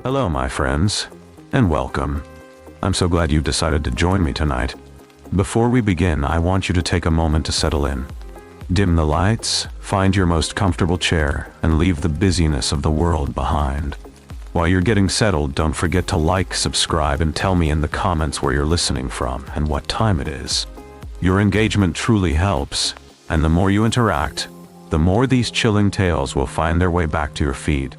Hello, my friends, and welcome. I'm so glad you decided to join me tonight. Before we begin, I want you to take a moment to settle in. Dim the lights, find your most comfortable chair, and leave the busyness of the world behind. While you're getting settled, don't forget to like, subscribe, and tell me in the comments where you're listening from and what time it is. Your engagement truly helps, and the more you interact, the more these chilling tales will find their way back to your feed.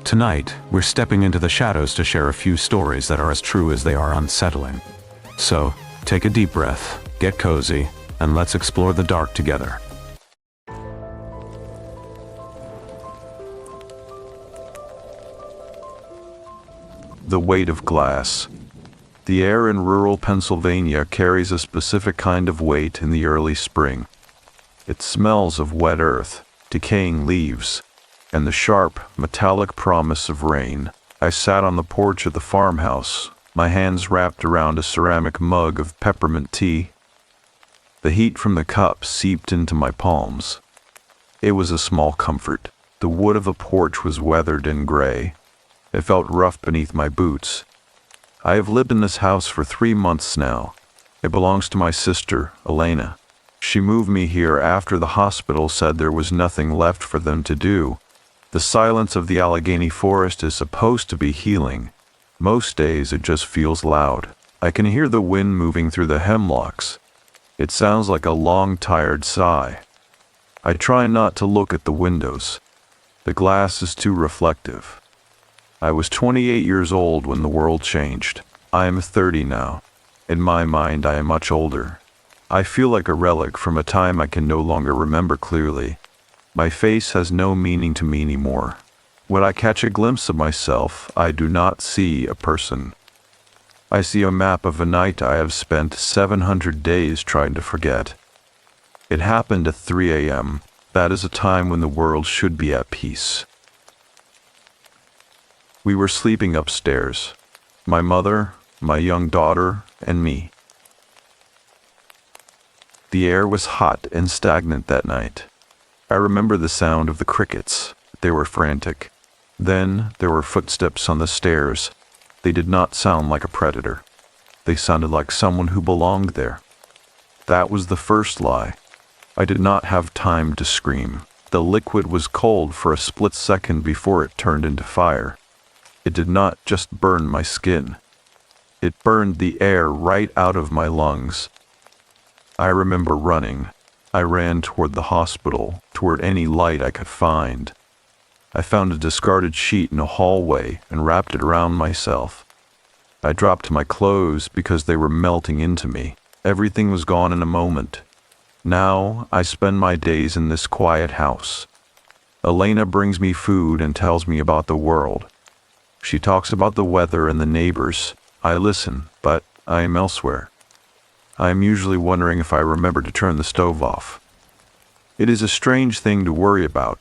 Tonight, we're stepping into the shadows to share a few stories that are as true as they are unsettling. So, take a deep breath, get cozy, and let's explore the dark together. The weight of glass. The air in rural Pennsylvania carries a specific kind of weight in the early spring. It smells of wet earth, decaying leaves, and the sharp, metallic promise of rain. I sat on the porch of the farmhouse, my hands wrapped around a ceramic mug of peppermint tea. The heat from the cup seeped into my palms. It was a small comfort. The wood of the porch was weathered and gray. It felt rough beneath my boots. I have lived in this house for 3 months now. It belongs to my sister, Elena. She moved me here after the hospital said there was nothing left for them to do. The silence of the Allegheny forest is supposed to be healing. Most days it just feels loud. I can hear the wind moving through the hemlocks. It sounds like a long, tired sigh. I try not to look at the windows. The glass is too reflective. I was 28 years old when the world changed. I am 30 now. In my mind, I am much older. I feel like a relic from a time I can no longer remember clearly. My face has no meaning to me anymore. When I catch a glimpse of myself, I do not see a person. I see a map of a night I have spent 700 days trying to forget. It happened at 3 a.m. That is a time when the world should be at peace. We were sleeping upstairs. My mother, my young daughter, and me. The air was hot and stagnant that night. I remember the sound of the crickets. They were frantic. Then there were footsteps on the stairs. They did not sound like a predator. They sounded like someone who belonged there. That was the first lie. I did not have time to scream. The liquid was cold for a split second before it turned into fire. It did not just burn my skin. It burned the air right out of my lungs. I remember running. I ran toward the hospital, toward any light I could find. I found a discarded sheet in a hallway and wrapped it around myself. I dropped my clothes because they were melting into me. Everything was gone in a moment. Now I spend my days in this quiet house. Elena brings me food and tells me about the world. She talks about the weather and the neighbors. I listen, but I am elsewhere. I am usually wondering if I remember to turn the stove off. It is a strange thing to worry about.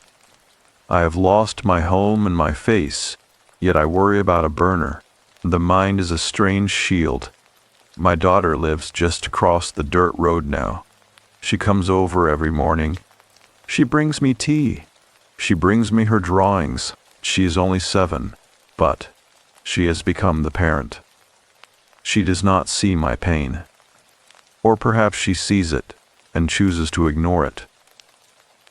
I have lost my home and my face, yet I worry about a burner. The mind is a strange shield. My daughter lives just across the dirt road now. She comes over every morning. She brings me tea. She brings me her drawings. She is only 7, but she has become the parent. She does not see my pain. Or perhaps she sees it and chooses to ignore it.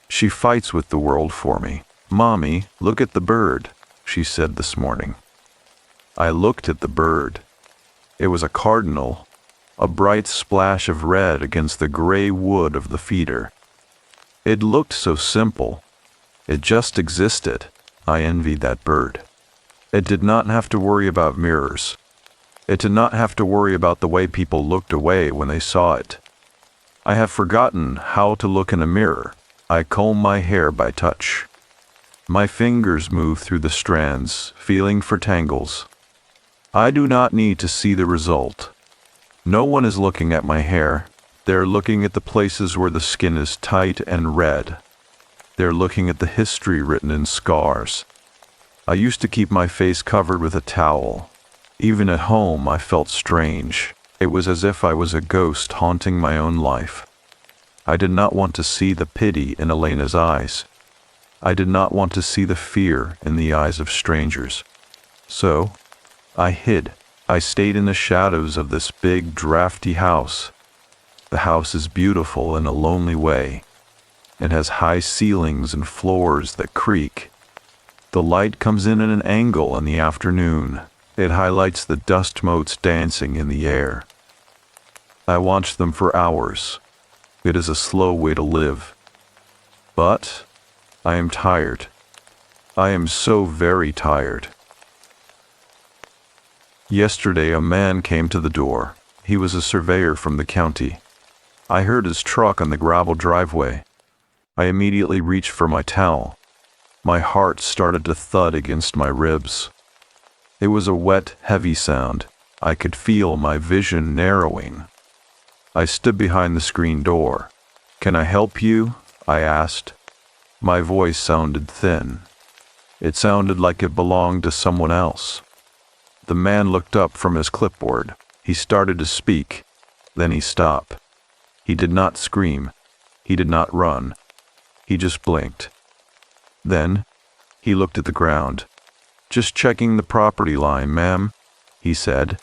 She fights with the world for me. "Mommy, look at the bird," she said this morning. I looked at the bird. It was a cardinal, a bright splash of red against the gray wood of the feeder. It looked so simple. It just existed. I envied that bird. It did not have to worry about mirrors. It did not have to worry about the way people looked away when they saw it. I have forgotten how to look in a mirror. I comb my hair by touch. My fingers move through the strands, feeling for tangles. I do not need to see the result. No one is looking at my hair. They're looking at the places where the skin is tight and red. They're looking at the history written in scars. I used to keep my face covered with a towel. Even at home, I felt strange. It was as if I was a ghost haunting my own life. I did not want to see the pity in Elena's eyes. I did not want to see the fear in the eyes of strangers. So, I hid. I stayed in the shadows of this big, drafty house. The house is beautiful in a lonely way. It has high ceilings and floors that creak. The light comes in at an angle in the afternoon. It highlights the dust motes dancing in the air. I watch them for hours. It is a slow way to live. But I am tired. I am so very tired. Yesterday a man came to the door. He was a surveyor from the county. I heard his truck on the gravel driveway. I immediately reached for my towel. My heart started to thud against my ribs. It was a wet, heavy sound. I could feel my vision narrowing. I stood behind the screen door. "Can I help you?" I asked. My voice sounded thin. It sounded like it belonged to someone else. The man looked up from his clipboard. He started to speak. Then he stopped. He did not scream. He did not run. He just blinked. Then he looked at the ground. "Just checking the property line, ma'am," he said.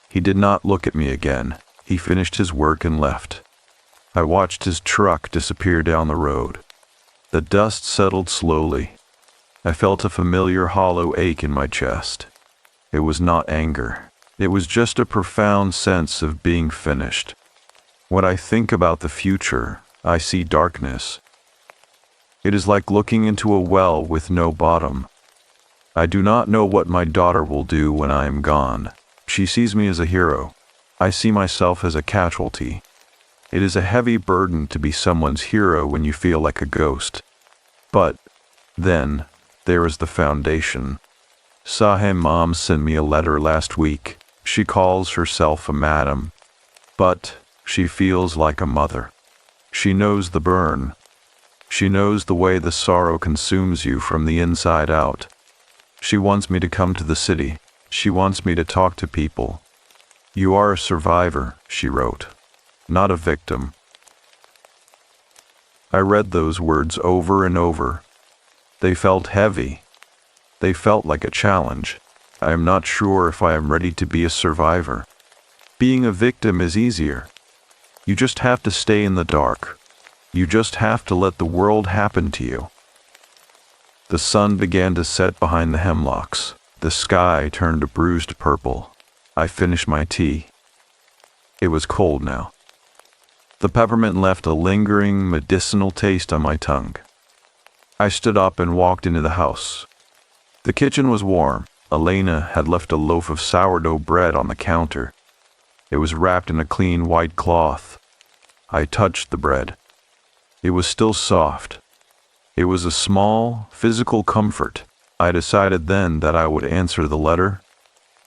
He did not look at me again. He finished his work and left. I watched his truck disappear down the road. The dust settled slowly. I felt a familiar hollow ache in my chest. It was not anger. It was just a profound sense of being finished. When I think about the future, I see darkness. It is like looking into a well with no bottom. I do not know what my daughter will do when I am gone. She sees me as a hero. I see myself as a casualty. It is a heavy burden to be someone's hero when you feel like a ghost. But then there is the foundation. Sahe Mom sent me a letter last week. She calls herself a madam, but she feels like a mother. She knows the burn. She knows the way the sorrow consumes you from the inside out. She wants me to come to the city. She wants me to talk to people. "You are a survivor," she wrote, "not a victim." I read those words over and over. They felt heavy. They felt like a challenge. I am not sure if I am ready to be a survivor. Being a victim is easier. You just have to stay in the dark. You just have to let the world happen to you. The sun began to set behind the hemlocks. The sky turned a bruised purple. I finished my tea. It was cold now. The peppermint left a lingering, medicinal taste on my tongue. I stood up and walked into the house. The kitchen was warm. Elena had left a loaf of sourdough bread on the counter. It was wrapped in a clean white cloth. I touched the bread. It was still soft. It was a small, physical comfort. I decided then that I would answer the letter.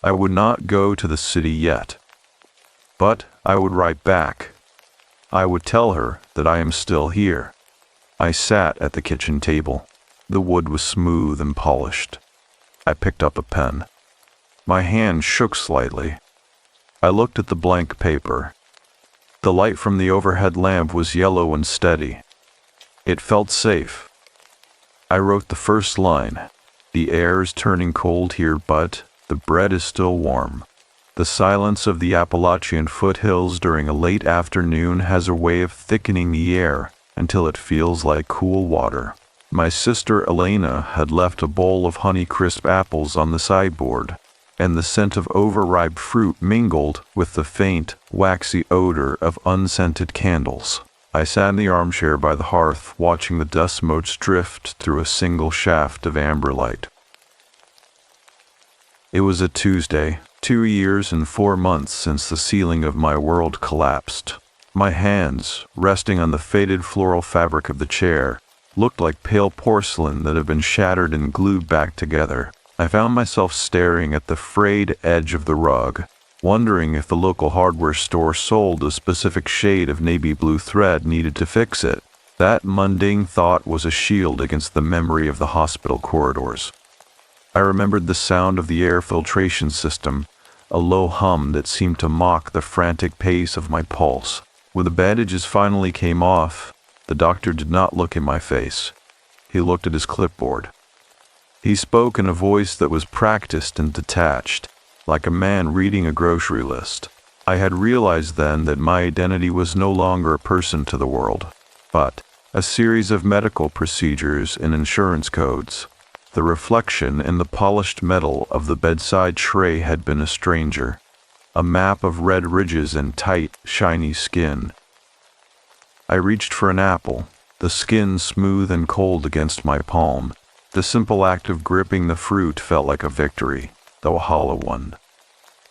I would not go to the city yet. But I would write back. I would tell her that I am still here. I sat at the kitchen table. The wood was smooth and polished. I picked up a pen. My hand shook slightly. I looked at the blank paper. The light from the overhead lamp was yellow and steady. It felt safe. I wrote the first line. "The air is turning cold here, but the bread is still warm." The silence of the Appalachian foothills during a late afternoon has a way of thickening the air until it feels like cool water. My sister Elena had left a bowl of Honeycrisp apples on the sideboard, and the scent of overripe fruit mingled with the faint, waxy odor of unscented candles. I sat in the armchair by the hearth, watching the dust motes drift through a single shaft of amber light. It was a Tuesday, 2 years and 4 months since the ceiling of my world collapsed. My hands, resting on the faded floral fabric of the chair, looked like pale porcelain that had been shattered and glued back together. I found myself staring at the frayed edge of the rug, wondering if the local hardware store sold a specific shade of navy blue thread needed to fix it. That mundane thought was a shield against the memory of the hospital corridors. I remembered the sound of the air filtration system, a low hum that seemed to mock the frantic pace of my pulse. When the bandages finally came off, the doctor did not look in my face. He looked at his clipboard. He spoke in a voice that was practiced and detached, like a man reading a grocery list. I had realized then that my identity was no longer a person to the world, but a series of medical procedures and insurance codes. The reflection in the polished metal of the bedside tray had been a stranger, a map of red ridges and tight, shiny skin. I reached for an apple, the skin smooth and cold against my palm. The simple act of gripping the fruit felt like a victory, though a hollow one.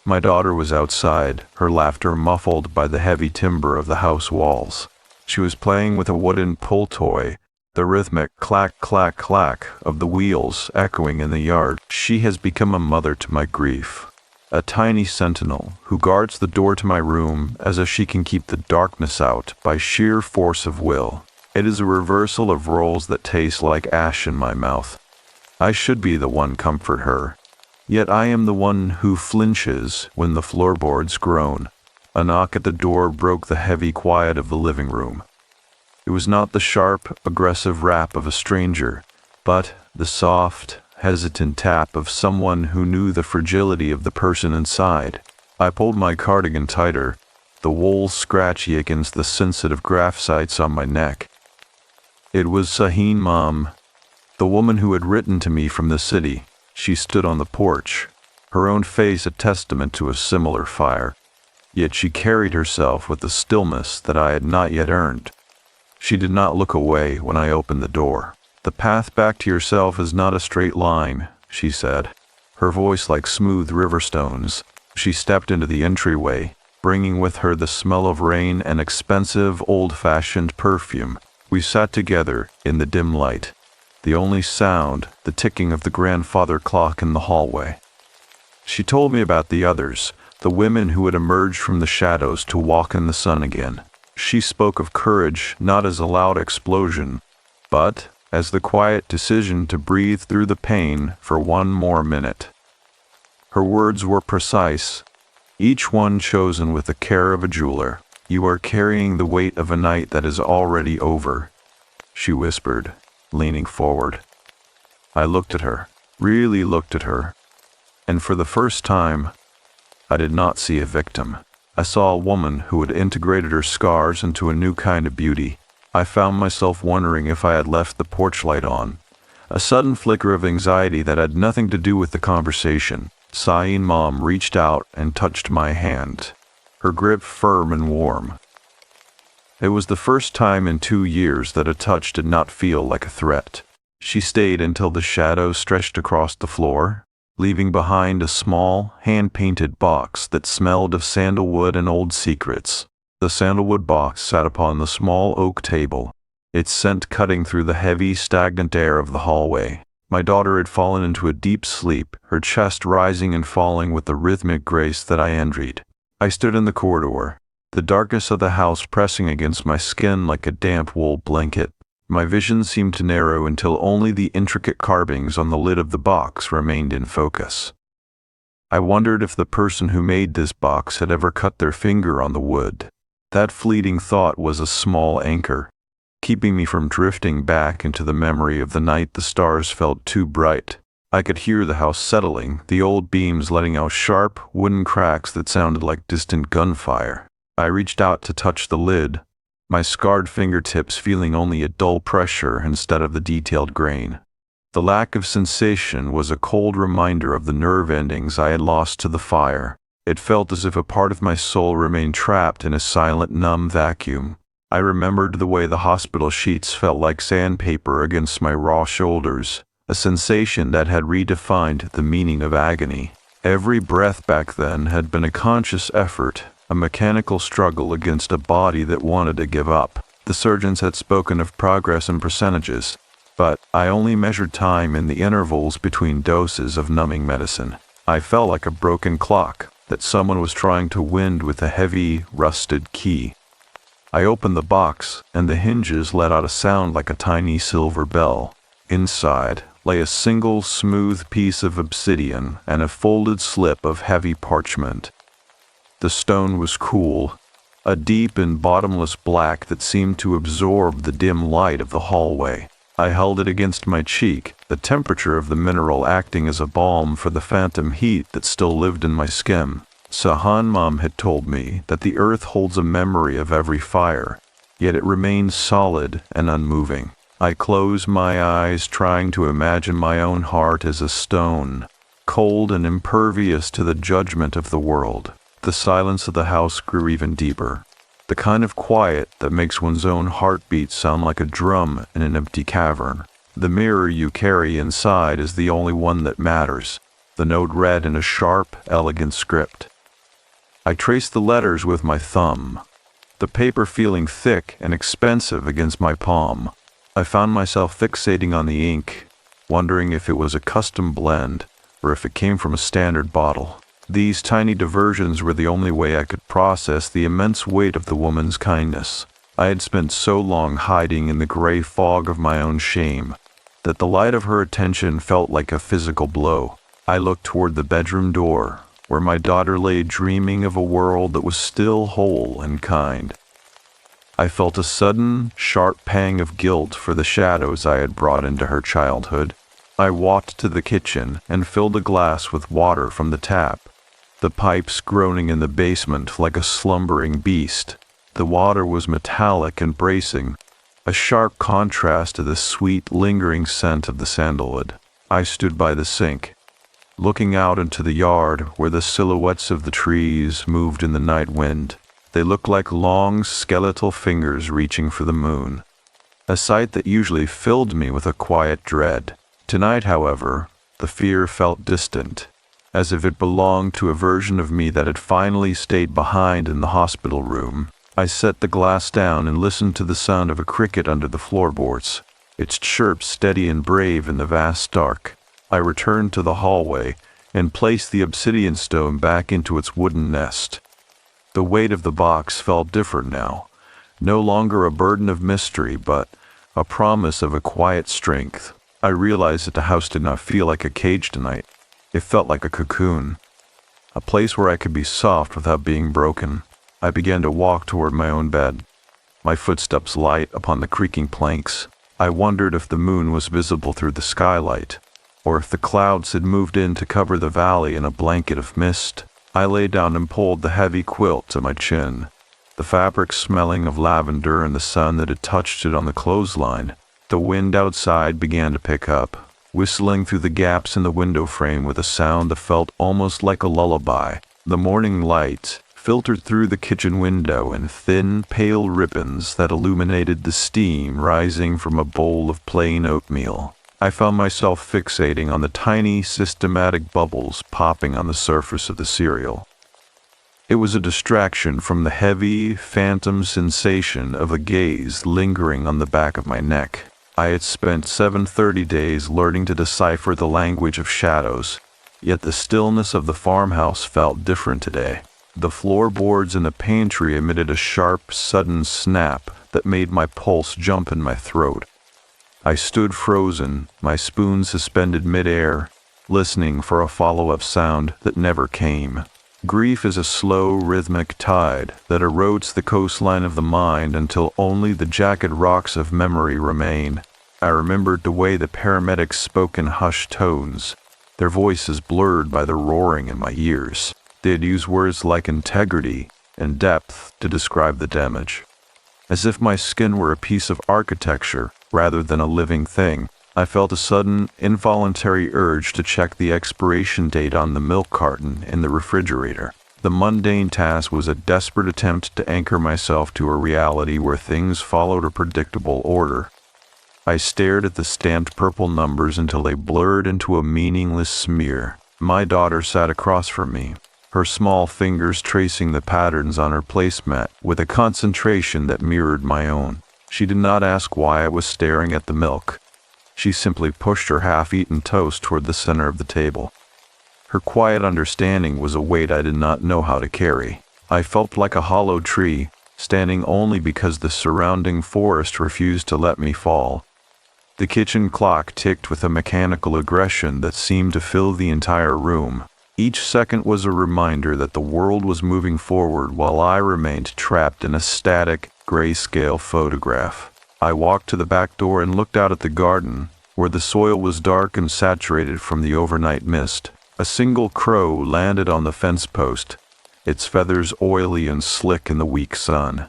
My daughter was outside, her laughter muffled by the heavy timber of the house walls. She was playing with a wooden pull toy, the rhythmic clack, clack, clack of the wheels echoing in the yard. She has become a mother to my grief, a tiny sentinel who guards the door to my room as if she can keep the darkness out by sheer force of will. It is a reversal of roles that taste like ash in my mouth. I should be the one comfort her. Yet I am the one who flinches when the floorboards groan. A knock at the door broke the heavy quiet of the living room. It was not the sharp, aggressive rap of a stranger, but the soft, hesitant tap of someone who knew the fragility of the person inside. I pulled my cardigan tighter, the wool scratchy against the sensitive graphsites on my neck. It was Saheen Mom, the woman who had written to me from the city. She stood on the porch, her own face a testament to a similar fire. Yet she carried herself with a stillness that I had not yet earned. She did not look away when I opened the door. "The path back to yourself is not a straight line," she said, her voice like smooth river stones. She stepped into the entryway, bringing with her the smell of rain and expensive, old-fashioned perfume. We sat together in the dim light, the only sound the ticking of the grandfather clock in the hallway. She told me about the others, the women who had emerged from the shadows to walk in the sun again. She spoke of courage not as a loud explosion, but as the quiet decision to breathe through the pain for one more minute. Her words were precise, each one chosen with the care of a jeweler. "You are carrying the weight of a night that is already over," she whispered, leaning forward. I looked at her, really looked at her, and for the first time, I did not see a victim. I saw a woman who had integrated her scars into a new kind of beauty. I found myself wondering if I had left the porch light on. A sudden flicker of anxiety that had nothing to do with the conversation. Sighing Mom reached out and touched my hand, her grip firm and warm. It was the first time in 2 years that a touch did not feel like a threat. She stayed until the shadows stretched across the floor, leaving behind a small, hand-painted box that smelled of sandalwood and old secrets. The sandalwood box sat upon the small oak table, its scent cutting through the heavy, stagnant air of the hallway. My daughter had fallen into a deep sleep, her chest rising and falling with the rhythmic grace that I envied. I stood in the corridor, the darkness of the house pressing against my skin like a damp wool blanket. My vision seemed to narrow until only the intricate carvings on the lid of the box remained in focus. I wondered if the person who made this box had ever cut their finger on the wood. That fleeting thought was a small anchor, keeping me from drifting back into the memory of the night the stars felt too bright. I could hear the house settling, the old beams letting out sharp, wooden cracks that sounded like distant gunfire. I reached out to touch the lid, my scarred fingertips feeling only a dull pressure instead of the detailed grain. The lack of sensation was a cold reminder of the nerve endings I had lost to the fire. It felt as if a part of my soul remained trapped in a silent, numb vacuum. I remembered the way the hospital sheets felt like sandpaper against my raw shoulders, a sensation that had redefined the meaning of agony. Every breath back then had been a conscious effort, a mechanical struggle against a body that wanted to give up. The surgeons had spoken of progress and percentages, but I only measured time in the intervals between doses of numbing medicine. I felt like a broken clock that someone was trying to wind with a heavy, rusted key. I opened the box, and the hinges let out a sound like a tiny silver bell. Inside, lay a single smooth piece of obsidian and a folded slip of heavy parchment. The stone was cool, a deep and bottomless black that seemed to absorb the dim light of the hallway. I held it against my cheek, the temperature of the mineral acting as a balm for the phantom heat that still lived in my skin. Sahan Mom had told me that the earth holds a memory of every fire, yet it remains solid and unmoving. I closed my eyes, trying to imagine my own heart as a stone, cold and impervious to the judgment of the world. The silence of the house grew even deeper, the kind of quiet that makes one's own heartbeat sound like a drum in an empty cavern. The mirror you carry inside is the only one that matters, the note read in a sharp, elegant script. I traced the letters with my thumb, the paper feeling thick and expensive against my palm. I found myself fixating on the ink, wondering if it was a custom blend or if it came from a standard bottle. These tiny diversions were the only way I could process the immense weight of the woman's kindness. I had spent so long hiding in the gray fog of my own shame that the light of her attention felt like a physical blow. I looked toward the bedroom door, where my daughter lay dreaming of a world that was still whole and kind. I felt a sudden, sharp pang of guilt for the shadows I had brought into her childhood. I walked to the kitchen and filled a glass with water from the tap, the pipes groaning in the basement like a slumbering beast. The water was metallic and bracing, a sharp contrast to the sweet, lingering scent of the sandalwood. I stood by the sink, looking out into the yard where the silhouettes of the trees moved in the night wind. They looked like long, skeletal fingers reaching for the moon, a sight that usually filled me with a quiet dread. Tonight, however, the fear felt distant, as if it belonged to a version of me that had finally stayed behind in the hospital room. I set the glass down and listened to the sound of a cricket under the floorboards, its chirp steady and brave in the vast dark. I returned to the hallway and placed the obsidian stone back into its wooden nest. The weight of the box felt different now, no longer a burden of mystery, but a promise of a quiet strength. I realized that the house did not feel like a cage tonight. It felt like a cocoon, a place where I could be soft without being broken. I began to walk toward my own bed, my footsteps light upon the creaking planks. I wondered if the moon was visible through the skylight, or if the clouds had moved in to cover the valley in a blanket of mist. I lay down and pulled the heavy quilt to my chin, the fabric smelling of lavender and the sun that had touched it on the clothesline. The wind outside began to pick up, whistling through the gaps in the window frame with a sound that felt almost like a lullaby. The morning light filtered through the kitchen window in thin, pale ribbons that illuminated the steam rising from a bowl of plain oatmeal. I found myself fixating on the tiny, systematic bubbles popping on the surface of the cereal. It was a distraction from the heavy, phantom sensation of a gaze lingering on the back of my neck. I had spent 730 days learning to decipher the language of shadows, yet the stillness of the farmhouse felt different today. The floorboards in the pantry emitted a sharp, sudden snap that made my pulse jump in my throat. I stood frozen, my spoon suspended mid-air, listening for a follow-up sound that never came. Grief is a slow, rhythmic tide that erodes the coastline of the mind until only the jagged rocks of memory remain. I remembered the way the paramedics spoke in hushed tones, their voices blurred by the roaring in my ears. They'd use words like integrity and depth to describe the damage, as if my skin were a piece of architecture rather than a living thing. I felt a sudden, involuntary urge to check the expiration date on the milk carton in the refrigerator. The mundane task was a desperate attempt to anchor myself to a reality where things followed a predictable order. I stared at the stamped purple numbers until they blurred into a meaningless smear. My daughter sat across from me, her small fingers tracing the patterns on her placemat with a concentration that mirrored my own. She did not ask why I was staring at the milk. She simply pushed her half-eaten toast toward the center of the table. Her quiet understanding was a weight I did not know how to carry. I felt like a hollow tree, standing only because the surrounding forest refused to let me fall. The kitchen clock ticked with a mechanical aggression that seemed to fill the entire room. Each second was a reminder that the world was moving forward while I remained trapped in a static, grayscale photograph. I walked to the back door and looked out at the garden, where the soil was dark and saturated from the overnight mist. A single crow landed on the fence post, its feathers oily and slick in the weak sun.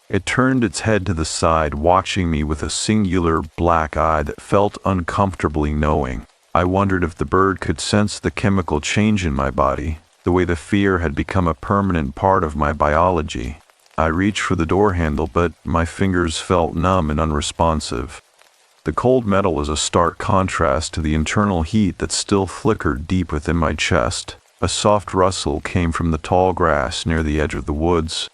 It turned its head to the side, watching me with a singular black eye that felt uncomfortably knowing. I wondered if the bird could sense the chemical change in my body, the way the fear had become a permanent part of my biology. I reached for the door handle, but my fingers felt numb and unresponsive. The cold metal was a stark contrast to the internal heat that still flickered deep within my chest. A soft rustle came from the tall grass near the edge of the woods,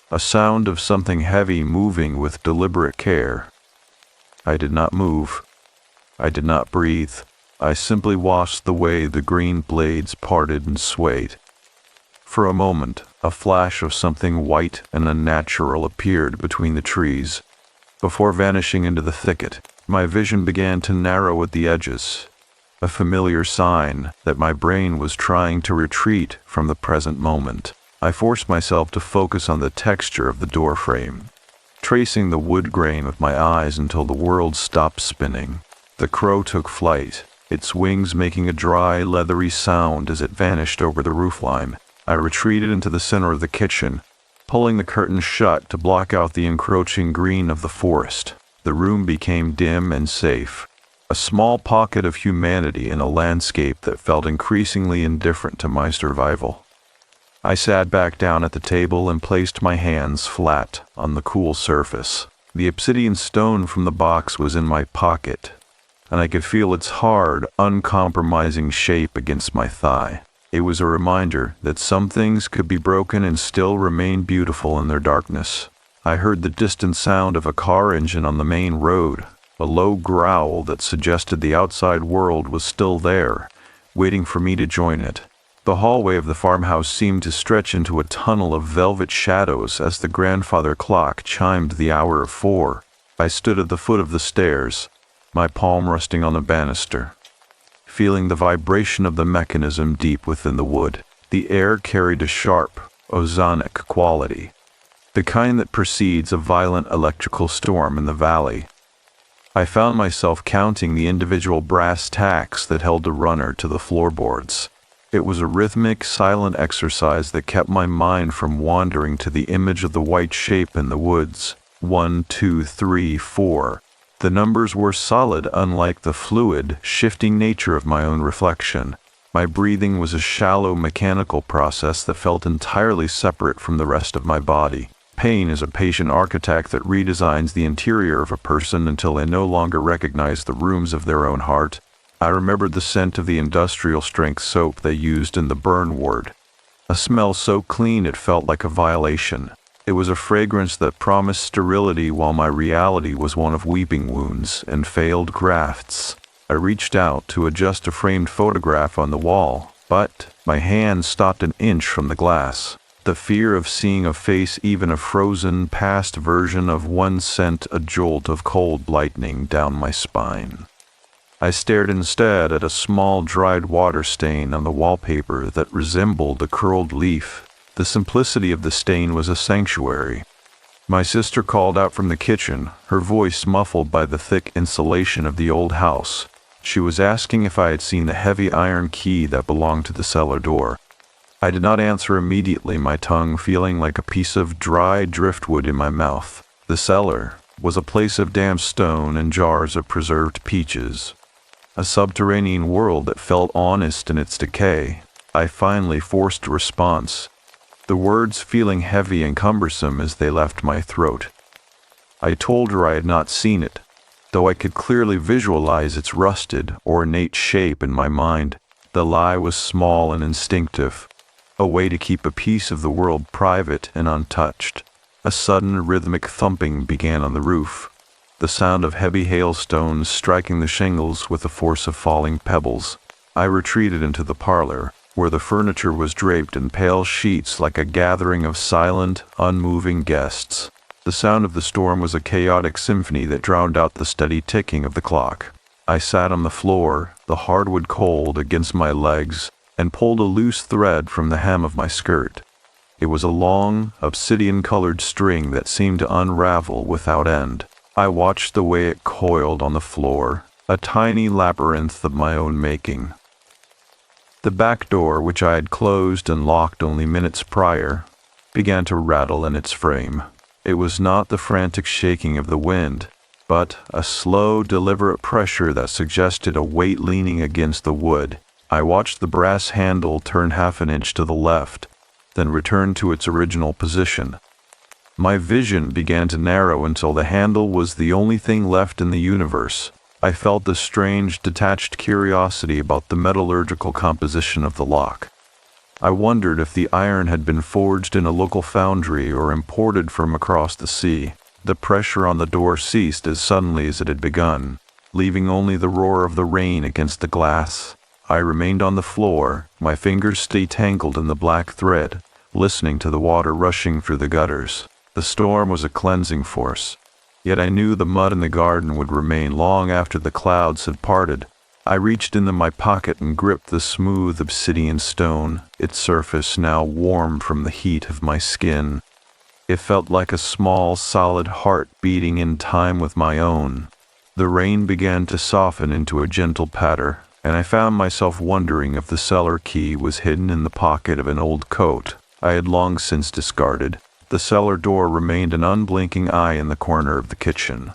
a sound of something heavy moving with deliberate care. I did not move. I did not breathe. I simply watched the way the green blades parted and swayed. For a moment, a flash of something white and unnatural appeared between the trees. Before vanishing into the thicket, my vision began to narrow at the edges, a familiar sign that my brain was trying to retreat from the present moment. I forced myself to focus on the texture of the doorframe, tracing the wood grain with my eyes until the world stopped spinning. The crow took flight, its wings making a dry, leathery sound as it vanished over the roofline. I retreated into the center of the kitchen, pulling the curtains shut to block out the encroaching green of the forest. The room became dim and safe, a small pocket of humanity in a landscape that felt increasingly indifferent to my survival. I sat back down at the table and placed my hands flat on the cool surface. The obsidian stone from the box was in my pocket, and I could feel its hard, uncompromising shape against my thigh. It was a reminder that some things could be broken and still remain beautiful in their darkness. I heard the distant sound of a car engine on the main road, a low growl that suggested the outside world was still there, waiting for me to join it. The hallway of the farmhouse seemed to stretch into a tunnel of velvet shadows as the grandfather clock chimed the hour of 4. I stood at the foot of the stairs, my palm resting on the banister, feeling the vibration of the mechanism deep within the wood. The air carried a sharp, ozonic quality, the kind that precedes a violent electrical storm in the valley. I found myself counting the individual brass tacks that held the runner to the floorboards. It was a rhythmic, silent exercise that kept my mind from wandering to the image of the white shape in the woods. 1, 2, 3, 4. The numbers were solid, unlike the fluid, shifting nature of my own reflection. My breathing was a shallow, mechanical process that felt entirely separate from the rest of my body. Pain is a patient architect that redesigns the interior of a person until they no longer recognize the rooms of their own heart. I remembered the scent of the industrial-strength soap they used in the burn ward, a smell so clean it felt like a violation. It was a fragrance that promised sterility while my reality was one of weeping wounds and failed grafts. I reached out to adjust a framed photograph on the wall, but my hand stopped an inch from the glass. The fear of seeing a face, even a frozen past version of one, sent a jolt of cold lightning down my spine. I stared instead at a small dried water stain on the wallpaper that resembled a curled leaf. The simplicity of the stain was a sanctuary. My sister called out from the kitchen, her voice muffled by the thick insulation of the old house. She was asking if I had seen the heavy iron key that belonged to the cellar door. I did not answer immediately, my tongue feeling like a piece of dry driftwood in my mouth. The cellar was a place of damp stone and jars of preserved peaches, a subterranean world that felt honest in its decay. I finally forced a response, the words feeling heavy and cumbersome as they left my throat. I told her I had not seen it, though I could clearly visualize its rusted, ornate shape in my mind. The lie was small and instinctive, a way to keep a piece of the world private and untouched. A sudden rhythmic thumping began on the roof, the sound of heavy hailstones striking the shingles with the force of falling pebbles. I retreated into the parlor, where the furniture was draped in pale sheets like a gathering of silent, unmoving guests. The sound of the storm was a chaotic symphony that drowned out the steady ticking of the clock. I sat on the floor, the hardwood cold against my legs, and pulled a loose thread from the hem of my skirt. It was a long, obsidian-colored string that seemed to unravel without end. I watched the way it coiled on the floor, a tiny labyrinth of my own making. The back door, which I had closed and locked only minutes prior, began to rattle in its frame. It was not the frantic shaking of the wind, but a slow, deliberate pressure that suggested a weight leaning against the wood. I watched the brass handle turn half an inch to the left, then return to its original position. My vision began to narrow until the handle was the only thing left in the universe. I felt a strange, detached curiosity about the metallurgical composition of the lock. I wondered if the iron had been forged in a local foundry or imported from across the sea. The pressure on the door ceased as suddenly as it had begun, leaving only the roar of the rain against the glass. I remained on the floor, my fingers still tangled in the black thread, listening to the water rushing through the gutters. The storm was a cleansing force, yet I knew the mud in the garden would remain long after the clouds had parted. I reached into my pocket and gripped the smooth obsidian stone, its surface now warm from the heat of my skin. It felt like a small, solid heart beating in time with my own. The rain began to soften into a gentle patter, and I found myself wondering if the cellar key was hidden in the pocket of an old coat I had long since discarded. The cellar door remained an unblinking eye in the corner of the kitchen,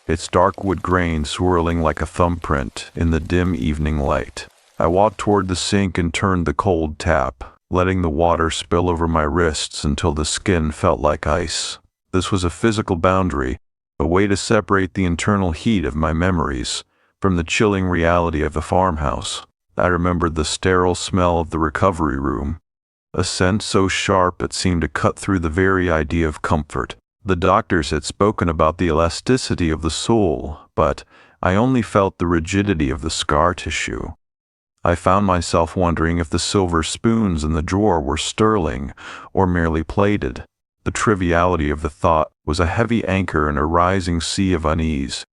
its dark wood grain swirling like a thumbprint in the dim evening light. I walked toward the sink and turned the cold tap, letting the water spill over my wrists until the skin felt like ice. This was a physical boundary, a way to separate the internal heat of my memories from the chilling reality of the farmhouse. I remembered the sterile smell of the recovery room, a scent so sharp it seemed to cut through the very idea of comfort. The doctors had spoken about the elasticity of the soul, but I only felt the rigidity of the scar tissue. I found myself wondering if the silver spoons in the drawer were sterling or merely plated. The triviality of the thought was a heavy anchor in a rising sea of unease.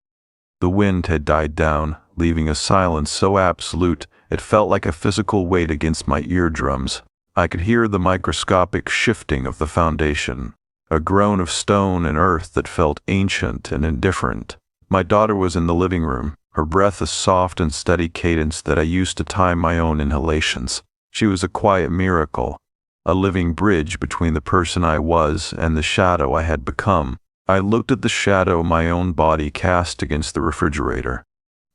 The wind had died down, leaving a silence so absolute it felt like a physical weight against my eardrums. I could hear the microscopic shifting of the foundation, a groan of stone and earth that felt ancient and indifferent. My daughter was in the living room, her breath a soft and steady cadence that I used to time my own inhalations. She was a quiet miracle, a living bridge between the person I was and the shadow I had become. I looked at the shadow my own body cast against the refrigerator,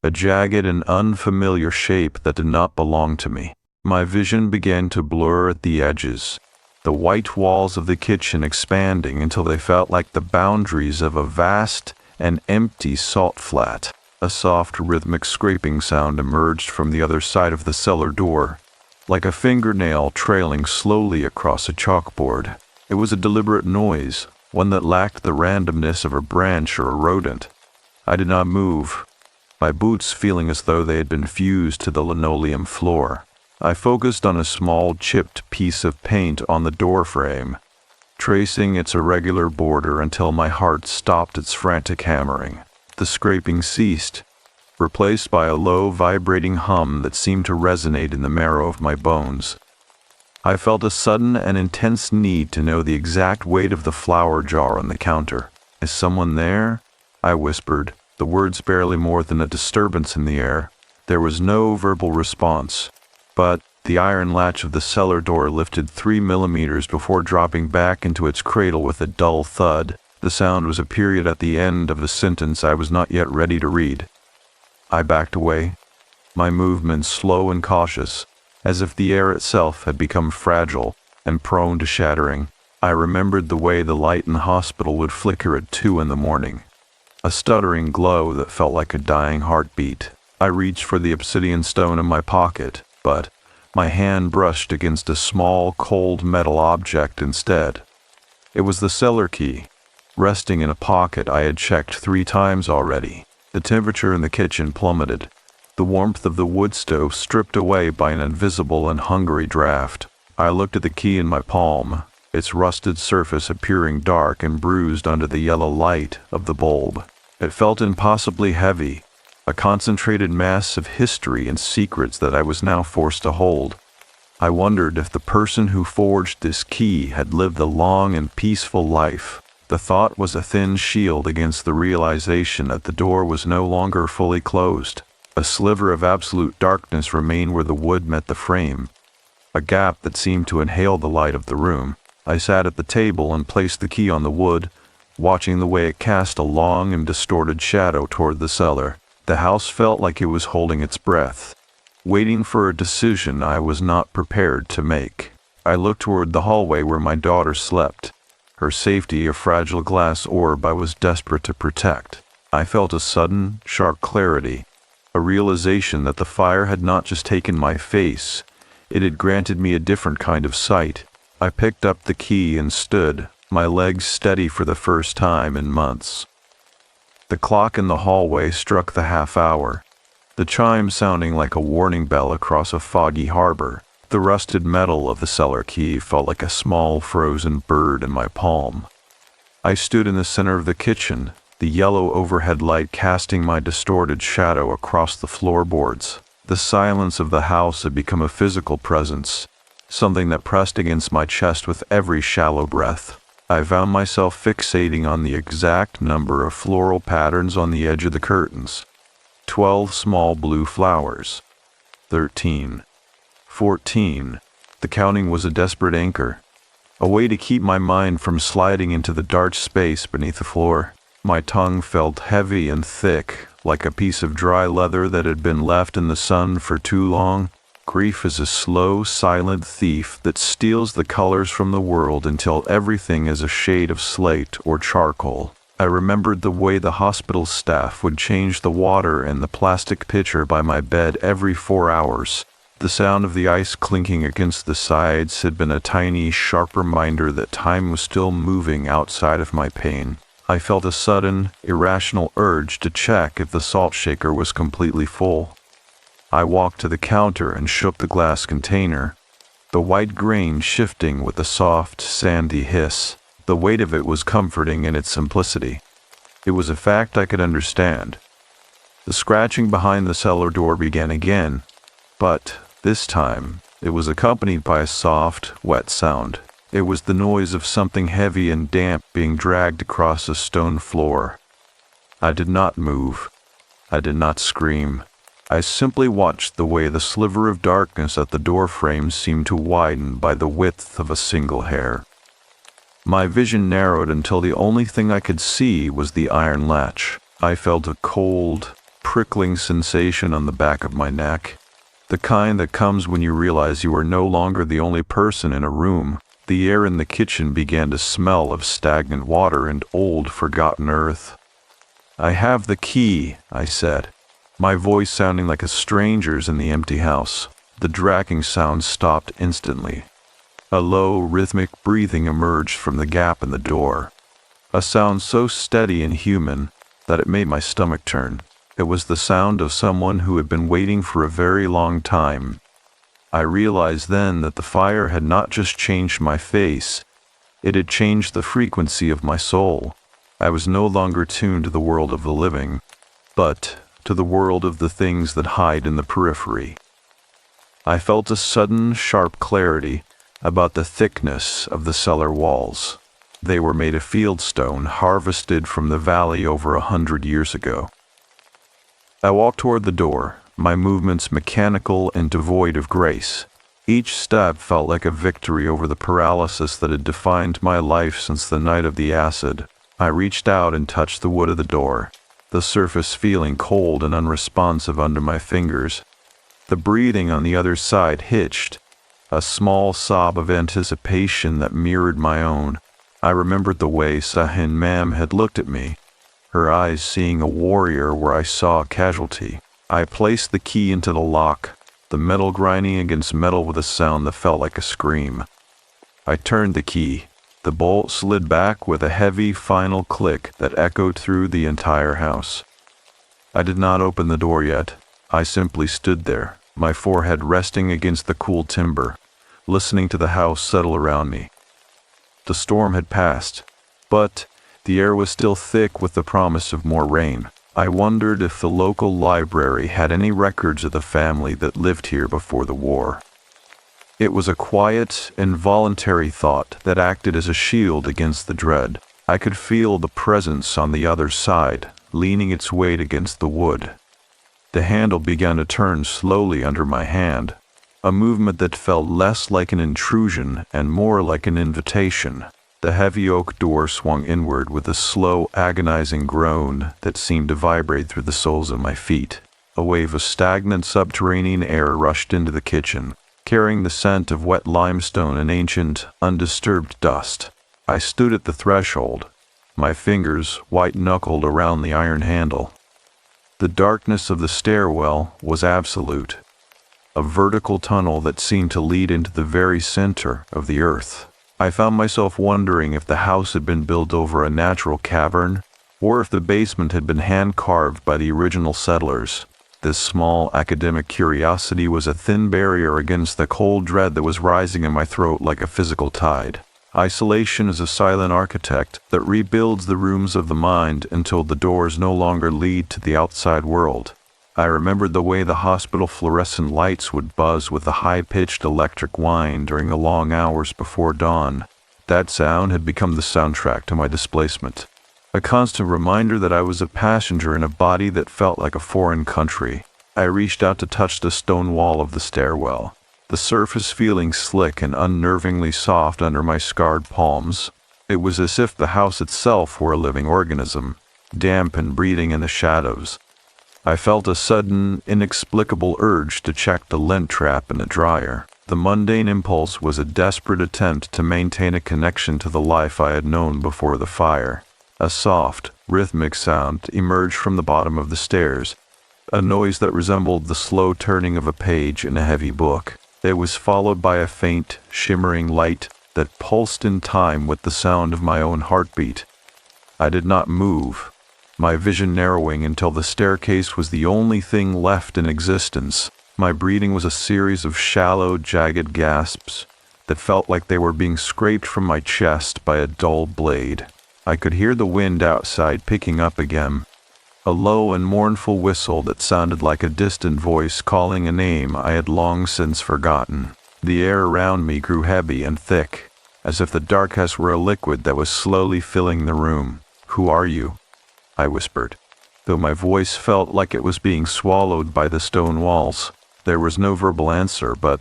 a jagged and unfamiliar shape that did not belong to me. My vision began to blur at the edges, the white walls of the kitchen expanding until they felt like the boundaries of a vast and empty salt flat. A soft, rhythmic scraping sound emerged from the other side of the cellar door, like a fingernail trailing slowly across a chalkboard. It was a deliberate noise, one that lacked the randomness of a branch or a rodent. I did not move, my boots feeling as though they had been fused to the linoleum floor. I focused on a small, chipped piece of paint on the door frame, tracing its irregular border until my heart stopped its frantic hammering. The scraping ceased, replaced by a low, vibrating hum that seemed to resonate in the marrow of my bones. I felt a sudden and intense need to know the exact weight of the flour jar on the counter. "Is someone there?" I whispered, the words barely more than a disturbance in the air. There was no verbal response, but the iron latch of the cellar door lifted 3 millimeters before dropping back into its cradle with a dull thud. The sound was a period at the end of a sentence I was not yet ready to read. I backed away, my movements slow and cautious, as if the air itself had become fragile and prone to shattering. I remembered the way the light in the hospital would flicker at 2 in the morning, a stuttering glow that felt like a dying heartbeat. I reached for the obsidian stone in my pocket, but my hand brushed against a small, cold metal object instead. It was the cellar key, resting in a pocket I had checked 3 times already. The temperature in the kitchen plummeted, the warmth of the wood stove stripped away by an invisible and hungry draft. I looked at the key in my palm. its rusted surface appearing dark and bruised under the yellow light of the bulb. It felt impossibly heavy, a concentrated mass of history and secrets that I was now forced to hold. I wondered if the person who forged this key had lived a long and peaceful life. The thought was a thin shield against the realization that the door was no longer fully closed. A sliver of absolute darkness remained where the wood met the frame, a gap that seemed to inhale the light of the room. I sat at the table and placed the key on the wood, watching the way it cast a long and distorted shadow toward the cellar. The house felt like it was holding its breath, waiting for a decision I was not prepared to make. I looked toward the hallway where my daughter slept, her safety a fragile glass orb I was desperate to protect. I felt a sudden, sharp clarity, a realization that the fire had not just taken my face, it had granted me a different kind of sight. I picked up the key and stood, my legs steady for the first time in months. The clock in the hallway struck the half hour, the chime sounding like a warning bell across a foggy harbor. The rusted metal of the cellar key felt like a small frozen bird in my palm. I stood in the center of the kitchen, the yellow overhead light casting my distorted shadow across the floorboards. The silence of the house had become a physical presence, something that pressed against my chest with every shallow breath. I found myself fixating on the exact number of floral patterns on the edge of the curtains. 12 small blue flowers. 13. 14. The counting was a desperate anchor, a way to keep my mind from sliding into the dark space beneath the floor. My tongue felt heavy and thick, like a piece of dry leather that had been left in the sun for too long. Grief is a slow, silent thief that steals the colors from the world until everything is a shade of slate or charcoal. I remembered the way the hospital staff would change the water in the plastic pitcher by my bed every 4 hours. The sound of the ice clinking against the sides had been a tiny, sharp reminder that time was still moving outside of my pain. I felt a sudden, irrational urge to check if the salt shaker was completely full. I walked to the counter and shook the glass container, the white grain shifting with a soft, sandy hiss. The weight of it was comforting in its simplicity. It was a fact I could understand. The scratching behind the cellar door began again, but this time it was accompanied by a soft, wet sound. It was the noise of something heavy and damp being dragged across a stone floor. I did not move. I did not scream. I simply watched the way the sliver of darkness at the door frame seemed to widen by the width of a single hair. My vision narrowed until the only thing I could see was the iron latch. I felt a cold, prickling sensation on the back of my neck, the kind that comes when you realize you are no longer the only person in a room. The air in the kitchen began to smell of stagnant water and old, forgotten earth. "I have the key," I said, my voice sounding like a stranger's in the empty house. The dragging sound stopped instantly. A low, rhythmic breathing emerged from the gap in the door, a sound so steady and human that it made my stomach turn. It was the sound of someone who had been waiting for a very long time. I realized then that the fire had not just changed my face, it had changed the frequency of my soul. I was no longer tuned to the world of the living, but to the world of the things that hide in the periphery. I felt a sudden, sharp clarity about the thickness of the cellar walls. They were made of fieldstone harvested from the valley over 100 years ago. I walked toward the door, my movements mechanical and devoid of grace. Each step felt like a victory over the paralysis that had defined my life since the night of the acid. I reached out and touched the wood of the door, the surface feeling cold and unresponsive under my fingers. The breathing on the other side hitched, a small sob of anticipation that mirrored my own. I remembered the way Sahin Mam had looked at me, her eyes seeing a warrior where I saw a casualty. I placed the key into the lock, the metal grinding against metal with a sound that felt like a scream. I turned the key. The bolt slid back with a heavy final click that echoed through the entire house. I did not open the door yet. I simply stood there, my forehead resting against the cool timber, listening to the house settle around me. The storm had passed, but the air was still thick with the promise of more rain. I wondered if the local library had any records of the family that lived here before the war. It was a quiet, involuntary thought that acted as a shield against the dread. I could feel the presence on the other side, leaning its weight against the wood. The handle began to turn slowly under my hand, a movement that felt less like an intrusion and more like an invitation. The heavy oak door swung inward with a slow, agonizing groan that seemed to vibrate through the soles of my feet. A wave of stagnant subterranean air rushed into the kitchen, carrying the scent of wet limestone and ancient, undisturbed dust. I stood at the threshold, my fingers white-knuckled around the iron handle. The darkness of the stairwell was absolute, a vertical tunnel that seemed to lead into the very center of the earth. I found myself wondering if the house had been built over a natural cavern, or if the basement had been hand-carved by the original settlers. This small academic curiosity was a thin barrier against the cold dread that was rising in my throat like a physical tide. Isolation is a silent architect that rebuilds the rooms of the mind until the doors no longer lead to the outside world. I remembered the way the hospital fluorescent lights would buzz with a high-pitched electric whine during the long hours before dawn. That sound had become the soundtrack to my displacement, a constant reminder that I was a passenger in a body that felt like a foreign country. I reached out to touch the stone wall of the stairwell, the surface feeling slick and unnervingly soft under my scarred palms. It was as if the house itself were a living organism, damp and breathing in the shadows. I felt a sudden, inexplicable urge to check the lint trap in the dryer. The mundane impulse was a desperate attempt to maintain a connection to the life I had known before the fire. A soft, rhythmic sound emerged from the bottom of the stairs, a noise that resembled the slow turning of a page in a heavy book. It was followed by a faint, shimmering light that pulsed in time with the sound of my own heartbeat. I did not move, my vision narrowing until the staircase was the only thing left in existence. My breathing was a series of shallow, jagged gasps that felt like they were being scraped from my chest by a dull blade. I could hear the wind outside picking up again, a low and mournful whistle that sounded like a distant voice calling a name I had long since forgotten. The air around me grew heavy and thick, as if the darkness were a liquid that was slowly filling the room. "Who are you?" I whispered, though my voice felt like it was being swallowed by the stone walls. There was no verbal answer, but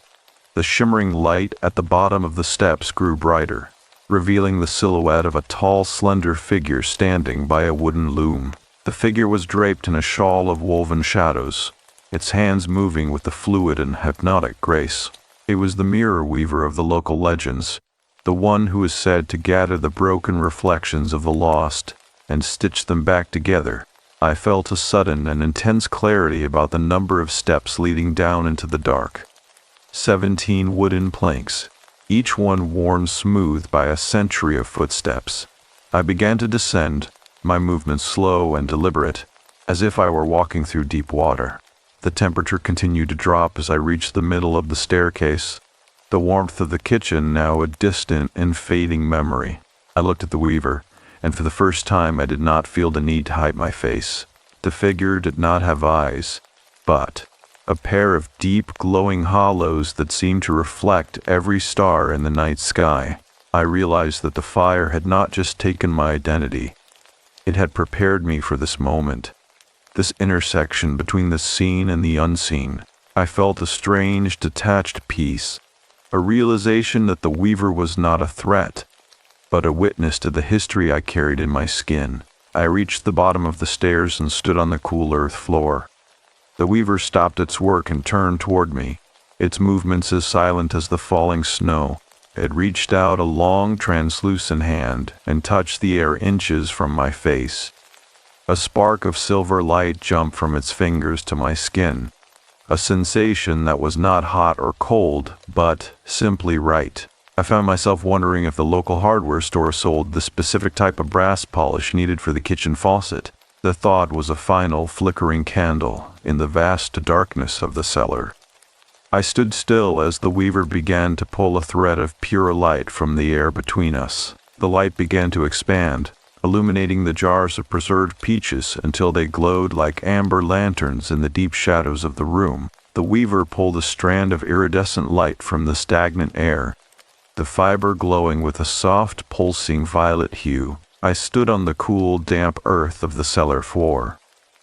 the shimmering light at the bottom of the steps grew brighter, revealing the silhouette of a tall, slender figure standing by a wooden loom. The figure was draped in a shawl of woven shadows, its hands moving with the fluid and hypnotic grace. It was the mirror weaver of the local legends, the one who is said to gather the broken reflections of the lost and stitch them back together. I felt a sudden and intense clarity about the number of steps leading down into the dark. 17 wooden planks, each one worn smooth by a century of footsteps. I began to descend, my movements slow and deliberate, as if I were walking through deep water. The temperature continued to drop as I reached the middle of the staircase, the warmth of the kitchen now a distant and fading memory. I looked at the weaver, and for the first time I did not feel the need to hide my face. The figure did not have eyes, but a pair of deep, glowing hollows that seemed to reflect every star in the night sky. I realized that the fire had not just taken my identity, it had prepared me for this moment, this intersection between the seen and the unseen. I felt a strange, detached peace, a realization that the weaver was not a threat, but a witness to the history I carried in my skin. I reached the bottom of the stairs and stood on the cool earth floor. The weaver stopped its work and turned toward me, its movements as silent as the falling snow. It reached out a long, translucent hand and touched the air inches from my face. A spark of silver light jumped from its fingers to my skin, a sensation that was not hot or cold, but simply right. I found myself wondering if the local hardware store sold the specific type of brass polish needed for the kitchen faucet. The thought was a final, flickering candle in the vast darkness of the cellar. I stood still as the weaver began to pull a thread of pure light from the air between us. The light began to expand, illuminating the jars of preserved peaches until they glowed like amber lanterns in the deep shadows of the room. The weaver pulled a strand of iridescent light from the stagnant air, the fiber glowing with a soft, pulsing violet hue. I stood on the cool, damp earth of the cellar floor,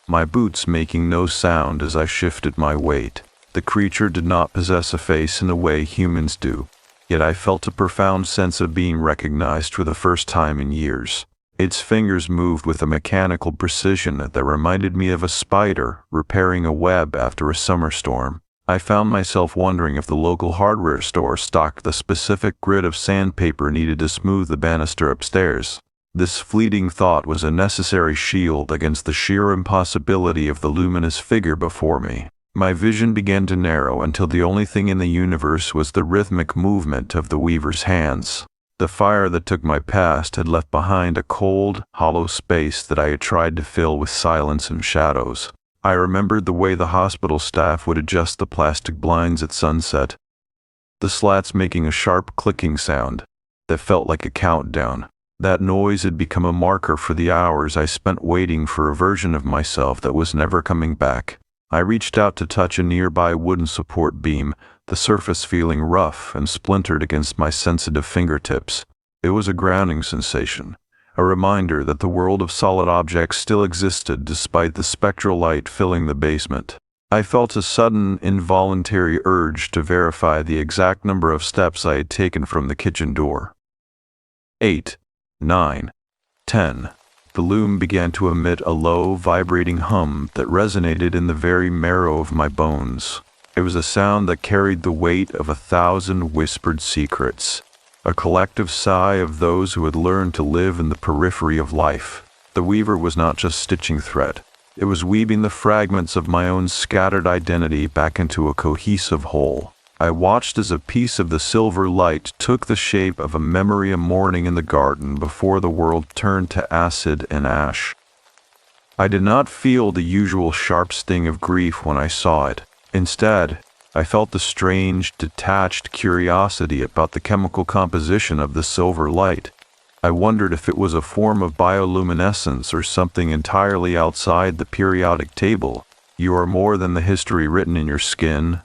my boots making no sound as I shifted my weight. The creature did not possess a face in the way humans do, yet I felt a profound sense of being recognized for the first time in years. Its fingers moved with a mechanical precision that reminded me of a spider repairing a web after a summer storm. I found myself wondering if the local hardware store stocked the specific grit of sandpaper needed to smooth the banister upstairs. This fleeting thought was a necessary shield against the sheer impossibility of the luminous figure before me. My vision began to narrow until the only thing in the universe was the rhythmic movement of the weaver's hands. The fire that took my past had left behind a cold, hollow space that I had tried to fill with silence and shadows. I remembered the way the hospital staff would adjust the plastic blinds at sunset, the slats making a sharp clicking sound that felt like a countdown. That noise had become a marker for the hours I spent waiting for a version of myself that was never coming back. I reached out to touch a nearby wooden support beam, the surface feeling rough and splintered against my sensitive fingertips. It was a grounding sensation, a reminder that the world of solid objects still existed despite the spectral light filling the basement. I felt a sudden, involuntary urge to verify the exact number of steps I had taken from the kitchen door. 8, 9, 10. The loom began to emit a low, vibrating hum that resonated in the very marrow of my bones. It was a sound that carried the weight of 1,000 whispered secrets, a collective sigh of those who had learned to live in the periphery of life. The weaver was not just stitching thread. It was weaving the fragments of my own scattered identity back into a cohesive whole. I watched as a piece of the silver light took the shape of a memory of morning in the garden before the world turned to acid and ash. I did not feel the usual sharp sting of grief when I saw it. Instead, I felt the strange, detached curiosity about the chemical composition of the silver light. I wondered if it was a form of bioluminescence or something entirely outside the periodic table. "You are more than the history written in your skin,"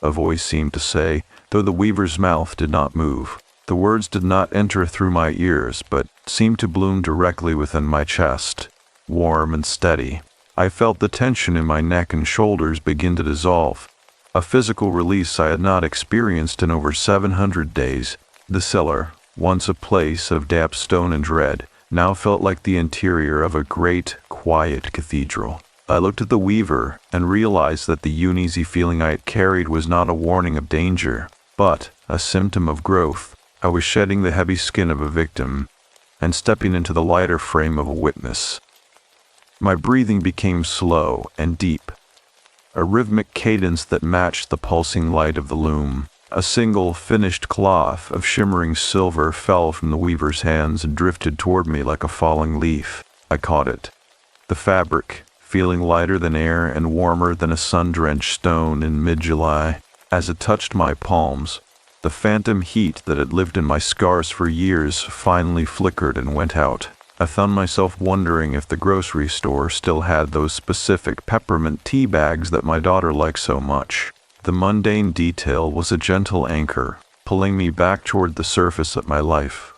a voice seemed to say, though the weaver's mouth did not move. The words did not enter through my ears, but seemed to bloom directly within my chest, warm and steady. I felt the tension in my neck and shoulders begin to dissolve, a physical release I had not experienced in over 700 days. The cellar, once a place of damp stone and dread, now felt like the interior of a great, quiet cathedral. I looked at the weaver and realized that the uneasy feeling I had carried was not a warning of danger, but a symptom of growth. I was shedding the heavy skin of a victim and stepping into the lighter frame of a witness. My breathing became slow and deep, a rhythmic cadence that matched the pulsing light of the loom. A single finished cloth of shimmering silver fell from the weaver's hands and drifted toward me like a falling leaf. I caught it. The fabric, feeling lighter than air and warmer than a sun-drenched stone in mid-July. As it touched my palms, the phantom heat that had lived in my scars for years finally flickered and went out. I found myself wondering if the grocery store still had those specific peppermint tea bags that my daughter liked so much. The mundane detail was a gentle anchor, pulling me back toward the surface of my life.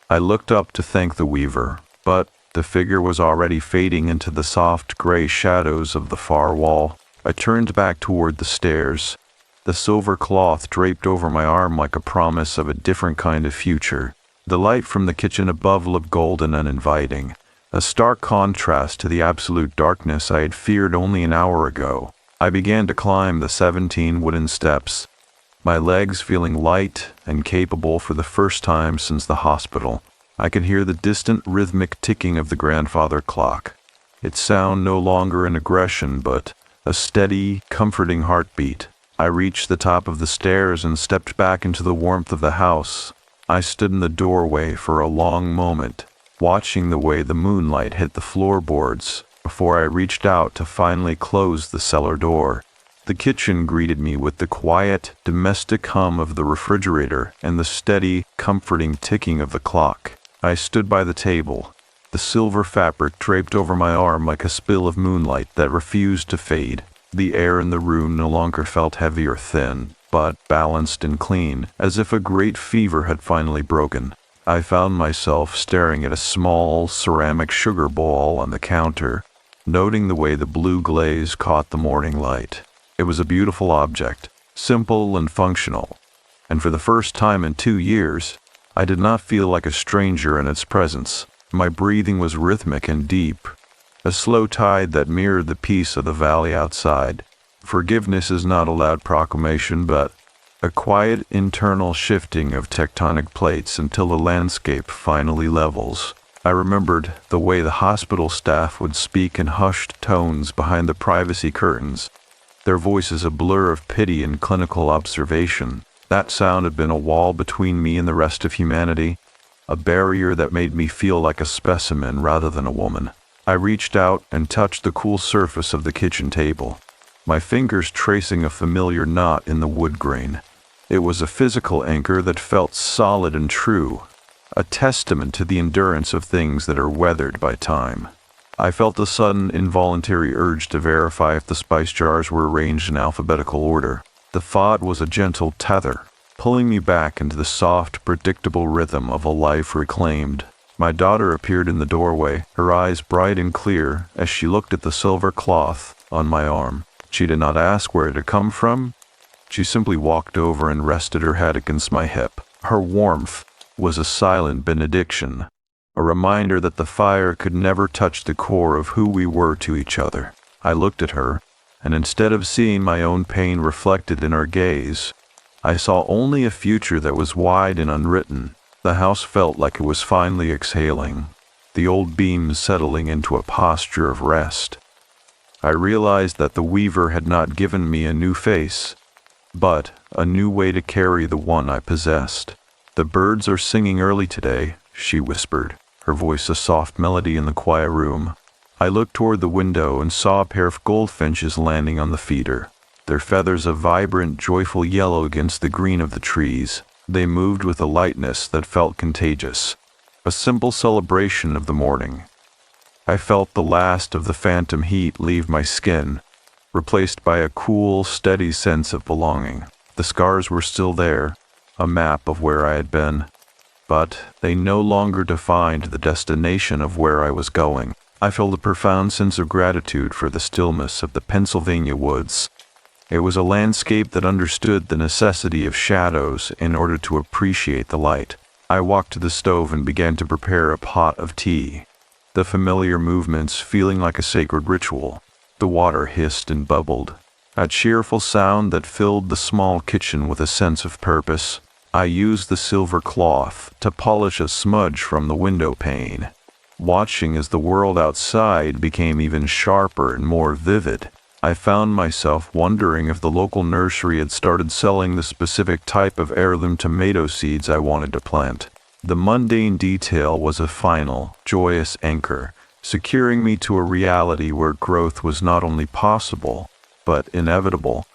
I looked up to thank the weaver, but the figure was already fading into the soft gray shadows of the far wall. I turned back toward the stairs, the silver cloth draped over my arm like a promise of a different kind of future. The light from the kitchen above looked golden and inviting, a stark contrast to the absolute darkness I had feared only an hour ago. I began to climb the 17 wooden steps, my legs feeling light and capable for the first time since the hospital. I could hear the distant rhythmic ticking of the grandfather clock, its sound no longer an aggression but a steady, comforting heartbeat. I reached the top of the stairs and stepped back into the warmth of the house. I stood in the doorway for a long moment, watching the way the moonlight hit the floorboards before I reached out to finally close the cellar door. The kitchen greeted me with the quiet, domestic hum of the refrigerator and the steady, comforting ticking of the clock. I stood by the table, the silver fabric draped over my arm like a spill of moonlight that refused to fade. The air in the room no longer felt heavy or thin, but balanced and clean, as if a great fever had finally broken. I found myself staring at a small ceramic sugar bowl on the counter, noting the way the blue glaze caught the morning light. It was a beautiful object, simple and functional, and for the first time in 2 years, I did not feel like a stranger in its presence. My breathing was rhythmic and deep, a slow tide that mirrored the peace of the valley outside. Forgiveness is not a loud proclamation, but a quiet internal shifting of tectonic plates until the landscape finally levels. I remembered the way the hospital staff would speak in hushed tones behind the privacy curtains, their voices a blur of pity and clinical observation. That sound had been a wall between me and the rest of humanity, a barrier that made me feel like a specimen rather than a woman. I reached out and touched the cool surface of the kitchen table, my fingers tracing a familiar knot in the wood grain. It was a physical anchor that felt solid and true, a testament to the endurance of things that are weathered by time. I felt a sudden, involuntary urge to verify if the spice jars were arranged in alphabetical order. The thought was a gentle tether, pulling me back into the soft, predictable rhythm of a life reclaimed. My daughter appeared in the doorway, her eyes bright and clear as she looked at the silver cloth on my arm. She did not ask where it had come from. She simply walked over and rested her head against my hip. Her warmth was a silent benediction, a reminder that the fire could never touch the core of who we were to each other. I looked at her, and instead of seeing my own pain reflected in her gaze, I saw only a future that was wide and unwritten. The house felt like it was finally exhaling, the old beams settling into a posture of rest. I realized that the weaver had not given me a new face, but a new way to carry the one I possessed. "The birds are singing early today," she whispered, her voice a soft melody in the quiet room. I looked toward the window and saw a pair of goldfinches landing on the feeder, their feathers a vibrant, joyful yellow against the green of the trees. They moved with a lightness that felt contagious, a simple celebration of the morning. I felt the last of the phantom heat leave my skin, replaced by a cool, steady sense of belonging. The scars were still there, a map of where I had been, but they no longer defined the destination of where I was going. I felt a profound sense of gratitude for the stillness of the Pennsylvania woods. It was a landscape that understood the necessity of shadows in order to appreciate the light. I walked to the stove and began to prepare a pot of tea, the familiar movements feeling like a sacred ritual. The water hissed and bubbled, a cheerful sound that filled the small kitchen with a sense of purpose. I used the silver cloth to polish a smudge from the window pane, watching as the world outside became even sharper and more vivid. I found myself wondering if the local nursery had started selling the specific type of heirloom tomato seeds I wanted to plant. The mundane detail was a final, joyous anchor, securing me to a reality where growth was not only possible, but inevitable.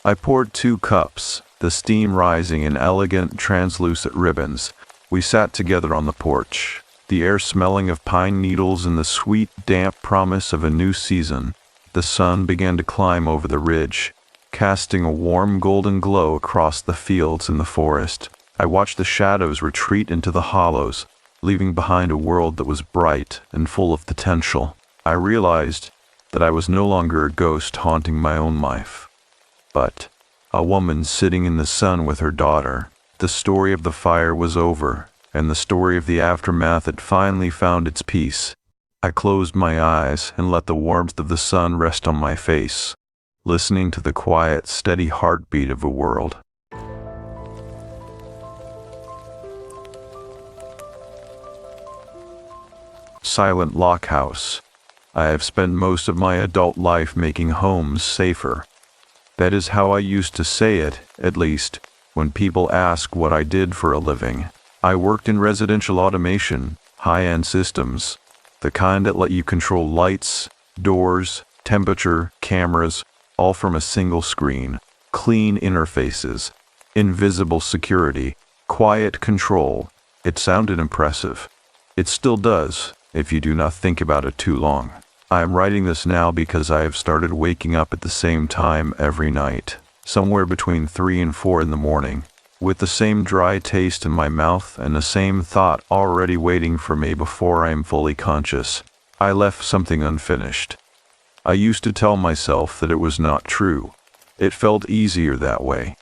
I poured 2 cups, the steam rising in elegant, translucent ribbons. We sat together on the porch, the air smelling of pine needles and the sweet, damp promise of a new season. The sun began to climb over the ridge, casting a warm golden glow across the fields and the forest. I watched the shadows retreat into the hollows, leaving behind a world that was bright and full of potential. I realized that I was no longer a ghost haunting my own life, but a woman sitting in the sun with her daughter. The story of the fire was over, and the story of the aftermath had finally found its peace. I closed my eyes and let the warmth of the sun rest on my face, listening to the quiet, steady heartbeat of a world. Silent Lock House. I have spent most of my adult life making homes safer. That is how I used to say it, at least, when people ask what I did for a living. I worked in residential automation, high-end systems, the kind that let you control lights, doors, temperature, cameras, all from a single screen, clean interfaces, invisible security, quiet control. It sounded impressive. It still does, if you do not think about it too long. I am writing this now because I have started waking up at the same time every night, somewhere between 3 and 4 in the morning, with the same dry taste in my mouth and the same thought already waiting for me before I am fully conscious. I left something unfinished. I used to tell myself that it was not true. It felt easier that way.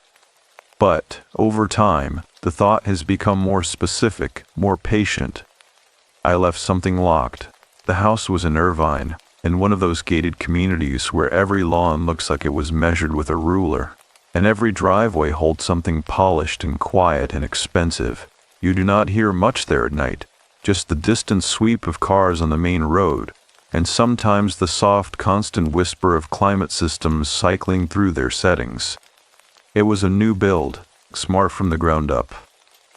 But, over time, the thought has become more specific, more patient. I left something locked. The house was in Irvine, in one of those gated communities where every lawn looks like it was measured with a ruler, and every driveway holds something polished and quiet and expensive. You do not hear much there at night, just the distant sweep of cars on the main road, and sometimes the soft, constant whisper of climate systems cycling through their settings. It was a new build, smart from the ground up.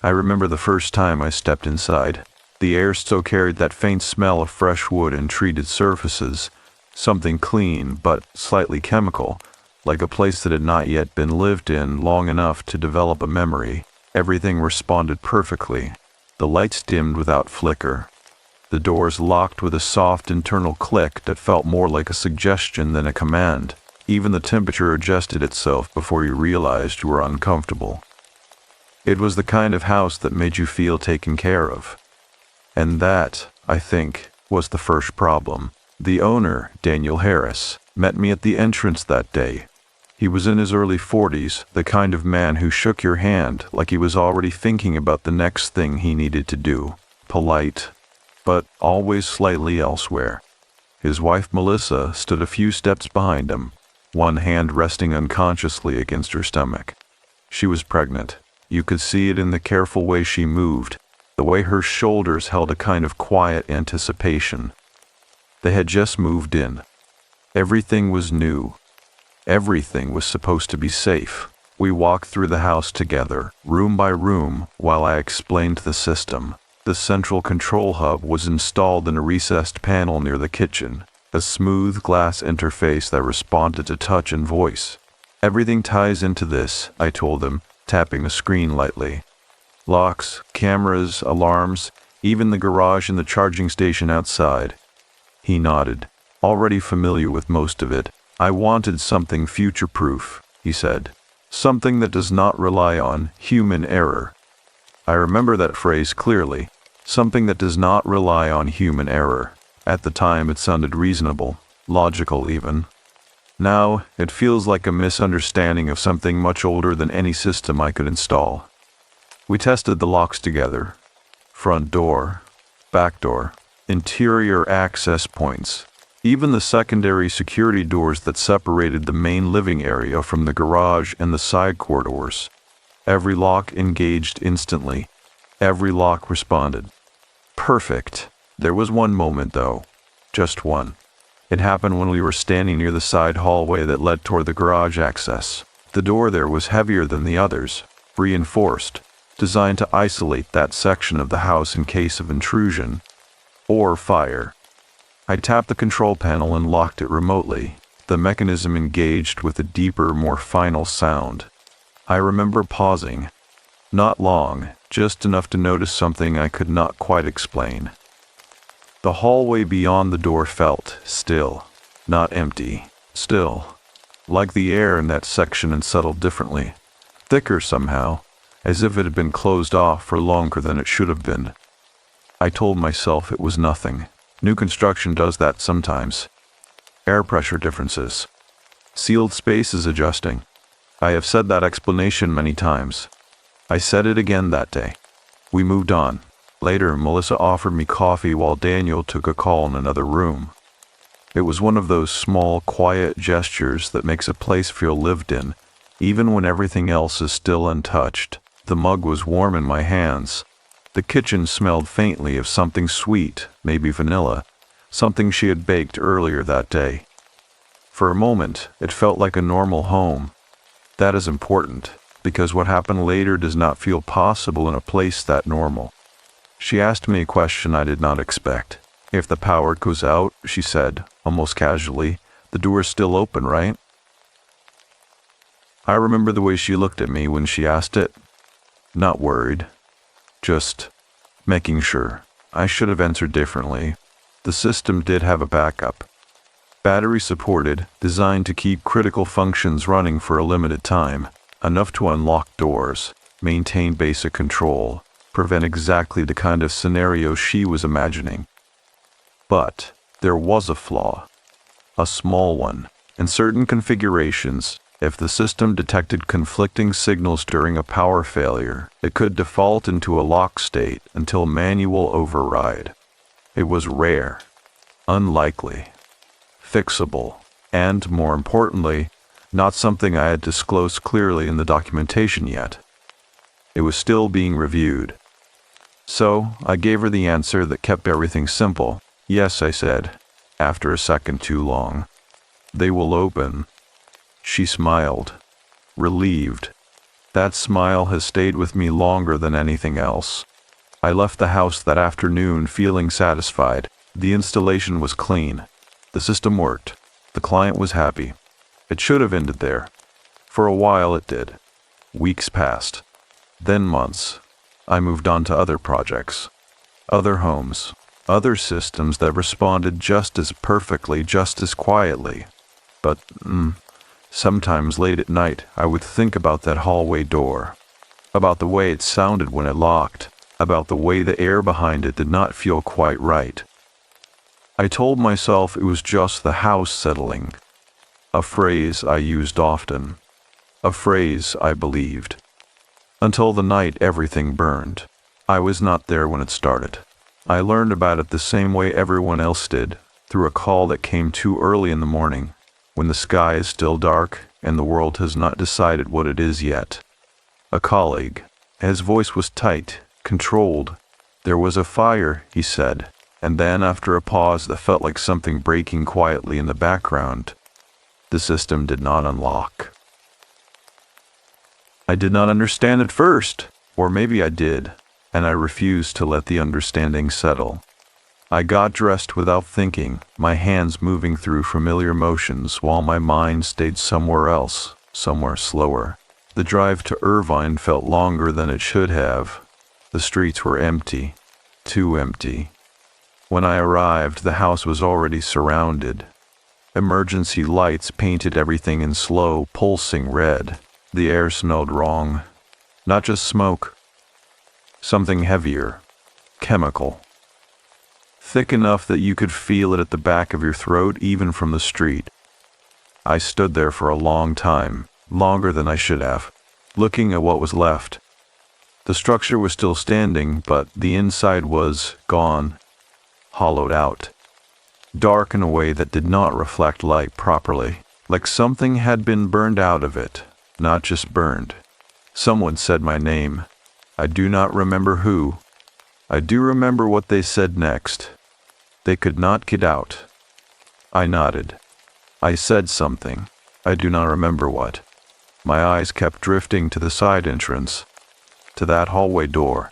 I remember the first time I stepped inside. The air still carried that faint smell of fresh wood and treated surfaces, something clean but slightly chemical, like a place that had not yet been lived in long enough to develop a memory. Everything responded perfectly. The lights dimmed without flicker. The doors locked with a soft internal click that felt more like a suggestion than a command. Even the temperature adjusted itself before you realized you were uncomfortable. It was the kind of house that made you feel taken care of. And that, I think, was the first problem. The owner, Daniel Harris, met me at the entrance that day. He was in his early 40s, the kind of man who shook your hand like he was already thinking about the next thing he needed to do. Polite, but always slightly elsewhere. His wife Melissa stood a few steps behind him, one hand resting unconsciously against her stomach. She was pregnant. You could see it in the careful way she moved, the way her shoulders held a kind of quiet anticipation. They had just moved in. Everything was new. Everything was supposed to be safe. We walked through the house together, room by room, while I explained the system. The central control hub was installed in a recessed panel near the kitchen, a smooth glass interface that responded to touch and voice. Everything ties into this, I told him, tapping the screen lightly. Locks, cameras, alarms, even the garage and the charging station outside. He nodded, already familiar with most of it. I wanted something future-proof, he said. Something that does not rely on human error. I remember that phrase clearly. Something that does not rely on human error. At the time it sounded reasonable, logical even. Now it feels like a misunderstanding of something much older than any system I could install. We tested the locks together. Front door, back door, interior access points, even the secondary security doors that separated the main living area from the garage and the side corridors. Every lock engaged instantly. Every lock responded. Perfect. There was one moment, though. Just one. It happened when we were standing near the side hallway that led toward the garage access. The door there was heavier than the others, reinforced, designed to isolate that section of the house in case of intrusion or fire. I tapped the control panel and locked it remotely. The mechanism engaged with a deeper, more final sound. I remember pausing. Not long, just enough to notice something I could not quite explain. The hallway beyond the door felt still, not empty, still, like the air in that section and settled differently, thicker somehow, as if it had been closed off for longer than it should have been. I told myself it was nothing. New construction does that sometimes. Air pressure differences. Sealed spaces adjusting. I have said that explanation many times. I said it again that day. We moved on. Later, Melissa offered me coffee while Daniel took a call in another room. It was one of those small, quiet gestures that makes a place feel lived in, even when everything else is still untouched. The mug was warm in my hands. The kitchen smelled faintly of something sweet, maybe vanilla, something she had baked earlier that day. For a moment, it felt like a normal home. That is important, because what happened later does not feel possible in a place that normal. She asked me a question I did not expect. If the power goes out, she said, almost casually, the door is still open, right? I remember the way she looked at me when she asked it. Not worried. Just making sure. I should have answered differently. The system did have a backup. Battery supported, designed to keep critical functions running for a limited time, enough to unlock doors, maintain basic control, prevent exactly the kind of scenario she was imagining. But there was a flaw. A small one. In certain configurations, if the system detected conflicting signals during a power failure, it could default into a lock state until manual override. It was rare, unlikely, fixable, and, more importantly, not something I had disclosed clearly in the documentation yet. It was still being reviewed. So, I gave her the answer that kept everything simple. Yes, I said, after a second too long. They will open. She smiled, relieved. That smile has stayed with me longer than anything else. I left the house that afternoon feeling satisfied. The installation was clean. The system worked. The client was happy. It should have ended there. For a while it did. Weeks passed. Then months. I moved on to other projects. Other homes. Other systems that responded just as perfectly, just as quietly. But, sometimes late at night, I would think about that hallway door. About the way it sounded when it locked. About the way the air behind it did not feel quite right. I told myself it was just the house settling. A phrase I used often. A phrase I believed. Until the night everything burned. I was not there when it started. I learned about it the same way everyone else did, through a call that came too early in the morning, when the sky is still dark and the world has not decided what it is yet. A colleague. His voice was tight, controlled. There was a fire, he said, and then after a pause that felt like something breaking quietly in the background, the system did not unlock. I did not understand at first, or maybe I did, and I refused to let the understanding settle. I got dressed without thinking, my hands moving through familiar motions while my mind stayed somewhere else, somewhere slower. The drive to Irvine felt longer than it should have. The streets were empty, too empty. When I arrived, the house was already surrounded. Emergency lights painted everything in slow, pulsing red. The air smelled wrong. Not just smoke. Something heavier. Chemical. Thick enough that you could feel it at the back of your throat even from the street. I stood there for a long time, longer than I should have, looking at what was left. The structure was still standing, but the inside was gone, hollowed out. Dark in a way that did not reflect light properly, like something had been burned out of it, not just burned. Someone said my name. I do not remember who. I do remember what they said next. They could not get out. I nodded. I said something. I do not remember what. My eyes kept drifting to the side entrance, to that hallway door.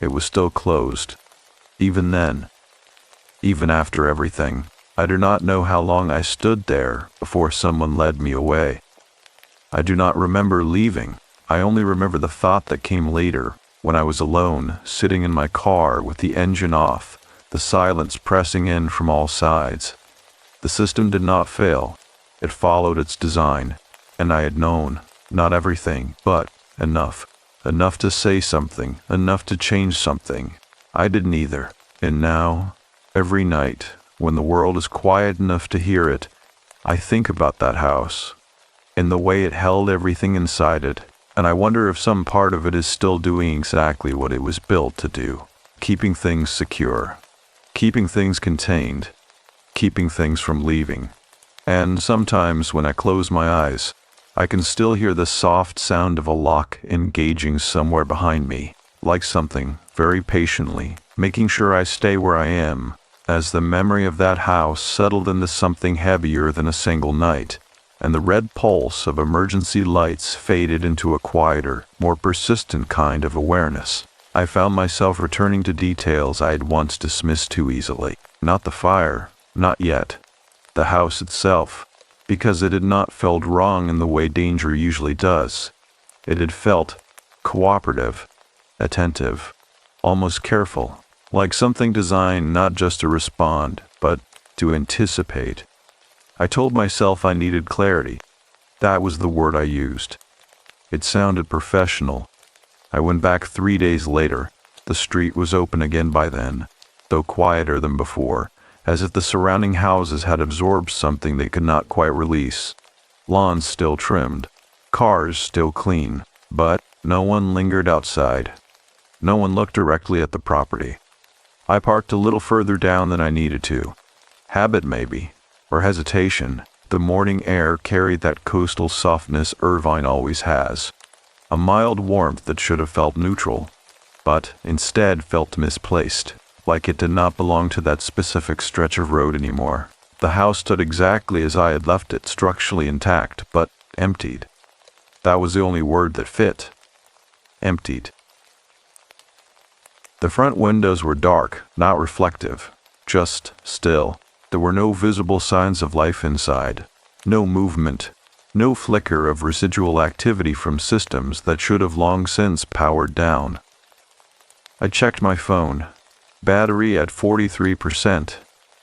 It was still closed. Even then. Even after everything. I do not know how long I stood there before someone led me away. I do not remember leaving. I only remember the thought that came later, when I was alone, sitting in my car with the engine off, the silence pressing in from all sides. The system did not fail. It followed its design, and I had known, not everything, but enough. Enough to say something, enough to change something. I didn't either. And now, every night, when the world is quiet enough to hear it, I think about that house, and the way it held everything inside it, and I wonder if some part of it is still doing exactly what it was built to do, keeping things secure, keeping things contained, keeping things from leaving. And sometimes when I close my eyes, I can still hear the soft sound of a lock engaging somewhere behind me, like something, very patiently, making sure I stay where I am, as the memory of that house settled into something heavier than a single night, and the red pulse of emergency lights faded into a quieter, more persistent kind of awareness. I found myself returning to details I had once dismissed too easily. Not the fire, not yet. The house itself, because it had not felt wrong in the way danger usually does. It had felt cooperative, attentive, almost careful, like something designed not just to respond, but to anticipate. I told myself I needed clarity. That was the word I used. It sounded professional. I went back 3 days later. The street was open again by then, though quieter than before, as if the surrounding houses had absorbed something they could not quite release. Lawns still trimmed, cars still clean, but no one lingered outside. No one looked directly at the property. I parked a little further down than I needed to. Habit maybe, or hesitation. The morning air carried that coastal softness Irvine always has. A mild warmth that should have felt neutral, but instead felt misplaced, like it did not belong to that specific stretch of road anymore. The house stood exactly as I had left it, structurally intact, but emptied. That was the only word that fit. Emptied. The front windows were dark, not reflective, just still. There were no visible signs of life inside, no movement, no flicker of residual activity from systems that should have long since powered down. I checked my phone. Battery at 43%.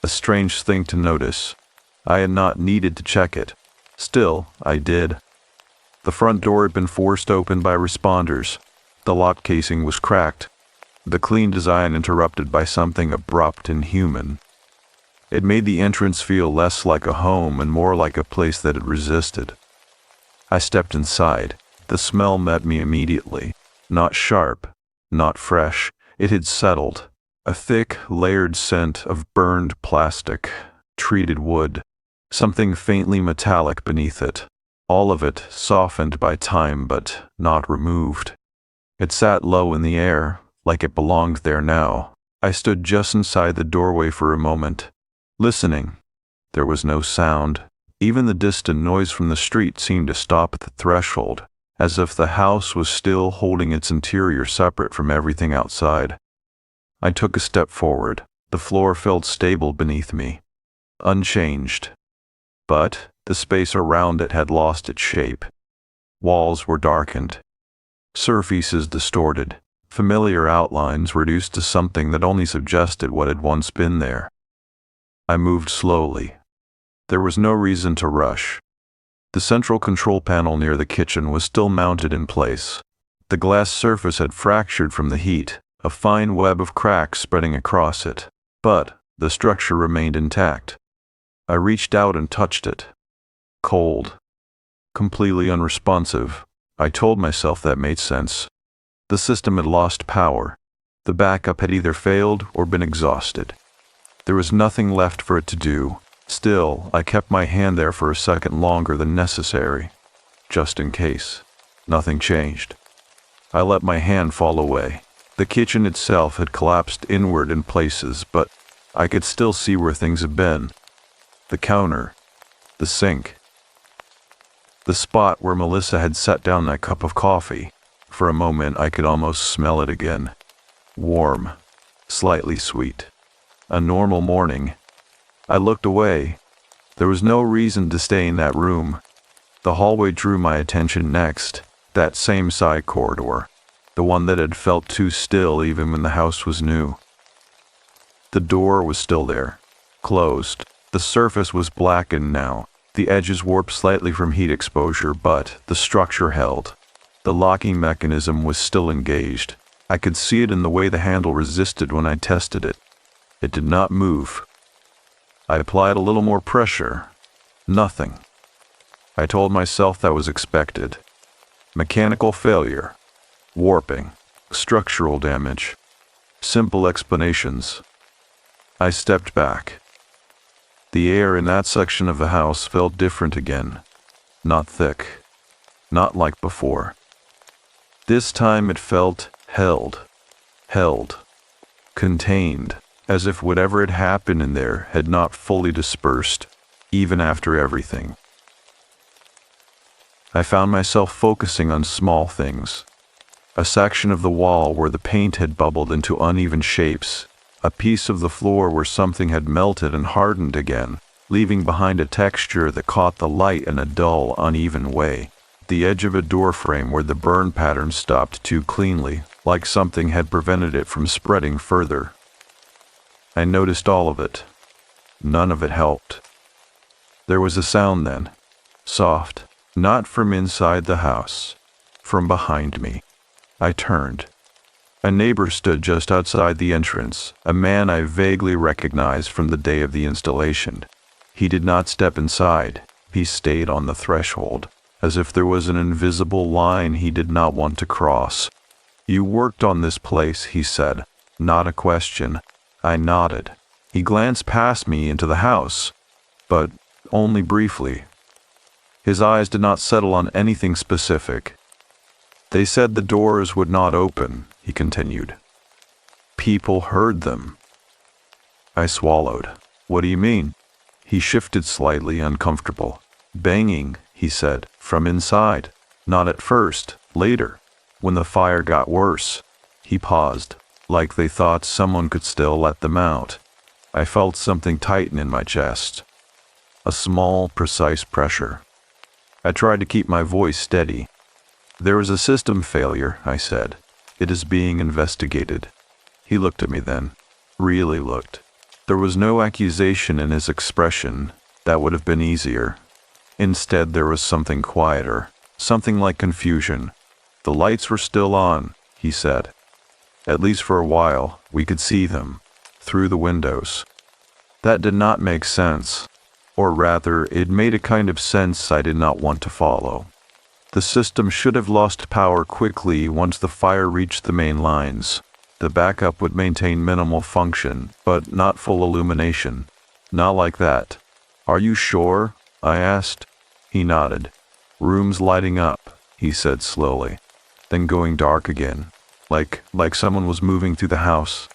A strange thing to notice. I had not needed to check it. Still, I did. The front door had been forced open by responders. The lock casing was cracked. The clean design interrupted by something abrupt and human. It made the entrance feel less like a home and more like a place that had resisted. I stepped inside. The smell met me immediately. Not sharp, not fresh. It had settled. A thick, layered scent of burned plastic, treated wood, something faintly metallic beneath it. All of it softened by time but not removed. It sat low in the air, like it belonged there now. I stood just inside the doorway for a moment, listening. There was no sound. Even the distant noise from the street seemed to stop at the threshold, as if the house was still holding its interior separate from everything outside. I took a step forward. The floor felt stable beneath me, unchanged. But the space around it had lost its shape. Walls were darkened, surfaces distorted, familiar outlines reduced to something that only suggested what had once been there. I moved slowly. There was no reason to rush. The central control panel near the kitchen was still mounted in place. The glass surface had fractured from the heat, a fine web of cracks spreading across it, but the structure remained intact. I reached out and touched it. Cold. Completely unresponsive. I told myself that made sense. The system had lost power. The backup had either failed or been exhausted. There was nothing left for it to do. Still, I kept my hand there for a second longer than necessary, just in case. Nothing changed. I let my hand fall away. The kitchen itself had collapsed inward in places, but I could still see where things had been. The counter, the sink, the spot where Melissa had set down that cup of coffee. For a moment, I could almost smell it again. Warm, slightly sweet. A normal morning. I looked away. There was no reason to stay in that room. The hallway drew my attention next. That same side corridor. The one that had felt too still even when the house was new. The door was still there, closed. The surface was blackened now. The edges warped slightly from heat exposure, but the structure held. The locking mechanism was still engaged. I could see it in the way the handle resisted when I tested it. It did not move. I applied a little more pressure. Nothing. I told myself that was expected. Mechanical failure. Warping. Structural damage. Simple explanations. I stepped back. The air in that section of the house felt different again. Not thick. Not like before. This time it felt held. Contained. As if whatever had happened in there had not fully dispersed, even after everything. I found myself focusing on small things. A section of the wall where the paint had bubbled into uneven shapes, a piece of the floor where something had melted and hardened again, leaving behind a texture that caught the light in a dull, uneven way. The edge of a door frame where the burn pattern stopped too cleanly, like something had prevented it from spreading further. I noticed all of it. None of it helped. There was a sound then, soft, not from inside the house, from behind me. I turned. A neighbor stood just outside the entrance, a man I vaguely recognized from the day of the installation. He did not step inside. He stayed on the threshold, as if there was an invisible line he did not want to cross. "You worked on this place," he said. Not a question. I nodded. He glanced past me into the house, but only briefly. His eyes did not settle on anything specific. "They said the doors would not open," he continued. "People heard them." I swallowed. "What do you mean?" He shifted slightly, uncomfortable. "Banging," he said, "from inside. Not at first, later, when the fire got worse." He paused, like they thought someone could still let them out. I felt something tighten in my chest. A small, precise pressure. I tried to keep my voice steady. "There was a system failure," I said. "It is being investigated." He looked at me then. Really looked. There was no accusation in his expression. That would have been easier. Instead, there was something quieter, something like confusion. "The lights were still on," he said. "At least for a while. We could see them. Through the windows." That did not make sense. Or rather, it made a kind of sense I did not want to follow. The system should have lost power quickly once the fire reached the main lines. The backup would maintain minimal function, but not full illumination. Not like that. "Are you sure?" I asked. He nodded. "Room's lighting up," he said slowly, then going dark again, like someone was moving through the house.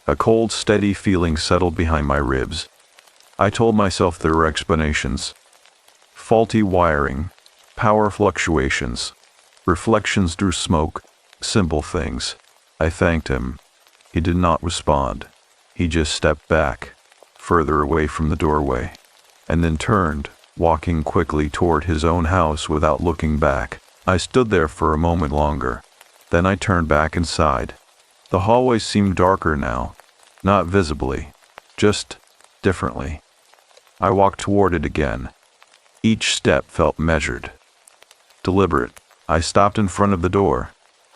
A cold, steady feeling settled behind my ribs. I told myself there were explanations. Faulty wiring, power fluctuations, reflections through smoke, simple things. I thanked him. He did not respond. He just stepped back, further away from the doorway, and then turned, walking quickly toward his own house without looking back. I stood there for a moment longer. Then I turned back inside. The hallway seemed darker now, not visibly, just differently. I walked toward it again. Each step felt measured, deliberate. I stopped in front of the door,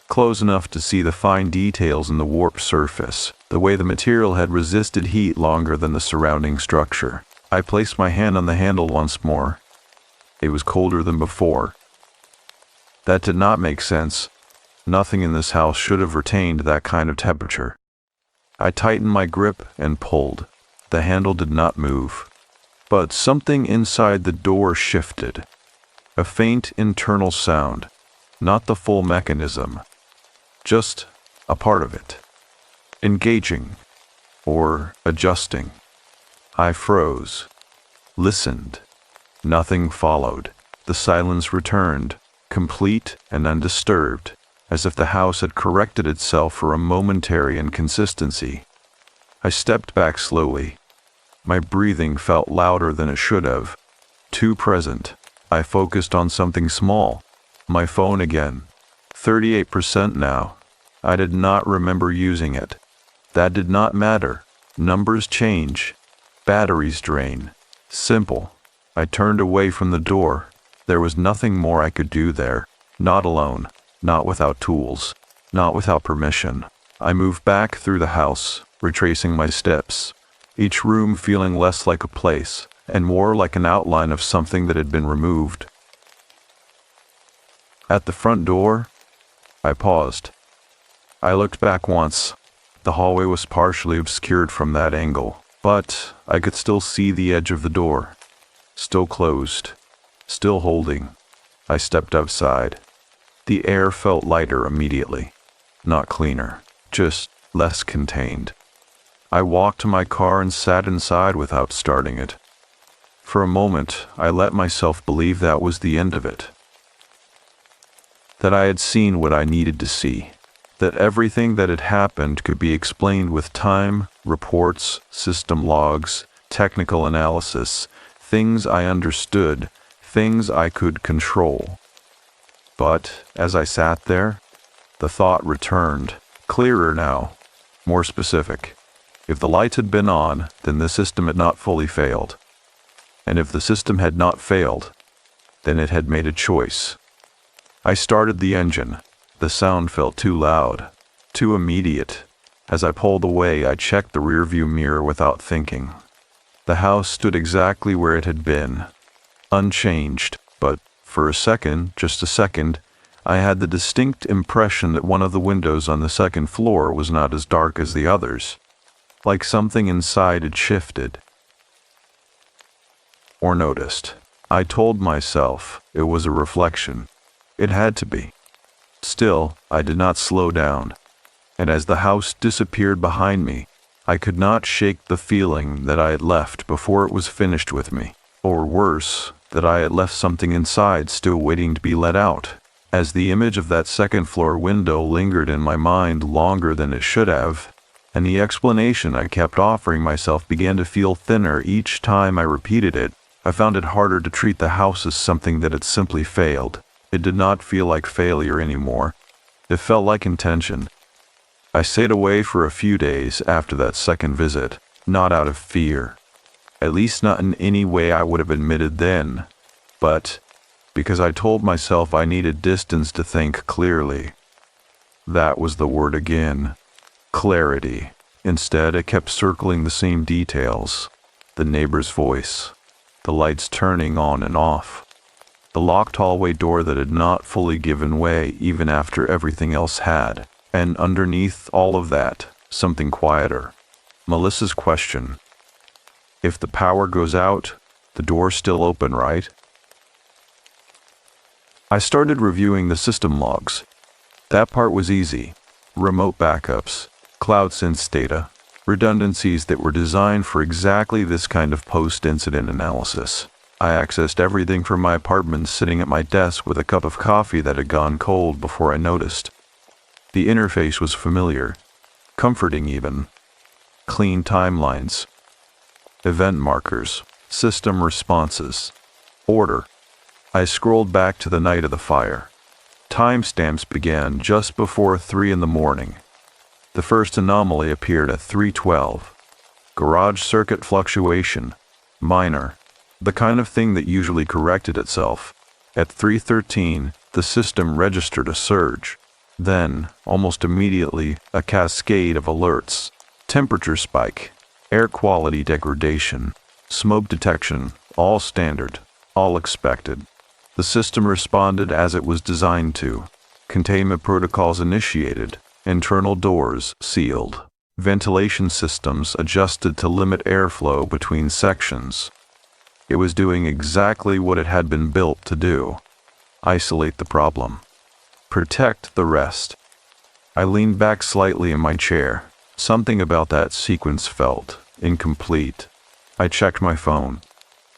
close enough to see the fine details in the warped surface, the way the material had resisted heat longer than the surrounding structure. I placed my hand on the handle once more. It was colder than before. That did not make sense. Nothing in this house should have retained that kind of temperature. I tightened my grip and pulled. The handle did not move. But something inside the door shifted. A faint internal sound, not the full mechanism, just a part of it. Engaging, or adjusting. I froze, listened. Nothing followed. The silence returned, complete and undisturbed, as if the house had corrected itself for a momentary inconsistency. I stepped back slowly. My breathing felt louder than it should have. Too present. I focused on something small. My phone again. 38% now. I did not remember using it. That did not matter. Numbers change. Batteries drain. Simple. I turned away from the door. There was nothing more I could do there. Not alone. Not without tools. Not without permission. I moved back through the house, retracing my steps. Each room feeling less like a place, and more like an outline of something that had been removed. At the front door, I paused. I looked back once. The hallway was partially obscured from that angle, but I could still see the edge of the door. Still closed. Still holding. I stepped outside. The air felt lighter immediately. Not cleaner, just less contained. I walked to my car and sat inside without starting it. For a moment, I let myself believe that was the end of it. That I had seen what I needed to see. That everything that had happened could be explained with time, reports, system logs, technical analysis, things I understood, things I could control. But as I sat there, the thought returned, clearer now, more specific. If the lights had been on, then the system had not fully failed. And if the system had not failed, then it had made a choice. I started the engine. The sound felt too loud, too immediate. As I pulled away, I checked the rearview mirror without thinking. The house stood exactly where it had been, unchanged, but for a second, just a second, I had the distinct impression that one of the windows on the second floor was not as dark as the others, like something inside had shifted. Or noticed. I told myself it was a reflection. It had to be. Still, I did not slow down, and as the house disappeared behind me, I could not shake the feeling that I had left before it was finished with me, or worse, that I had left something inside still waiting to be let out. As the image of that second-floor window lingered in my mind longer than it should have, and the explanation I kept offering myself began to feel thinner each time I repeated it, I found it harder to treat the house as something that had simply failed. It did not feel like failure anymore. It felt like intention. I stayed away for a few days after that second visit, not out of fear, at least not in any way I would have admitted then, but because I told myself I needed distance to think clearly. That was the word again. Clarity. Instead, it kept circling the same details. The neighbor's voice. The lights turning on and off. The locked hallway door that had not fully given way even after everything else had. And underneath all of that, something quieter. Melissa's question. If the power goes out, the door's still open, right? I started reviewing the system logs. That part was easy. Remote backups, cloud synth data, redundancies that were designed for exactly this kind of post-incident analysis. I accessed everything from my apartment sitting at my desk with a cup of coffee that had gone cold before I noticed. The interface was familiar, comforting even. Clean timelines, event markers, system responses, order. I scrolled back to the night of the fire. Timestamps began just before 3 in the morning. The first anomaly appeared at 3:12. Garage circuit fluctuation, minor, the kind of thing that usually corrected itself. At 3:13, the system registered a surge. Then, almost immediately, a cascade of alerts. Temperature spike, air quality degradation, smoke detection, all standard, all expected. The system responded as it was designed to. Containment protocols initiated. Internal doors sealed. Ventilation systems adjusted to limit airflow between sections. It was doing exactly what it had been built to do. Isolate the problem. Protect the rest. I leaned back slightly in my chair. Something about that sequence felt incomplete. I checked my phone.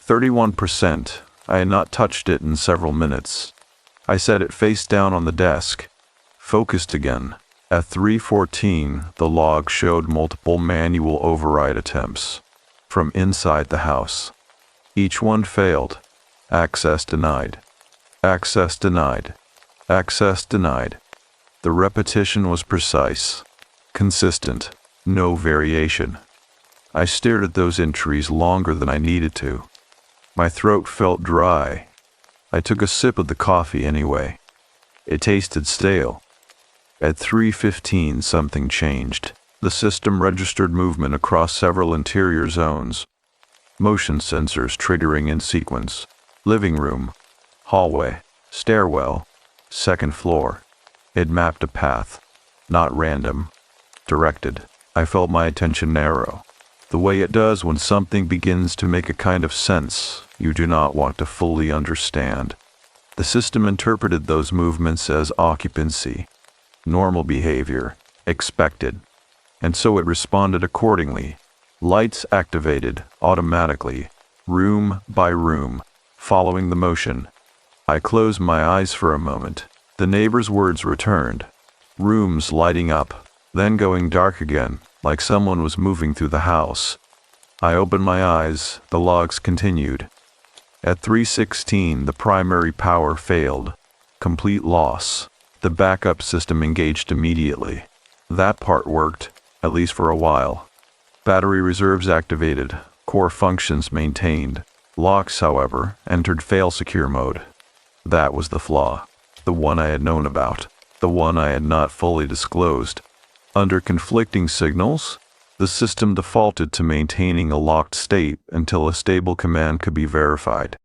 31%. I had not touched it in several minutes. I set it face down on the desk. Focused again. At 3:14, the log showed multiple manual override attempts from inside the house. Each one failed. Access denied. Access denied. Access denied. The repetition was precise, consistent, no variation. I stared at those entries longer than I needed to. My throat felt dry. I took a sip of the coffee anyway. It tasted stale. At 3:15, something changed. The system registered movement across several interior zones. Motion sensors triggering in sequence. Living room, hallway, stairwell, second floor. It mapped a path, not random, directed. I felt my attention narrow. The way it does when something begins to make a kind of sense you do not want to fully understand. The system interpreted those movements as occupancy. Normal behavior, expected, and so it responded accordingly. Lights activated automatically, room by room, following the motion. I closed my eyes for a moment. The neighbor's words returned. Rooms lighting up, then going dark again, like someone was moving through the house. I opened my eyes. The logs continued. At 3:16, the primary power failed. Complete loss. The backup system engaged immediately. That part worked, at least for a while. Battery reserves activated. Core functions maintained. Locks, however, entered fail-secure mode. That was the flaw. The one I had known about. The one I had not fully disclosed. Under conflicting signals, the system defaulted to maintaining a locked state until a stable command could be verified.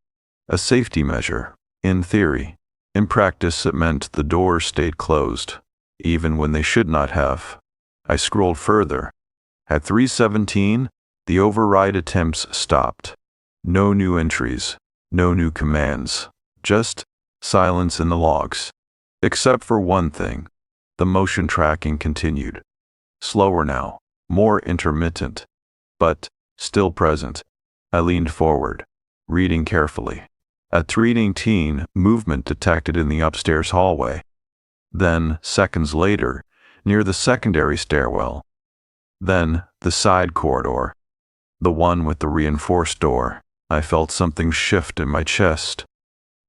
A safety measure, in theory. In practice, it meant the doors stayed closed, even when they should not have. I scrolled further. At 3:17, the override attempts stopped. No new entries, no new commands, just silence in the logs. Except for one thing. The motion tracking continued. Slower now, more intermittent, but still present. I leaned forward, reading carefully. At 3:18, movement detected in the upstairs hallway. Then, seconds later, near the secondary stairwell. Then, the side corridor. The one with the reinforced door. I felt something shift in my chest.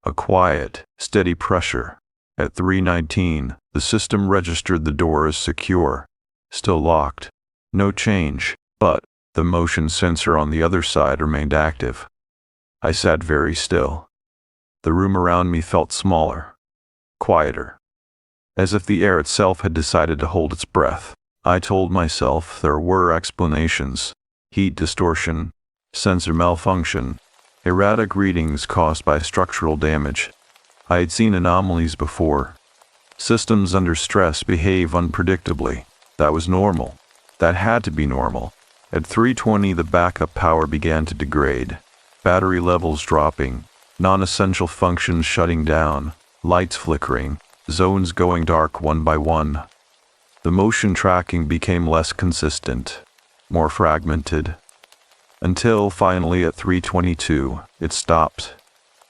A quiet, steady pressure. At 3:19, the system registered the door as secure. Still locked. No change, but the motion sensor on the other side remained active. I sat very still. The room around me felt smaller, quieter, as if the air itself had decided to hold its breath. I told myself there were explanations: heat distortion, sensor malfunction, erratic readings caused by structural damage. I had seen anomalies before. Systems under stress behave unpredictably. That was normal. That had to be normal. At 3:20, the backup power began to degrade. Battery levels dropping, non-essential functions shutting down, lights flickering, zones going dark one by one. The motion tracking became less consistent, more fragmented, until finally at 3:22, it stopped.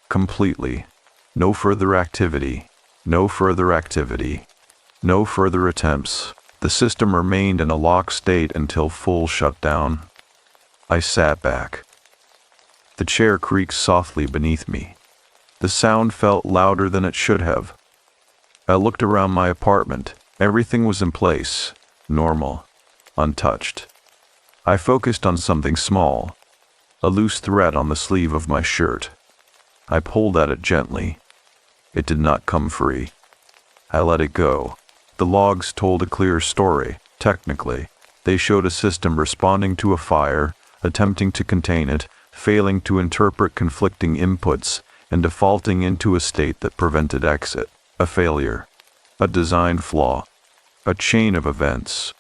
Completely. No further activity. No further activity. No further attempts. The system remained in a locked state until full shutdown. I sat back. The chair creaked softly beneath me. The sound felt louder than it should have. I looked around my apartment. Everything was in place, normal, untouched. I focused on something small, a loose thread on the sleeve of my shirt. I pulled at it gently. It did not come free. I let it go. The logs told a clear story, technically. They showed a system responding to a fire, attempting to contain it, failing to interpret conflicting inputs, and defaulting into a state that prevented exit. A failure. A design flaw. A chain of events.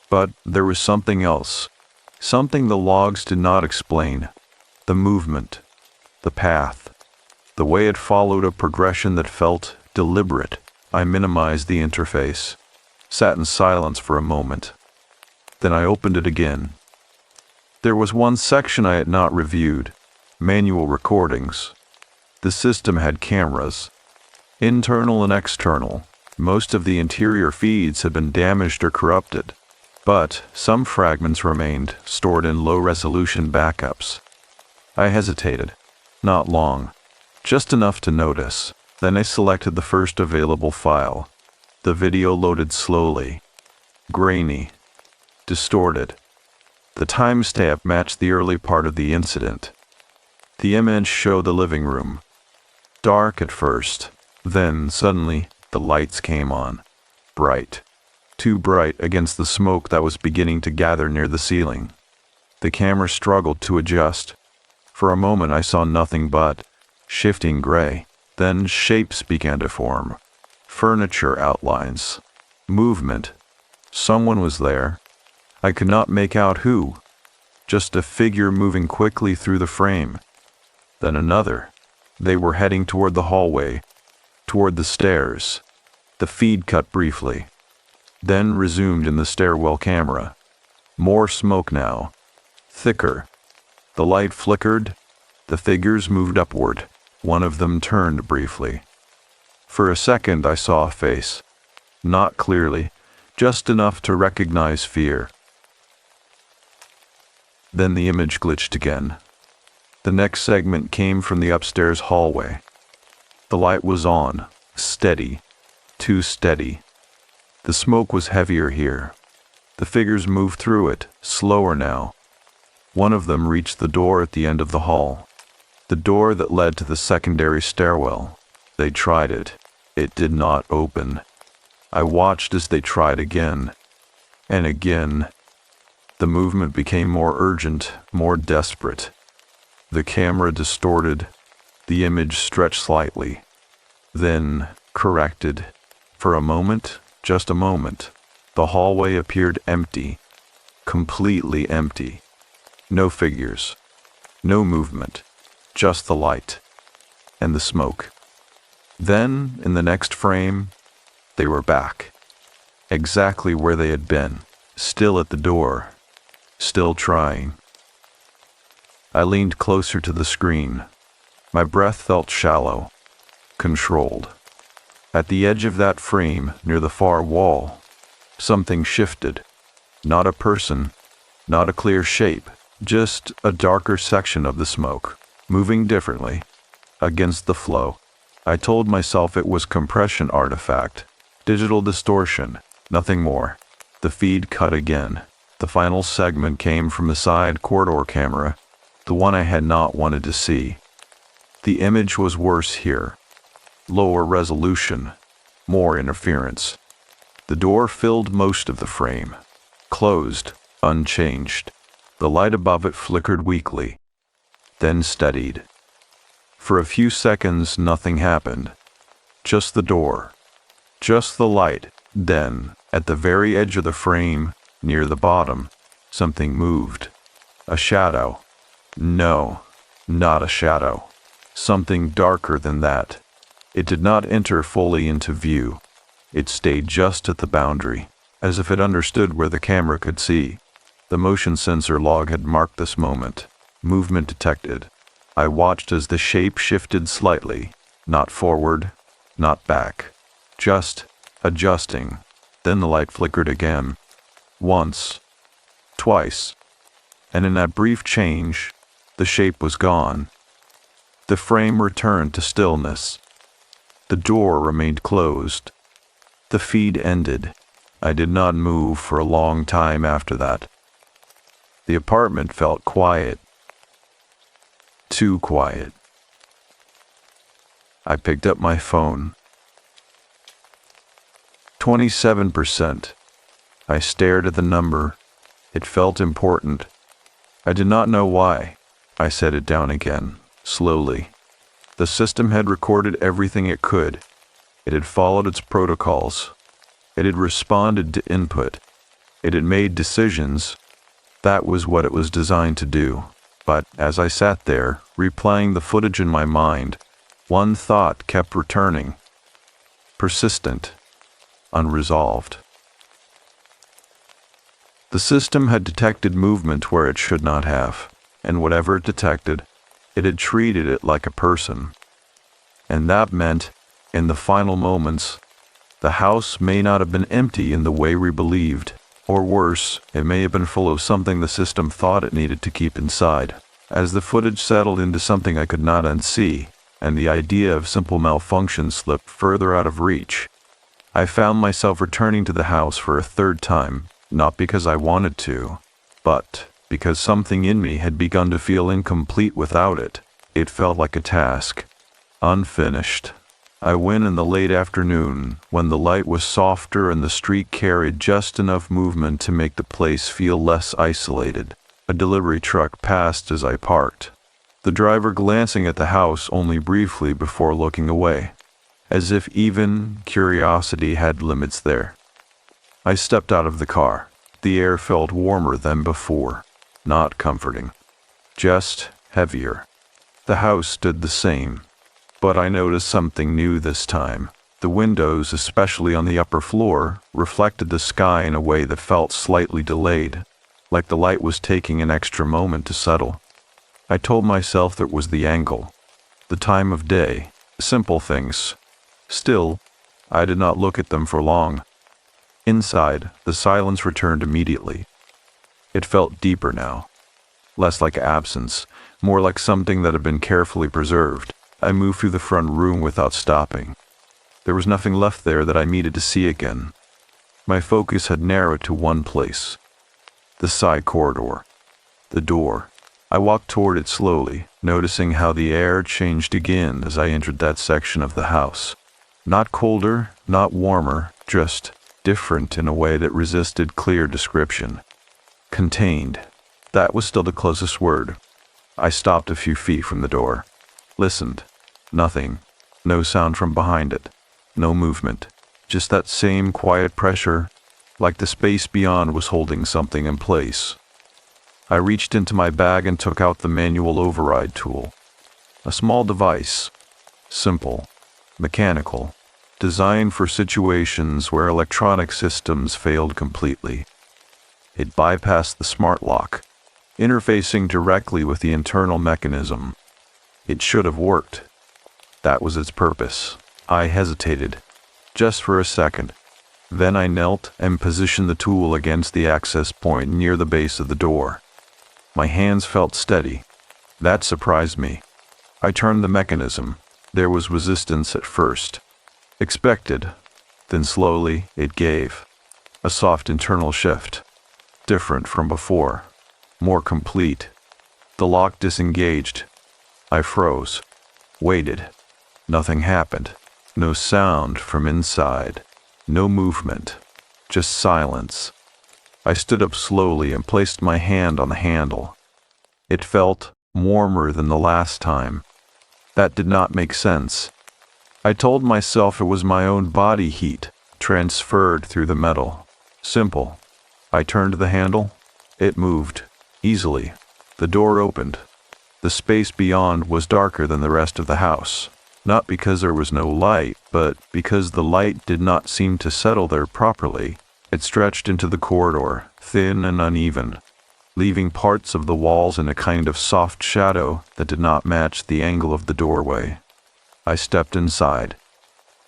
But there was something else. Something the logs did not explain. The movement. The path. The way it followed a progression that felt deliberate. I minimized the interface. Sat in silence for a moment. Then I opened it again. There was one section I had not reviewed. Manual recordings. The system had cameras. Internal and external. Most of the interior feeds had been damaged or corrupted. But some fragments remained, stored in low-resolution backups. I hesitated. Not long. Just enough to notice. Then I selected the first available file. The video loaded slowly. Grainy. Distorted. The timestamp matched the early part of the incident. The image showed the living room. Dark at first. Then, suddenly, the lights came on. Bright. Too bright against the smoke that was beginning to gather near the ceiling. The camera struggled to adjust. For a moment I saw nothing but shifting gray. Then shapes began to form. Furniture outlines. Movement. Someone was there. I could not make out who. Just a figure moving quickly through the frame. Then another. They were heading toward the hallway. Toward the stairs. The feed cut briefly. Then resumed in the stairwell camera. More smoke now. Thicker. The light flickered. The figures moved upward. One of them turned briefly. For a second I saw a face. Not clearly, just enough to recognize fear. Then the image glitched again. The next segment came from the upstairs hallway. The light was on, steady, too steady. The smoke was heavier here. The figures moved through it, slower now. One of them reached the door at the end of the hall, the door that led to the secondary stairwell. They tried it. It did not open. I watched as they tried again, and again. The movement became more urgent, more desperate. The camera distorted. The image stretched slightly, then corrected. For a moment, just a moment, the hallway appeared empty, completely empty. No figures, no movement, just the light and the smoke. Then, in the next frame, they were back, exactly where they had been, still at the door, still trying. I leaned closer to the screen. My breath felt shallow, controlled. At the edge of that frame, near the far wall, something shifted. Not a person, not a clear shape, just a darker section of the smoke, moving differently, against the flow. I told myself it was compression artifact, digital distortion, nothing more. The feed cut again. The final segment came from the side corridor camera, the one I had not wanted to see. The image was worse here. Lower resolution, more interference. The door filled most of the frame, closed, unchanged. The light above it flickered weakly, then steadied. For a few seconds, nothing happened. Just the door, just the light. Then, at the very edge of the frame, near the bottom, something moved. A shadow. No, not a shadow. Something darker than that. It did not enter fully into view. It stayed just at the boundary, as if it understood where the camera could see. The motion sensor log had marked this moment. Movement detected. I watched as the shape shifted slightly, not forward, not back, just adjusting. Then the light flickered again. Once, twice, and in that brief change, the shape was gone. The frame returned to stillness. The door remained closed. The feed ended. I did not move for a long time after that. The apartment felt quiet. Too quiet. I picked up my phone. 27%. I stared at the number. It felt important. I did not know why. I set it down again, slowly. The system had recorded everything it could. It had followed its protocols. It had responded to input. It had made decisions. That was what it was designed to do. But as I sat there, replaying the footage in my mind, one thought kept returning. Persistent. Unresolved. The system had detected movement where it should not have, and whatever it detected, it had treated it like a person. And that meant, in the final moments, the house may not have been empty in the way we believed, or worse, it may have been full of something the system thought it needed to keep inside. As the footage settled into something I could not unsee, and the idea of simple malfunction slipped further out of reach, I found myself returning to the house for a third time, not because I wanted to, but because something in me had begun to feel incomplete without it. It felt like a task, unfinished. I went in the late afternoon, when the light was softer and the street carried just enough movement to make the place feel less isolated. A delivery truck passed as I parked, the driver glancing at the house only briefly before looking away, as if even curiosity had limits there. I stepped out of the car. The air felt warmer than before, not comforting, just heavier. The house stood the same, but I noticed something new this time. The windows, especially on the upper floor, reflected the sky in a way that felt slightly delayed, like the light was taking an extra moment to settle. I told myself that was the angle, the time of day, simple things. Still, I did not look at them for long. Inside, the silence returned immediately. It felt deeper now, less like absence, more like something that had been carefully preserved. I moved through the front room without stopping. There was nothing left there that I needed to see again. My focus had narrowed to one place. The side corridor. The door. I walked toward it slowly, noticing how the air changed again as I entered that section of the house. Not colder, not warmer, just different in a way that resisted clear description. Contained. That was still the closest word. I stopped a few feet from the door. Listened. Nothing. No sound from behind it. No movement. Just that same quiet pressure, like the space beyond was holding something in place. I reached into my bag and took out the manual override tool. A small device. Simple. Mechanical. Designed for situations where electronic systems failed completely. It bypassed the smart lock, interfacing directly with the internal mechanism. It should have worked. That was its purpose. I hesitated, just for a second. Then I knelt and positioned the tool against the access point near the base of the door. My hands felt steady. That surprised me. I turned the mechanism. There was resistance at first. Expected. Then slowly, it gave. A soft internal shift. Different from before. More complete. The lock disengaged. I froze. Waited. Nothing happened. No sound from inside. No movement. Just silence. I stood up slowly and placed my hand on the handle. It felt warmer than the last time. That did not make sense. I told myself it was my own body heat, transferred through the metal. Simple. I turned the handle. It moved. Easily. The door opened. The space beyond was darker than the rest of the house. Not because there was no light, but because the light did not seem to settle there properly. It stretched into the corridor, thin and uneven, leaving parts of the walls in a kind of soft shadow that did not match the angle of the doorway. I stepped inside.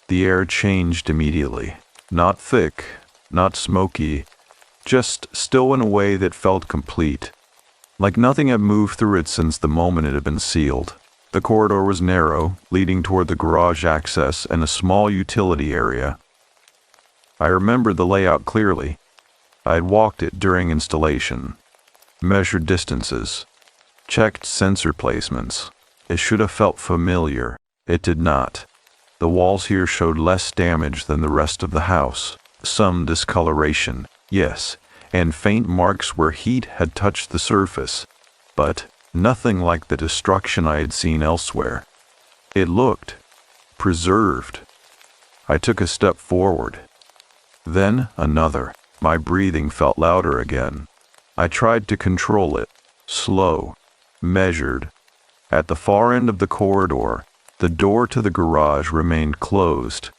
The air changed immediately. Not thick, not smoky, just still in a way that felt complete. Like nothing had moved through it since the moment it had been sealed. The corridor was narrow, leading toward the garage access and a small utility area. I remembered the layout clearly. I had walked it during installation. Measured distances. Checked sensor placements. It should have felt familiar. It did not. The walls here showed less damage than the rest of the house. Some discoloration, yes, and faint marks where heat had touched the surface, but nothing like the destruction I had seen elsewhere. It looked preserved. I took a step forward. Then another. My breathing felt louder again. I tried to control it. Slow. Measured. At the far end of the corridor, the door to the garage remained closed.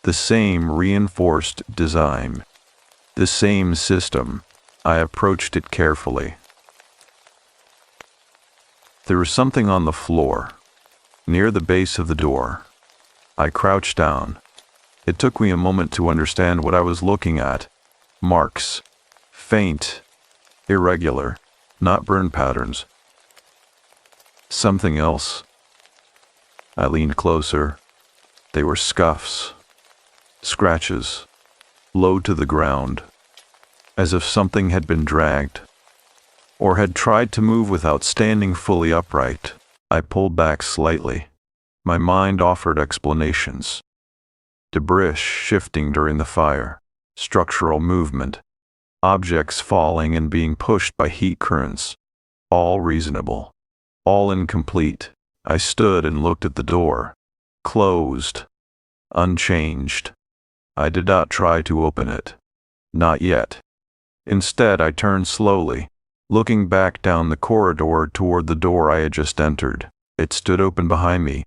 The same reinforced design. The same system. I approached it carefully. There was something on the floor, near the base of the door. I crouched down. It took me a moment to understand what I was looking at. Marks. Faint. Irregular. Not burn patterns. Something else. I leaned closer. They were scuffs. Scratches. Low to the ground. As if something had been dragged. Or had tried to move without standing fully upright. I pulled back slightly. My mind offered explanations. Debris shifting during the fire. Structural movement. Objects falling and being pushed by heat currents. All reasonable. All incomplete. I stood and looked at the door. Closed. Unchanged. I did not try to open it. Not yet. Instead, I turned slowly, looking back down the corridor toward the door I had just entered. It stood open behind me.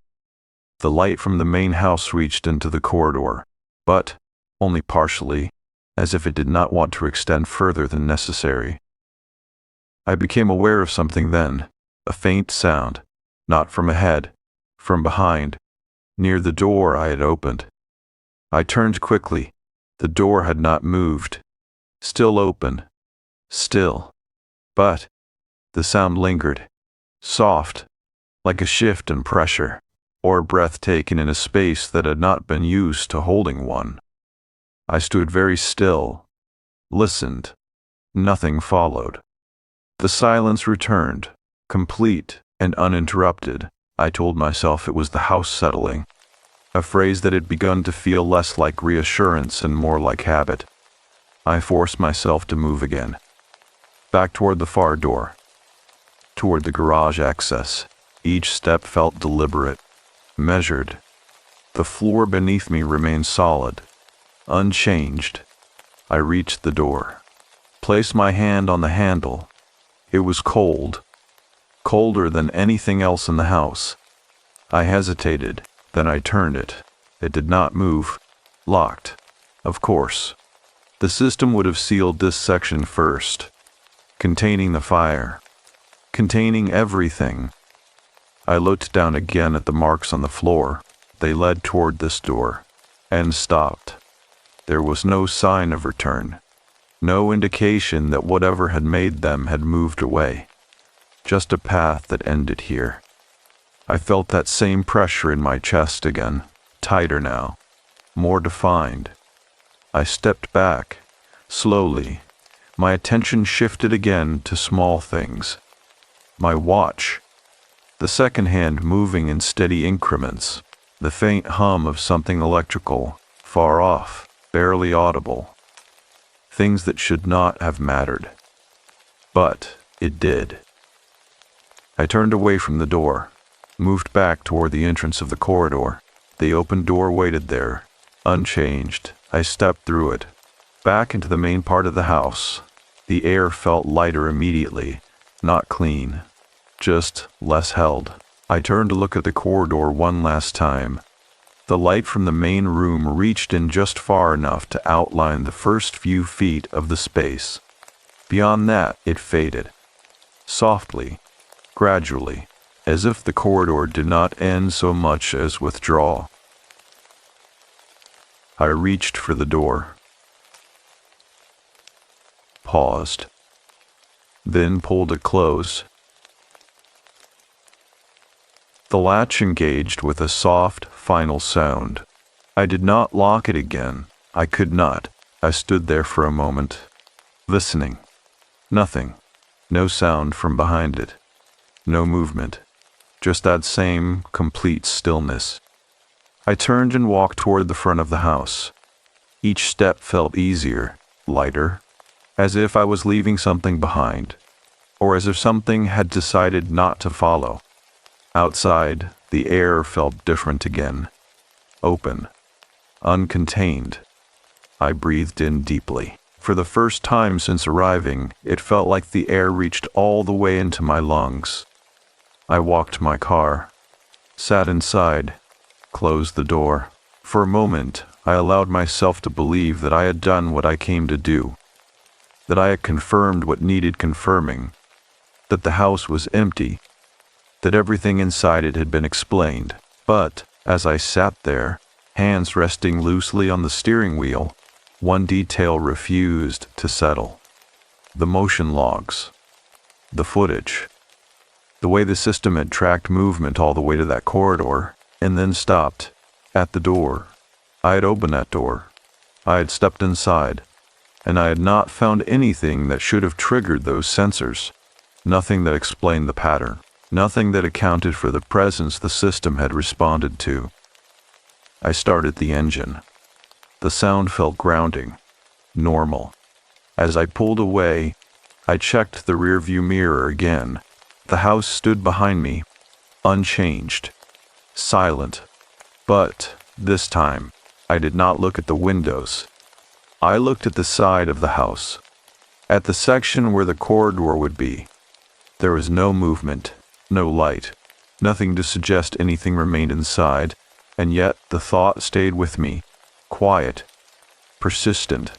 The light from the main house reached into the corridor, but only partially, as if it did not want to extend further than necessary. I became aware of something then, a faint sound, not from ahead, from behind, near the door I had opened. I turned quickly. The door had not moved. Still open. Still. But The sound lingered, soft, like a shift in pressure, or a breath taken in a space that had not been used to holding one. I stood very still, listened. Nothing followed. The silence returned, complete and uninterrupted. I told myself it was the house settling, a phrase that had begun to feel less like reassurance and more like habit. I forced myself to move again, back toward the far door, toward the garage access. Each step felt deliberate, measured. The floor beneath me remained solid, unchanged. I reached the door, placed my hand on the handle. It was cold, colder than anything else in the house. I hesitated, then I turned it. It did not move. Locked. Of course. The system would have sealed this section first, containing the fire, containing everything. I looked down again at the marks on the floor. They led toward this door, and stopped. There was no sign of return, no indication that whatever had made them had moved away. Just a path that ended here. I felt that same pressure in my chest again, tighter now, more defined. I stepped back, slowly. My attention shifted again to small things. My watch, the second hand moving in steady increments, the faint hum of something electrical, far off, barely audible. Things that should not have mattered. But it did. I turned away from the door, moved back toward the entrance of the corridor. The open door waited there, unchanged. I stepped through it, back into the main part of the house. The air felt lighter immediately, not clean, just less held. I turned to look at the corridor one last time. The light from the main room reached in just far enough to outline the first few feet of the space. Beyond that, it faded, softly, gradually, as if the corridor did not end so much as withdraw. I reached for the door, paused, then pulled it close. The latch engaged with a soft, final sound. I did not lock it again. I could not. I stood there for a moment, listening. Nothing. No sound from behind it. No movement. Just that same, complete stillness. I turned and walked toward the front of the house. Each step felt easier, lighter, as if I was leaving something behind, or as if something had decided not to follow. Outside, the air felt different again, open, uncontained. I breathed in deeply. For the first time since arriving, it felt like the air reached all the way into my lungs. I walked to my car, sat inside, closed the door. For a moment, I allowed myself to believe that I had done what I came to do, that I had confirmed what needed confirming, that the house was empty, that everything inside it had been explained. But, as I sat there, hands resting loosely on the steering wheel, one detail refused to settle. The motion logs, the footage, the way the system had tracked movement all the way to that corridor, and then stopped, at the door. I had opened that door. I had stepped inside, and I had not found anything that should have triggered those sensors, nothing that explained the pattern. Nothing that accounted for the presence the system had responded to. I started the engine. The sound felt grounding, normal. As I pulled away, I checked the rearview mirror again. The house stood behind me, unchanged, silent. But, this time, I did not look at the windows. I looked at the side of the house, at the section where the corridor would be. There was no movement. No light, nothing to suggest anything remained inside, and yet the thought stayed with me, quiet, persistent,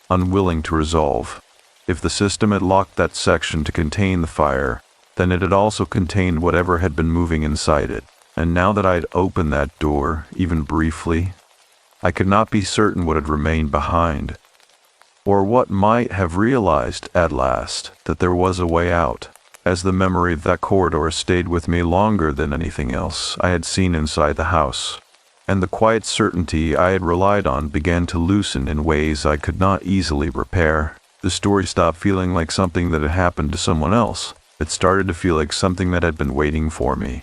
unwilling to resolve. If the system had locked that section to contain the fire, then it had also contained whatever had been moving inside it. And now that I had opened that door, even briefly, I could not be certain what had remained behind, or what might have realized at last that there was a way out. as the memory of that corridor stayed with me longer than anything else I had seen inside the house, and the quiet certainty I had relied on began to loosen in ways I could not easily repair. The story stopped feeling like something that had happened to someone else. It started to feel like something that had been waiting for me.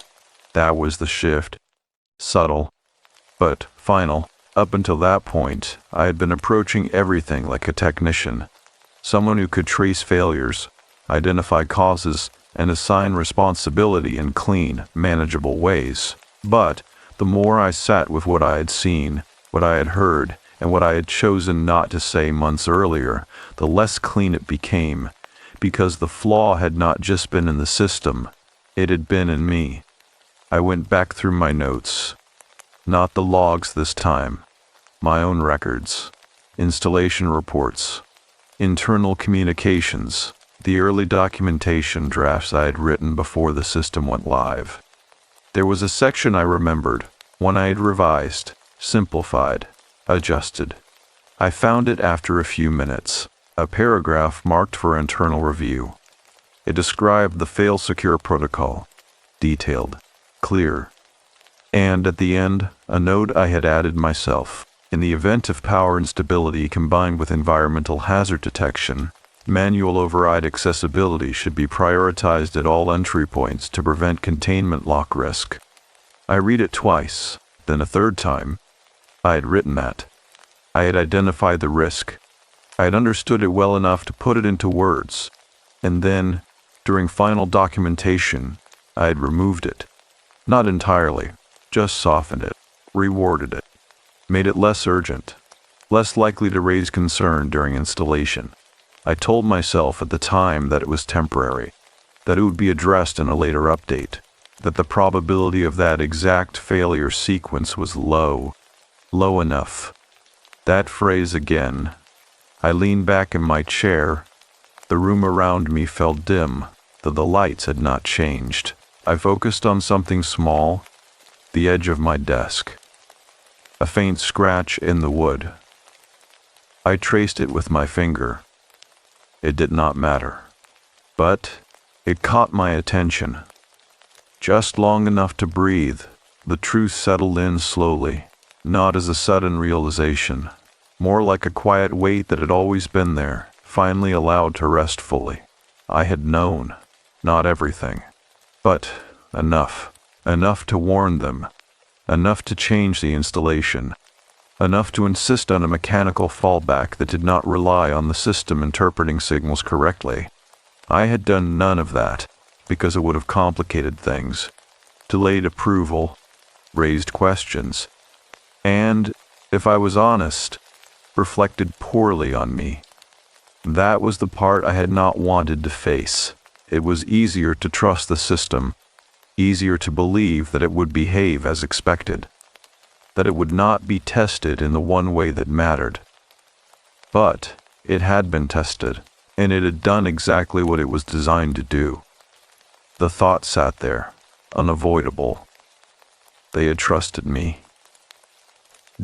That was the shift. Subtle, but final. Up until that point, I had been approaching everything like a technician, someone who could trace failures, identify causes, and assign responsibility in clean, manageable ways. But the more I sat with what I had seen, what I had heard, and what I had chosen not to say months earlier, the less clean it became, because the flaw had not just been in the system, it had been in me. I went back through my notes. Not the logs this time. My own records. Installation reports. Internal communications. The early documentation drafts I had written before the system went live. There was a section I remembered, one I had revised, simplified, adjusted. I found it after a few minutes, a paragraph marked for internal review. It described the fail-secure protocol, detailed, clear, and at the end, a note I had added myself. In the event of power instability combined with environmental hazard detection, manual override accessibility should be prioritized at all entry points to prevent containment lock risk. I read it twice, then a third time. I had written that. I had identified the risk. I had understood it well enough to put it into words. And then, during final documentation, I had removed it. Not entirely, just softened it, reworded it, made it less urgent, less likely to raise concern during installation. I told myself at the time that it was temporary, that it would be addressed in a later update, that the probability of that exact failure sequence was low enough. That phrase again. I leaned back in my chair. The room around me felt dim, though the lights had not changed. I focused on something small, the edge of my desk. A faint scratch in the wood. I traced it with my finger. It did not matter. But it caught my attention. Just long enough to breathe, the truth settled in slowly, not as a sudden realization, more like a quiet weight that had always been there, finally allowed to rest fully. I had known, not everything, but enough. Enough to warn them, enough to change the installation, enough to insist on a mechanical fallback that did not rely on the system interpreting signals correctly. I had done none of that, because it would have complicated things, delayed approval, raised questions, and, if I was honest, reflected poorly on me. That was the part I had not wanted to face. It was easier to trust the system, easier to believe that it would behave as expected, that it would not be tested in the one way that mattered. But it had been tested, and it had done exactly what it was designed to do. The thought sat there, unavoidable. They had trusted me.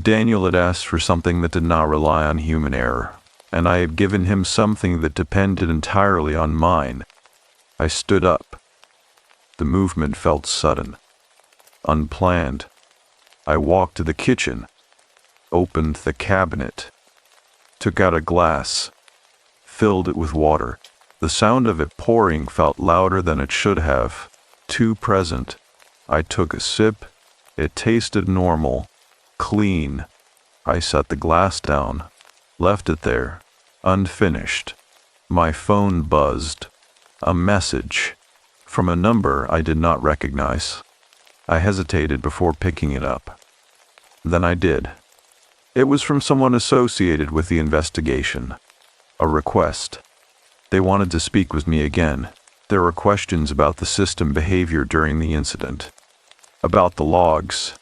Daniel had asked for something that did not rely on human error, and I had given him something that depended entirely on mine. I stood up. The movement felt sudden, unplanned. I walked to the kitchen, opened the cabinet, took out a glass, filled it with water. The sound of it pouring felt louder than it should have, too present. I took a sip. It tasted normal, clean. I set the glass down, left it there, unfinished. My phone buzzed. A message. From a number I did not recognize. I hesitated before picking it up. Then I did. It was from someone associated with the investigation. A request. They wanted to speak with me again. There were questions about the system behavior during the incident, about the logs,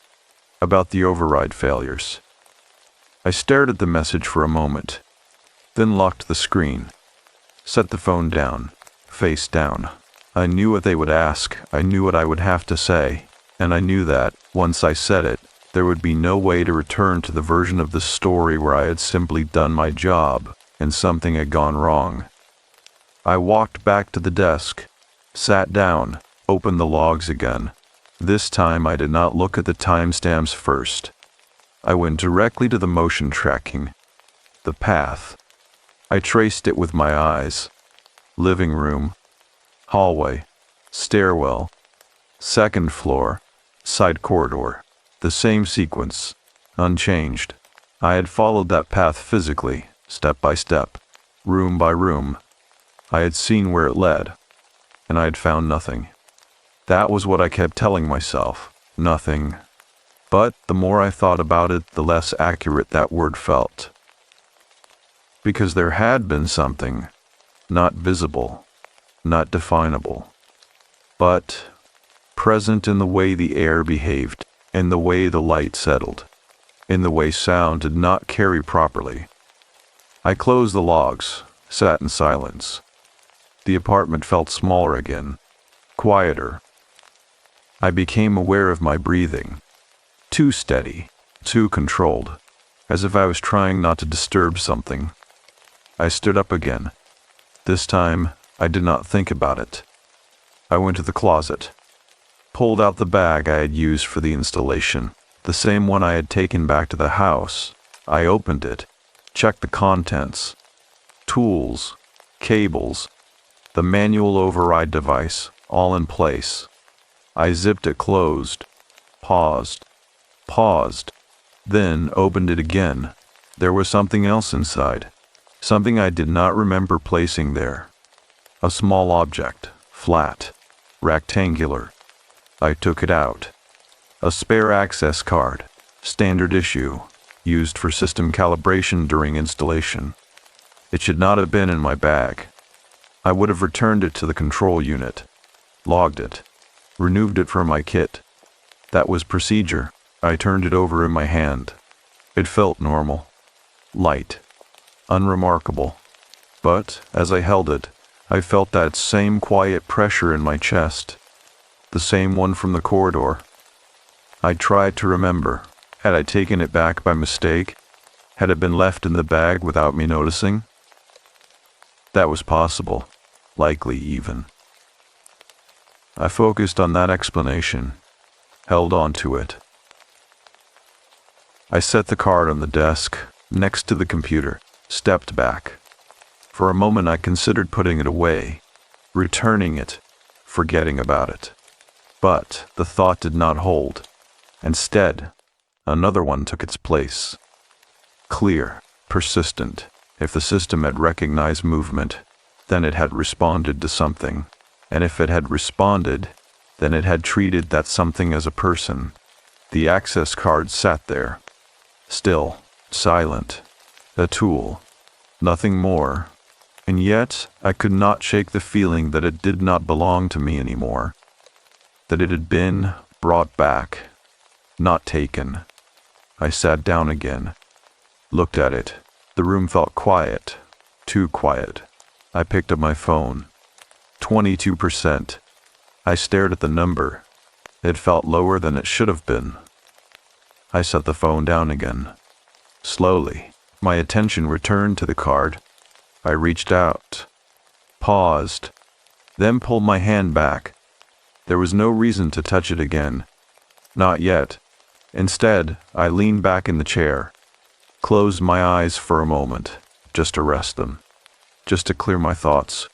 about the override failures. I stared at the message for a moment, then locked the screen, set the phone down, face down. I knew what they would ask, I knew what I would have to say, and I knew that, once I said it, there would be no way to return to the version of the story where I had simply done my job, and something had gone wrong. I walked back to the desk, Sat down, opened the logs again. This time I did not look at the timestamps first. I went directly to the motion tracking. The path. I traced it with my eyes. Living room, hallway, stairwell, second floor, side corridor. The same sequence, unchanged. I had followed that path physically, step by step, room by room. I had seen where it led, and I had found nothing. That was what I kept telling myself, nothing. But the more I thought about it, the less accurate that word felt. Because there had been something, not visible, not definable, but present in the way the air behaved, in the way the light settled, in the way sound did not carry properly. I closed the logs, sat in silence. The apartment felt smaller again, quieter. I became aware of my breathing, too steady, too controlled, as if I was trying not to disturb something. I stood up again. This time, I did not think about it. I went to the closet, pulled out the bag I had used for the installation, the same one I had taken back to the house. I opened it, checked the contents, tools, cables, the manual override device, all in place. I zipped it closed, paused, then opened it again. There was something else inside, something I did not remember placing there. A small object, flat, rectangular. I took it out. A spare access card, standard issue, used for system calibration during installation. It should not have been in my bag. I would have returned it to the control unit, logged it, removed it from my kit. That was procedure. I turned it over in my hand. It felt normal, light, unremarkable. But as I held it, I felt that same quiet pressure in my chest, the same one from the corridor. I tried to remember. Had I taken it back by mistake? Had it been left in the bag without me noticing? That was possible, likely even. I focused on that explanation, held on to it. I set the card on the desk, next to the computer, stepped back. For a moment I considered putting it away, returning it, forgetting about it. But the thought did not hold. Instead, another one took its place. Clear, persistent. If the system had recognized movement, then it had responded to something. And if it had responded, then it had treated that something as a person. The access card sat there, still, silent, a tool, nothing more. And yet, I could not shake the feeling that it did not belong to me anymore. That it had been brought back, not taken. I sat down again, looked at it. The room felt quiet, too quiet. I picked up my phone. 22%. I stared at the number. It felt lower than it should have been. I set the phone down again. Slowly, my attention returned to the card. I reached out, paused, then pulled my hand back. There was no reason to touch it again. Not yet. Instead, I leaned back in the chair, closed my eyes for a moment, just to rest them, just to clear my thoughts.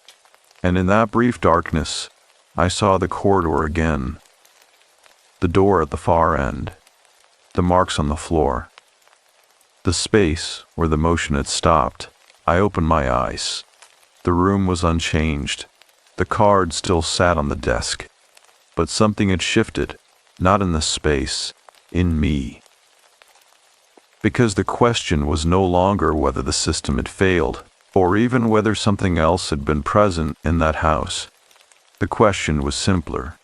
And in that brief darkness, I saw the corridor again. The door at the far end, the marks on the floor, the space where the motion had stopped. I opened my eyes. The room was unchanged. The card still sat on the desk. But something had shifted, not in the space, in me. Because the question was no longer whether the system had failed, or even whether something else had been present in that house. The question was simpler,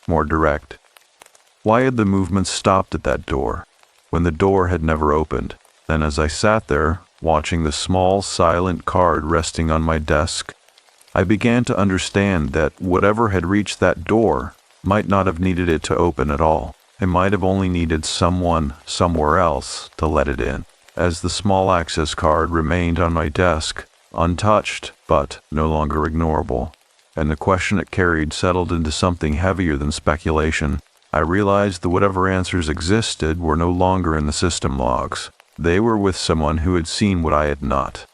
more direct. Why had the movement stopped at that door, when the door had never opened? Then as I sat there, watching the small, silent card resting on my desk, I began to understand that whatever had reached that door might not have needed it to open at all. It might have only needed someone somewhere else to let it in. As the small access card remained on my desk, untouched but no longer ignorable, and the question it carried settled into something heavier than speculation. I realized that whatever answers existed were no longer in the system logs. They were with someone who had seen what I had not,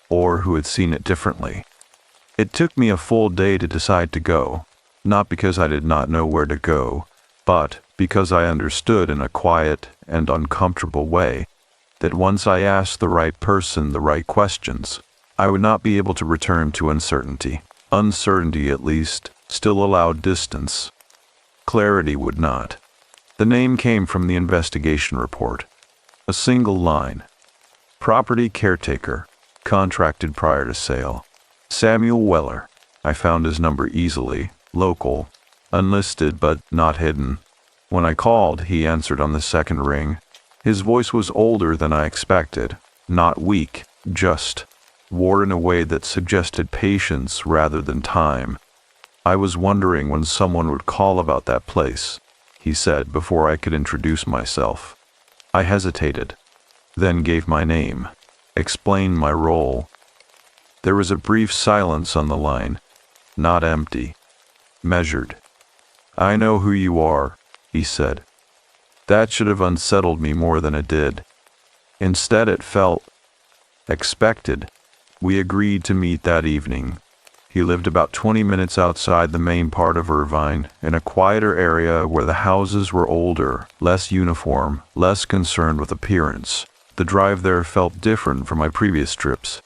or who had seen it differently. It took me a full day to decide to go, not because I did not know where to go, but because I understood in a quiet and uncomfortable way that once I asked the right person the right questions, I would not be able to return to uncertainty. Uncertainty, at least, still allowed distance. Clarity would not. The name came from the investigation report. A single line. Property caretaker, contracted prior to sale. Samuel Weller. I found his number easily, local, unlisted but not hidden. When I called, he answered on the second ring. His voice was older than I expected, not weak, just wore in a way that suggested patience rather than time. I was wondering when someone would call about that place, he said before I could introduce myself. I hesitated, then gave my name, explained my role. There was a brief silence on the line, not empty, measured. I know who you are, he said. That should have unsettled me more than it did. Instead, it felt expected. We agreed to meet that evening. He lived about 20 minutes outside the main part of Irvine, in a quieter area where the houses were older, less uniform, less concerned with appearance. The drive there felt different from my previous trips,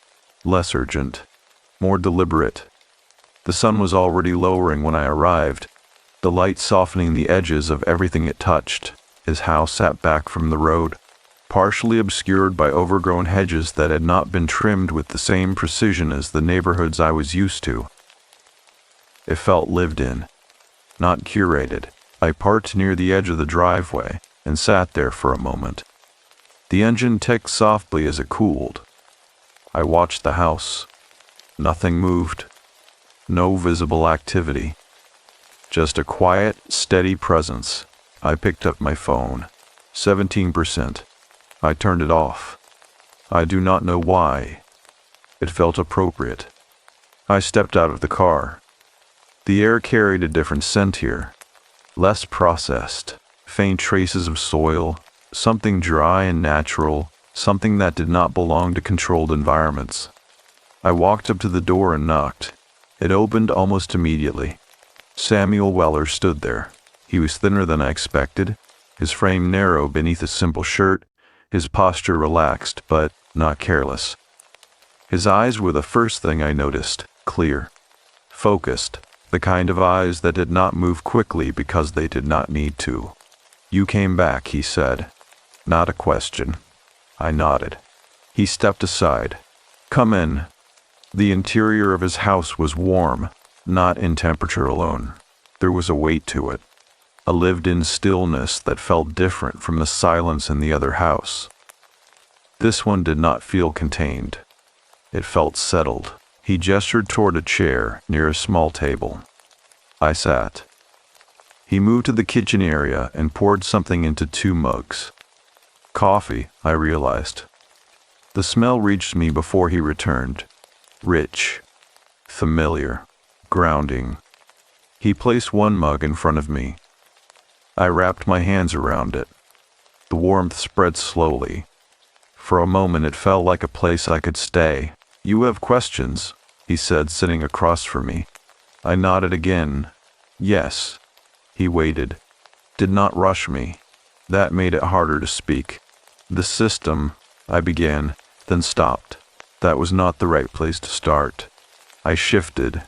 less urgent, more deliberate. The sun was already lowering when I arrived, the light softening the edges of everything it touched. His house sat back from the road, partially obscured by overgrown hedges that had not been trimmed with the same precision as the neighborhoods I was used to. It felt lived in, not curated. I parked near the edge of the driveway and sat there for a moment. The engine ticked softly as it cooled. I watched the house. Nothing moved. No visible activity. Just a quiet, steady presence. I picked up my phone. 17%. I turned it off. I do not know why. It felt appropriate. I stepped out of the car. The air carried a different scent here. Less processed. Faint traces of soil. Something dry and natural. Something that did not belong to controlled environments. I walked up to the door and knocked. It opened almost immediately. Samuel Weller stood there. He was thinner than I expected, his frame narrow beneath a simple shirt, his posture relaxed but not careless. His eyes were the first thing I noticed, clear, focused, the kind of eyes that did not move quickly because they did not need to. You came back, he said. Not a question. I nodded. He stepped aside. Come in. The interior of his house was warm, not in temperature alone. There was a weight to it. A lived-in stillness that felt different from the silence in the other house. This one did not feel contained. It felt settled. He gestured toward a chair near a small table. I sat. He moved to the kitchen area and poured something into 2 mugs. Coffee, I realized. The smell reached me before he returned. Rich, familiar, grounding. He placed 1 mug in front of me. I wrapped my hands around it. The warmth spread slowly. For a moment it felt like a place I could stay. You have questions, he said, sitting across from me. I nodded again. Yes. He waited. Did not rush me. That made it harder to speak. The system, I began, then stopped. That was not the right place to start. I shifted.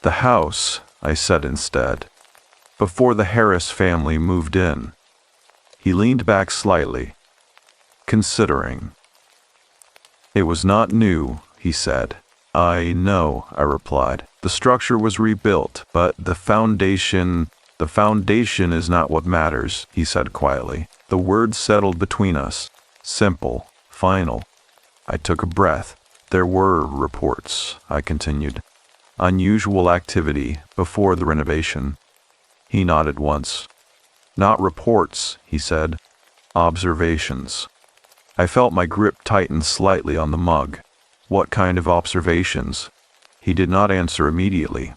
The house, I said instead. Before the Harris family moved in. He leaned back slightly, considering. It was not new, he said. I know, I replied. The structure was rebuilt, but the foundation is not what matters, he said quietly. The words settled between us. Simple, final. I took a breath. There were reports, I continued. Unusual activity before the renovation. He nodded once. Not reports, he said. Observations. I felt my grip tighten slightly on the mug. What kind of observations? He did not answer immediately.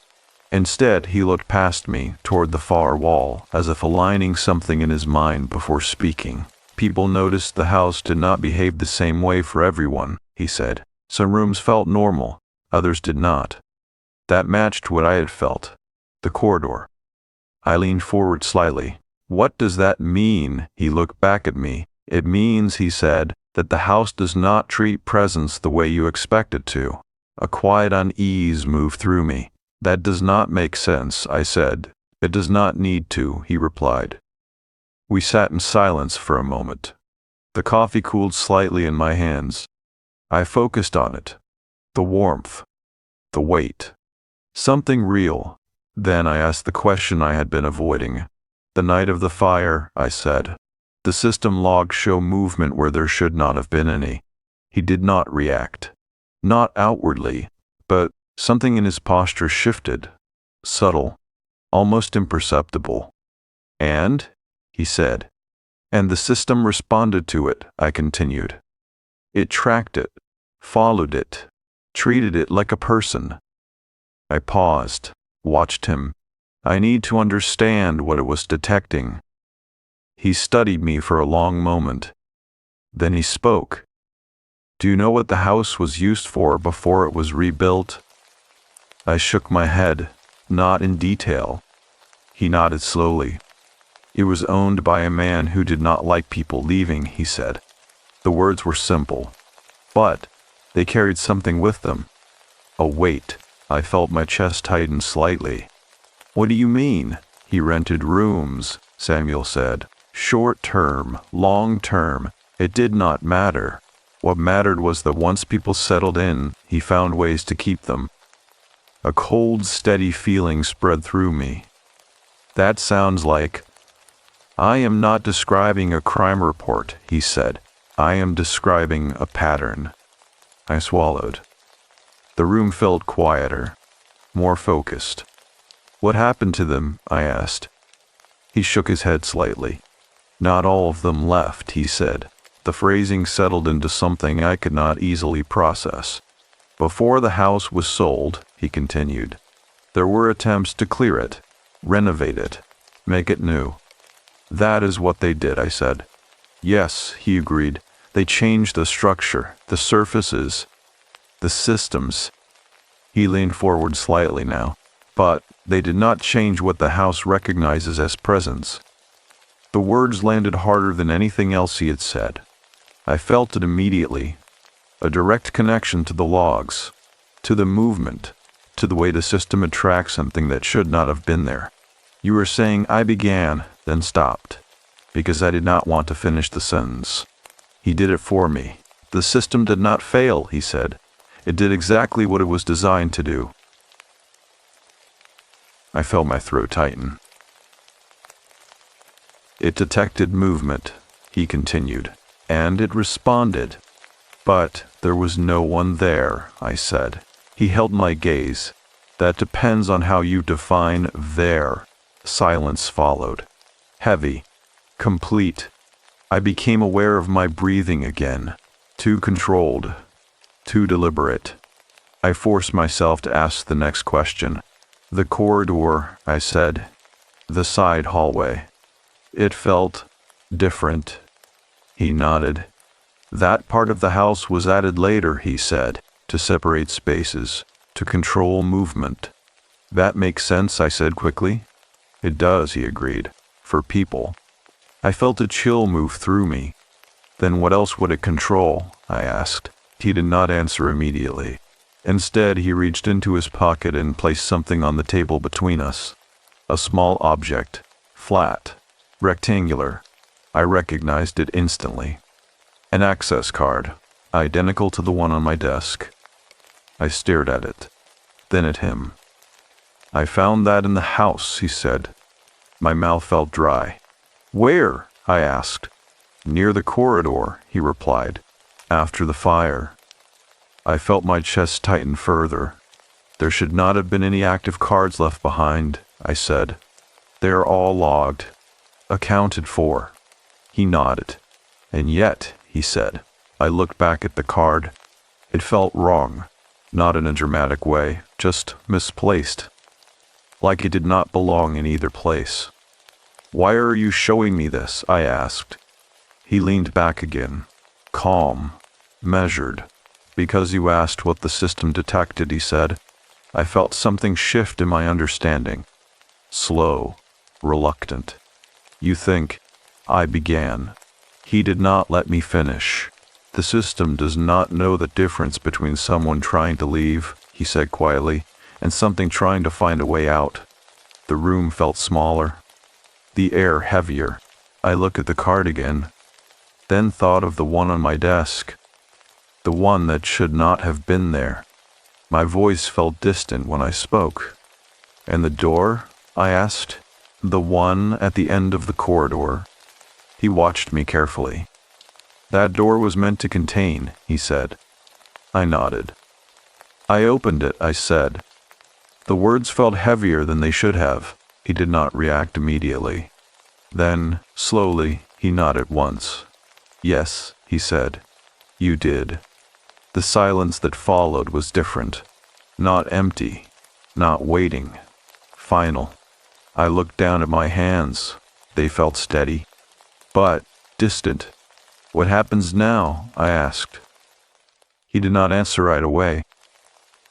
Instead, he looked past me, toward the far wall, as if aligning something in his mind before speaking. People noticed the house did not behave the same way for everyone, he said. Some rooms felt normal, others did not. That matched what I had felt. The corridor. I leaned forward slightly. What does that mean? He looked back at me. It means, he said, that the house does not treat presence the way you expect it to. A quiet unease moved through me. That does not make sense, I said. It does not need to, he replied. We sat in silence for a moment. The coffee cooled slightly in my hands. I focused on it. The warmth. The weight. Something real. Then I asked the question I had been avoiding. The night of the fire, I said. The system logs show movement where there should not have been any. He did not react. Not outwardly, but something in his posture shifted. Subtle. Almost imperceptible. And, he said. And the system responded to it, I continued. It tracked it, followed it, treated it like a person. I paused, watched him. I need to understand what it was detecting. He studied me for a long moment. Then he spoke. Do you know what the house was used for before it was rebuilt? I shook my head, not in detail. He nodded slowly. It was owned by a man who did not like people leaving, he said. The words were simple, but they carried something with them. A weight. I felt my chest tighten slightly. What do you mean? He rented rooms, Samuel said. Short term, long term, it did not matter. What mattered was that once people settled in, he found ways to keep them. A cold, steady feeling spread through me. That sounds like... I am not describing a crime report, he said. I am describing a pattern. I swallowed. The room felt quieter, more focused. What happened to them? I asked. He shook his head slightly. Not all of them left, he said. The phrasing settled into something I could not easily process. Before the house was sold, he continued, there were attempts to clear it, renovate it, make it new. That is what they did, I said. Yes, he agreed. They changed the structure, the surfaces, the systems. He leaned forward slightly now. But they did not change what the house recognizes as presence. The words landed harder than anything else he had said. I felt it immediately. A direct connection to the logs, to the movement, to the way the system had tracked something that should not have been there. You were saying I began, then stopped, because I did not want to finish the sentence. He did it for me. The system did not fail, he said. It did exactly what it was designed to do. I felt my throat tighten. It detected movement, he continued, and it responded. But there was no one there, I said. He held my gaze. That depends on how you define there. Silence followed. Heavy. Complete. I became aware of my breathing again. Too controlled. Too deliberate. I forced myself to ask the next question. The corridor, I said. The side hallway. It felt different. He nodded. That part of the house was added later, he said, to separate spaces, to control movement. That makes sense, I said quickly. It does, he agreed. For people. I felt a chill move through me. Then what else would it control? I asked. He did not answer immediately. Instead, he reached into his pocket and placed something on the table between us. A small object. Flat. Rectangular. I recognized it instantly. An access card. Identical to the one on my desk. I stared at it. Then at him. I found that in the house, he said. My mouth felt dry. Where? I asked. Near the corridor, he replied. After the fire. I felt my chest tighten further. There should not have been any active cards left behind, I said. They are all logged. Accounted for. He nodded. And yet, he said. I looked back at the card. It felt wrong. Not in a dramatic way, just misplaced. like it did not belong in either place. "Why are you showing me this?" I asked. He leaned back again, calm, measured. "Because you asked what the system detected," he said. I felt something shift in my understanding. Slow, reluctant. "You think," I began. He did not let me finish. "The system does not know the difference between someone trying to leave," he said quietly, "and something trying to find a way out." The room felt smaller, the air heavier. I looked at the card again, then thought of the one on my desk, the one that should not have been there. My voice felt distant when I spoke. "And the door?" I asked. "The one at the end of the corridor." He watched me carefully. "That door was meant to contain," he said. I nodded. "I opened it," I said. The words felt heavier than they should have. He did not react immediately. Then, slowly, he nodded once. "Yes," he said. "You did." The silence that followed was different. Not empty, not waiting. Final. I looked down at my hands. They felt steady, but distant. "What happens now?" I asked. He did not answer right away.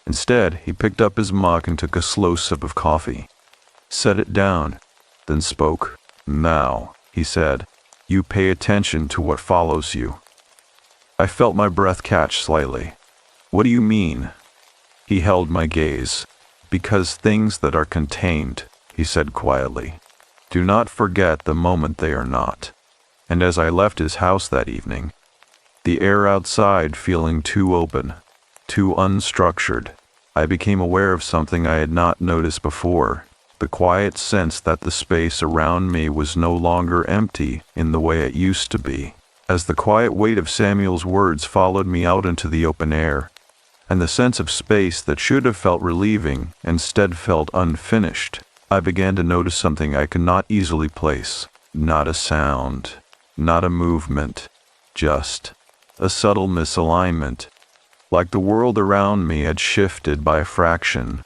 Instead, he picked up his mug and took a slow sip of coffee. Set it down, then spoke. "Now," he said, "you pay attention to what follows you." I felt my breath catch slightly. "What do you mean?" He held my gaze. "Because things that are contained," he said quietly, "do not forget the moment they are not." And as I left his house that evening, the air outside feeling too open, too unstructured, I became aware of something I had not noticed before, the quiet sense that the space around me was no longer empty in the way it used to be. As the quiet weight of Samuel's words followed me out into the open air, and the sense of space that should have felt relieving instead felt unfinished, I began to notice something I could not easily place. Not a sound, not a movement, just a subtle misalignment, like the world around me had shifted by a fraction,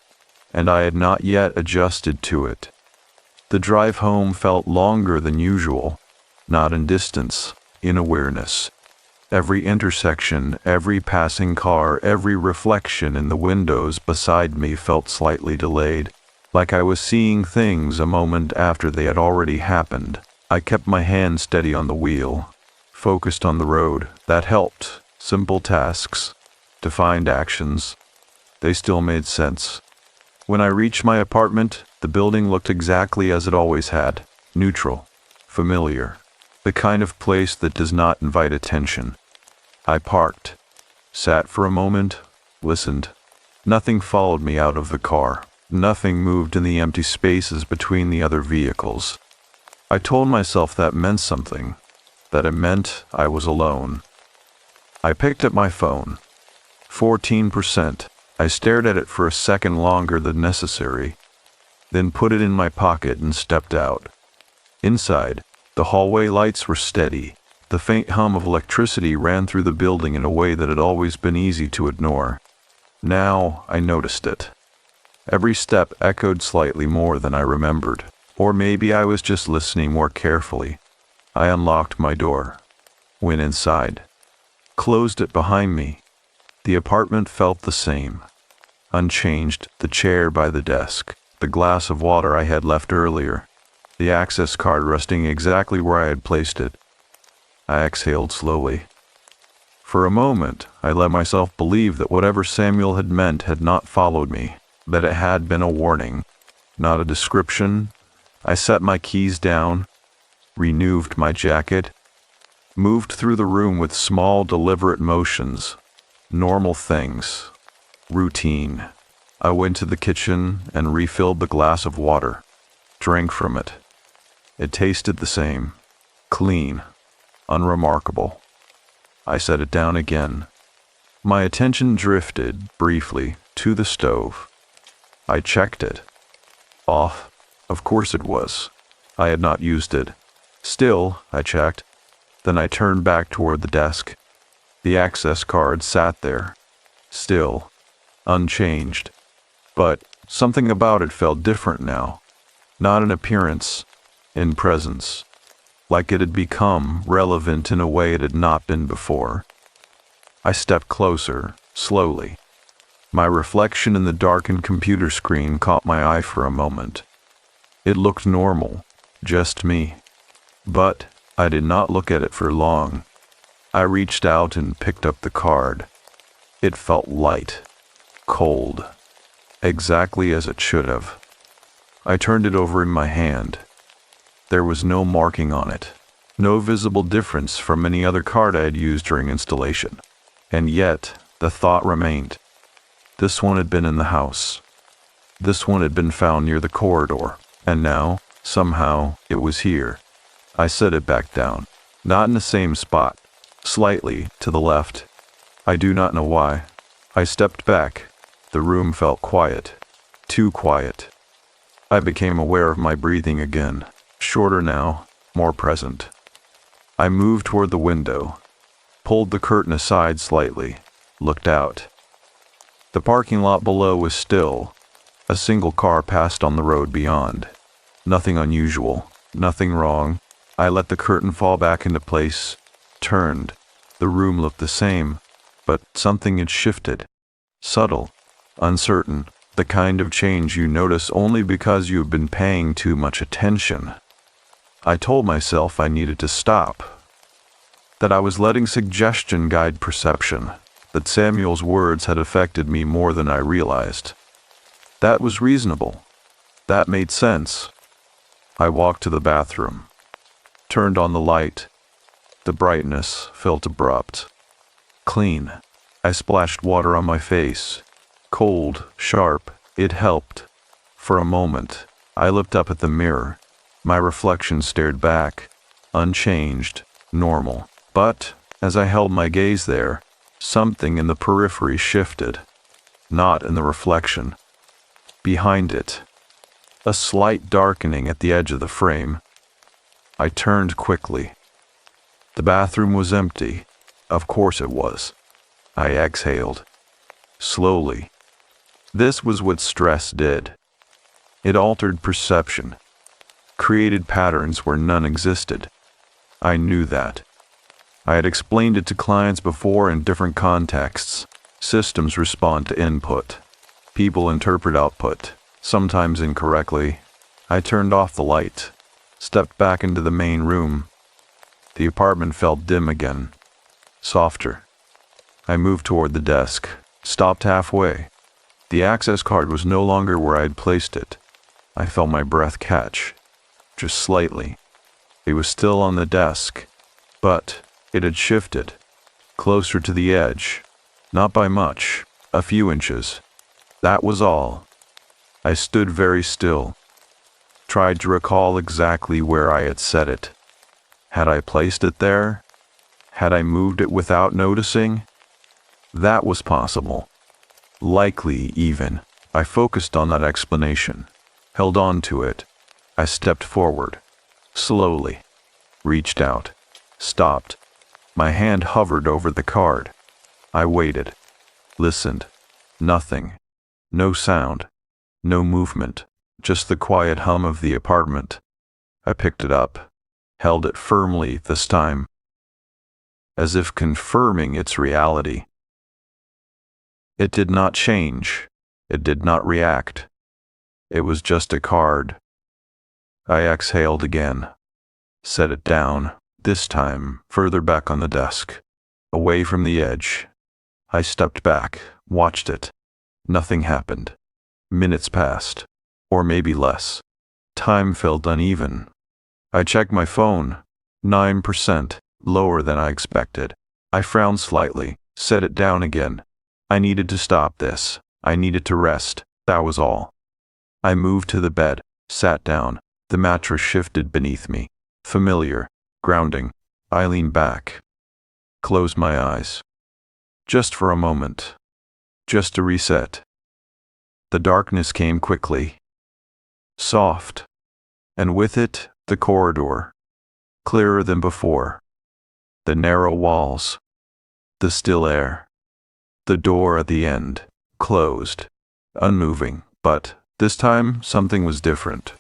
and I had not yet adjusted to it. The drive home felt longer than usual, not in distance, in awareness. Every intersection, every passing car, every reflection in the windows beside me felt slightly delayed, like I was seeing things a moment after they had already happened. I kept my hand steady on the wheel, focused on the road. That helped. Simple tasks, defined actions. They still made sense. When I reached my apartment, the building looked exactly as it always had. Neutral, familiar, the kind of place that does not invite attention. I parked, sat for a moment, listened. Nothing followed me out of the car. Nothing moved in the empty spaces between the other vehicles. I told myself that meant something, that it meant I was alone. I picked up my phone. 14%. I stared at it for a second longer than necessary, then put it in my pocket and stepped out. Inside, the hallway lights were steady. The faint hum of electricity ran through the building in a way that had always been easy to ignore. Now I noticed it. Every step echoed slightly more than I remembered. Or maybe I was just listening more carefully. I unlocked my door, went inside, closed it behind me. The apartment felt the same. Unchanged, the chair by the desk, the glass of water I had left earlier, the access card resting exactly where I had placed it. I exhaled slowly. For a moment, I let myself believe that whatever Samuel had meant had not followed me, that it had been a warning, not a description. I set my keys down, renewed my jacket, moved through the room with small, deliberate motions, normal things, routine. I went to the kitchen and refilled the glass of water, drank from it. It tasted the same, clean, unremarkable. I set it down again. My attention drifted, briefly, to the stove. I checked it. Off. Of course it was. I had not used it. Still, I checked. Then I turned back toward the desk. The access card sat there, still, unchanged. But Something about it felt different now. Not in appearance, in presence. Like it had become relevant in a way it had not been before. I stepped closer, slowly. My reflection in the darkened computer screen caught my eye for a moment. It looked normal, just me. But I did not look at it for long. I reached out and picked up the card. It felt light, cold, exactly as it should have. I turned it over in my hand. There was no marking on it, no visible difference from any other card I had used during installation. And yet, the thought remained. This one had been in the house. This one had been found near the corridor, and now, somehow, it was here. I set it back down, not in the same spot, slightly to the left. I do not know why. I stepped back. The room felt quiet, too quiet. I became aware of my breathing again, shorter now, more present. I moved toward the window, pulled the curtain aside slightly, looked out. The parking lot below was still. A single car passed on the road beyond. Nothing unusual, nothing wrong. I let the curtain fall back into place, turned. The room looked the same, but something had shifted. Subtle, uncertain, the kind of change you notice only because you have been paying too much attention. I told myself I needed to stop, that I was letting suggestion guide perception, that Samuel's words had affected me more than I realized. That was reasonable. That made sense. I walked to the bathroom, turned on the light. The brightness felt abrupt. Clean. I splashed water on my face. Cold, sharp, it helped. For a moment, I looked up at the mirror. My reflection stared back, unchanged, normal. But, as I held my gaze there, something in the periphery shifted. Not in the reflection. Behind it. A slight darkening at the edge of the frame. I turned quickly. The bathroom was empty. Of course it was. I exhaled. Slowly. This was what stress did. It altered perception. Created patterns where none existed. I knew that. I had explained it to clients before in different contexts. Systems respond to input. People interpret output, sometimes incorrectly. I turned off the light, stepped back into the main room. The apartment felt dim again, softer. I moved toward the desk, stopped halfway. The access card was no longer where I had placed it. I felt my breath catch, just slightly. It was still on the desk, but it had shifted, closer to the edge. Not by much, a few inches. That was all. I stood very still, tried to recall exactly where I had set it. Had I placed it there? Had I moved it without noticing? That was possible. Likely, even. I focused on that explanation, held on to it. I stepped forward, slowly, reached out, stopped. My hand hovered over the card. I waited, listened. Nothing. No sound. No movement. Just the quiet hum of the apartment. I picked it up, held it firmly this time, as if confirming its reality. It did not change. It did not react. It was just a card. I exhaled again, set it down, this time further back on the desk, away from the edge. I stepped back, watched it. Nothing happened. Minutes passed, or maybe less. Time felt uneven. I checked my phone. 9%, lower than I expected. I frowned slightly, set it down again. I needed to stop this. I needed to rest. That was all. I moved to the bed, sat down. The mattress shifted beneath me. Familiar, grounding. I leaned back, closed my eyes. Just for a moment. Just to reset. The darkness came quickly. Soft. And with it, the corridor. Clearer than before. The narrow walls. The still air. The door at the end, closed, unmoving, But this time, something was different.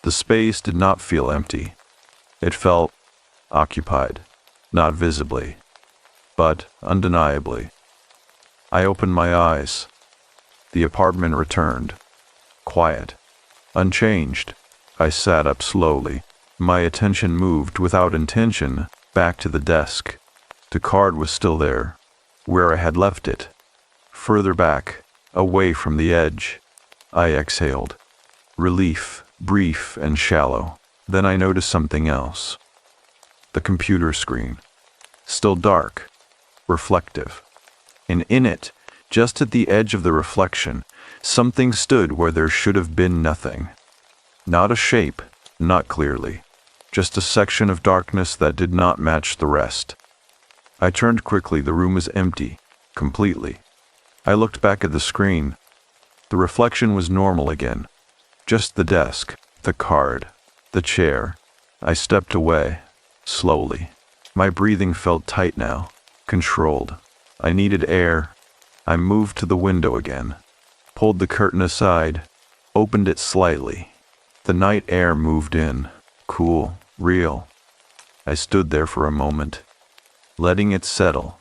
The space did not feel empty. It felt occupied, not visibly, but undeniably. I opened my eyes. The apartment returned. Quiet. Unchanged. I sat up slowly. My attention moved without intention back to the desk. The card was still there, where I had left it. Further back, away from the edge. I exhaled. Relief, brief and shallow. Then I noticed something else. The computer screen. Still dark. Reflective. And in it, just at the edge of the reflection, something stood where there should have been nothing. Not a shape, not clearly. Just a section of darkness that did not match the rest. I turned quickly. The room was empty, completely. I looked back at the screen. The reflection was normal again. Just the desk, the card, the chair. I stepped away, slowly. My breathing felt tight now, controlled. I needed air. I moved to the window again, pulled the curtain aside, opened it slightly. The night air moved in, cool, real. I stood there for a moment, letting it settle.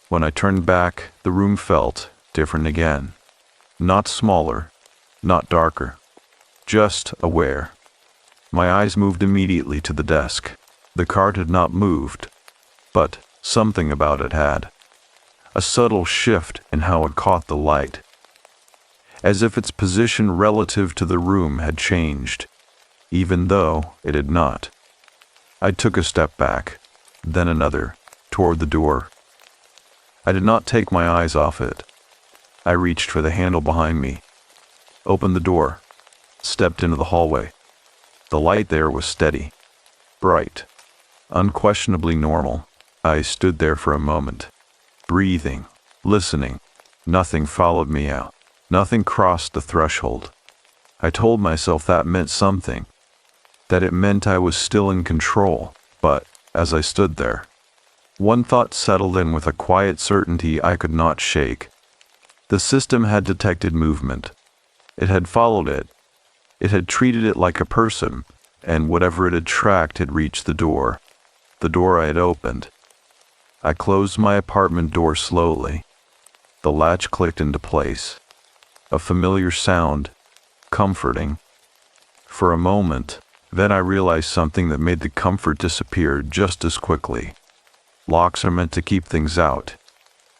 When I turned back, the room felt different again. Not smaller, not darker, just aware. My eyes moved immediately to the desk. The card had not moved, but something about it had. A subtle shift in how it caught the light, as if its position relative to the room had changed, even though it had not. I took a step back, then another, toward the door. I did not take my eyes off it. I reached for the handle behind me, opened the door, stepped into the hallway. The light there was steady, bright, unquestionably normal. I stood there for a moment, breathing, listening. Nothing followed me out. Nothing crossed the threshold. I told myself that meant something, that it meant I was still in control. But as I stood there, one thought settled in with a quiet certainty I could not shake. The system had detected movement. It had followed it. It had treated it like a person, and whatever it had tracked had reached the door I had opened. I closed my apartment door slowly. The latch clicked into place. A familiar sound, comforting. For a moment, then I realized something that made the comfort disappear just as quickly. Locks are meant to keep things out,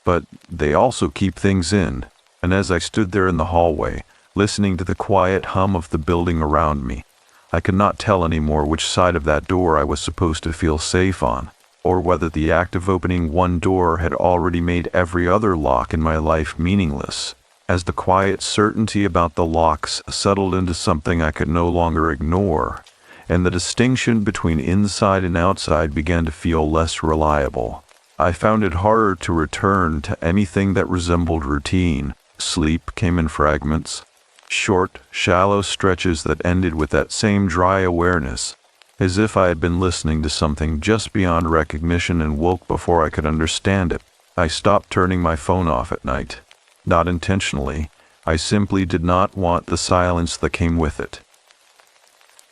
but they also keep things in, and as I stood there in the hallway, listening to the quiet hum of the building around me, I could not tell anymore which side of that door I was supposed to feel safe on, or whether the act of opening one door had already made every other lock in my life meaningless. As the quiet certainty about the locks settled into something I could no longer ignore, and the distinction between inside and outside began to feel less reliable, I found it harder to return to anything that resembled routine. Sleep came in fragments, short, shallow stretches that ended with that same dry awareness, as if I had been listening to something just beyond recognition and woke before I could understand it. I stopped turning my phone off at night. Not intentionally, I simply did not want the silence that came with it.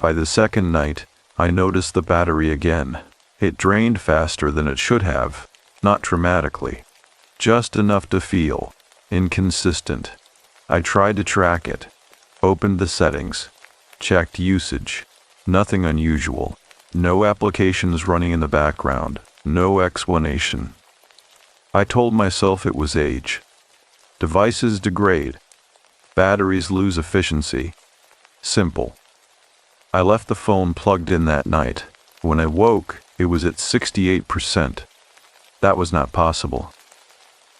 By the second night, I noticed the battery again. It drained faster than it should have, not dramatically, just enough to feel inconsistent. I tried to track it, opened the settings, checked usage. Nothing unusual, no applications running in the background, no explanation. I told myself it was age. Devices degrade, batteries lose efficiency. Simple. I left the phone plugged in that night. When I woke, it was at 68%. That was not possible.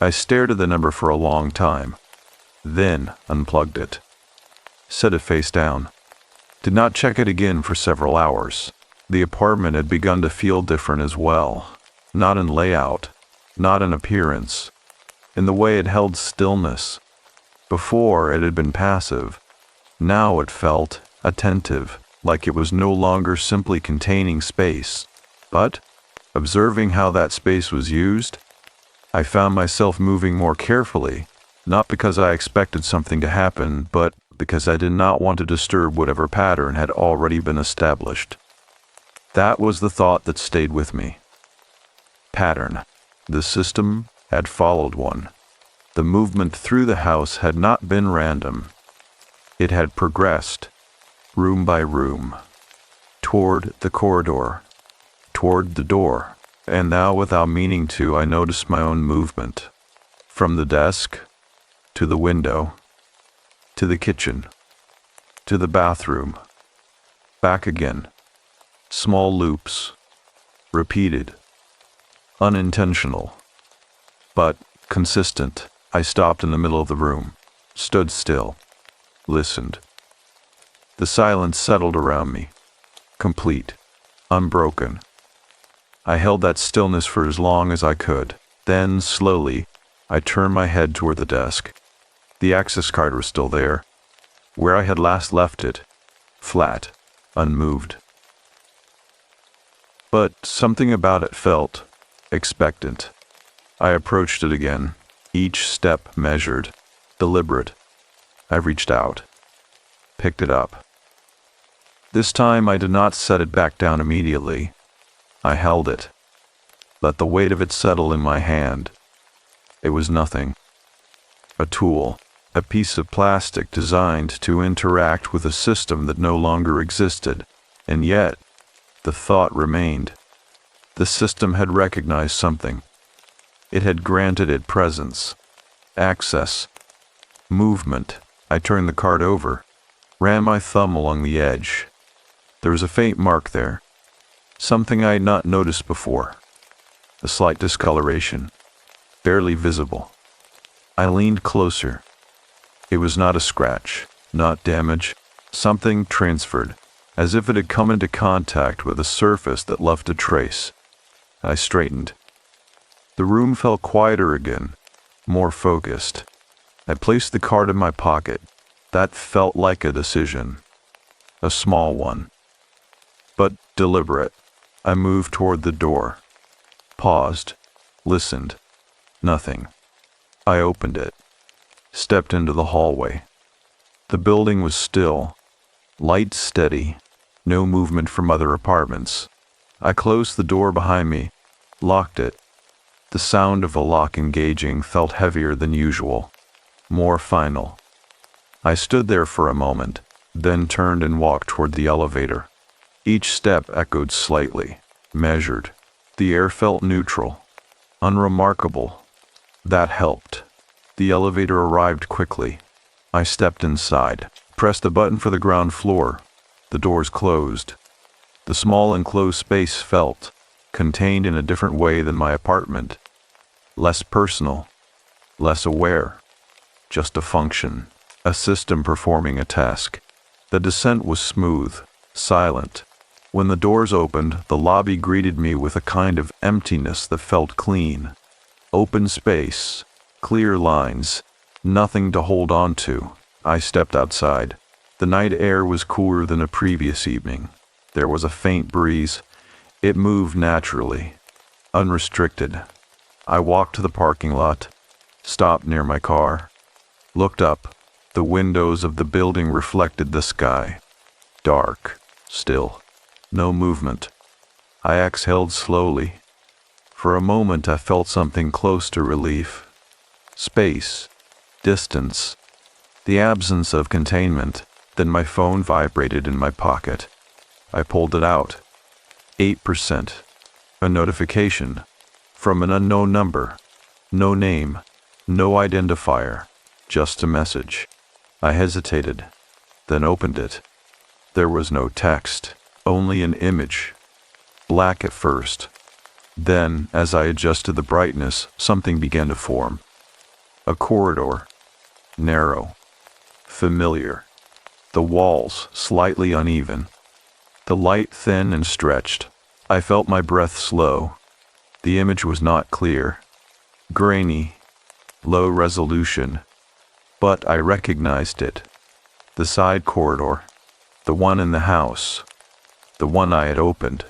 I stared at the number for a long time, then unplugged it. Set it face down. Did not check it again for several hours. The apartment had begun to feel different as well. Not in layout, not in appearance, in the way it held stillness. Before it had been passive. Now it felt attentive, like it was no longer simply containing space, but observing how that space was used. I found myself moving more carefully, not because I expected something to happen, but because I did not want to disturb whatever pattern had already been established. That was the thought that stayed with me. Pattern. The system had followed one. The movement through the house had not been random. It had progressed, room by room, toward the corridor, toward the door, and now without meaning to, I noticed my own movement. From the desk, to the window, to the kitchen, to the bathroom, back again. Small loops, repeated, unintentional, but consistent. I stopped in the middle of the room, stood still, listened. The silence settled around me, complete, unbroken. I held that stillness for as long as I could. Then, slowly, I turned my head toward the desk. The access card was still there, where I had last left it, flat, unmoved. But something about it felt expectant. I approached it again, each step measured, deliberate. I reached out, picked it up. This time I did not set it back down immediately. I held it, let the weight of it settle in my hand. It was nothing. A tool, a piece of plastic designed to interact with a system that no longer existed, and yet the thought remained. The system had recognized something. It had granted it presence, access, movement. I turned the card over, ran my thumb along the edge. There was a faint mark there, something I had not noticed before. A slight discoloration, barely visible. I leaned closer. It was not a scratch, not damage, something transferred, as if it had come into contact with a surface that left a trace. I straightened. The room felt quieter again, more focused. I placed the card in my pocket. That felt like a decision. A small one, but deliberate. I moved toward the door, paused, listened. Nothing. I opened it, stepped into the hallway. The building was still, light steady, no movement from other apartments. I closed the door behind me, locked it. The sound of a lock engaging felt heavier than usual, more final. I stood there for a moment, then turned and walked toward the elevator. Each step echoed slightly, measured. The air felt neutral, unremarkable. That helped. The elevator arrived quickly. I stepped inside, pressed the button for the ground floor. The doors closed. The small enclosed space felt contained in a different way than my apartment. Less personal, less aware. Just a function, a system performing a task. The descent was smooth, silent. When the doors opened, the lobby greeted me with a kind of emptiness that felt clean. Open space, clear lines, nothing to hold on to. I stepped outside. The night air was cooler than a previous evening. There was a faint breeze. It moved naturally, unrestricted. I walked to the parking lot, stopped near my car, looked up. The windows of the building reflected the sky. Dark, still, no movement. I exhaled slowly. For a moment I felt something close to relief. Space, distance, the absence of containment. Then my phone vibrated in my pocket. I pulled it out. 8%. A notification. From an unknown number. No name. No identifier. Just a message. I hesitated, then opened it. There was no text, only an image. Black at first. Then, as I adjusted the brightness, something began to form. A corridor. Narrow. Familiar. The walls slightly uneven. The light thin and stretched. I felt my breath slow. The image was not clear. Grainy. Low resolution. But I recognized it. The side corridor. The one in the house. The one I had opened.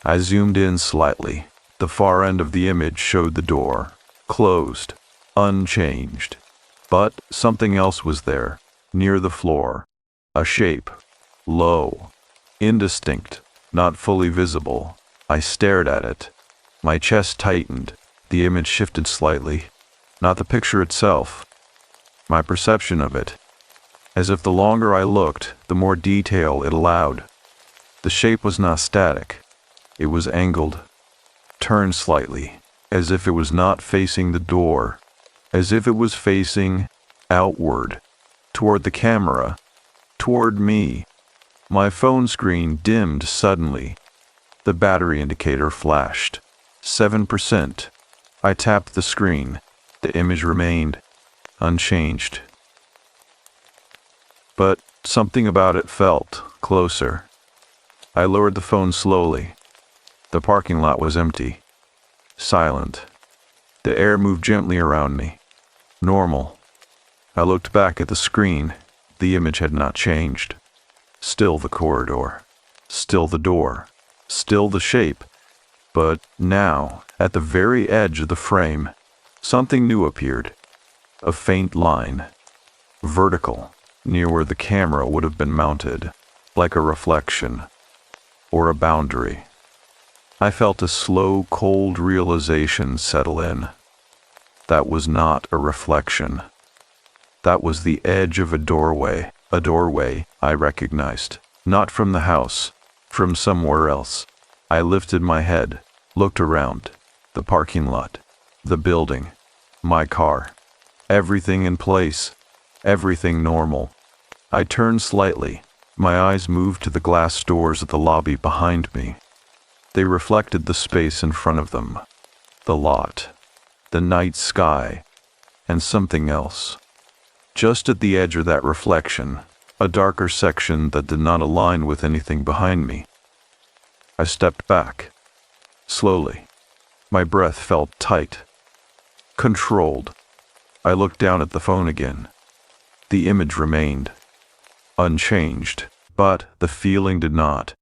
I zoomed in slightly. The far end of the image showed the door. Closed. Unchanged. But something else was there. Near the floor, a shape, low, indistinct, not fully visible. I stared at it. My chest tightened. The image shifted slightly. Not the picture itself, my perception of it. As if the longer I looked, the more detail it allowed. The shape was not static. It was angled, turned slightly, as if it was not facing the door, as if it was facing outward, toward the camera, toward me. My phone screen dimmed suddenly. The battery indicator flashed. 7%. I tapped the screen. The image remained unchanged. But something about it felt closer. I lowered the phone slowly. The parking lot was empty, silent. The air moved gently around me. Normal. I looked back at the screen. The image had not changed. Still the corridor. Still the door. Still the shape. But now, at the very edge of the frame, something new appeared. A faint line. Vertical, near where the camera would have been mounted, like a reflection, or a boundary. I felt a slow, cold realization settle in. That was not a reflection. That was the edge of a doorway I recognized, not from the house, from somewhere else. I lifted my head, looked around, the parking lot, the building, my car, everything in place, everything normal. I turned slightly. My eyes moved to the glass doors of the lobby behind me. They reflected the space in front of them, the lot, the night sky, and something else. Just at the edge of that reflection, a darker section that did not align with anything behind me. I stepped back, slowly. My breath felt tight, controlled. I looked down at the phone again. The image remained unchanged, but the feeling did not.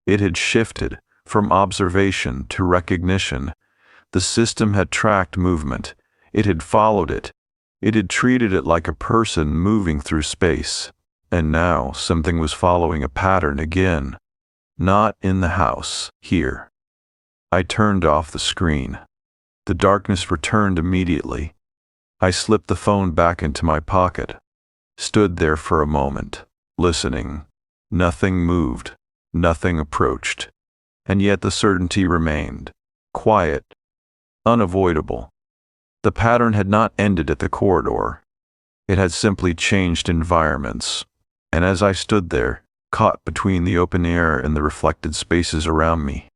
It had shifted from observation to recognition. The system had tracked movement. It had followed it. It had treated it like a person moving through space. And now something was following a pattern again. Not in the house, here. I turned off the screen. The darkness returned immediately. I slipped the phone back into my pocket, stood there for a moment, listening. Nothing moved, nothing approached, and yet the certainty remained, quiet, unavoidable. The pattern had not ended at the corridor. It had simply changed environments, and as I stood there, caught between the open air and the reflected spaces around me,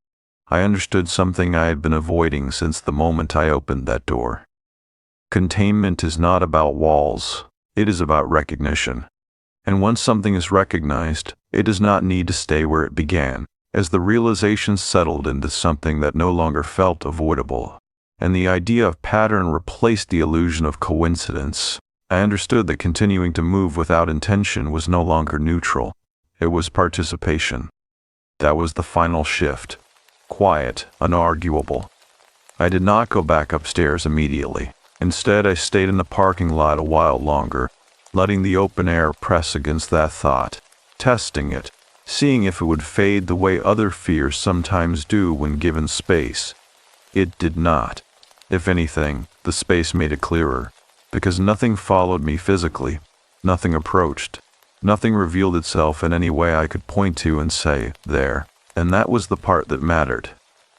I understood something I had been avoiding since the moment I opened that door. Containment is not about walls, it is about recognition. And once something is recognized, it does not need to stay where it began. As the realization settled into something that no longer felt avoidable, and the idea of pattern replaced the illusion of coincidence, I understood that continuing to move without intention was no longer neutral. It was participation. That was the final shift. Quiet, unarguable. I did not go back upstairs immediately. Instead, I stayed in the parking lot a while longer, letting the open air press against that thought, testing it, seeing if it would fade the way other fears sometimes do when given space. It did not. If anything, the space made it clearer, because nothing followed me physically, nothing approached, nothing revealed itself in any way I could point to and say, there. And that was the part that mattered.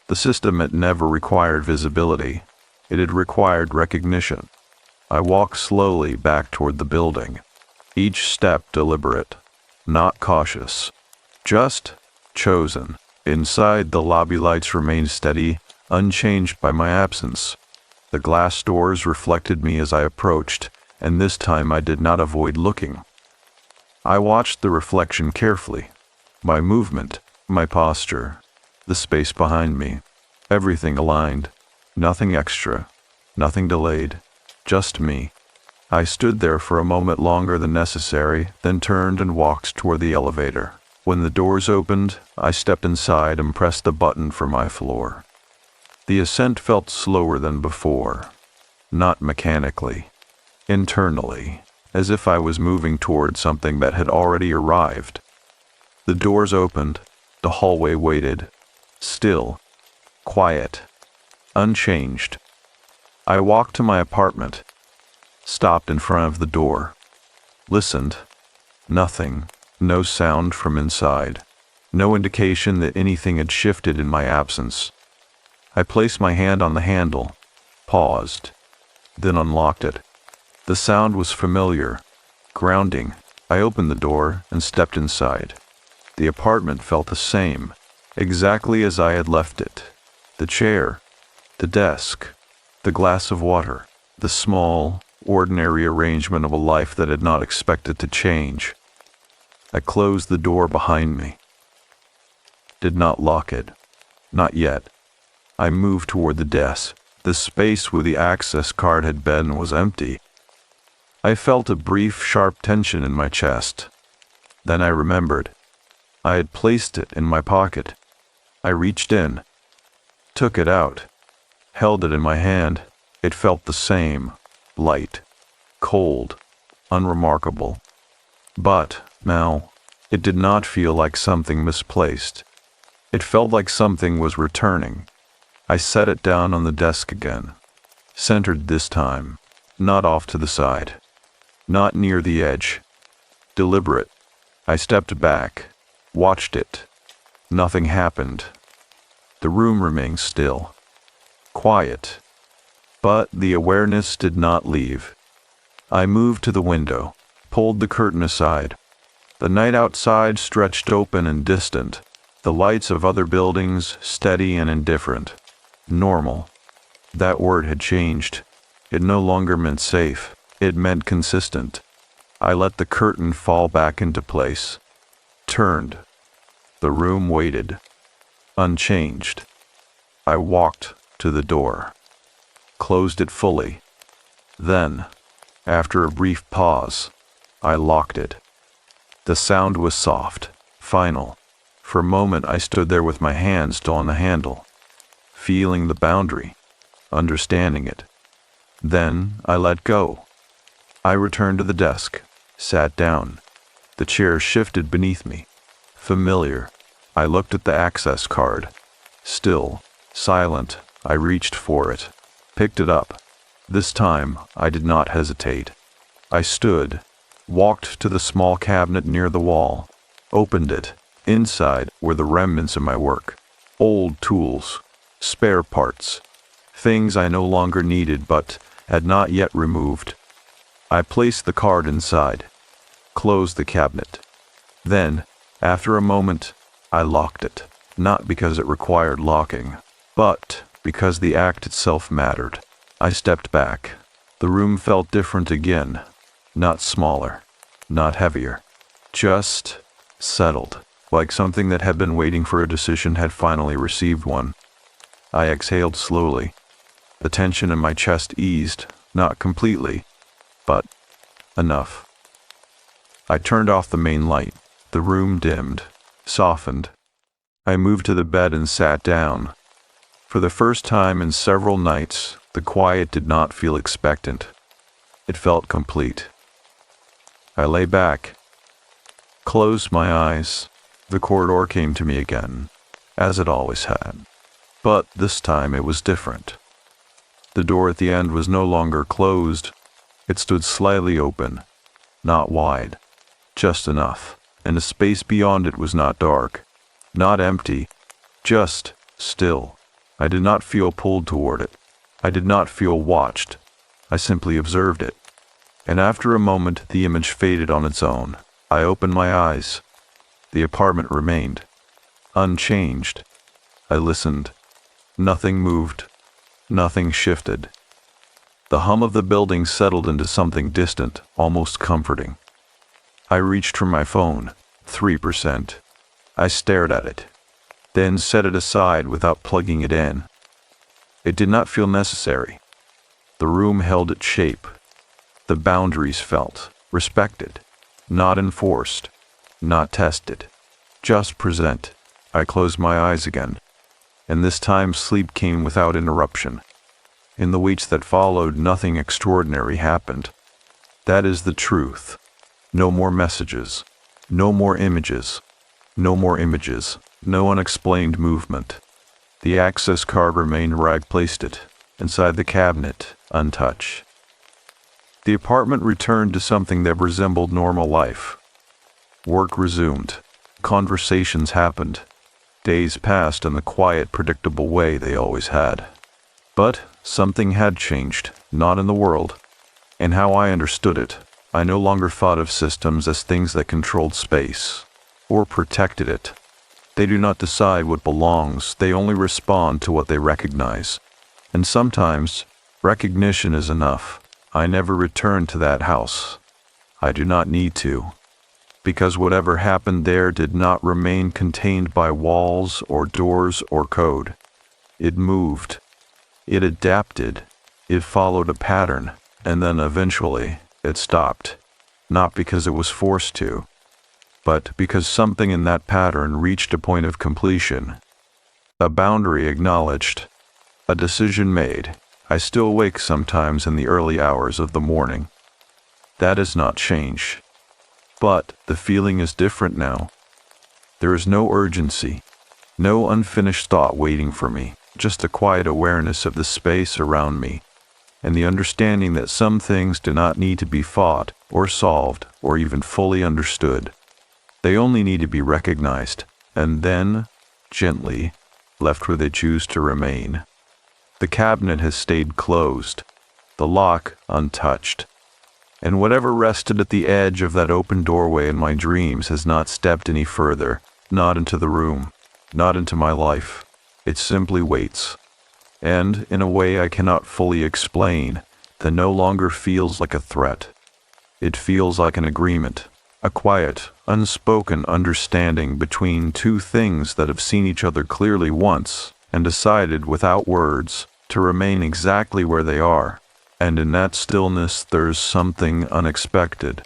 The system had never required visibility. It had required recognition. I walked slowly back toward the building, each step deliberate, not cautious, just chosen. Inside, the lobby lights remained steady, unchanged by my absence. The glass doors reflected me as I approached, and this time I did not avoid looking. I watched the reflection carefully. My movement, my posture, the space behind me, everything aligned, nothing extra, nothing delayed, just me. I stood there for a moment longer than necessary, then turned and walked toward the elevator. When the doors opened, I stepped inside and pressed the button for my floor. The ascent felt slower than before, not mechanically, internally. as if I was moving toward something that had already arrived. The doors opened, the hallway waited, still, quiet, unchanged. I walked to my apartment, stopped in front of the door, listened. Nothing, no sound from inside, no indication that anything had shifted in my absence. I placed my hand on the handle, paused, then unlocked it. The sound was familiar, grounding. I opened the door and stepped inside. The apartment felt the same, exactly as I had left it. The chair, the desk, the glass of water, the small, ordinary arrangement of a life that had not expected to change. I closed the door behind me. Did not lock it. Not yet. I moved toward the desk. The space where the access card had been was empty. I felt a brief, sharp tension in my chest. Then I remembered. I had placed it in my pocket. I reached in, took it out, held it in my hand. It felt the same, light, cold, unremarkable. But now, it did not feel like something misplaced. It felt like something was returning. I set it down on the desk again, centered this time, not off to the side, not near the edge, deliberate. I stepped back, watched it. Nothing happened. The room remained still, quiet, but the awareness did not leave. I moved to the window, pulled the curtain aside. The night outside stretched open and distant, the lights of other buildings steady and indifferent. Normal. That word had changed. It no longer meant safe. It meant consistent. I let the curtain fall back into place. Turned. The room waited. Unchanged. I walked to the door. Closed it fully. Then, after a brief pause, I locked it. The sound was soft, final. For a moment I stood there with my hand still on the handle, feeling the boundary, understanding it. Then I let go. I returned to the desk, sat down. The chair shifted beneath me. Familiar. I looked at the access card. Still, silent, I reached for it, picked it up. This time, I did not hesitate. I stood, walked to the small cabinet near the wall, opened it. Inside were the remnants of my work. Old tools, spare parts, things I no longer needed but had not yet removed. I placed the card inside, closed the cabinet. Then, after a moment, I locked it, not because it required locking, but because the act itself mattered. I stepped back. The room felt different again, not smaller, not heavier, just settled, like something that had been waiting for a decision had finally received one. I exhaled slowly. The tension in my chest eased, not completely, but enough. I turned off the main light. The room dimmed, softened. I moved to the bed and sat down. For the first time in several nights, the quiet did not feel expectant. It felt complete. I lay back, closed my eyes. The corridor came to me again, as it always had. But this time it was different. The door at the end was no longer closed. It stood slightly open, not wide, just enough, and the space beyond it was not dark, not empty, just still. I did not feel pulled toward it. I did not feel watched. I simply observed it. And after a moment, the image faded on its own. I opened my eyes. The apartment remained unchanged. I listened. Nothing moved. Nothing shifted. The hum of the building settled into something distant, almost comforting. I reached for my phone. 3%. I stared at it, then set it aside without plugging it in. It did not feel necessary. The room held its shape. The boundaries felt respected, not enforced, not tested, just present. I closed my eyes again, and this time sleep came without interruption. In the weeks that followed, nothing extraordinary happened. That is the truth. No more messages. No more images. No more images. No unexplained movement. The access card remained where I placed it, inside the cabinet, untouched. The apartment returned to something that resembled normal life. Work resumed. Conversations happened. Days passed in the quiet, predictable way they always had. But something had changed, not in the world. In how I understood it, I no longer thought of systems as things that controlled space, or protected it. They do not decide what belongs, they only respond to what they recognize. And sometimes, recognition is enough. I never returned to that house. I do not need to. Because whatever happened there did not remain contained by walls or doors or code. It moved. It adapted. It followed a pattern, and then eventually it stopped. Not because it was forced to, but because something in that pattern reached a point of completion. A boundary acknowledged. A decision made. I still wake sometimes in the early hours of the morning. That is not change. But the feeling is different now. There is no urgency, no unfinished thought waiting for me, just a quiet awareness of the space around me, and the understanding that some things do not need to be fought or solved or even fully understood. They only need to be recognized, and then, gently, left where they choose to remain. The cabinet has stayed closed, the lock untouched, and whatever rested at the edge of that open doorway in my dreams has not stepped any further, not into the room, not into my life. It simply waits. And, in a way I cannot fully explain, that no longer feels like a threat. It feels like an agreement, a quiet, unspoken understanding between two things that have seen each other clearly once and decided without words to remain exactly where they are. And in that stillness there's something unexpected.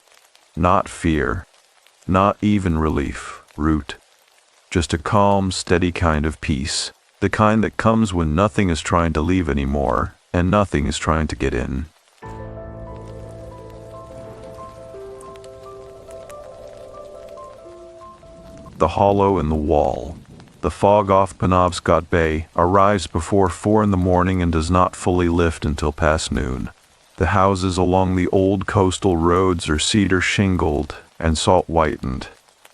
Not fear, not even relief, root. Just a calm, steady kind of peace. The kind that comes when nothing is trying to leave anymore, and nothing is trying to get in. The hollow in the wall. The fog off Penobscot Bay arrives before 4 in the morning and does not fully lift until past noon. The houses along the old coastal roads are cedar shingled and salt whitened,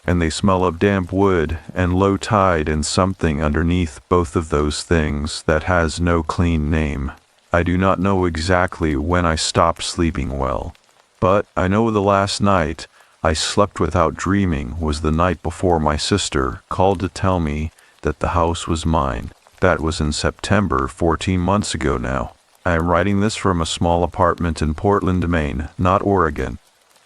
and they smell of damp wood and low tide and something underneath both of those things that has no clean name. I do not know exactly when I stopped sleeping well, but I know the last night I slept without dreaming was the night before my sister called to tell me that the house was mine. That was in September, 14 months ago now. I am writing this from a small apartment in Portland, Maine, not Oregon.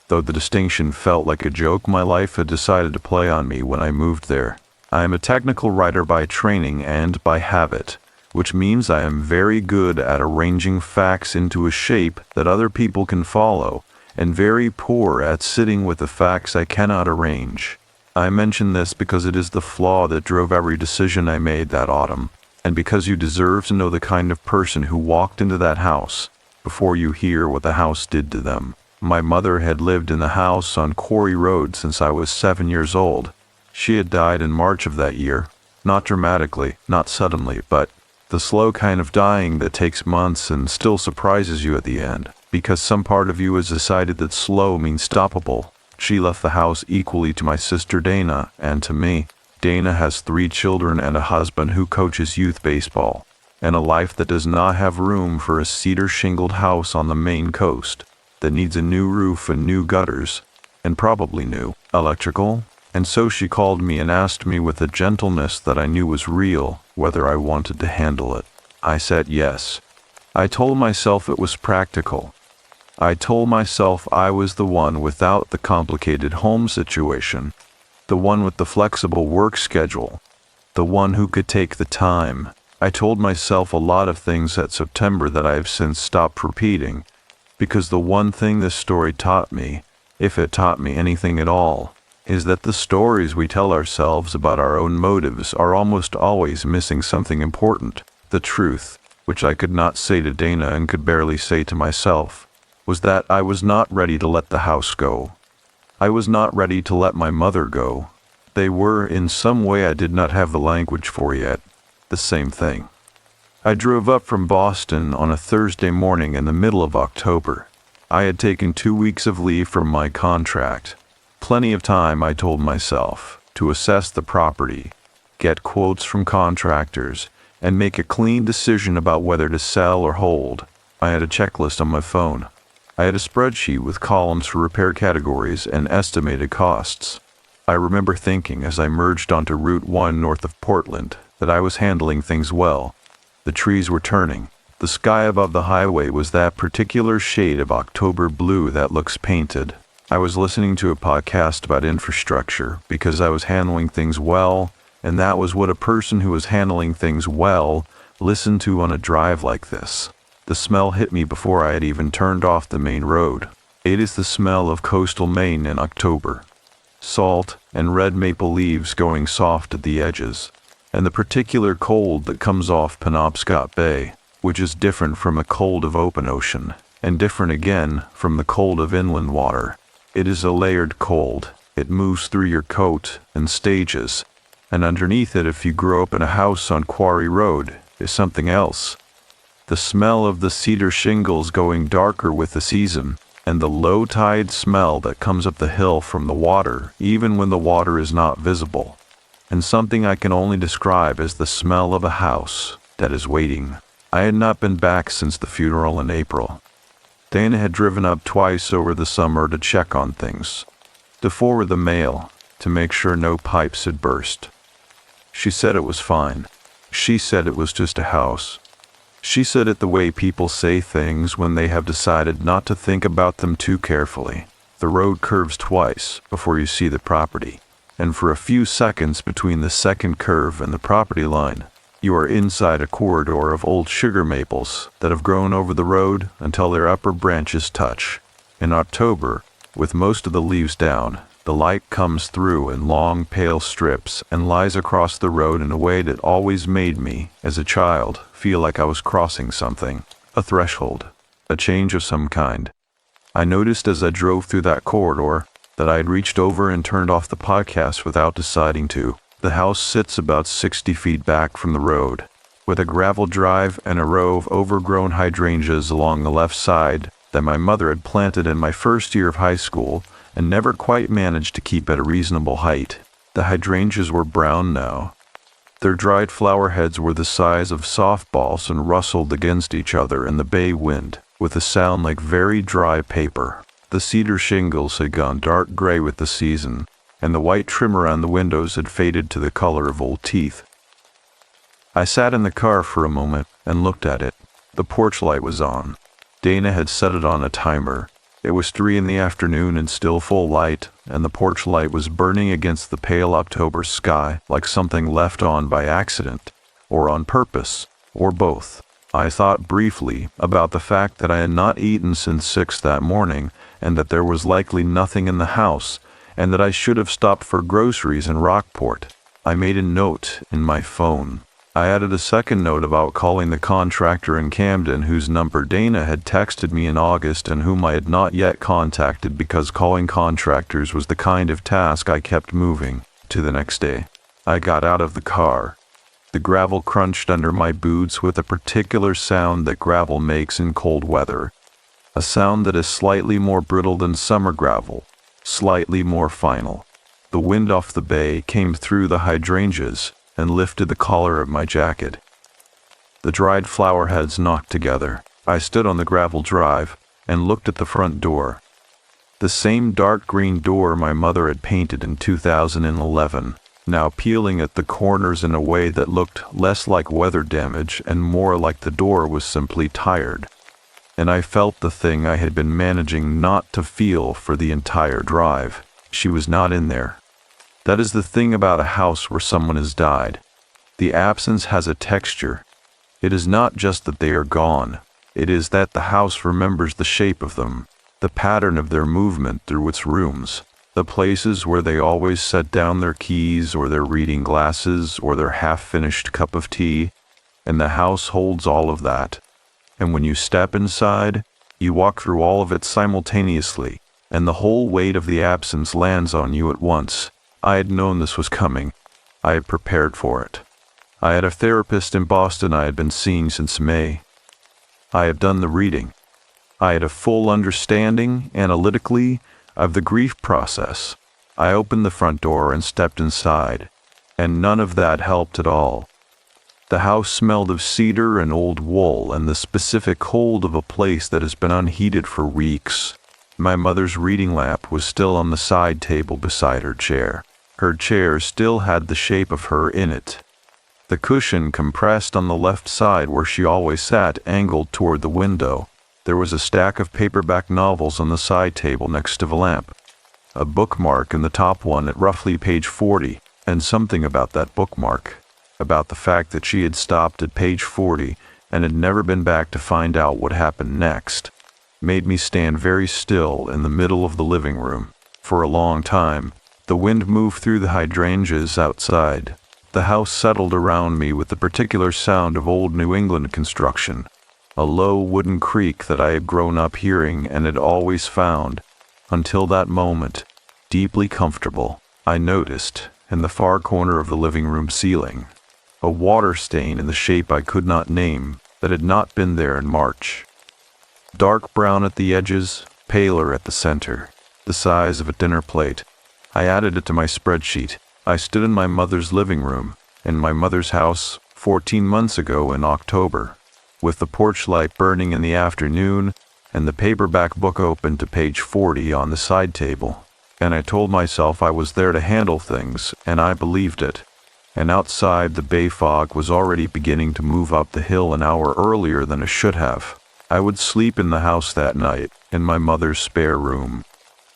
Though the distinction felt like a joke my life had decided to play on me when I moved there. I am a technical writer by training and by habit, which means I am very good at arranging facts into a shape that other people can follow, and very poor at sitting with the facts I cannot arrange. I mention this because it is the flaw that drove every decision I made that autumn, and because you deserve to know the kind of person who walked into that house before you hear what the house did to them. My mother had lived in the house on Quarry Road since I was 7 years old. She had died in March of that year, not dramatically, not suddenly, but the slow kind of dying that takes months and still surprises you at the end, because some part of you has decided that slow means stoppable. She left the house equally to my sister Dana and to me. Dana has 3 children and a husband who coaches youth baseball, and a life that does not have room for a cedar-shingled house on the Maine coast that needs a new roof and new gutters, and probably new electrical. And so she called me and asked me with a gentleness that I knew was real whether I wanted to handle it. I said yes. I told myself it was practical. I told myself I was the one without the complicated home situation, the one with the flexible work schedule, the one who could take the time. I told myself a lot of things that September that I have since stopped repeating, because the one thing this story taught me, if it taught me anything at all, is that the stories we tell ourselves about our own motives are almost always missing something important, the truth, which I could not say to Dana and could barely say to myself, was that I was not ready to let the house go. I was not ready to let my mother go. They were, in some way I did not have the language for yet, the same thing. I drove up from Boston on a Thursday morning in the middle of October. I had taken 2 weeks of leave from my contract. Plenty of time, I told myself, to assess the property, get quotes from contractors, and make a clean decision about whether to sell or hold. I had a checklist on my phone. I had a spreadsheet with columns for repair categories and estimated costs. I remember thinking as I merged onto Route 1 north of Portland that I was handling things well. The trees were turning. The sky above the highway was that particular shade of October blue that looks painted. I was listening to a podcast about infrastructure because I was handling things well, and that was what a person who was handling things well listened to on a drive like this. The smell hit me before I had even turned off the main road. It is the smell of coastal Maine in October. Salt and red maple leaves going soft at the edges, and the particular cold that comes off Penobscot Bay, which is different from a cold of open ocean, and different again from the cold of inland water. It is a layered cold. It moves through your coat in stages, and underneath it, if you grow up in a house on Quarry Road, is something else. The smell of the cedar shingles going darker with the season, and the low tide smell that comes up the hill from the water, even when the water is not visible, and something I can only describe as the smell of a house that is waiting. I had not been back since the funeral in April. Dana had driven up twice over the summer to check on things, to forward the mail, to make sure no pipes had burst. She said it was fine. She said it was just a house. She said it the way people say things when they have decided not to think about them too carefully. The road curves twice before you see the property, and for a few seconds between the second curve and the property line, you are inside a corridor of old sugar maples that have grown over the road until their upper branches touch. In October, with most of the leaves down, the light comes through in long, pale strips and lies across the road in a way that always made me, as a child, feel like I was crossing something, a threshold, a change of some kind. I noticed as I drove through that corridor that I had reached over and turned off the podcast without deciding to. The house sits about 60 feet back from the road, with a gravel drive and a row of overgrown hydrangeas along the left side that my mother had planted in my first year of high school and never quite managed to keep at a reasonable height. The hydrangeas were brown now. Their dried flower heads were the size of softballs and rustled against each other in the bay wind with a sound like very dry paper. The cedar shingles had gone dark gray with the season, and the white trim around the windows had faded to the color of old teeth. I sat in the car for a moment and looked at it. The porch light was on. Dana had set it on a timer. It was 3 in the afternoon and still full light, and the porch light was burning against the pale October sky like something left on by accident, or on purpose, or both. I thought briefly about the fact that I had not eaten since 6 that morning, and that there was likely nothing in the house, and that I should have stopped for groceries in Rockport. I made a note in my phone. I added a second note about calling the contractor in Camden whose number Dana had texted me in August and whom I had not yet contacted because calling contractors was the kind of task I kept moving to the next day. I got out of the car. The gravel crunched under my boots with a particular sound that gravel makes in cold weather. A sound that is slightly more brittle than summer gravel, slightly more final. The wind off the bay came through the hydrangeas and lifted the collar of my jacket. The dried flower heads knocked together. I stood on the gravel drive and looked at the front door. The same dark green door my mother had painted in 2011, now peeling at the corners in a way that looked less like weather damage and more like the door was simply tired. And I felt the thing I had been managing not to feel for the entire drive. She was not in there. That is the thing about a house where someone has died. The absence has a texture. It is not just that they are gone. It is that the house remembers the shape of them, the pattern of their movement through its rooms, the places where they always set down their keys or their reading glasses or their half-finished cup of tea, and the house holds all of that. And when you step inside, You walk through all of it simultaneously, and the whole weight of the absence lands on you at once. I had known this was coming. I had prepared for it. I had a therapist in Boston I had been seeing since May. I had done the reading. I had a full understanding, analytically, of the grief process. I opened the front door and stepped inside, and none of that helped at all. The house smelled of cedar and old wool and the specific cold of a place that has been unheated for weeks. My mother's reading lamp was still on the side table beside her chair. Her chair still had the shape of her in it. The cushion compressed on the left side where she always sat, angled toward the window. There was a stack of paperback novels on the side table next to the lamp. A bookmark in the top one at roughly page 40, and something about that bookmark, about the fact that she had stopped at page 40 and had never been back to find out what happened next, made me stand very still in the middle of the living room. For a long time, the wind moved through the hydrangeas outside. The house settled around me with the particular sound of old New England construction, a low wooden creak that I had grown up hearing and had always found, until that moment, deeply comfortable. I noticed, in the far corner of the living room ceiling, a water stain in the shape I could not name that had not been there in March. Dark brown at the edges, paler at the center, the size of a dinner plate. I added it to my spreadsheet. I stood in my mother's living room, in my mother's house, 14 months ago in October, with the porch light burning in the afternoon and the paperback book open to page 40 on the side table. And I told myself I was there to handle things, and I believed it. And outside, the bay fog was already beginning to move up the hill an hour earlier than it should have. I would sleep in the house that night, in my mother's spare room.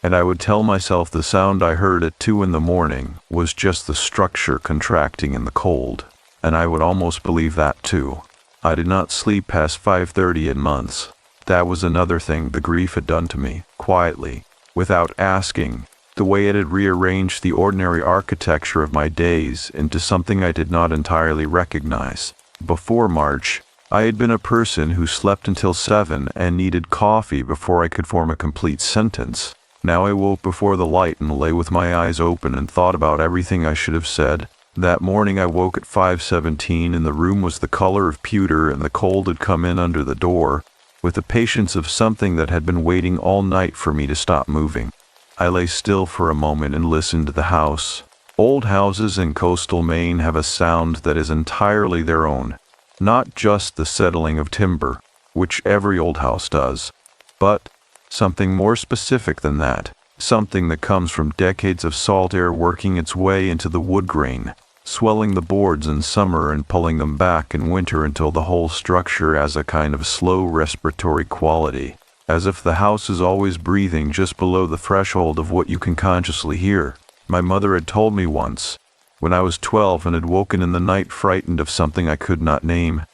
And I would tell myself the sound I heard at 2 in the morning was just the structure contracting in the cold. And I would almost believe that too. I did not sleep past 5:30 in months. That was another thing the grief had done to me, quietly, without asking, the way it had rearranged the ordinary architecture of my days into something I did not entirely recognize. Before March, I had been a person who slept until 7 and needed coffee before I could form a complete sentence. Now I woke before the light and lay with my eyes open and thought about everything I should have said. That morning I woke at 5:17 and the room was the color of pewter and the cold had come in under the door, with the patience of something that had been waiting all night for me to stop moving. I lay still for a moment and listened to the house. Old houses in coastal Maine have a sound that is entirely their own, not just the settling of timber, which every old house does, but something more specific than that, something that comes from decades of salt air working its way into the wood grain, swelling the boards in summer and pulling them back in winter until the whole structure has a kind of slow respiratory quality, as if the house is always breathing just below the threshold of what you can consciously hear. My mother had told me once, when I was 12 and had woken in the night frightened of something I could not name,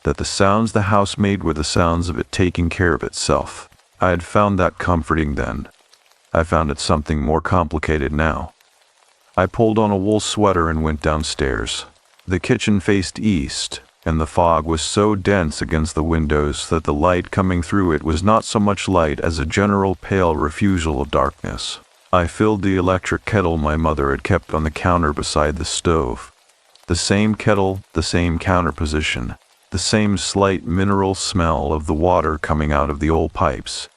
that the sounds the house made were the sounds of it taking care of itself. I had found that comforting then. I found it something more complicated now. I pulled on a wool sweater and went downstairs. The kitchen faced east, and the fog was so dense against the windows that the light coming through it was not so much light as a general pale refusal of darkness. I filled the electric kettle my mother had kept on the counter beside the stove. The same kettle, the same counter position, the same slight mineral smell of the water coming out of the old pipes.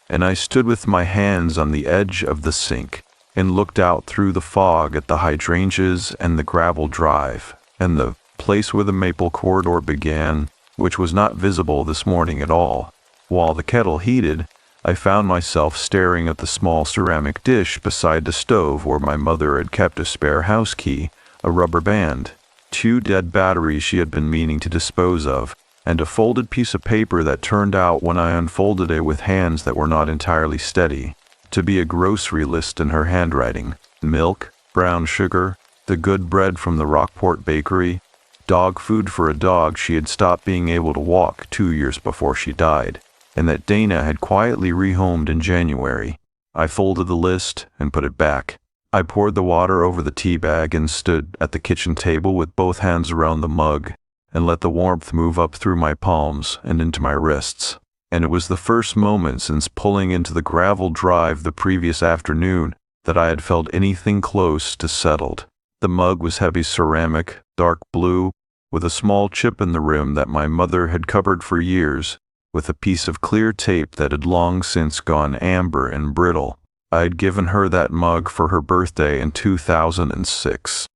And I stood with my hands on the edge of the sink and looked out through the fog at the hydrangeas and the gravel drive and the place where the maple corridor began, which was not visible this morning at all. While the kettle heated, I found myself staring at the small ceramic dish beside the stove where my mother had kept a spare house key, a rubber band, 2 dead batteries she had been meaning to dispose of, and a folded piece of paper that turned out when I unfolded it with hands that were not entirely steady, to be a grocery list in her handwriting. Milk, brown sugar, the good bread from the Rockport bakery, dog food for a dog she had stopped being able to walk 2 years before she died, and that Dana had quietly rehomed in January. I folded the list and put it back. I poured the water over the tea bag and stood at the kitchen table with both hands around the mug and let the warmth move up through my palms and into my wrists. and it was the first moment since pulling into the gravel drive the previous afternoon that I had felt anything close to settled. The mug was heavy ceramic, dark blue, with a small chip in the rim that my mother had covered for years with a piece of clear tape that had long since gone amber and brittle. I had given her that mug for her birthday in 2006.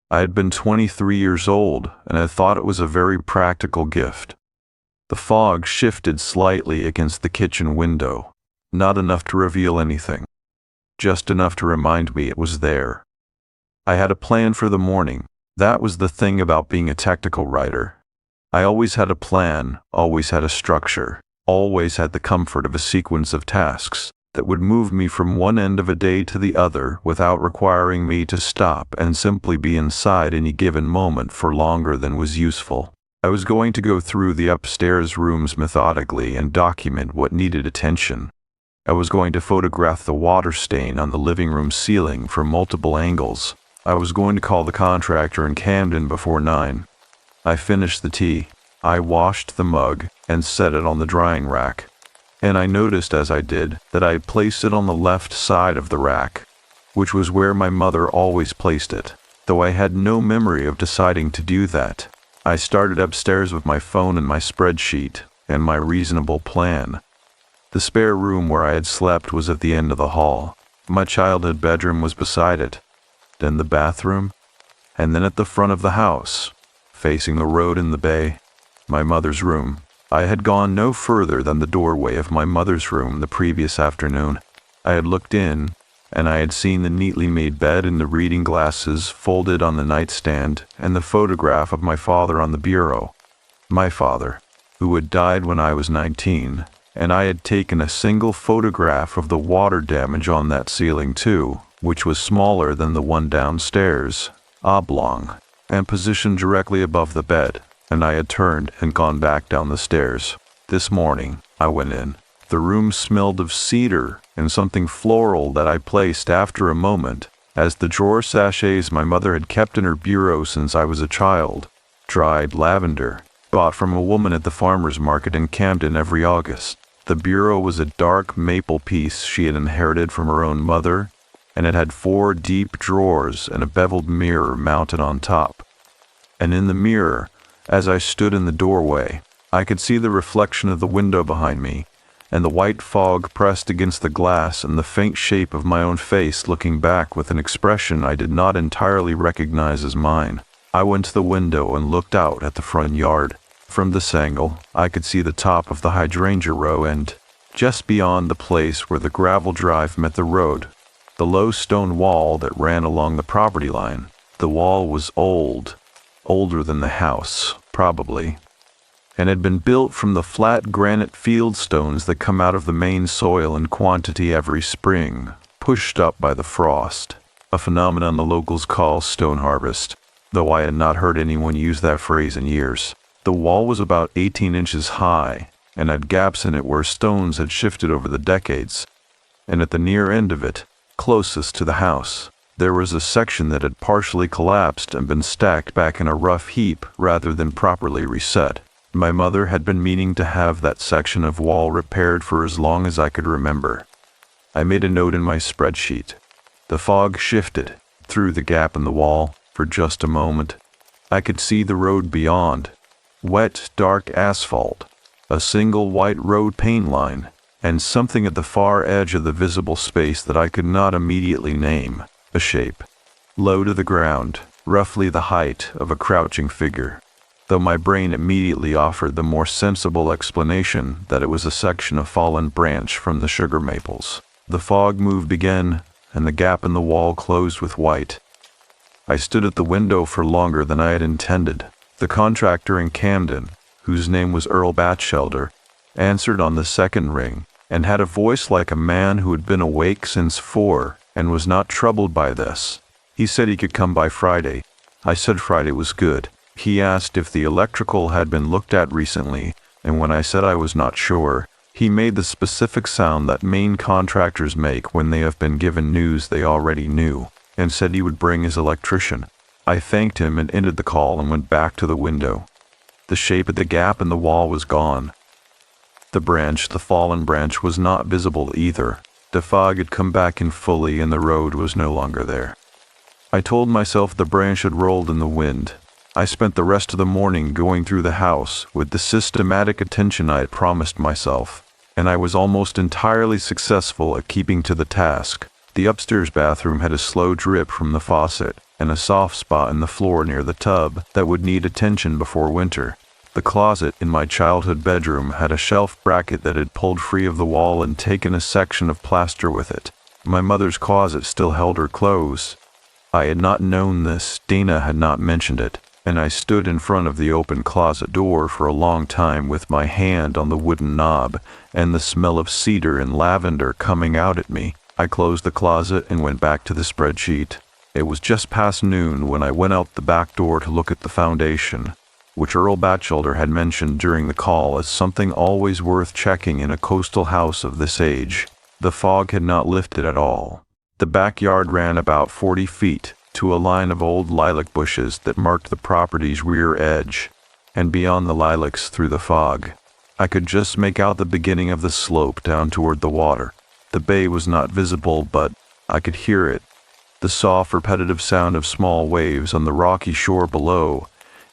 I had been 23 years old, and I thought it was a very practical gift. The fog shifted slightly against the kitchen window, not enough to reveal anything, just enough to remind me it was there. I had a plan for the morning. That was the thing about being a technical writer. I always had a plan, always had a structure, always had the comfort of a sequence of tasks that would move me from one end of a day to the other without requiring me to stop and simply be inside any given moment for longer than was useful. I was going to go through the upstairs rooms methodically and document what needed attention. I was going to photograph the water stain on the living room ceiling from multiple angles. I was going to call the contractor in Camden before 9. I finished the tea. I washed the mug and set it on the drying rack. And I noticed as I did that I had placed it on the left side of the rack, which was where my mother always placed it, though I had no memory of deciding to do that. I started upstairs with my phone and my spreadsheet and my reasonable plan. The spare room where I had slept was at the end of the hall. My childhood bedroom was beside it, then the bathroom, and then at the front of the house, facing the road in the bay, my mother's room. I had gone no further than the doorway of my mother's room the previous afternoon. I had looked in, and I had seen the neatly made bed and the reading glasses folded on the nightstand and the photograph of my father on the bureau. My father, who had died when I was 19, and I had taken a single photograph of the water damage on that ceiling too, which was smaller than the one downstairs, oblong, and positioned directly above the bed, and I had turned and gone back down the stairs. This morning, I went in. The room smelled of cedar and something floral that I placed after a moment as the drawer sachets my mother had kept in her bureau since I was a child. Dried lavender, bought from a woman at the farmer's market in Camden every August. The bureau was a dark maple piece she had inherited from her own mother, and it had 4 deep drawers and a beveled mirror mounted on top. And in the mirror, as I stood in the doorway, I could see the reflection of the window behind me, and the white fog pressed against the glass and the faint shape of my own face looking back with an expression I did not entirely recognize as mine. I went to the window and looked out at the front yard. From this angle, I could see the top of the hydrangea row and, just beyond the place where the gravel drive met the road, the low stone wall that ran along the property line. The wall was old, older than the house, probably, and had been built from the flat granite field stones that come out of the main soil in quantity every spring, pushed up by the frost, a phenomenon the locals call stone harvest, though I had not heard anyone use that phrase in years. The wall was about 18 inches high, and had gaps in it where stones had shifted over the decades, and at the near end of it, closest to the house, there was a section that had partially collapsed and been stacked back in a rough heap rather than properly reset. My mother had been meaning to have that section of wall repaired for as long as I could remember. I made a note in my spreadsheet. The fog shifted through the gap in the wall for just a moment. I could see the road beyond. Wet, dark asphalt, a single white road paint line, and something at the far edge of the visible space that I could not immediately name, a shape, low to the ground, roughly the height of a crouching figure, though my brain immediately offered the more sensible explanation that it was a section of fallen branch from the sugar maples. The fog moved again, and the gap in the wall closed with white. I stood at the window for longer than I had intended. The contractor in Camden, whose name was Earl Batchelder, answered on the second ring, and had a voice like a man who had been awake since 4 and was not troubled by this. He said he could come by Friday. I said Friday was good. He asked if the electrical had been looked at recently, and when I said I was not sure, he made the specific sound that main contractors make when they have been given news they already knew, and said he would bring his electrician. I thanked him and ended the call and went back to the window. The shape of the gap in the wall was gone. The fallen branch was not visible either. The fog had come back in fully and the road was no longer there. I told myself the branch had rolled in the wind. I spent the rest of the morning going through the house with the systematic attention I had promised myself, and I was almost entirely successful at keeping to the task. The upstairs bathroom had a slow drip from the faucet and a soft spot in the floor near the tub that would need attention before winter. The closet in my childhood bedroom had a shelf bracket that had pulled free of the wall and taken a section of plaster with it. My mother's closet still held her clothes. I had not known this, Dana had not mentioned it, and I stood in front of the open closet door for a long time with my hand on the wooden knob and the smell of cedar and lavender coming out at me. I closed the closet and went back to the spreadsheet. It was just past noon when I went out the back door to look at the foundation, which Earl Batchelder had mentioned during the call as something always worth checking in a coastal house of this age. The fog had not lifted at all. The backyard ran about 40 feet to a line of old lilac bushes that marked the property's rear edge, and beyond the lilacs through the fog, I could just make out the beginning of the slope down toward the water. The bay was not visible, but I could hear it, the soft, repetitive sound of small waves on the rocky shore below,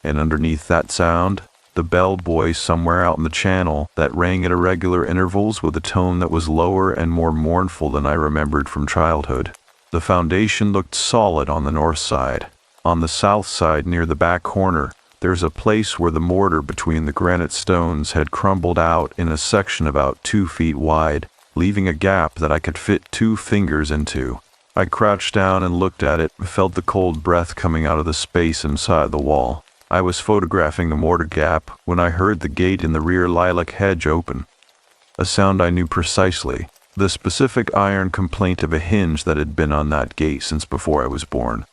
and underneath that sound, the bell buoy somewhere out in the channel that rang at irregular intervals with a tone that was lower and more mournful than I remembered from childhood. The foundation looked solid on the north side. On the south side, near the back corner, there's a place where the mortar between the granite stones had crumbled out in a section about 2 feet wide, leaving a gap that I could fit 2 fingers into. I crouched down and looked at it, felt the cold breath coming out of the space inside the wall. I was photographing the mortar gap when I heard the gate in the rear lilac hedge open. A sound I knew precisely, the specific iron complaint of a hinge that had been on that gate since before I was born.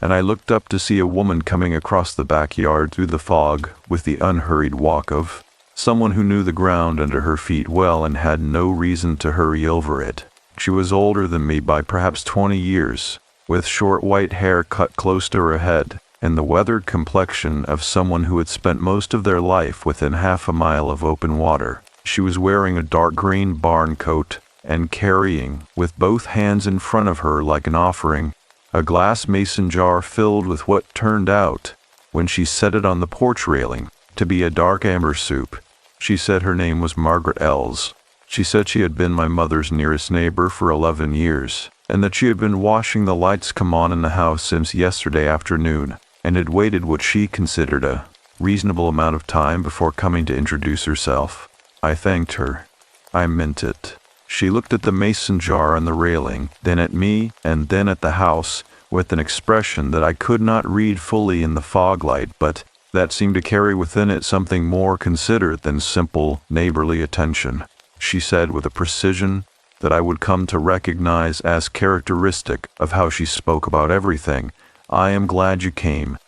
And I looked up to see a woman coming across the backyard through the fog with the unhurried walk of someone who knew the ground under her feet well and had no reason to hurry over it. She was older than me by perhaps 20 years, with short white hair cut close to her head, and the weathered complexion of someone who had spent most of their life within half a mile of open water. She was wearing a dark green barn coat and carrying, with both hands in front of her like an offering, a glass mason jar filled with what turned out, when she set it on the porch railing, to be a dark amber soup. She said her name was Margaret Ells. She said she had been my mother's nearest neighbor for 11 years, and that she had been watching the lights come on in the house since yesterday afternoon, and had waited what she considered a reasonable amount of time before coming to introduce herself. I thanked her. I meant it. She looked at the mason jar on the railing, then at me, and then at the house, with an expression that I could not read fully in the fog light, but that seemed to carry within it something more considered than simple neighborly attention. She said with a precision that I would come to recognize as characteristic of how she spoke about everything, "I am glad you came.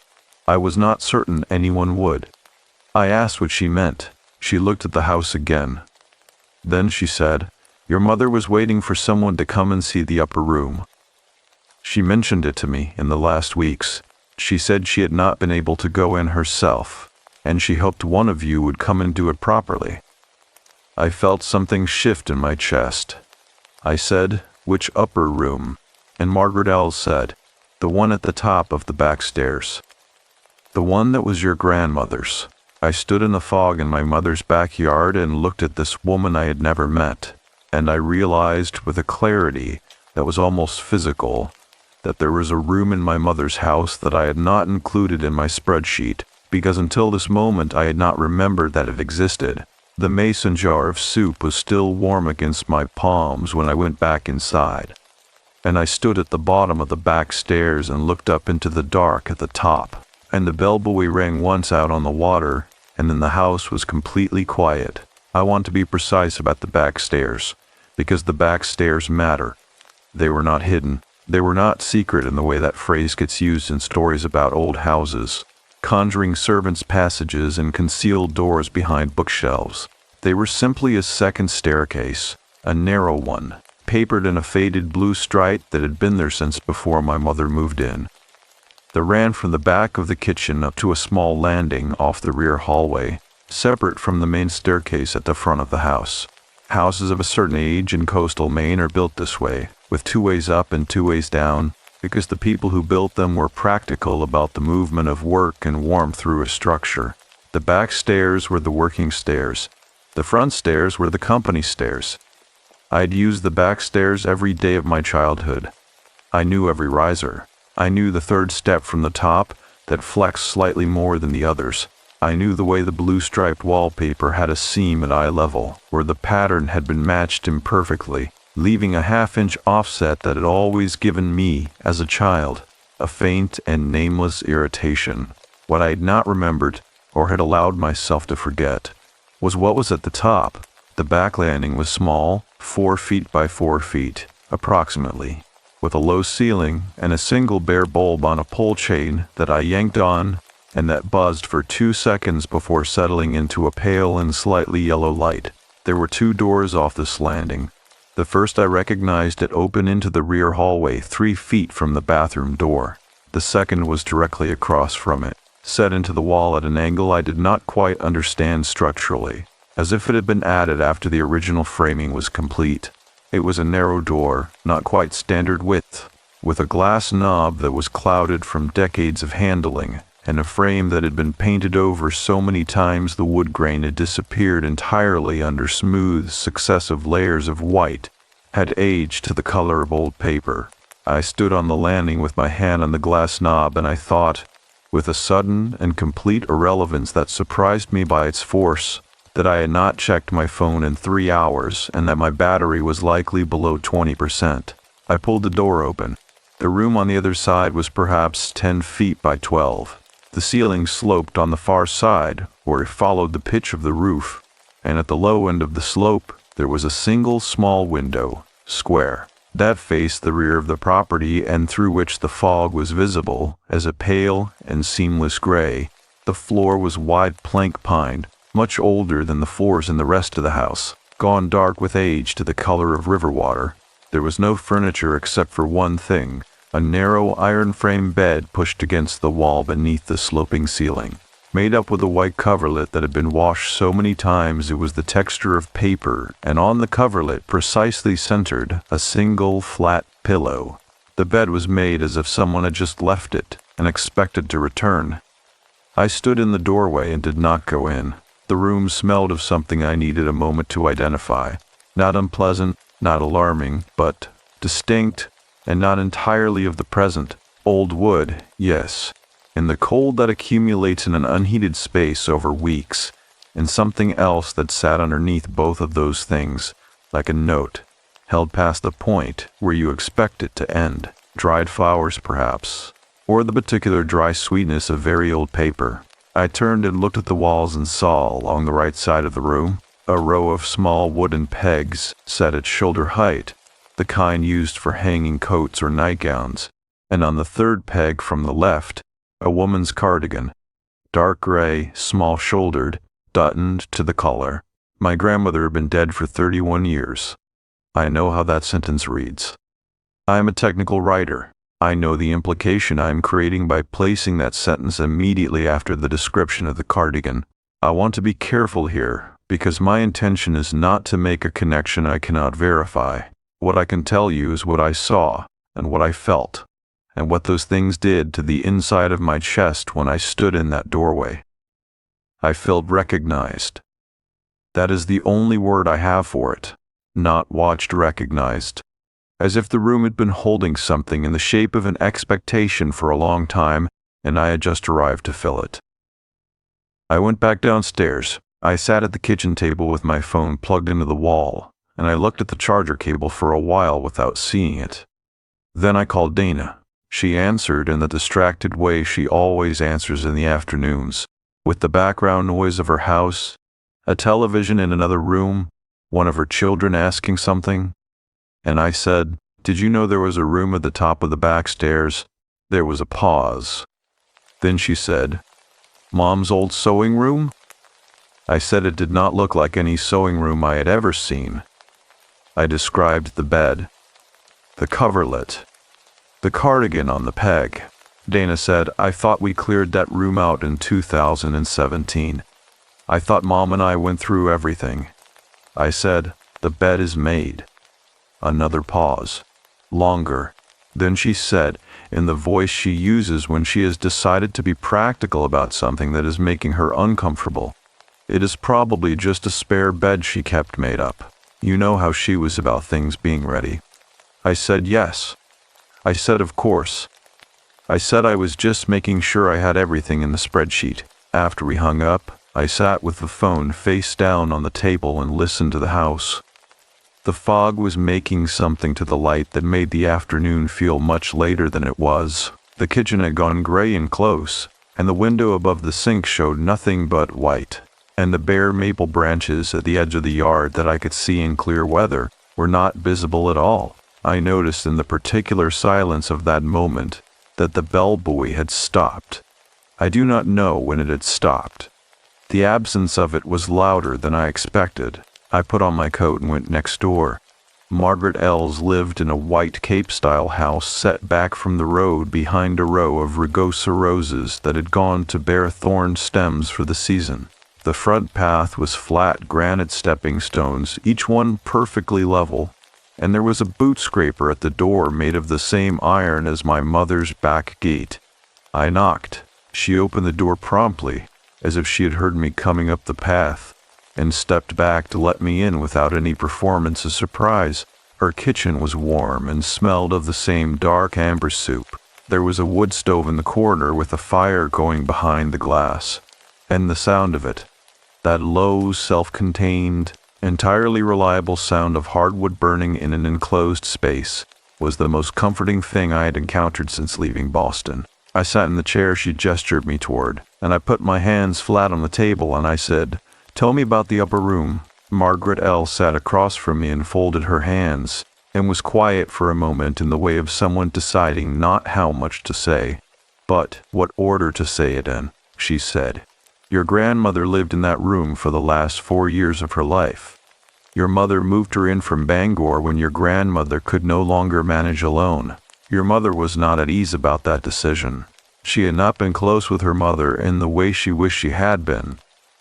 I was not certain anyone would." I asked what she meant. She looked at the house again. Then she said, "Your mother was waiting for someone to come and see the upper room. She mentioned it to me in the last weeks. She said she had not been able to go in herself, and she hoped one of you would come and do it properly." I felt something shift in my chest. I said, "Which upper room?" And Margaret Ells said, "The one at the top of the back stairs. The one that was your grandmother's." I stood in the fog in my mother's backyard and looked at this woman I had never met, and I realized with a clarity that was almost physical that there was a room in my mother's house that I had not included in my spreadsheet, because until this moment I had not remembered that it existed. The mason jar of soup was still warm against my palms when I went back inside, and I stood at the bottom of the back stairs and looked up into the dark at the top, and the bell buoy rang once out on the water, and then the house was completely quiet. I want to be precise about the back stairs, because the back stairs matter. They were not hidden. They were not secret in the way that phrase gets used in stories about old houses, conjuring servants' passages and concealed doors behind bookshelves. They were simply a second staircase, a narrow one, papered in a faded blue stripe that had been there since before my mother moved in. They ran from the back of the kitchen up to a small landing off the rear hallway, separate from the main staircase at the front of the house. Houses of a certain age in coastal Maine are built this way, with 2 ways up and 2 ways down, because the people who built them were practical about the movement of work and warmth through a structure. The back stairs were the working stairs. The front stairs were the company stairs. I'd used the back stairs every day of my childhood. I knew every riser. I knew the third step from the top that flexed slightly more than the others. I knew the way the blue-striped wallpaper had a seam at eye level, where the pattern had been matched imperfectly, leaving a half-inch offset that had always given me, as a child, a faint and nameless irritation. What I had not remembered, or had allowed myself to forget, was what was at the top. The back landing was small, 4 feet by 4 feet, approximately, with a low ceiling and a single bare bulb on a pole chain that I yanked on and that buzzed for 2 seconds before settling into a pale and slightly yellow light. There were 2 doors off this landing. The first I recognized it open into the rear hallway 3 feet from the bathroom door. The second was directly across from it, set into the wall at an angle I did not quite understand structurally, as if it had been added after the original framing was complete. It was a narrow door, not quite standard width, with a glass knob that was clouded from decades of handling, and a frame that had been painted over so many times the wood grain had disappeared entirely under smooth, successive layers of white, had aged to the color of old paper. I stood on the landing with my hand on the glass knob, and I thought, with a sudden and complete irrelevance that surprised me by its force, that I had not checked my phone in 3 hours and that my battery was likely below 20%. I pulled the door open. The room on the other side was perhaps 10 feet by 12. The ceiling sloped on the far side, where it followed the pitch of the roof, and at the low end of the slope there was a single small window, square, that faced the rear of the property and through which the fog was visible as a pale and seamless gray. The floor was wide plank pine, much older than the floors in the rest of the house, gone dark with age to the color of river water. There was no furniture except for one thing, a narrow iron frame bed pushed against the wall beneath the sloping ceiling, made up with a white coverlet that had been washed so many times it was the texture of paper, and on the coverlet, precisely centered, a single flat pillow. The bed was made as if someone had just left it and expected to return. I stood in the doorway and did not go in. The room smelled of something I needed a moment to identify. Not unpleasant, not alarming, but distinct, and not entirely of the present. Old wood, yes, and the cold that accumulates in an unheated space over weeks, and something else that sat underneath both of those things, like a note, held past the point where you expect it to end. Dried flowers, perhaps, or the particular dry sweetness of very old paper. I turned and looked at the walls and saw, along the right side of the room, a row of small wooden pegs set at shoulder height, the kind used for hanging coats or nightgowns, and on the third peg from the left, a woman's cardigan, dark gray, small-shouldered, buttoned to the collar. My grandmother had been dead for 31 years. I know how that sentence reads. I am a technical writer. I know the implication I am creating by placing that sentence immediately after the description of the cardigan. I want to be careful here, because my intention is not to make a connection I cannot verify. What I can tell you is what I saw, and what I felt, and what those things did to the inside of my chest when I stood in that doorway. I felt recognized. That is the only word I have for it. Not watched, recognized. As if the room had been holding something in the shape of an expectation for a long time, and I had just arrived to fill it. I went back downstairs. I sat at the kitchen table with my phone plugged into the wall, and I looked at the charger cable for a while without seeing it. Then I called Dana. She answered in the distracted way she always answers in the afternoons, with the background noise of her house, a television in another room, one of her children asking something. And I said, "Did you know there was a room at the top of the back stairs?" There was a pause. Then she said, "Mom's old sewing room?" I said it did not look like any sewing room I had ever seen. I described the bed, the coverlet, the cardigan on the peg. Dana said, "I thought we cleared that room out in 2017. I thought Mom and I went through everything. I said, "The bed is made." Another pause. Longer. Then she said, in the voice she uses when she has decided to be practical about something that is making her uncomfortable, "It is probably just a spare bed she kept made up." You know how she was about things being ready. I said yes. I said of course. I said I was just making sure I had everything in the spreadsheet. After we hung up, I sat with the phone face down on the table and listened to the house. The fog was making something to the light that made the afternoon feel much later than it was. The kitchen had gone gray and close, and the window above the sink showed nothing but white, and the bare maple branches at the edge of the yard that I could see in clear weather were not visible at all. I noticed in the particular silence of that moment that the bell buoy had stopped. I do not know when it had stopped. The absence of it was louder than I expected. I put on my coat and went next door. Margaret Els lived in a white Cape-style house set back from the road behind a row of rugosa roses that had gone to bare thorn stems for the season. The front path was flat granite stepping stones, each one perfectly level, and there was a boot scraper at the door made of the same iron as my mother's back gate. I knocked. She opened the door promptly, as if she had heard me coming up the path, and stepped back to let me in without any performance of surprise. Her kitchen was warm and smelled of the same dark amber soup. There was a wood stove in the corner with a fire going behind the glass, and the sound of it, that low, self-contained, entirely reliable sound of hardwood burning in an enclosed space, was the most comforting thing I had encountered since leaving Boston. I sat in the chair she gestured me toward, and I put my hands flat on the table and I said, "Tell me about the upper room." Margaret L. sat across from me and folded her hands, and was quiet for a moment in the way of someone deciding not how much to say, but what order to say it in. She said, "Your grandmother lived in that room for the last 4 years of her life. Your mother moved her in from Bangor when your grandmother could no longer manage alone. Your mother was not at ease about that decision. She had not been close with her mother in the way she wished she had been,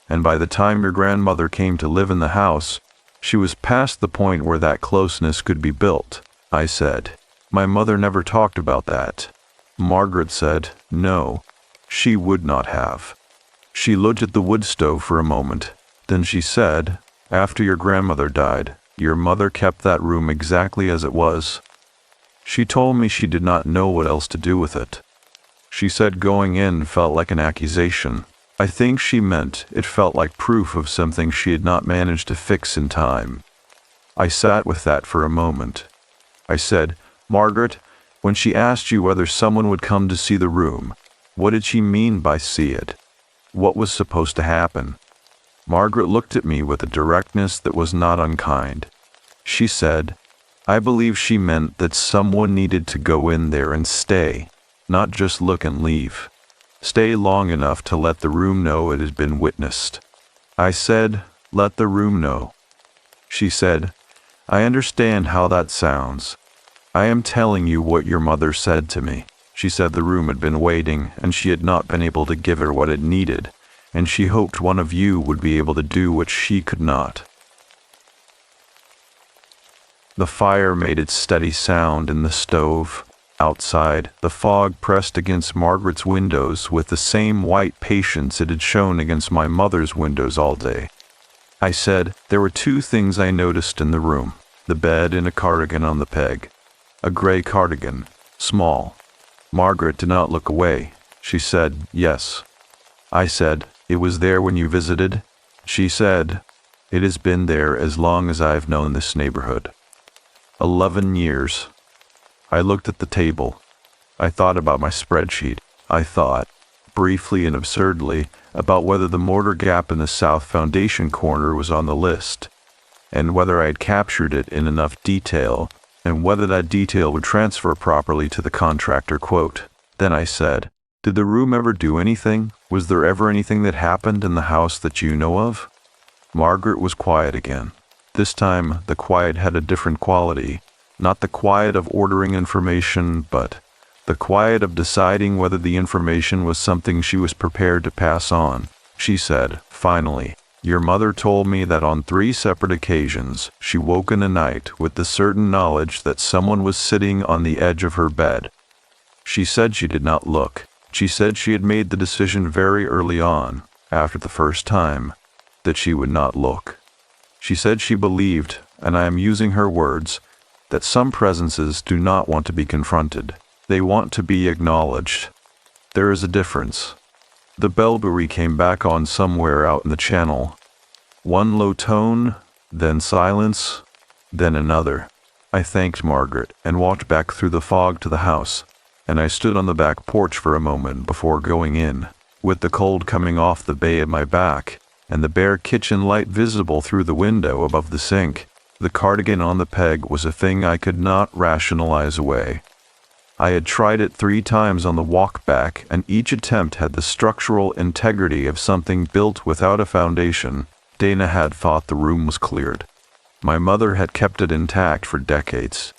and by the time your grandmother came to live in the house, she was past the point where that closeness could be built." I said, "My mother never talked about that." Margaret said, "No, she would not have." She looked at the wood stove for a moment. Then she said, "After your grandmother died, your mother kept that room exactly as it was. She told me she did not know what else to do with it. She said going in felt like an accusation. I think she meant it felt like proof of something she had not managed to fix in time." I sat with that for a moment. I said, "Margaret, when she asked you whether someone would come to see the room, what did she mean by see it? What was supposed to happen?" Margaret looked at me with a directness that was not unkind. She said, "I believe she meant that someone needed to go in there and stay, not just look and leave. Stay long enough to let the room know it had been witnessed." I said, "Let the room know." She said, "I understand how that sounds. I am telling you what your mother said to me. She said the room had been waiting and she had not been able to give her what it needed, and she hoped one of you would be able to do what she could not." The fire made its steady sound in the stove. Outside, the fog pressed against Margaret's windows with the same white patience it had shown against my mother's windows all day. I said, "There were 2 things I noticed in the room: the bed and a cardigan on the peg. A gray cardigan, small." Margaret did not look away. She said, "Yes." I said, "It was there when you visited?" She said, "It has been there as long as I've known this neighborhood. 11 years. I looked at the table. I thought about my spreadsheet. I thought, briefly and absurdly, about whether the mortar gap in the south foundation corner was on the list, and whether I had captured it in enough detail, and whether that detail would transfer properly to the contractor quote. Then I said, "Did the room ever do anything? Was there ever anything that happened in the house that you know of?" Margaret was quiet again. This time, the quiet had a different quality, not the quiet of ordering information, but the quiet of deciding whether the information was something she was prepared to pass on. she said, finally. Your mother told me that on 3 separate occasions she woke in the night with the certain knowledge that someone was sitting on the edge of her bed. She said she did not look. She said she had made the decision very early on, after the first time, that she would not look. She said she believed, and I am using her words, that some presences do not want to be confronted. They want to be acknowledged. There is a difference. The bellbuoy came back on somewhere out in the channel. One low tone, then silence, then another. I thanked Margaret and walked back through the fog to the house, and I stood on the back porch for a moment before going in, with the cold coming off the bay at my back, and the bare kitchen light visible through the window above the sink. The cardigan on the peg was a thing I could not rationalize away. I had tried it 3 times on the walk back, and each attempt had the structural integrity of something built without a foundation. Dana had thought the room was cleared. My mother had kept it intact for decades.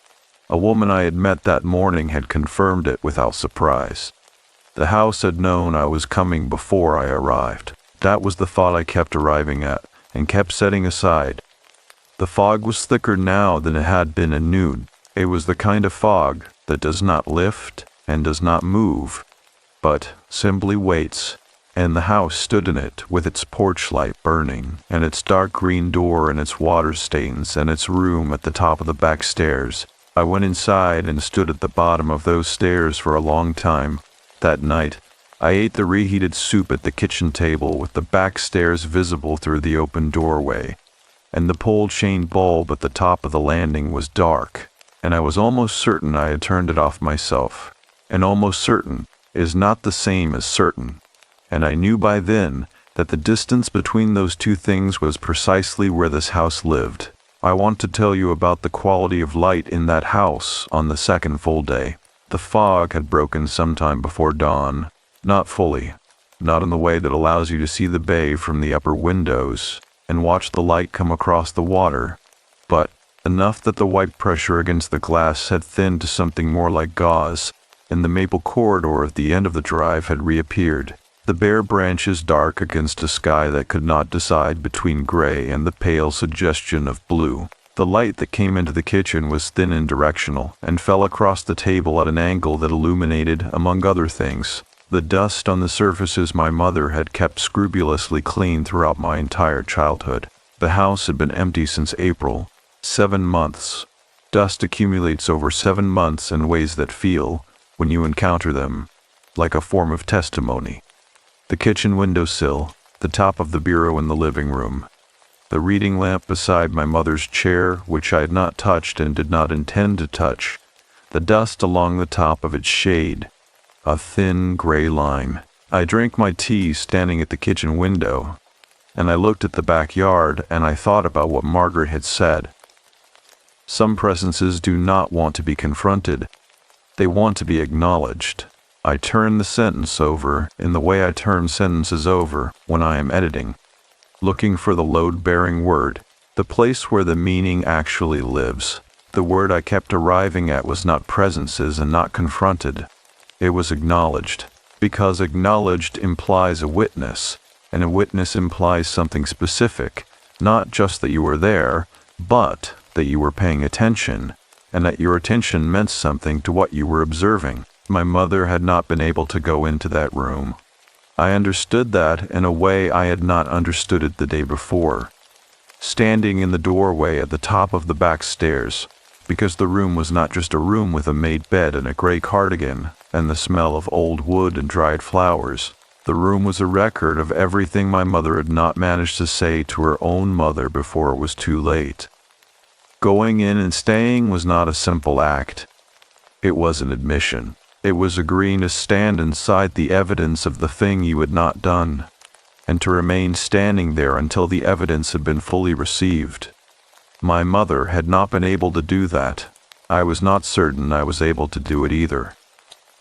A woman I had met that morning had confirmed it without surprise. The house had known I was coming before I arrived. That was the thought I kept arriving at, and kept setting aside. The fog was thicker now than it had been at noon. It was the kind of fog that does not lift and does not move, but simply waits, and the house stood in it with its porch light burning, and its dark green door and its water stains and its room at the top of the back stairs. I went inside and stood at the bottom of those stairs for a long time. That night, I ate the reheated soup at the kitchen table with the back stairs visible through the open doorway, and the pole-chain bulb at the top of the landing was dark, and I was almost certain I had turned it off myself. And almost certain is not the same as certain, and I knew by then that the distance between those 2 things was precisely where this house lived. I want to tell you about the quality of light in that house on the second full day. The fog had broken sometime before dawn, not fully, not in the way that allows you to see the bay from the upper windows and watch the light come across the water, but enough that the white pressure against the glass had thinned to something more like gauze, and the maple corridor at the end of the drive had reappeared, the bare branches dark against a sky that could not decide between gray and the pale suggestion of blue. The light that came into the kitchen was thin and directional, and fell across the table at an angle that illuminated, among other things, the dust on the surfaces my mother had kept scrupulously clean throughout my entire childhood. The house had been empty since April. 7 months. Dust accumulates over 7 months in ways that feel, when you encounter them, like a form of testimony. The kitchen windowsill, the top of the bureau in the living room, the reading lamp beside my mother's chair, which I had not touched and did not intend to touch, the dust along the top of its shade, a thin gray line. I drank my tea standing at the kitchen window, and I looked at the backyard, and I thought about what Margaret had said. Some presences do not want to be confronted. They want to be acknowledged. I turn the sentence over in the way I turn sentences over when I am editing, looking for the load-bearing word, the place where the meaning actually lives. The word I kept arriving at was not presences and not confronted. It was acknowledged, because acknowledged implies a witness, and a witness implies something specific, not just that you were there, but that you were paying attention, and that your attention meant something to what you were observing. My mother had not been able to go into that room. I understood that in a way I had not understood it the day before, standing in the doorway at the top of the back stairs, because the room was not just a room with a made bed and a gray cardigan and the smell of old wood and dried flowers. The room was a record of everything my mother had not managed to say to her own mother before it was too late. Going in and staying was not a simple act. It was an admission. It was agreeing to stand inside the evidence of the thing you had not done, and to remain standing there until the evidence had been fully received. My mother had not been able to do that. I was not certain I was able to do it either.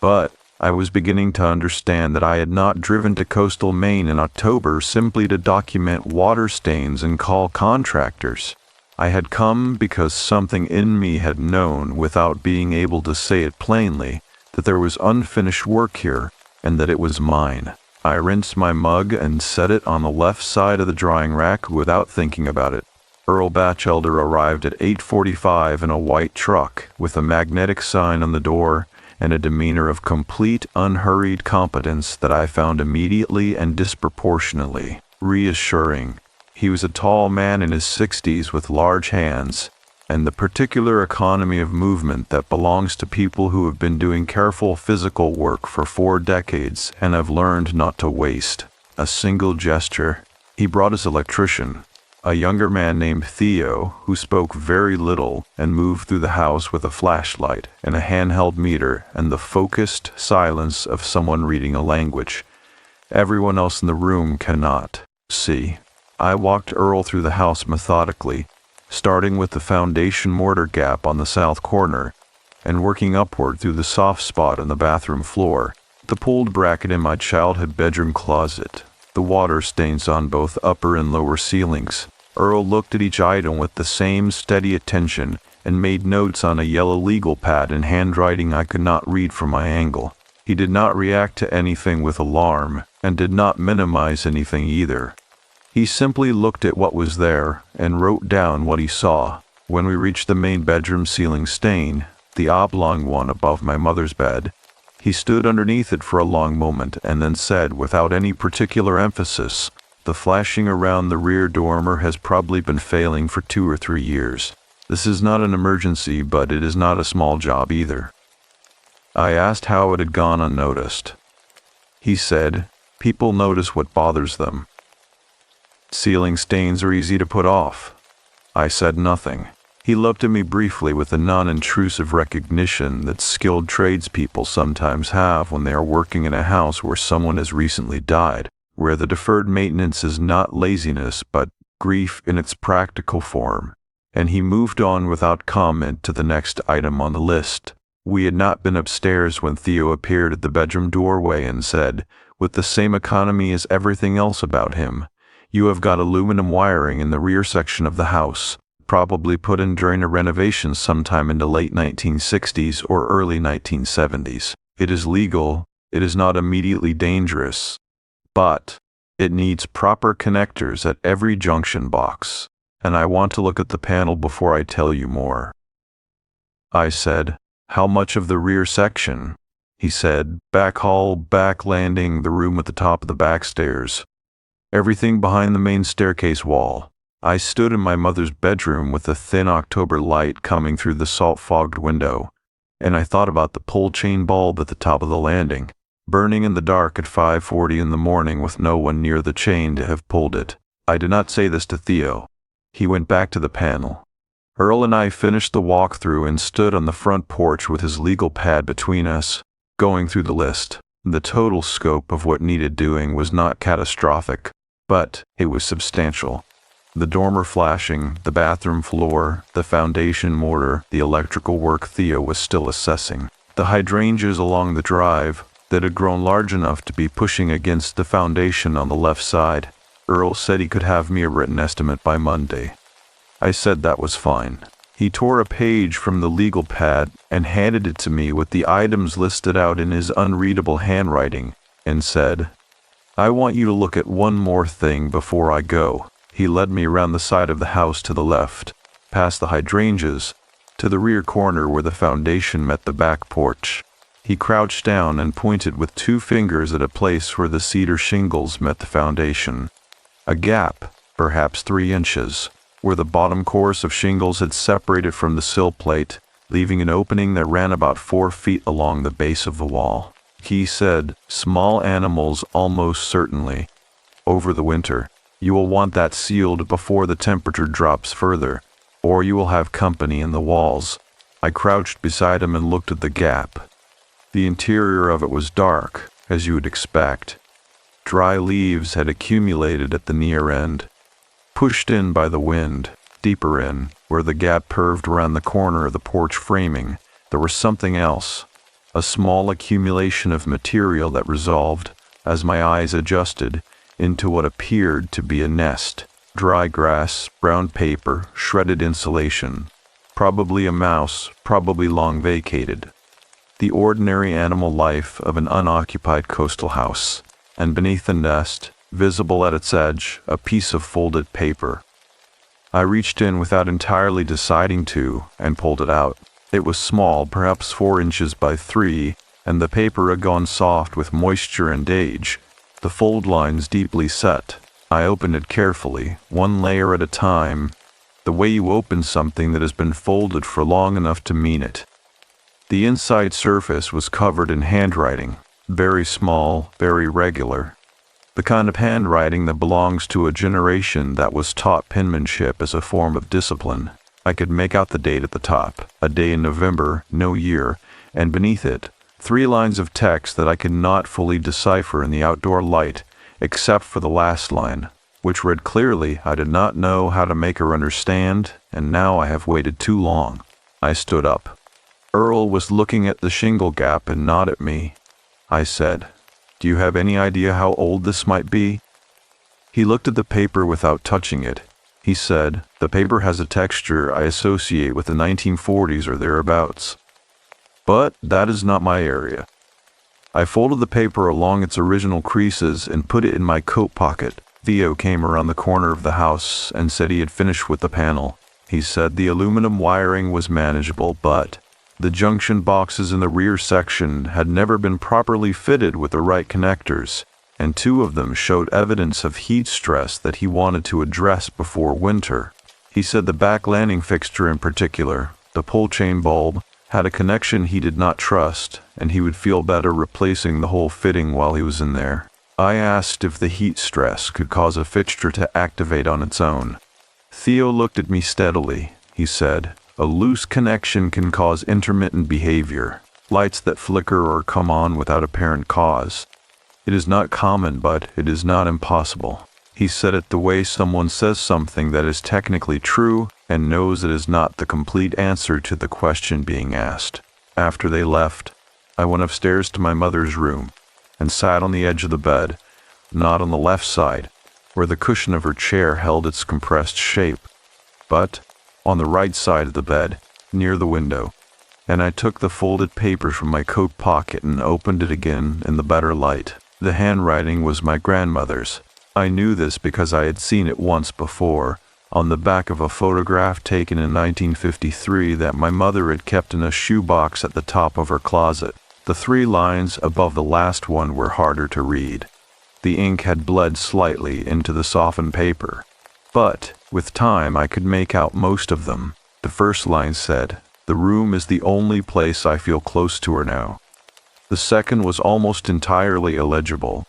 But I was beginning to understand that I had not driven to coastal Maine in October simply to document water stains and call contractors. I had come because something in me had known, without being able to say it plainly, that there was unfinished work here, and that it was mine. I rinsed my mug and set it on the left side of the drying rack without thinking about it. Earl Batchelder arrived at 8:45 in a white truck with a magnetic sign on the door and a demeanor of complete, unhurried competence that I found immediately and disproportionately reassuring. He was a tall man in his 60s with large hands, and the particular economy of movement that belongs to people who have been doing careful physical work for 4 decades and have learned not to waste a single gesture. He brought his electrician, a younger man named Theo, who spoke very little and moved through the house with a flashlight and a handheld meter and the focused silence of someone reading a language everyone else in the room cannot see. I walked Earl through the house methodically, starting with the foundation mortar gap on the south corner and working upward through the soft spot on the bathroom floor, the pulled bracket in my childhood bedroom closet, the water stains on both upper and lower ceilings. Earl looked at each item with the same steady attention and made notes on a yellow legal pad in handwriting I could not read from my angle. He did not react to anything with alarm and did not minimize anything either. He simply looked at what was there and wrote down what he saw. When we reached the main bedroom ceiling stain, the oblong one above my mother's bed, he stood underneath it for a long moment and then said, without any particular emphasis, "The flashing around the rear dormer has probably been failing for 2 or 3 years. This is not an emergency, but it is not a small job either." I asked how it had gone unnoticed. He said, "People notice what bothers them. Ceiling stains are easy to put off." I said nothing. He looked at me briefly with the non-intrusive recognition that skilled tradespeople sometimes have when they are working in a house where someone has recently died, where the deferred maintenance is not laziness but grief in its practical form, and he moved on without comment to the next item on the list. We had not been upstairs when Theo appeared at the bedroom doorway and said, with the same economy as everything else about him, "You have got aluminum wiring in the rear section of the house, probably put in during a renovation sometime in the late 1960s or early 1970s. It is legal, it is not immediately dangerous, but it needs proper connectors at every junction box, and I want to look at the panel before I tell you more." I said, "How much of the rear section?" He said, "Back hall, back landing, the room at the top of the back stairs. Everything behind the main staircase wall." I stood in my mother's bedroom with the thin October light coming through the salt-fogged window, and I thought about the pull chain bulb at the top of the landing, burning in the dark at 5:40 in the morning with no one near the chain to have pulled it. I did not say this to Theo. He went back to the panel. Earl and I finished the walkthrough and stood on the front porch with his legal pad between us, going through the list. The total scope of what needed doing was not catastrophic, but it was substantial. The dormer flashing, the bathroom floor, the foundation mortar, the electrical work Theo was still assessing, the hydrangeas along the drive that had grown large enough to be pushing against the foundation on the left side. Earl said he could have me a written estimate by Monday. I said that was fine. He tore a page from the legal pad and handed it to me with the items listed out in his unreadable handwriting and said, "I want you to look at one more thing before I go." He led me around the side of the house to the left, past the hydrangeas, to the rear corner where the foundation met the back porch. He crouched down and pointed with 2 fingers at a place where the cedar shingles met the foundation. A gap, perhaps 3 inches, where the bottom course of shingles had separated from the sill plate, leaving an opening that ran about 4 feet along the base of the wall. He said, "Small animals almost certainly. Over the winter. You will want that sealed before the temperature drops further, or you will have company in the walls." I crouched beside him and looked at the gap. The interior of it was dark, as you would expect. Dry leaves had accumulated at the near end, pushed in by the wind. Deeper in, where the gap curved around the corner of the porch framing, there was something else, a small accumulation of material that resolved, as my eyes adjusted, into what appeared to be a nest. Dry grass, brown paper, shredded insulation. Probably a mouse, probably long vacated. The ordinary animal life of an unoccupied coastal house. and beneath the nest, visible at its edge, a piece of folded paper. I reached in without entirely deciding to, and pulled it out. It was small, perhaps 4 inches by 3, and the paper had gone soft with moisture and age, the fold lines deeply set. I opened it carefully, one layer at a time, the way you open something that has been folded for long enough to mean it. The inside surface was covered in handwriting, very small, very regular. The kind of handwriting that belongs to a generation that was taught penmanship as a form of discipline. I could make out the date at the top, a day in November, no year, and beneath it, 3 lines of text that I could not fully decipher in the outdoor light, except for the last line, which read clearly, "I did not know how to make her understand, and now I have waited too long." I stood up. Earl was looking at the shingle gap and not at me. I said, "Do you have any idea how old this might be?" He looked at the paper without touching it. He said, "The paper has a texture I associate with the 1940s or thereabouts. But that is not my area." I folded the paper along its original creases and put it in my coat pocket. Theo came around the corner of the house and said he had finished with the panel. He said the aluminum wiring was manageable, but the junction boxes in the rear section had never been properly fitted with the right connectors, and 2 of them showed evidence of heat stress that he wanted to address before winter. He said the back landing fixture in particular, the pull chain bulb, had a connection he did not trust, and he would feel better replacing the whole fitting while he was in there. I asked if the heat stress could cause a fixture to activate on its own. Theo looked at me steadily. He said, "A loose connection can cause intermittent behavior, lights that flicker or come on without apparent cause. It is not common, but it is not impossible." He said it the way someone says something that is technically true and knows it is not the complete answer to the question being asked. After they left, I went upstairs to my mother's room and sat on the edge of the bed, not on the left side, where the cushion of her chair held its compressed shape, but on the right side of the bed, near the window, and I took the folded paper from my coat pocket and opened it again in the better light. The handwriting was my grandmother's. I knew this because I had seen it once before, on the back of a photograph taken in 1953 that my mother had kept in a shoebox at the top of her closet. The 3 lines above the last one were harder to read. The ink had bled slightly into the softened paper, but with time I could make out most of them. The first line said, "The room is the only place I feel close to her now." The second was almost entirely illegible.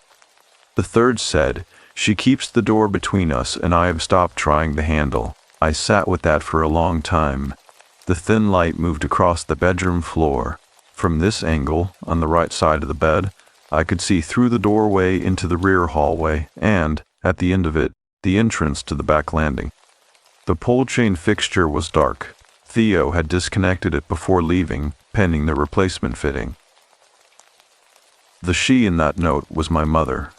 The third said, "She keeps the door between us and I have stopped trying the handle." I sat with that for a long time. The thin light moved across the bedroom floor. From this angle, on the right side of the bed, I could see through the doorway into the rear hallway and, at the end of it, the entrance to the back landing. The pole chain fixture was dark. Theo had disconnected it before leaving, pending the replacement fitting. The she in that note was my mother.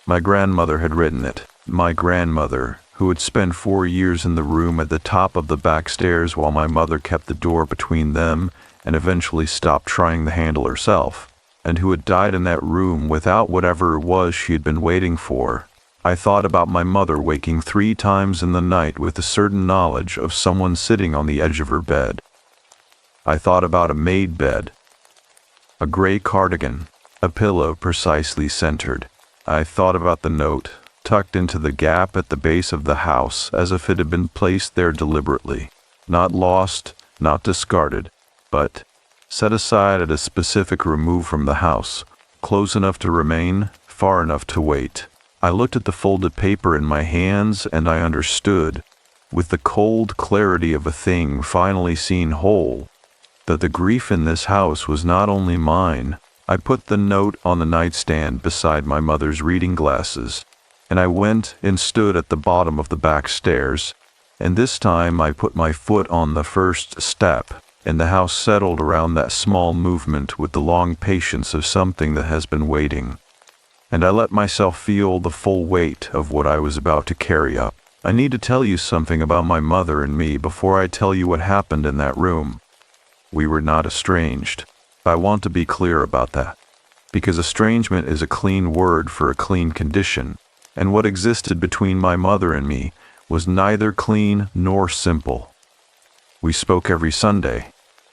My grandmother had written it. My grandmother, who had spent 4 years in the room at the top of the back stairs while my mother kept the door between them and eventually stopped trying the handle herself, and who had died in that room without whatever it was she had been waiting for. I thought about my mother waking 3 times in the night with a certain knowledge of someone sitting on the edge of her bed. I thought about a made bed, a gray cardigan, a pillow precisely centered. I thought about the note, tucked into the gap at the base of the house as if it had been placed there deliberately, not lost, not discarded, but set aside at a specific remove from the house, close enough to remain, far enough to wait. I looked at the folded paper in my hands and I understood, with the cold clarity of a thing finally seen whole, that the grief in this house was not only mine. I put the note on the nightstand beside my mother's reading glasses, and I went and stood at the bottom of the back stairs, and this time I put my foot on the first step, and the house settled around that small movement with the long patience of something that has been waiting. And I let myself feel the full weight of what I was about to carry up. I need to tell you something about my mother and me before I tell you what happened in that room. We were not estranged. I want to be clear about that. because estrangement is a clean word for a clean condition, and what existed between my mother and me was neither clean nor simple. We spoke every Sunday.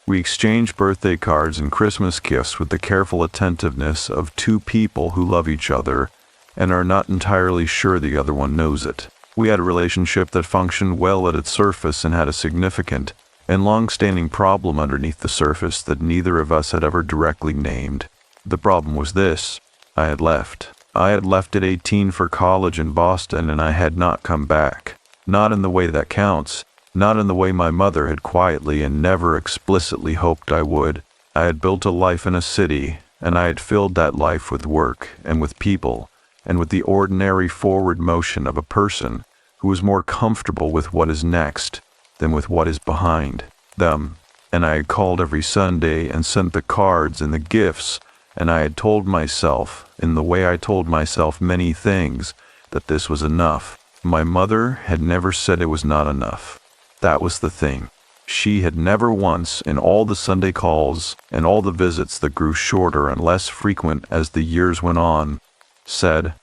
We exchanged birthday cards and Christmas gifts with the careful attentiveness of two people who love each other and are not entirely sure the other one knows it. We had a relationship that functioned well at its surface and had a significant and long-standing problem underneath the surface that neither of us had ever directly named. The problem was this: I had left. I had left at 18 for college in Boston, and I had not come back. Not in the way that counts. Not in the way my mother had quietly and never explicitly hoped I would. I had built a life in a city, and I had filled that life with work and with people, and with the ordinary forward motion of a person who is more comfortable with what is next than with what is behind them. And I had called every Sunday and sent the cards and the gifts, and I had told myself, in the way I told myself many things, that this was enough. My mother had never said it was not enough. That was the thing. She had never once, in all the Sunday calls and all the visits that grew shorter and less frequent as the years went on, said,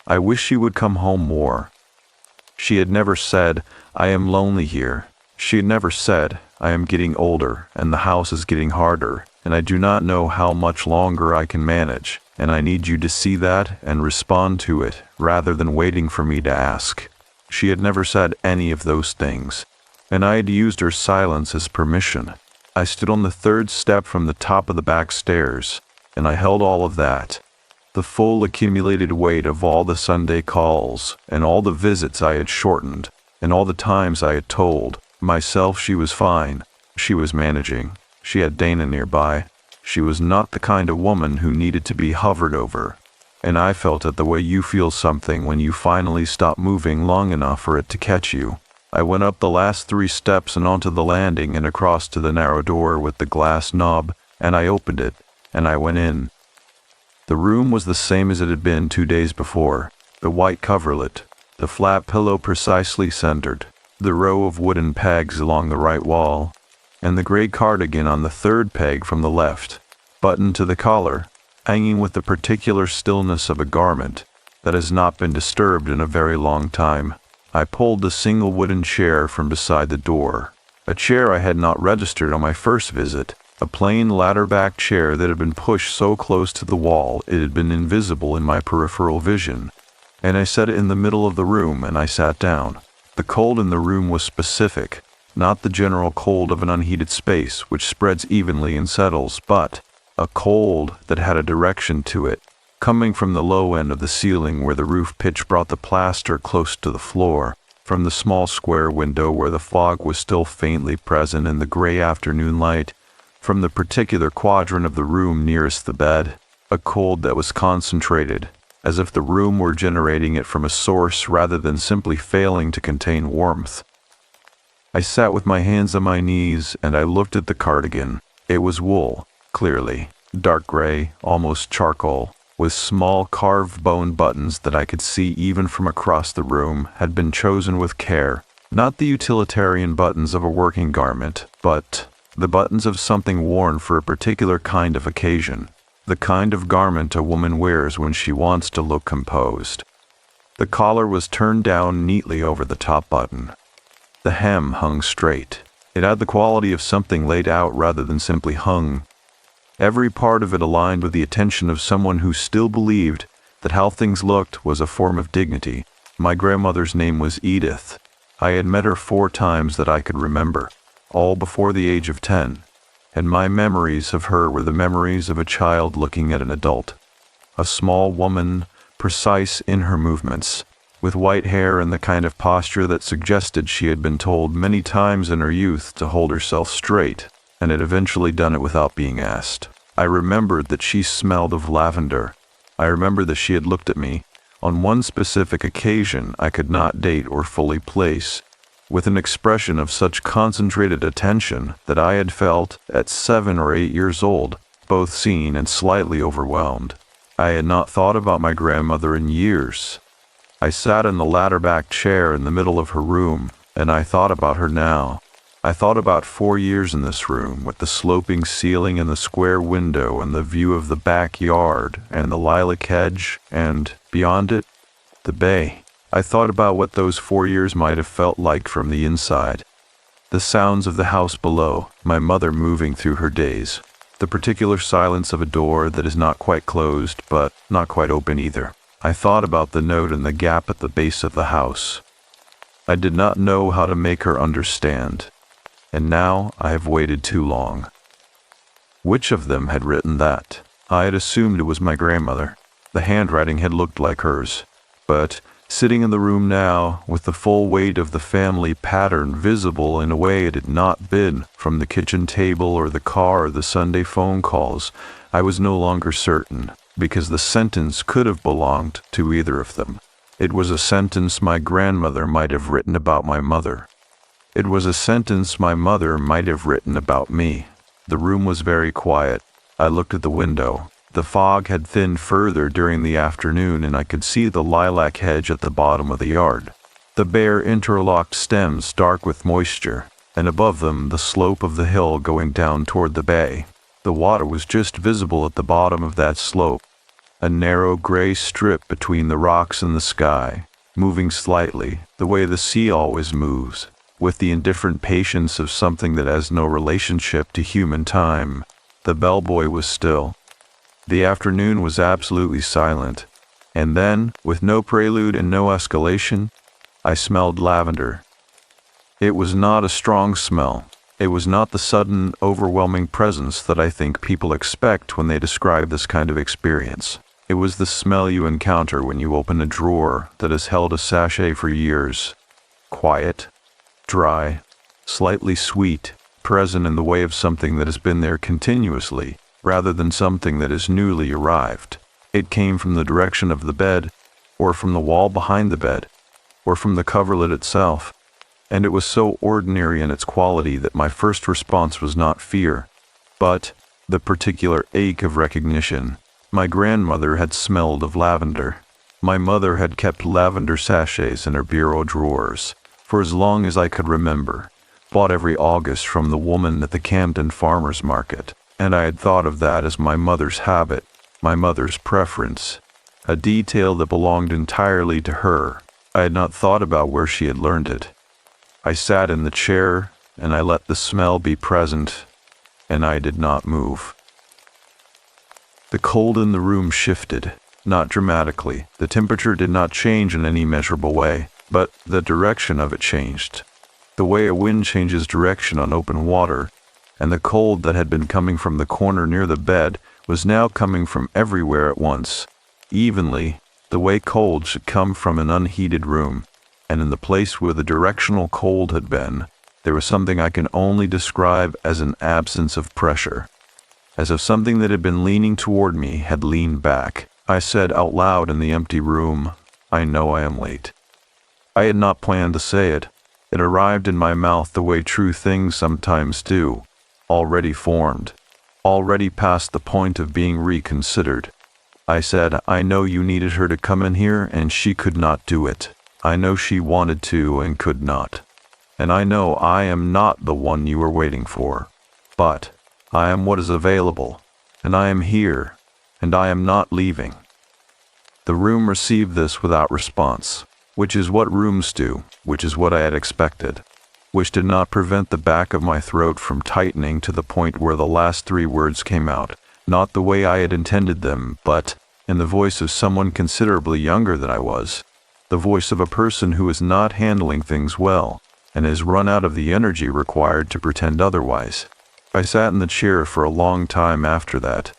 "I wish you would come home more." She had never said, "I am lonely here." She had never said, "I am getting older and the house is getting harder and I do not know how much longer I can manage, and I need you to see that and respond to it rather than waiting for me to ask." She had never said any of those things, and I had used her silence as permission. I stood on the third step from the top of the back stairs, and I held all of that. The full accumulated weight of all the Sunday calls, and all the visits I had shortened, and all the times I had told myself she was fine, she was managing, she had Dana nearby, she was not the kind of woman who needed to be hovered over. And I felt it the way you feel something when you finally stop moving long enough for it to catch you. I went up the last 3 steps and onto the landing and across to the narrow door with the glass knob, and I opened it, and I went in. The room was the same as it had been 2 days before. The white coverlet, the flat pillow precisely centered, the row of wooden pegs along the right wall, and the gray cardigan on the third peg from the left, buttoned to the collar, hanging with the particular stillness of a garment that has not been disturbed in a very long time. I pulled the single wooden chair from beside the door, a chair I had not registered on my first visit, a plain ladder-backed chair that had been pushed so close to the wall it had been invisible in my peripheral vision, and I set it in the middle of the room and I sat down. The cold in the room was specific, not the general cold of an unheated space which spreads evenly and settles, but a cold that had a direction to it, coming from the low end of the ceiling where the roof pitch brought the plaster close to the floor, from the small square window where the fog was still faintly present in the gray afternoon light, from the particular quadrant of the room nearest the bed, a cold that was concentrated, as if the room were generating it from a source rather than simply failing to contain warmth. I sat with my hands on my knees and I looked at the cardigan. It was wool, clearly, dark gray, almost charcoal, with small carved bone buttons that I could see even from across the room had been chosen with care, not the utilitarian buttons of a working garment, but the buttons of something worn for a particular kind of occasion, the kind of garment a woman wears when she wants to look composed. The collar was turned down neatly over the top button. The hem hung straight. It had the quality of something laid out rather than simply hung. Every part of it aligned with the attention of someone who still believed that how things looked was a form of dignity. My grandmother's name was Edith. I had met her 4 times that I could remember, all before the age of 10, and my memories of her were the memories of a child looking at an adult. A small woman, precise in her movements, with white hair and the kind of posture that suggested she had been told many times in her youth to hold herself straight, and had eventually done it without being asked. I remembered that she smelled of lavender. I remember that she had looked at me, on one specific occasion I could not date or fully place, with an expression of such concentrated attention that I had felt, at 7 or 8 years old, both seen and slightly overwhelmed. I had not thought about my grandmother in years. I sat in the ladder-backed chair in the middle of her room, and I thought about her now. I thought about 4 years in this room, with the sloping ceiling and the square window and the view of the backyard and the lilac hedge and, beyond it, the bay. I thought about what those 4 years might have felt like from the inside. The sounds of the house below, my mother moving through her days, the particular silence of a door that is not quite closed but not quite open either. I thought about the note in the gap at the base of the house. I did not know how to make her understand. And now I have waited too long. Which of them had written that? I had assumed it was my grandmother. The handwriting had looked like hers. But, sitting in the room now, with the full weight of the family pattern visible in a way it had not been from the kitchen table or the car or the Sunday phone calls, I was no longer certain, because the sentence could have belonged to either of them. It was a sentence my grandmother might have written about my mother. It was a sentence my mother might have written about me. The room was very quiet. I looked at the window. The fog had thinned further during the afternoon, and I could see the lilac hedge at the bottom of the yard. The bare interlocked stems dark with moisture, and above them the slope of the hill going down toward the bay. The water was just visible at the bottom of that slope, a narrow gray strip between the rocks and the sky, moving slightly, the way the sea always moves, with the indifferent patience of something that has no relationship to human time. The bellboy was still. The afternoon was absolutely silent, and then, with no prelude and no escalation, I smelled lavender. It was not a strong smell. It was not the sudden, overwhelming presence that I think people expect when they describe this kind of experience. It was the smell you encounter when you open a drawer that has held a sachet for years. Quiet, dry, slightly sweet, present in the way of something that has been there continuously, rather than something that is newly arrived. It came from the direction of the bed, or from the wall behind the bed, or from the coverlet itself, and it was so ordinary in its quality that my first response was not fear, but the particular ache of recognition. My grandmother had smelled of lavender. My mother had kept lavender sachets in her bureau drawers for as long as I could remember, bought every August from the woman at the Camden Farmers Market, and I had thought of that as my mother's habit, my mother's preference, a detail that belonged entirely to her. I had not thought about where she had learned it. I sat in the chair, and I let the smell be present, and I did not move. The cold in the room shifted, not dramatically. The temperature did not change in any measurable way, but the direction of it changed. The way a wind changes direction on open water, and the cold that had been coming from the corner near the bed was now coming from everywhere at once, evenly, the way cold should come from an unheated room. And in the place where the directional cold had been, there was something I can only describe as an absence of pressure, as if something that had been leaning toward me had leaned back. I said out loud in the empty room, "I know I am late." I had not planned to say it. It arrived in my mouth the way true things sometimes do, already formed, already past the point of being reconsidered. I said, "I know you needed her to come in here and she could not do it. I know she wanted to and could not. And I know I am not the one you were waiting for. But I am what is available, and I am here, and I am not leaving." The room received this without response, which is what rooms do, which is what I had expected, which did not prevent the back of my throat from tightening to the point where the last 3 words came out, not the way I had intended them, but in the voice of someone considerably younger than I was, the voice of a person who is not handling things well, and has run out of the energy required to pretend otherwise. I sat in the chair for a long time after that.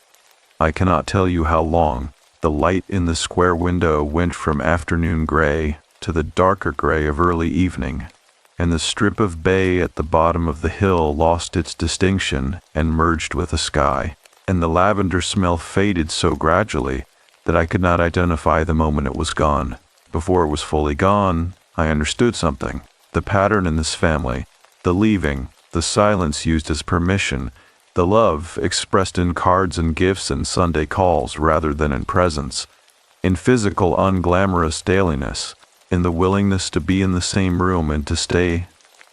I cannot tell you how long. The light in the square window went from afternoon gray to the darker gray of early evening, and the strip of bay at the bottom of the hill lost its distinction and merged with the sky, and the lavender smell faded so gradually that I could not identify the moment it was gone. Before it was fully gone, I understood something. The pattern in this family, the leaving, the silence used as permission, the love expressed in cards and gifts and Sunday calls rather than in presence, in physical unglamorous dailiness, in the willingness to be in the same room and to stay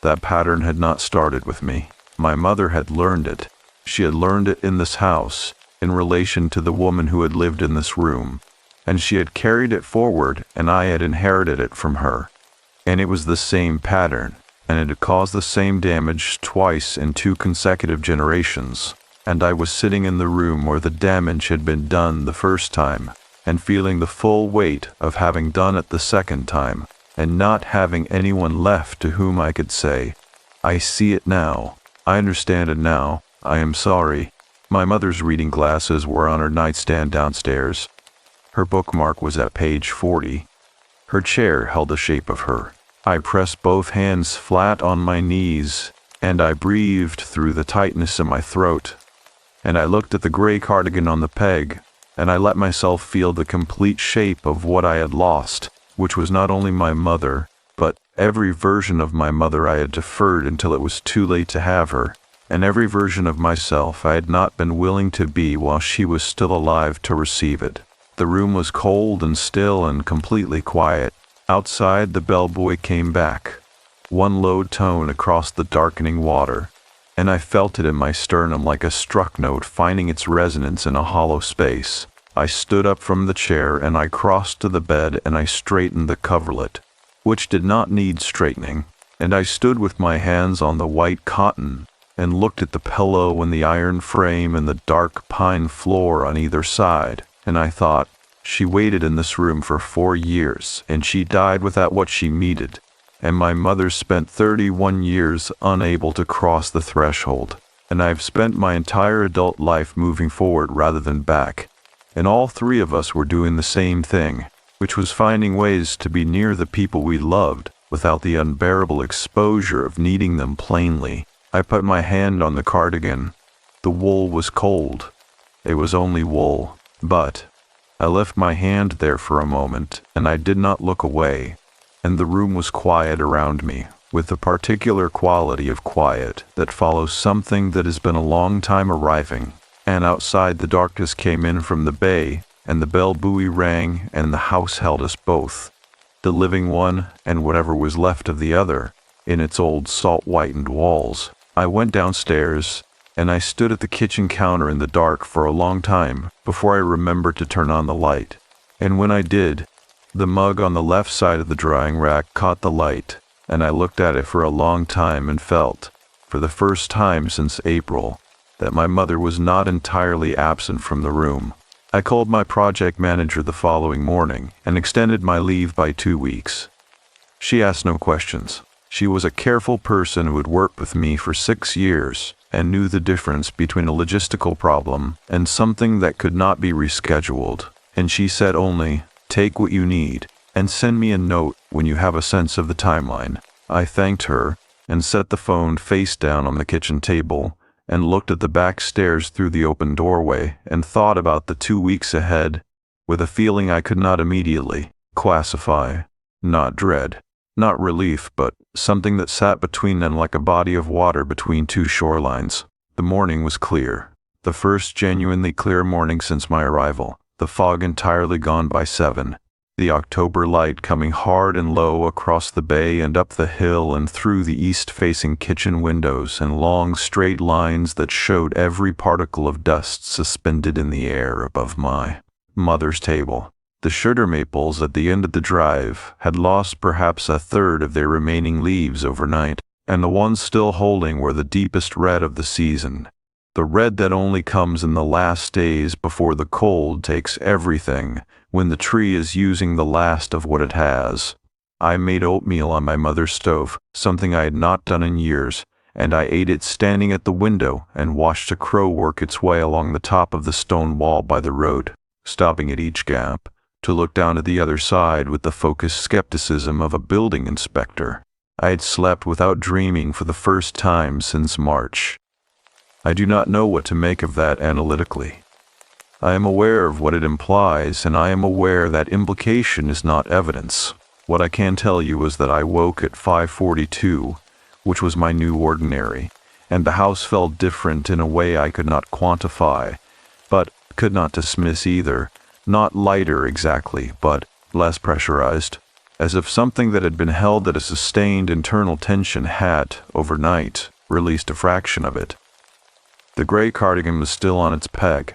That pattern had not started with me. My mother had learned it. She had learned it in this house, in relation to the woman who had lived in this room, and she had carried it forward, and I had inherited it from her. And it was the same pattern, and it had caused the same damage twice in 2 consecutive generations. And I was sitting in the room where the damage had been done the first time, and feeling the full weight of having done it the second time, and not having anyone left to whom I could say, "I see it now. I understand it now. I am sorry." My mother's reading glasses were on her nightstand downstairs. Her bookmark was at page 40. Her chair held the shape of her. I pressed both hands flat on my knees, and I breathed through the tightness in my throat. And I looked at the gray cardigan on the peg, and I let myself feel the complete shape of what I had lost, which was not only my mother, but every version of my mother I had deferred until it was too late to have her, and every version of myself I had not been willing to be while she was still alive to receive it. The room was cold and still and completely quiet. Outside, the bellboy came back, one low tone across the darkening water, and I felt it in my sternum like a struck note finding its resonance in a hollow space. I stood up from the chair and I crossed to the bed and I straightened the coverlet, which did not need straightening, and I stood with my hands on the white cotton and looked at the pillow and the iron frame and the dark pine floor on either side, and I thought, she waited in this room for 4 years, and she died without what she needed, and my mother spent 31 years unable to cross the threshold, and I've spent my entire adult life moving forward rather than back, and all 3 of us were doing the same thing, which was finding ways to be near the people we loved without the unbearable exposure of needing them plainly. I put my hand on the cardigan. The wool was cold. It was only wool, but I left my hand there for a moment, and I did not look away, and the room was quiet around me, with the particular quality of quiet that follows something that has been a long time arriving, and outside the darkness came in from the bay, and the bell buoy rang, and the house held us both, the living one and whatever was left of the other, in its old salt-whitened walls. I went downstairs, and I stood at the kitchen counter in the dark for a long time before I remembered to turn on the light. And when I did, the mug on the left side of the drying rack caught the light, and I looked at it for a long time and felt, for the first time since April, that my mother was not entirely absent from the room. I called my project manager the following morning and extended my leave by 2 weeks. She asked no questions. She was a careful person who had worked with me for 6 years and knew the difference between a logistical problem and something that could not be rescheduled. And she said only, "Take what you need and send me a note when you have a sense of the timeline." I thanked her and set the phone face down on the kitchen table and looked at the back stairs through the open doorway and thought about the 2 weeks ahead with a feeling I could not immediately classify, not dread. Not relief, but something that sat between them like a body of water between 2 shorelines. The morning was clear. The first genuinely clear morning since my arrival. The fog entirely gone by 7. The October light coming hard and low across the bay and up the hill and through the east-facing kitchen windows in long straight lines that showed every particle of dust suspended in the air above my mother's table. The sugar maples at the end of the drive had lost perhaps 1/3 of their remaining leaves overnight, and the ones still holding were the deepest red of the season, the red that only comes in the last days before the cold takes everything, when the tree is using the last of what it has. I made oatmeal on my mother's stove, something I had not done in years, and I ate it standing at the window and watched a crow work its way along the top of the stone wall by the road, stopping at each gap to look down at the other side with the focused skepticism of a building inspector. I had slept without dreaming for the first time since March. I do not know what to make of that analytically. I am aware of what it implies, and I am aware that implication is not evidence. What I can tell you is that I woke at 5:42, which was my new ordinary, and the house felt different in a way I could not quantify, but could not dismiss either. Not lighter exactly, but less pressurized. as if something that had been held at a sustained internal tension had, overnight, released a fraction of it. The gray cardigan was still on its peg.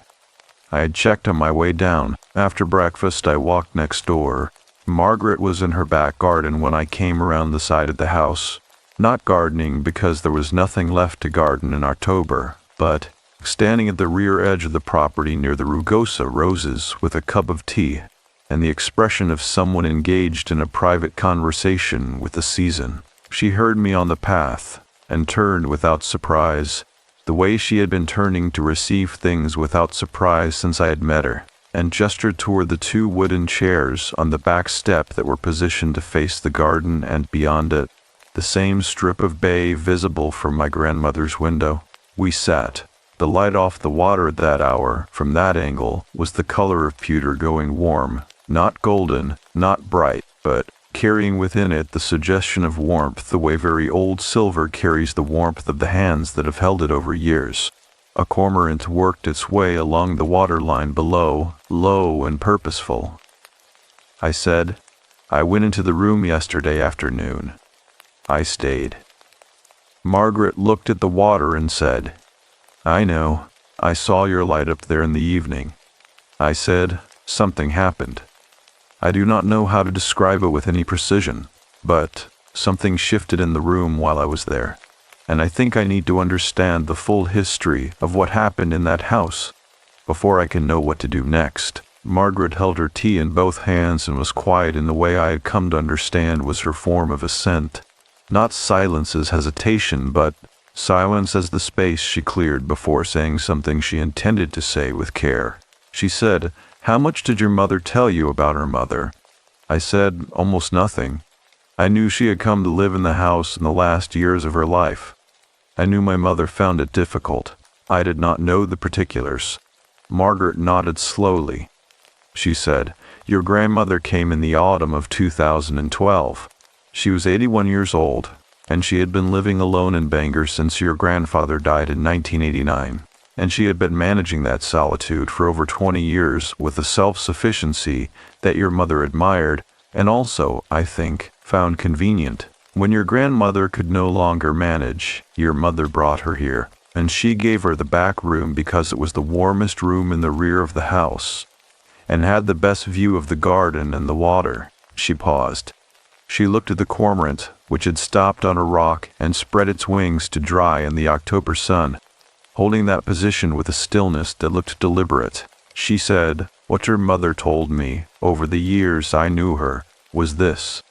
I had checked on my way down. After breakfast, I walked next door. Margaret was in her back garden when I came around the side of the house. Not gardening because there was nothing left to garden in October, but standing at the rear edge of the property near the rugosa roses with a cup of tea and the expression of someone engaged in a private conversation with the season. She heard me on the path and turned without surprise, the way she had been turning to receive things without surprise since I had met her, and gestured toward the 2 wooden chairs on the back step that were positioned to face the garden and beyond it, the same strip of bay visible from my grandmother's window. We sat. The light off the water at that hour, from that angle, was the color of pewter going warm, not golden, not bright, but carrying within it the suggestion of warmth the way very old silver carries the warmth of the hands that have held it over years. A cormorant worked its way along the waterline below, low and purposeful. I said, I went into the room yesterday afternoon. I stayed. Margaret looked at the water and said, I know. I saw your light up there in the evening. I said, something happened. I do not know how to describe it with any precision, but something shifted in the room while I was there, and I think I need to understand the full history of what happened in that house before I can know what to do next. Margaret held her tea in both hands and was quiet in the way I had come to understand was her form of assent. Not silence as hesitation, but silence as the space she cleared before saying something she intended to say with care. She said, How much did your mother tell you about her mother? I said, almost nothing. I knew she had come to live in the house in the last years of her life. I knew my mother found it difficult. I did not know the particulars. Margaret nodded slowly. She said, Your grandmother came in the autumn of 2012. She was 81 years old, and she had been living alone in Bangor since your grandfather died in 1989. And she had been managing that solitude for over 20 years with a self-sufficiency that your mother admired and also, I think, found convenient. When your grandmother could no longer manage, your mother brought her here, and she gave her the back room because it was the warmest room in the rear of the house and had the best view of the garden and the water. She paused. She looked at the cormorant, which had stopped on a rock and spread its wings to dry in the October sun, holding that position with a stillness that looked deliberate. She said, What your mother told me, over the years I knew her, was this.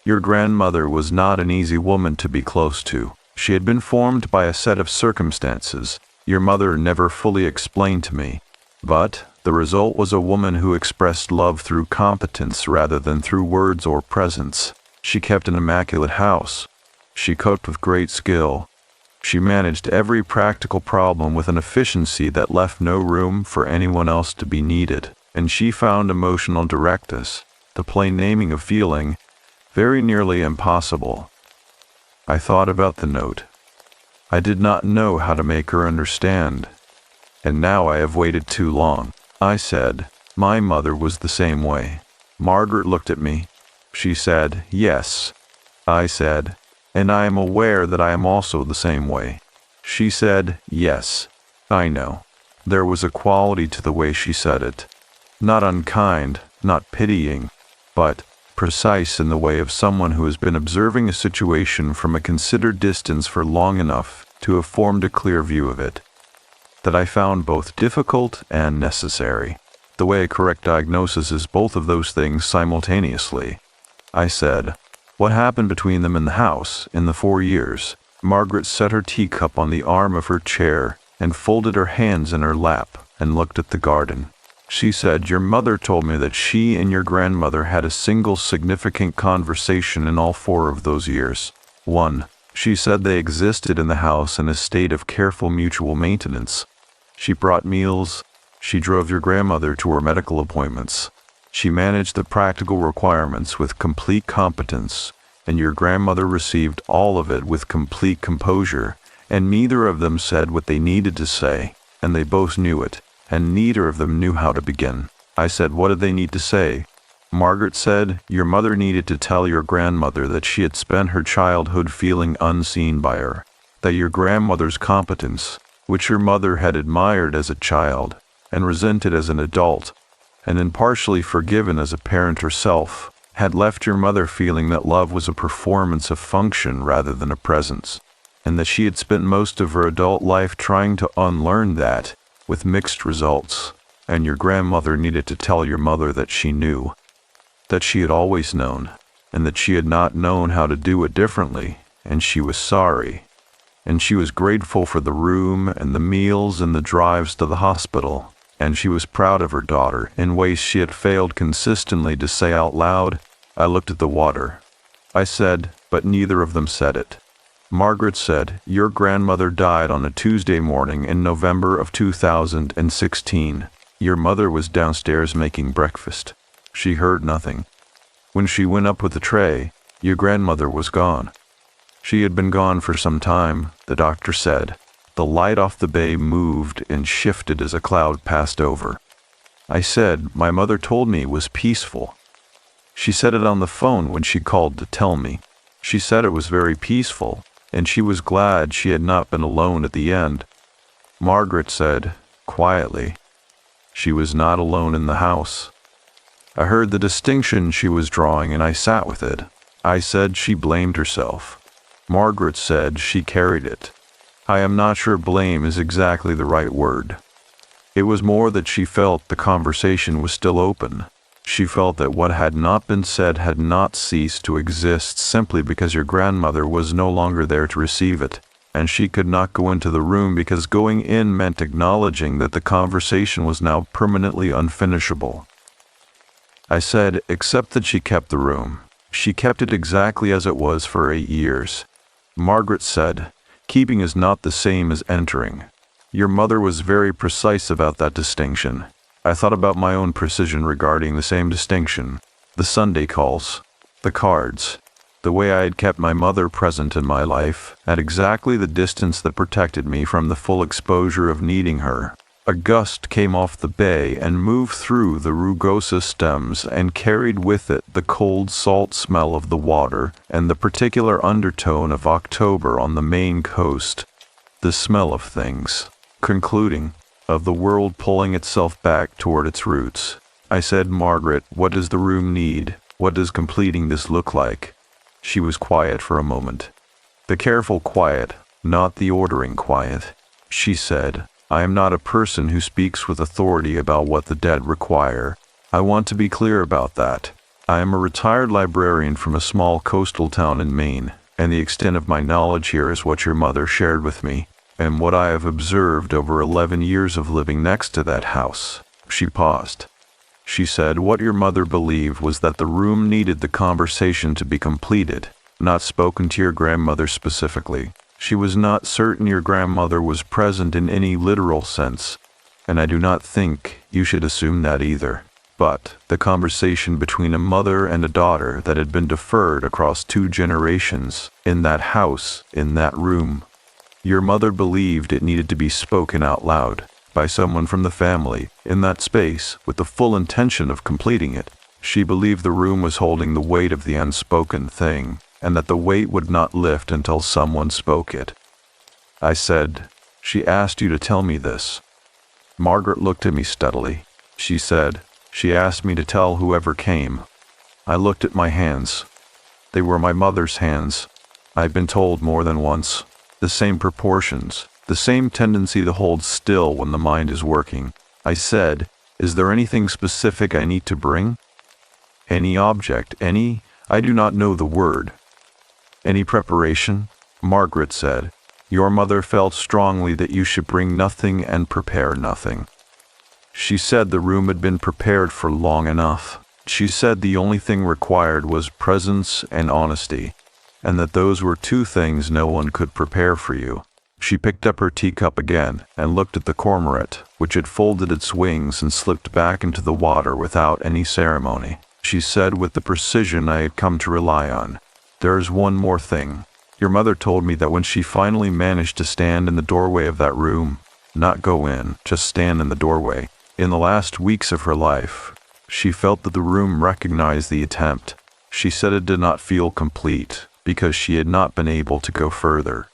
Your grandmother was not an easy woman to be close to. She had been formed by a set of circumstances your mother never fully explained to me, but the result was a woman who expressed love through competence rather than through words or presence. She kept an immaculate house. She cooked with great skill. She managed every practical problem with an efficiency that left no room for anyone else to be needed, and she found emotional directness, the plain naming of feeling, very nearly impossible. I thought about the note. I did not know how to make her understand, and now I have waited too long. I said, My mother was the same way. Margaret looked at me. She said, Yes. I said, And I am aware that I am also the same way. She said, Yes, I know. There was a quality to the way she said it. Not unkind, not pitying, but precise in the way of someone who has been observing a situation from a considered distance for long enough to have formed a clear view of it. That I found both difficult and necessary. The way a correct diagnosis is both of those things simultaneously. I said, What happened between them in the house in the 4 years? Margaret set her teacup on the arm of her chair and folded her hands in her lap and looked at the garden. She said, Your mother told me that she and your grandmother had a single significant conversation in all 4 of those years. 1. She said they existed in the house in a state of careful mutual maintenance. She brought meals. She drove your grandmother to her medical appointments. She managed the practical requirements with complete competence, and your grandmother received all of it with complete composure, and neither of them said what they needed to say, and they both knew it, and neither of them knew how to begin. I said, What did they need to say? Margaret said, your mother needed to tell your grandmother that she had spent her childhood feeling unseen by her, that your grandmother's competence, which your mother had admired as a child and resented as an adult, and then partially forgiven as a parent herself, had left your mother feeling that love was a performance of function rather than a presence, and that she had spent most of her adult life trying to unlearn that, with mixed results, and your grandmother needed to tell your mother that she knew, that she had always known, and that she had not known how to do it differently, and she was sorry, and she was grateful for the room and the meals and the drives to the hospital, and she was proud of her daughter in ways she had failed consistently to say out loud. I looked at the water. I said, but neither of them said it. Margaret said, your grandmother died on a Tuesday morning in November of 2016. Your mother was downstairs making breakfast. She heard nothing. When she went up with the tray, your grandmother was gone. She had been gone for some time, the doctor said. The light off the bay moved and shifted as a cloud passed over. I said, my mother told me it was peaceful. She said it on the phone when she called to tell me. She said it was very peaceful, and she was glad she had not been alone at the end. Margaret said, quietly, she was not alone in the house. I heard the distinction she was drawing and I sat with it. I said she blamed herself. Margaret said she carried it. I am not sure blame is exactly the right word. It was more that she felt the conversation was still open. She felt that what had not been said had not ceased to exist simply because your grandmother was no longer there to receive it, and she could not go into the room because going in meant acknowledging that the conversation was now permanently unfinishable. I said, except that she kept the room. She kept it exactly as it was for 8 years. Margaret said, keeping is not the same as entering. Your mother was very precise about that distinction. I thought about my own precision regarding the same distinction. The Sunday calls, the cards, the way I had kept my mother present in my life, at exactly the distance that protected me from the full exposure of needing her. A gust came off the bay and moved through the rugosa stems and carried with it the cold salt smell of the water and the particular undertone of October on the Maine coast, the smell of things, concluding, of the world pulling itself back toward its roots. I said, Margaret, what does the room need? What does completing this look like? She was quiet for a moment. The careful quiet, not the ordering quiet. She said, I am not a person who speaks with authority about what the dead require. I want to be clear about that. I am a retired librarian from a small coastal town in Maine, and the extent of my knowledge here is what your mother shared with me, and what I have observed over 11 years of living next to that house. She paused. She said, what your mother believed was that the room needed the conversation to be completed, not spoken to your grandmother specifically. She was not certain your grandmother was present in any literal sense, and I do not think you should assume that either. But the conversation between a mother and a daughter that had been deferred across 2 generations, in that house, in that room. Your mother believed it needed to be spoken out loud, by someone from the family, in that space, with the full intention of completing it. She believed the room was holding the weight of the unspoken thing, and that the weight would not lift until someone spoke it. I said, she asked you to tell me this. Margaret looked at me steadily. She said, she asked me to tell whoever came. I looked at my hands. They were my mother's hands. I've been told more than once. The same proportions, the same tendency to hold still when the mind is working. I said, is there anything specific I need to bring? Any object, I do not know the word. Any preparation? Margaret said, your mother felt strongly that you should bring nothing and prepare nothing. She said the room had been prepared for long enough. She said the only thing required was presence and honesty, and that those were 2 things no one could prepare for you. She picked up her teacup again and looked at the cormorant, which had folded its wings and slipped back into the water without any ceremony. She said with the precision I had come to rely on, there is one more thing. Your mother told me that when she finally managed to stand in the doorway of that room, not go in, just stand in the doorway, in the last weeks of her life, She felt that the room recognized the attempt. She said it did not feel complete because she had not been able to go further.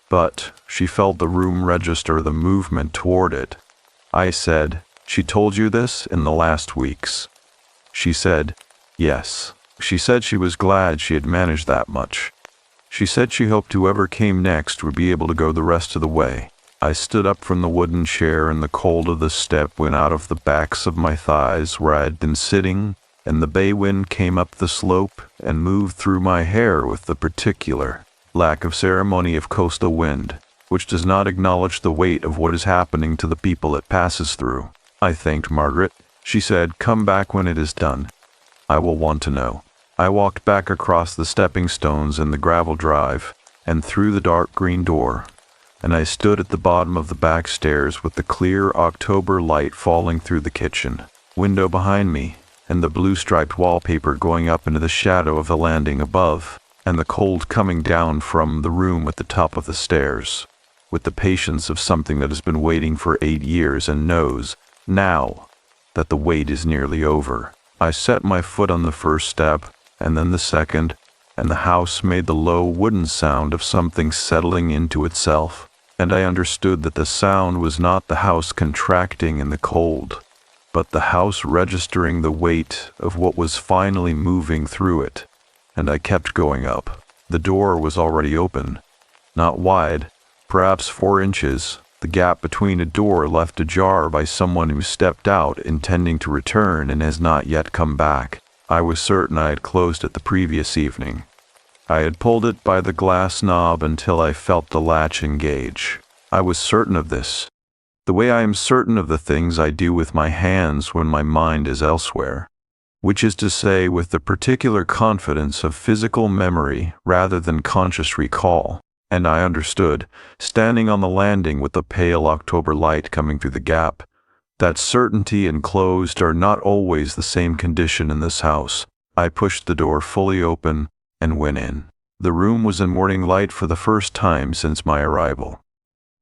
But she felt the room register the movement toward it. I said, "She told you this in the last weeks?" She said, "Yes." She said she was glad she had managed that much. She said she hoped whoever came next would be able to go the rest of the way. I stood up from the wooden chair and the cold of the step went out of the backs of my thighs where I had been sitting, and the bay wind came up the slope and moved through my hair with the particular lack of ceremony of coastal wind, which does not acknowledge the weight of what is happening to the people it passes through. I thanked Margaret. She said, "Come back when it is done. I will want to know." I walked back across the stepping stones and the gravel drive, and through the dark green door, and I stood at the bottom of the back stairs with the clear October light falling through the kitchen window behind me, and the blue-striped wallpaper going up into the shadow of the landing above, and the cold coming down from the room at the top of the stairs, with the patience of something that has been waiting for 8 years and knows, now, that the wait is nearly over. I set my foot on the first step, and then the second, and the house made the low wooden sound of something settling into itself, and I understood that the sound was not the house contracting in the cold, but the house registering the weight of what was finally moving through it, and I kept going up. The door was already open, not wide, perhaps 4 inches, the gap between a door left ajar by someone who stepped out intending to return and has not yet come back. I was certain I had closed it the previous evening. I had pulled it by the glass knob until I felt the latch engage. I was certain of this, the way I am certain of the things I do with my hands when my mind is elsewhere, which is to say with the particular confidence of physical memory rather than conscious recall. And I understood, standing on the landing with the pale October light coming through the gap, that certainty and closed are not always the same condition in this house. I pushed the door fully open and went in. The room was in morning light for the first time since my arrival.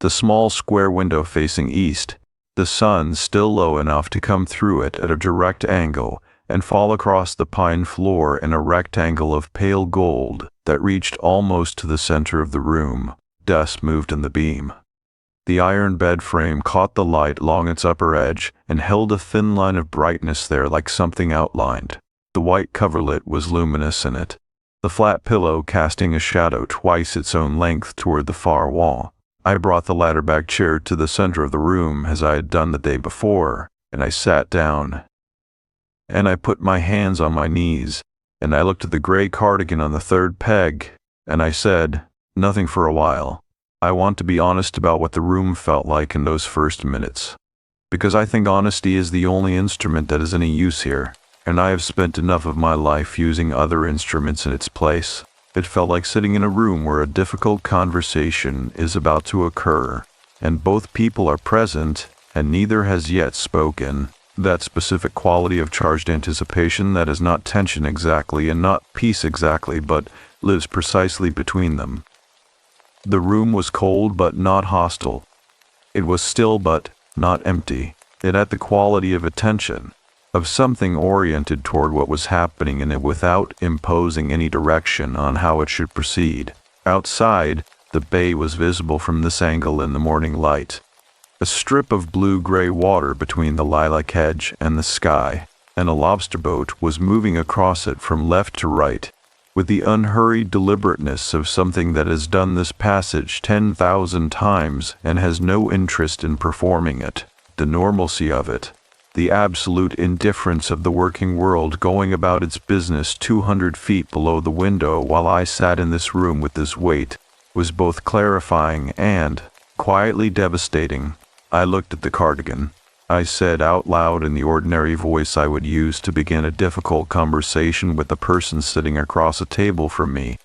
The small square window facing east, the sun still low enough to come through it at a direct angle and fall across the pine floor in a rectangle of pale gold that reached almost to the center of the room. Dust moved in the beam. The iron bed frame caught the light along its upper edge and held a thin line of brightness there like something outlined. The white coverlet was luminous in it, the flat pillow casting a shadow twice its own length toward the far wall. I brought the ladder-back chair to the center of the room as I had done the day before, and I sat down. And I put my hands on my knees, and I looked at the gray cardigan on the third peg, and I said, "Nothing for a while. I want to be honest about what the room felt like in those first minutes, because I think honesty is the only instrument that is any use here, and I have spent enough of my life using other instruments in its place." It felt like sitting in a room where a difficult conversation is about to occur, and both people are present, and neither has yet spoken. That specific quality of charged anticipation that is not tension exactly and not peace exactly, but lives precisely between them. The room was cold but not hostile. It was still but not empty. It had the quality of attention, of something oriented toward what was happening in it without imposing any direction on how it should proceed. Outside, the bay was visible from this angle in the morning light. A strip of blue-gray water between the lilac hedge and the sky, and a lobster boat was moving across it from left to right, with the unhurried deliberateness of something that has done this passage 10,000 times and has no interest in performing it. The normalcy of it, the absolute indifference of the working world going about its business 200 feet below the window while I sat in this room with this weight, was both clarifying and quietly devastating. I looked at the cardigan. I said out loud in the ordinary voice I would use to begin a difficult conversation with the person sitting across a table from me,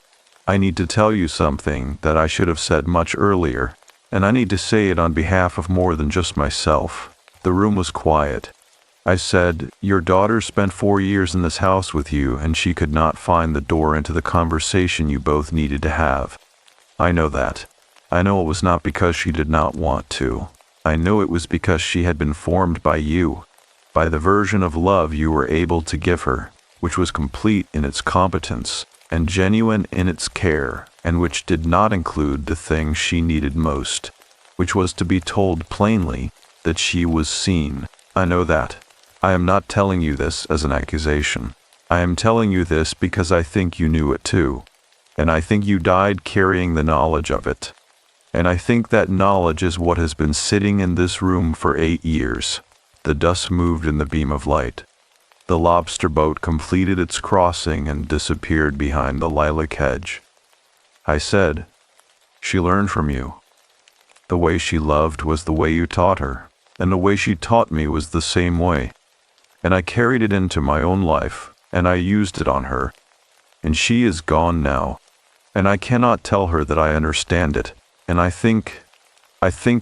"I need to tell you something that I should have said much earlier, and I need to say it on behalf of more than just myself." The room was quiet. I said, "Your daughter spent 4 years in this house with you, and she could not find the door into the conversation you both needed to have. I know that. I know it was not because she did not want to. I know it was because she had been formed by you. by the version of love you were able to give her, which was complete in its competence and genuine in its care, and which did not include the thing she needed most, which was to be told plainly that she was seen. I know that. I am not telling you this as an accusation. I am telling you this because I think you knew it too, and I think you died carrying the knowledge of it. And I think that knowledge is what has been sitting in this room for 8 years. The dust moved in the beam of light. The lobster boat completed its crossing and disappeared behind the lilac hedge. I said, "She learned from you. The way she loved was the way you taught her, and the way she taught me was the same way. And I carried it into my own life, and I used it on her. And she is gone now, and I cannot tell her that I understand it. And I think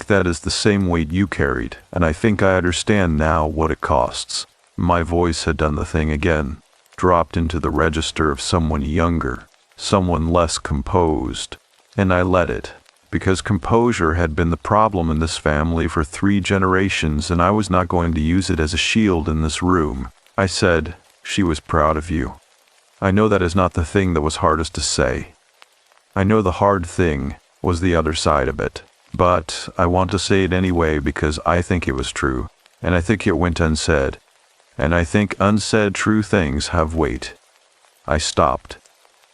that is the same weight you carried, and I think I understand now what it costs." My voice had done the thing again, dropped into the register of someone younger, someone less composed, and I let it, because composure had been the problem in this family for 3 generations, and I was not going to use it as a shield in this room. I said, "She was proud of you." I know that is not the thing that was hardest to say. I know the hard thing was the other side of it, but I want to say it anyway because I think it was true, and I think it went unsaid, and I think unsaid true things have weight. I stopped.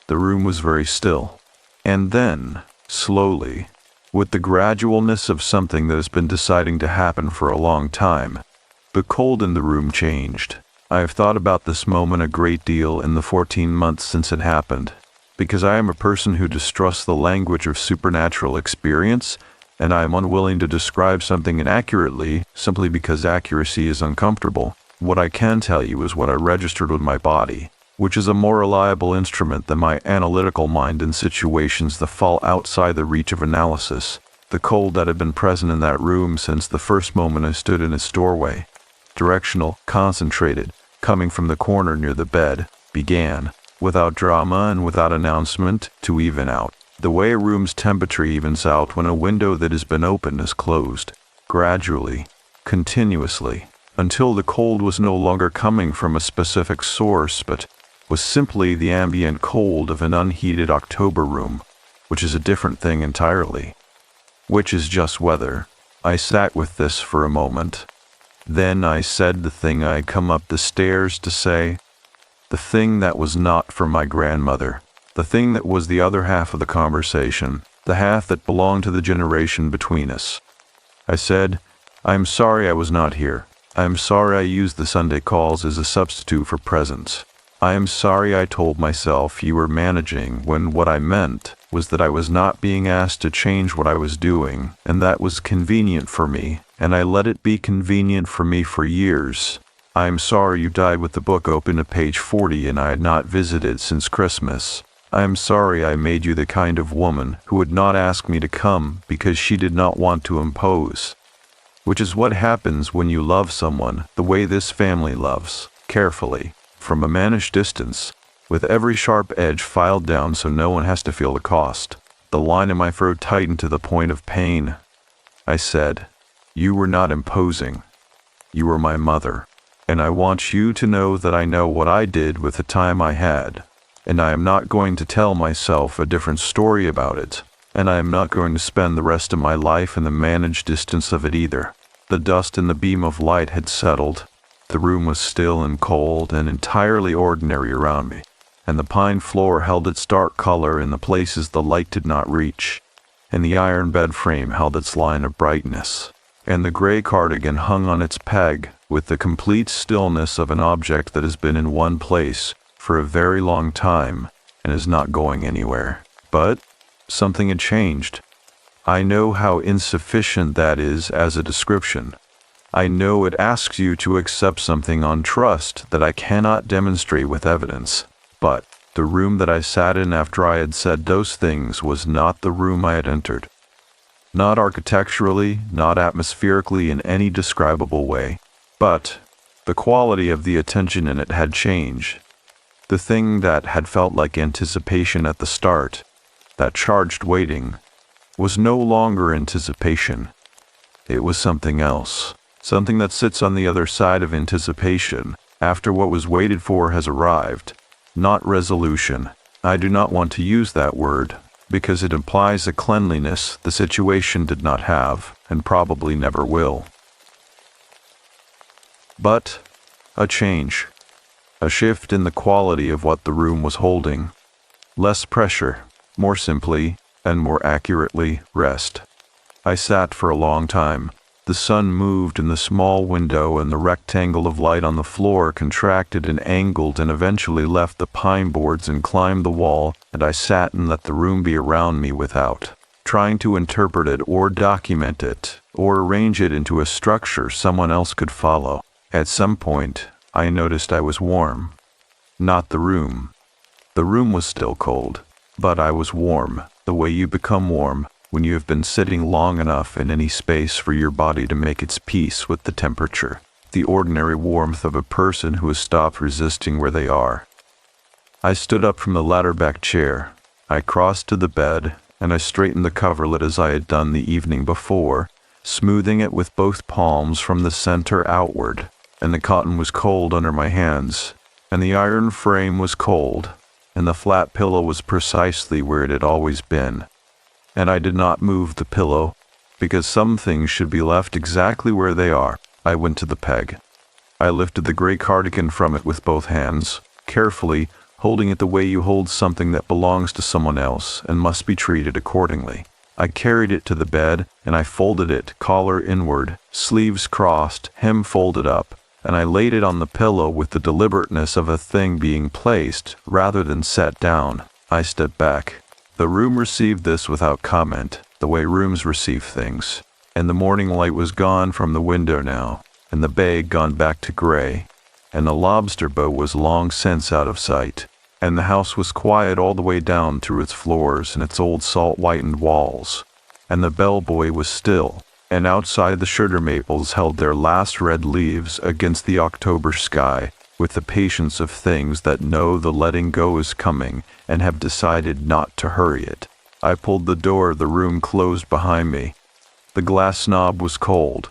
The room was very still, and then, slowly, with the gradualness of something that has been deciding to happen for a long time, the cold in the room changed. I have thought about this moment a great deal in the 14 months since it happened, because I am a person who distrusts the language of supernatural experience, and I am unwilling to describe something inaccurately simply because accuracy is uncomfortable. What I can tell you is what I registered with my body, which is a more reliable instrument than my analytical mind in situations that fall outside the reach of analysis. The cold that had been present in that room since the first moment I stood in its doorway, directional, concentrated, coming from the corner near the bed, began, without drama and without announcement, to even out. The way a room's temperature evens out when a window that has been opened is closed, gradually, continuously, until the cold was no longer coming from a specific source but was simply the ambient cold of an unheated October room, which is a different thing entirely. Which is just weather. I sat with this for a moment. Then I said the thing I had come up the stairs to say, the thing that was not for my grandmother, the thing that was the other half of the conversation, the half that belonged to the generation between us. I said, "I am sorry I was not here. I am sorry I used the Sunday calls as a substitute for presence. I am sorry I told myself you were managing when what I meant was that I was not being asked to change what I was doing, and that was convenient for me, and I let it be convenient for me for years. I am sorry you died with the book open to page 40 and I had not visited since Christmas. I am sorry I made you the kind of woman who would not ask me to come because she did not want to impose." Which is what happens when you love someone the way this family loves, carefully, from a mannish distance, with every sharp edge filed down so no one has to feel the cost. The line in my throat tightened to the point of pain. I said, "You were not imposing. You were my mother, and I want you to know that I know what I did with the time I had, and I am not going to tell myself a different story about it, and I am not going to spend the rest of my life in the managed distance of it either." The dust in the beam of light had settled. The room was still and cold and entirely ordinary around me, and the pine floor held its dark color in the places the light did not reach, and the iron bed frame held its line of brightness, and the gray cardigan hung on its peg with the complete stillness of an object that has been in one place for a very long time and is not going anywhere. But something had changed. I know how insufficient that is as a description. I know it asks you to accept something on trust that I cannot demonstrate with evidence. But the room that I sat in after I had said those things was not the room I had entered. Not architecturally, not atmospherically in any describable way. But the quality of the attention in it had changed. The thing that had felt like anticipation at the start, that charged waiting, was no longer anticipation. It was something else. Something that sits on the other side of anticipation, after what was waited for has arrived. Not resolution. I do not want to use that word, because it implies a cleanliness the situation did not have, and probably never will. But a change. A shift in the quality of what the room was holding. Less pressure, more simply, and more accurately, rest. I sat for a long time. The sun moved in the small window and the rectangle of light on the floor contracted and angled and eventually left the pine boards and climbed the wall, and I sat and let the room be around me without trying to interpret it or document it or arrange it into a structure someone else could follow. At some point, I noticed I was warm. Not the room. The room was still cold, but I was warm, the way you become warm when you have been sitting long enough in any space for your body to make its peace with the temperature, the ordinary warmth of a person who has stopped resisting where they are. I stood up from the ladder-back chair. I crossed to the bed, and I straightened the coverlet as I had done the evening before, smoothing it with both palms from the center outward, and the cotton was cold under my hands, and the iron frame was cold, and the flat pillow was precisely where it had always been. And I did not move the pillow, because some things should be left exactly where they are. I went to the peg. I lifted the gray cardigan from it with both hands, carefully, holding it the way you hold something that belongs to someone else and must be treated accordingly. I carried it to the bed, and I folded it, collar inward, sleeves crossed, hem folded up, and I laid it on the pillow with the deliberateness of a thing being placed, rather than set down. I stepped back. The room received this without comment, the way rooms receive things, and the morning light was gone from the window now, and the bay gone back to gray, and the lobster boat was long since out of sight, and the house was quiet all the way down through its floors and its old salt-whitened walls, and the bellboy was still, and outside the sugar maples held their last red leaves against the October sky, with the patience of things that know the letting go is coming and have decided not to hurry it. I pulled the door of the room closed behind me. The glass knob was cold.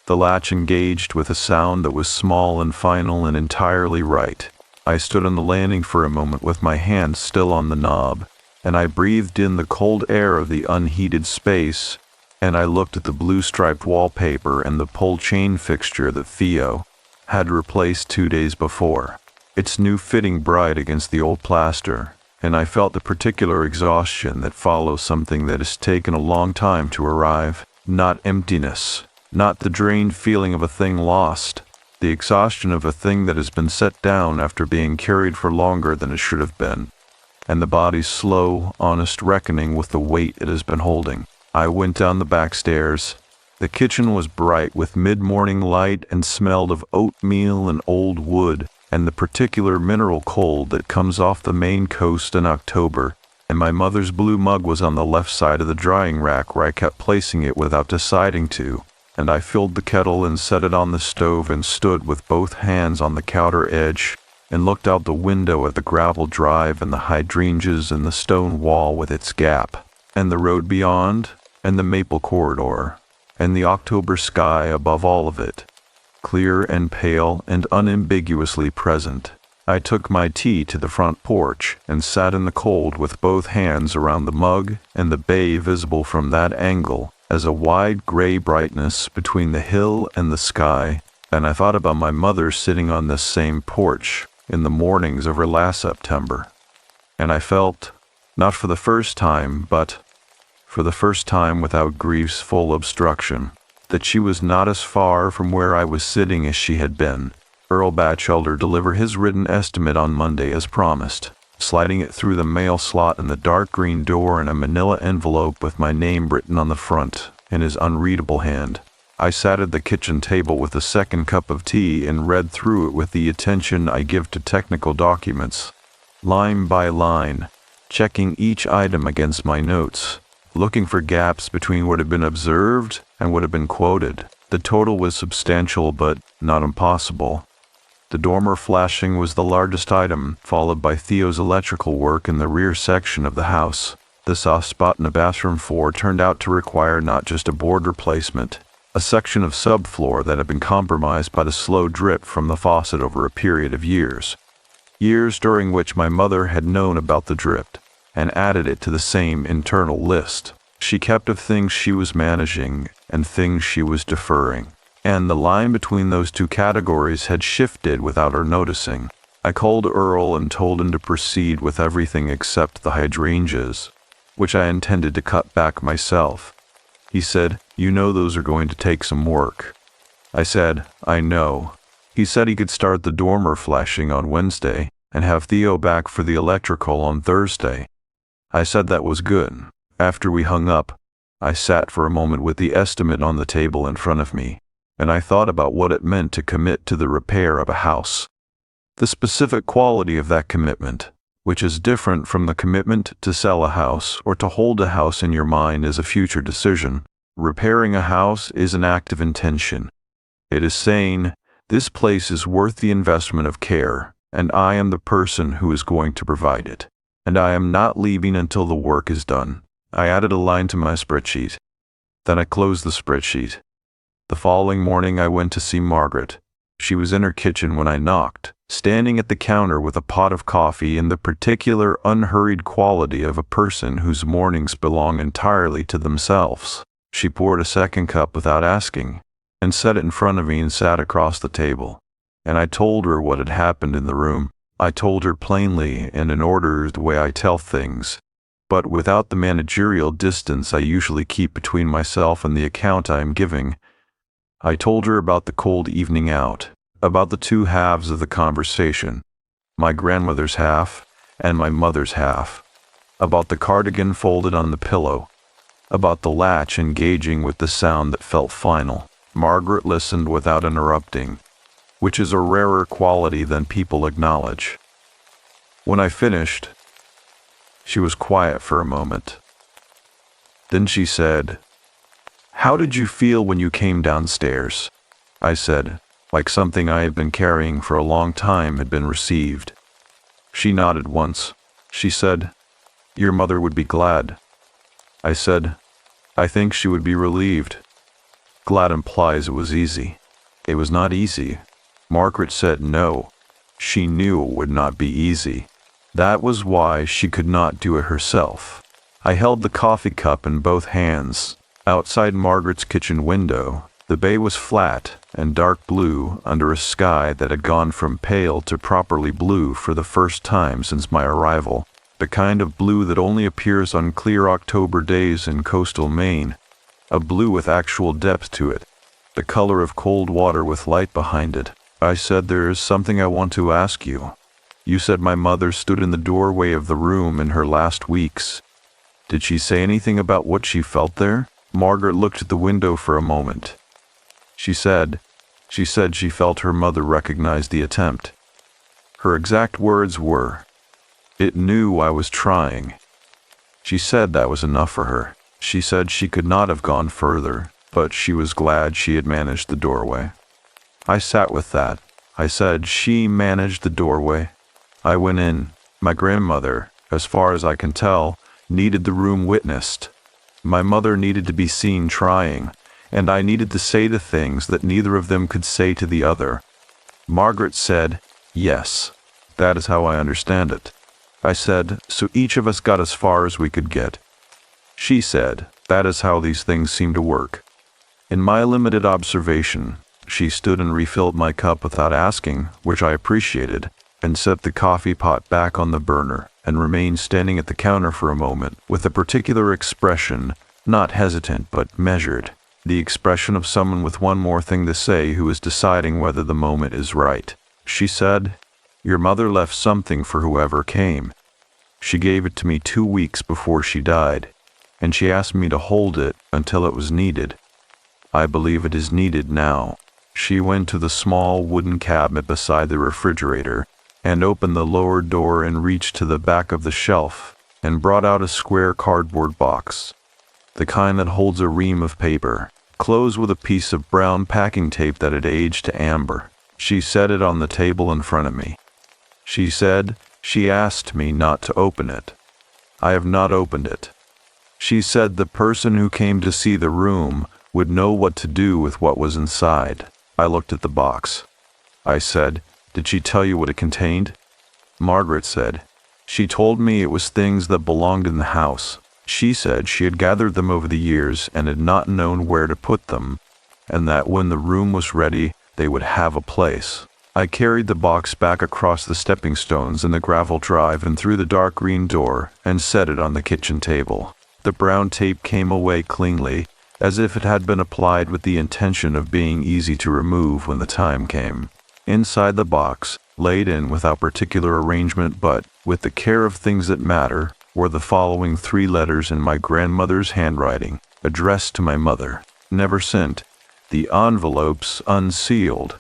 The latch engaged with a sound that was small and final and entirely right. I stood on the landing for a moment with my hand still on the knob, and I breathed in the cold air of the unheated space, and I looked at the blue-striped wallpaper and the pull chain fixture that Theo had replaced 2 days before, its new fitting bright against the old plaster, and I felt the particular exhaustion that follows something that has taken a long time to arrive. Not emptiness, not the drained feeling of a thing lost, the exhaustion of a thing that has been set down after being carried for longer than it should have been, and the body's slow, honest reckoning with the weight it has been holding. I went down the back stairs. The kitchen was bright with mid-morning light and smelled of oatmeal and old wood and the particular mineral cold that comes off the Maine coast in October, and my mother's blue mug was on the left side of the drying rack where I kept placing it without deciding to, and I filled the kettle and set it on the stove and stood with both hands on the counter edge and looked out the window at the gravel drive and the hydrangeas and the stone wall with its gap, and the road beyond, and the maple corridor, and the October sky above all of it, clear and pale and unambiguously present. I took my tea to the front porch and sat in the cold with both hands around the mug and the bay visible from that angle as a wide gray brightness between the hill and the sky, and I thought about my mother sitting on this same porch in the mornings of her last September, and I felt, not for the first time, but for the first time without grief's full obstruction, that she was not as far from where I was sitting as she had been. Earl Batchelder delivered his written estimate on Monday as promised, sliding it through the mail slot in the dark green door in a manila envelope with my name written on the front in his unreadable hand. I sat at the kitchen table with a second cup of tea and read through it with the attention I give to technical documents, line by line, checking each item against my notes, looking for gaps between what had been observed and what had been quoted. The total was substantial but not impossible. The dormer flashing was the largest item, followed by Theo's electrical work in the rear section of the house. The soft spot in the bathroom floor turned out to require not just a board replacement, a section of subfloor that had been compromised by the slow drip from the faucet over a period of years. Years during which my mother had known about the drip and added it to the same internal list she kept of things she was managing and things she was deferring. And the line between those two categories had shifted without her noticing. I called Earl and told him to proceed with everything except the hydrangeas, which I intended to cut back myself. He said, "You know those are going to take some work." I said, "I know." He said he could start the dormer flashing on Wednesday and have Theo back for the electrical on Thursday. I said that was good. After we hung up, I sat for a moment with the estimate on the table in front of me, and I thought about what it meant to commit to the repair of a house. The specific quality of that commitment, which is different from the commitment to sell a house or to hold a house in your mind as a future decision. Repairing a house is an act of intention. It is saying, this place is worth the investment of care, and I am the person who is going to provide it, and I am not leaving until the work is done. I added a line to my spreadsheet. Then I closed the spreadsheet. The following morning I went to see Margaret. She was in her kitchen when I knocked, standing at the counter with a pot of coffee in the particular unhurried quality of a person whose mornings belong entirely to themselves. She poured a second cup without asking, and set it in front of me and sat across the table. And I told her what had happened in the room. I told her plainly and in order the way I tell things, but without the managerial distance I usually keep between myself and the account I am giving. I told her about the cold evening out, about the two halves of the conversation, my grandmother's half and my mother's half, about the cardigan folded on the pillow, about the latch engaging with the sound that felt final. Margaret listened without interrupting, which is a rarer quality than people acknowledge. When I finished, she was quiet for a moment. Then she said, "How did you feel when you came downstairs?" I said, like something I had been carrying for a long time had been received. She nodded once. She said, "Your mother would be glad." I said, "I think she would be relieved." Glad implies it was easy. It was not easy. Margaret said no. She knew it would not be easy. That was why she could not do it herself. I held the coffee cup in both hands. Outside Margaret's kitchen window, the bay was flat and dark blue under a sky that had gone from pale to properly blue for the first time since my arrival, the kind of blue that only appears on clear October days in coastal Maine, a blue with actual depth to it, the color of cold water with light behind it. I said, "There is something I want to ask you. You said my mother stood in the doorway of the room in her last weeks. Did she say anything about what she felt there?" Margaret looked at the window for a moment. She said she felt her mother recognized the attempt. Her exact words were, "It knew I was trying." She said that was enough for her. She said she could not have gone further, but she was glad she had managed the doorway. I sat with that. I said, "She managed the doorway." I went in. My grandmother, as far as I can tell, needed the room witnessed. My mother needed to be seen trying, and I needed to say the things that neither of them could say to the other. Margaret said, "Yes, that is how I understand it." I said, "So each of us got as far as we could get." She said, "That is how these things seem to work." In my limited observation, she stood and refilled my cup without asking, which I appreciated, and set the coffee pot back on the burner, and remained standing at the counter for a moment with a particular expression, not hesitant but measured, the expression of someone with one more thing to say who is deciding whether the moment is right. She said, "Your mother left something for whoever came. She gave it to me 2 weeks before she died, and she asked me to hold it until it was needed. I believe it is needed now." She went to the small wooden cabinet beside the refrigerator and opened the lower door and reached to the back of the shelf and brought out a square cardboard box, the kind that holds a ream of paper, closed with a piece of brown packing tape that had aged to amber. She set it on the table in front of me. She said she asked me not to open it. I have not opened it. She said the person who came to see the room would know what to do with what was inside. I looked at the box. I said, "Did she tell you what it contained?" Margaret said, "She told me it was things that belonged in the house. She said she had gathered them over the years and had not known where to put them, and that when the room was ready, they would have a place." I carried the box back across the stepping stones in the gravel drive and through the dark green door and set it on the kitchen table. The brown tape came away cleanly, as if it had been applied with the intention of being easy to remove when the time came. Inside the box, laid in without particular arrangement but with the care of things that matter, were the following 3 letters in my grandmother's handwriting, addressed to my mother, never sent, the envelopes unsealed,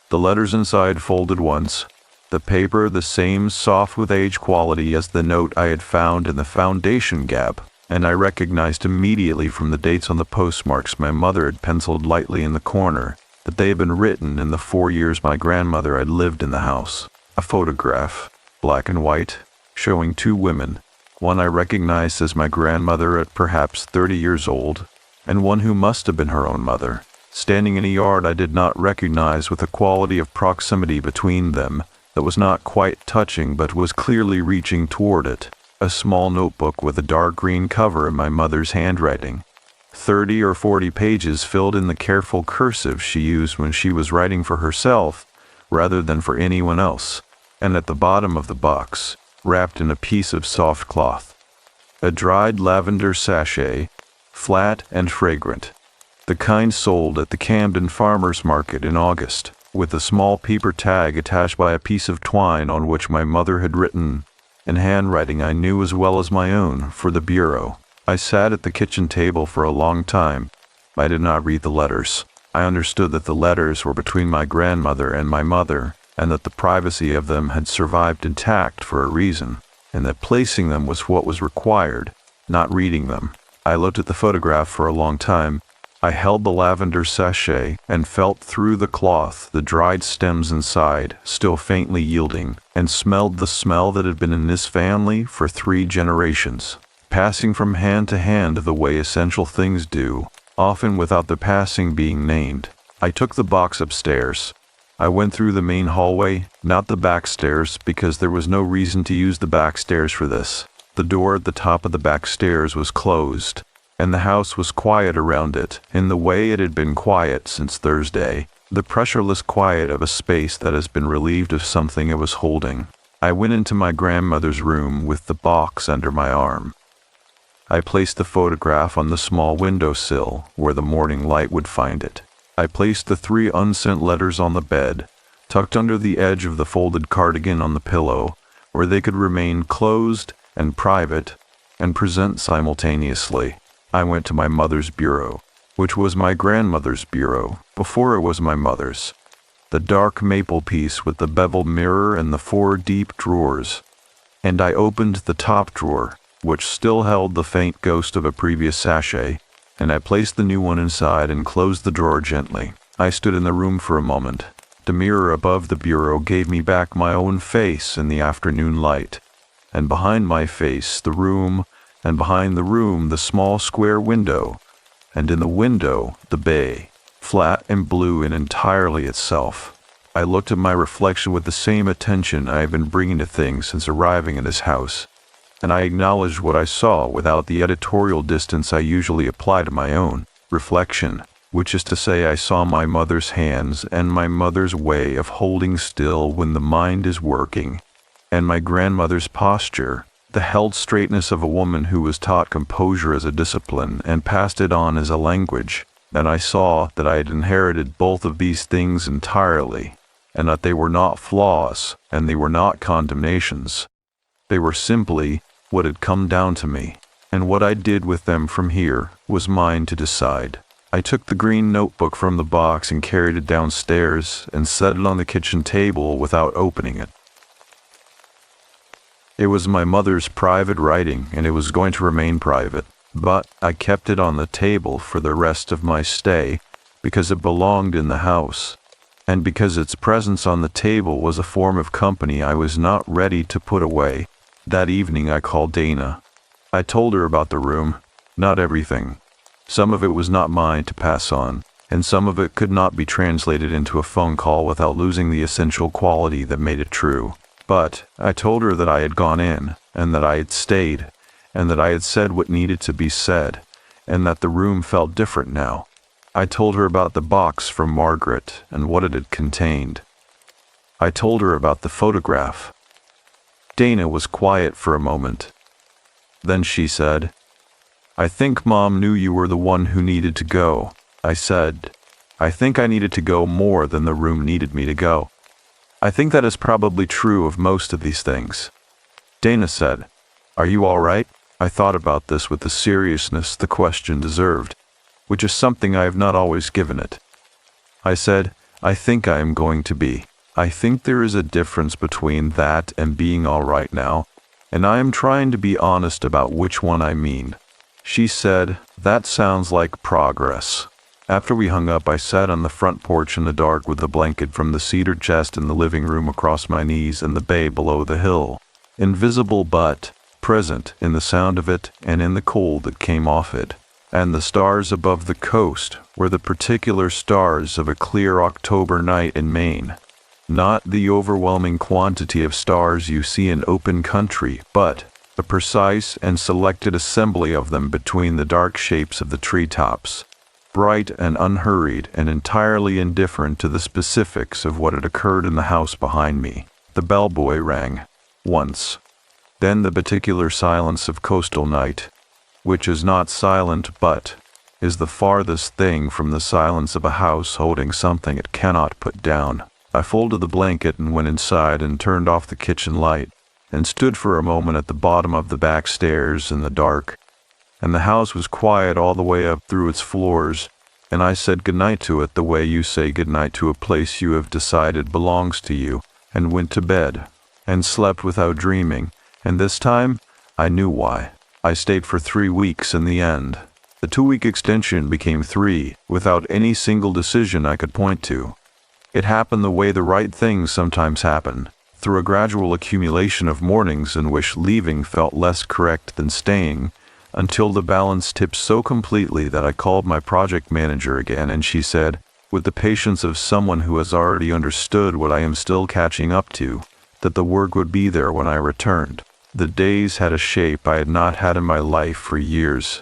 the letters inside folded once, the paper the same soft with age quality as the note I had found in the foundation gap, and I recognized immediately from the dates on the postmarks my mother had penciled lightly in the corner that they had been written in the 4 years my grandmother had lived in the house. A photograph, black and white, showing 2 women, one I recognized as my grandmother at perhaps 30 years old, and one who must have been her own mother, standing in a yard I did not recognize with a quality of proximity between them that was not quite touching but was clearly reaching toward it. A small notebook with a dark green cover in my mother's handwriting. 30 or 40 pages filled in the careful cursive she used when she was writing for herself rather than for anyone else, and at the bottom of the box, wrapped in a piece of soft cloth, a dried lavender sachet, flat and fragrant, the kind sold at the Camden Farmers Market in August, with a small paper tag attached by a piece of twine on which my mother had written, in handwriting I knew as well as my own, for the bureau. I sat at the kitchen table for a long time. I did not read the letters. I understood that the letters were between my grandmother and my mother, and that the privacy of them had survived intact for a reason, and that placing them was what was required, not reading them. I looked at the photograph for a long time. I held the lavender sachet and felt through the cloth the dried stems inside, still faintly yielding, and smelled the smell that had been in this family for 3 generations, passing from hand to hand the way essential things do, often without the passing being named. I took the box upstairs. I went through the main hallway, not the back stairs, because there was no reason to use the back stairs for this. The door at the top of the back stairs was closed, and the house was quiet around it, in the way it had been quiet since Thursday, the pressureless quiet of a space that has been relieved of something it was holding. I went into my grandmother's room with the box under my arm. I placed the photograph on the small windowsill where the morning light would find it. I placed the 3 unsent letters on the bed, tucked under the edge of the folded cardigan on the pillow, where they could remain closed and private and present simultaneously. I went to my mother's bureau, which was my grandmother's bureau before it was my mother's, the dark maple piece with the beveled mirror and the 4 deep drawers, and I opened the top drawer, which still held the faint ghost of a previous sachet, and I placed the new one inside and closed the drawer gently. I stood in the room for a moment. The mirror above the bureau gave me back my own face in the afternoon light, and behind my face the room, and behind the room the small square window, and in the window the bay, flat and blue and entirely itself. I looked at my reflection with the same attention I have been bringing to things since arriving in this house, and I acknowledged what I saw without the editorial distance I usually apply to my own reflection, which is to say I saw my mother's hands and my mother's way of holding still when the mind is working, and my grandmother's posture, the held straightness of a woman who was taught composure as a discipline and passed it on as a language, and I saw that I had inherited both of these things entirely, and that they were not flaws, and they were not condemnations. They were simply what had come down to me, and what I did with them from here was mine to decide. I took the green notebook from the box and carried it downstairs and set it on the kitchen table without opening it. It was my mother's private writing, and it was going to remain private, but I kept it on the table for the rest of my stay because it belonged in the house, and because its presence on the table was a form of company I was not ready to put away. That evening I called Dana. I told her about the room, not everything. Some of it was not mine to pass on, and some of it could not be translated into a phone call without losing the essential quality that made it true. But I told her that I had gone in, and that I had stayed, and that I had said what needed to be said, and that the room felt different now. I told her about the box from Margaret and what it had contained. I told her about the photograph. Dana was quiet for a moment. Then she said, "I think Mom knew you were the one who needed to go." I said, "I think I needed to go more than the room needed me to go. I think that is probably true of most of these things." Dana said, "Are you all right?" I thought about this with the seriousness the question deserved, which is something I have not always given it. I said, "I think I am going to be. I think there is a difference between that and being all right now, and I am trying to be honest about which one I mean." She said, "That sounds like progress." After we hung up, I sat on the front porch in the dark with the blanket from the cedar chest in the living room across my knees and the bay below the hill, invisible but present in the sound of it and in the cold that came off it. And the stars above the coast were the particular stars of a clear October night in Maine. Not the overwhelming quantity of stars you see in open country, but a precise and selected assembly of them between the dark shapes of the treetops, bright and unhurried and entirely indifferent to the specifics of what had occurred in the house behind me. The bellboy rang once. Then the particular silence of coastal night, which is not silent but is the farthest thing from the silence of a house holding something it cannot put down. I folded the blanket and went inside and turned off the kitchen light and stood for a moment at the bottom of the back stairs in the dark, and the house was quiet all the way up through its floors, and I said goodnight to it the way you say goodnight to a place you have decided belongs to you, and went to bed and slept without dreaming, and this time I knew why. I stayed for 3 weeks in the end. The 2-week extension became 3 without any single decision I could point to. It happened the way the right things sometimes happen, through a gradual accumulation of mornings in which leaving felt less correct than staying, until the balance tipped so completely that I called my project manager again, and she said, with the patience of someone who has already understood what I am still catching up to, that the work would be there when I returned. The days had a shape I had not had in my life for years.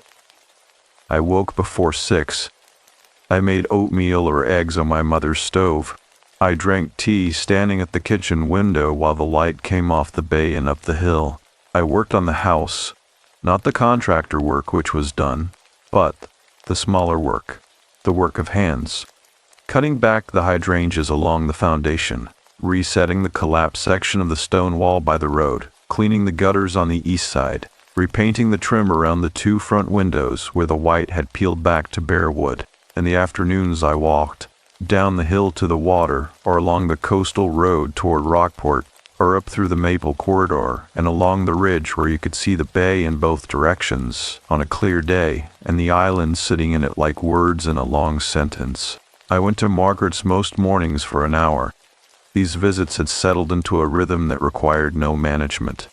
I woke before 6. I made oatmeal or eggs on my mother's stove. I drank tea standing at the kitchen window while the light came off the bay and up the hill. I worked on the house, not the contractor work which was done, but the smaller work, the work of hands. Cutting back the hydrangeas along the foundation, resetting the collapsed section of the stone wall by the road, cleaning the gutters on the east side, repainting the trim around the 2 front windows where the white had peeled back to bare wood. In the afternoons I walked down the hill to the water, or along the coastal road toward Rockport, or up through the maple corridor and along the ridge where you could see the bay in both directions on a clear day and the island sitting in it like words in a long sentence. I went to Margaret's most mornings for an hour. These visits had settled into a rhythm that required no management.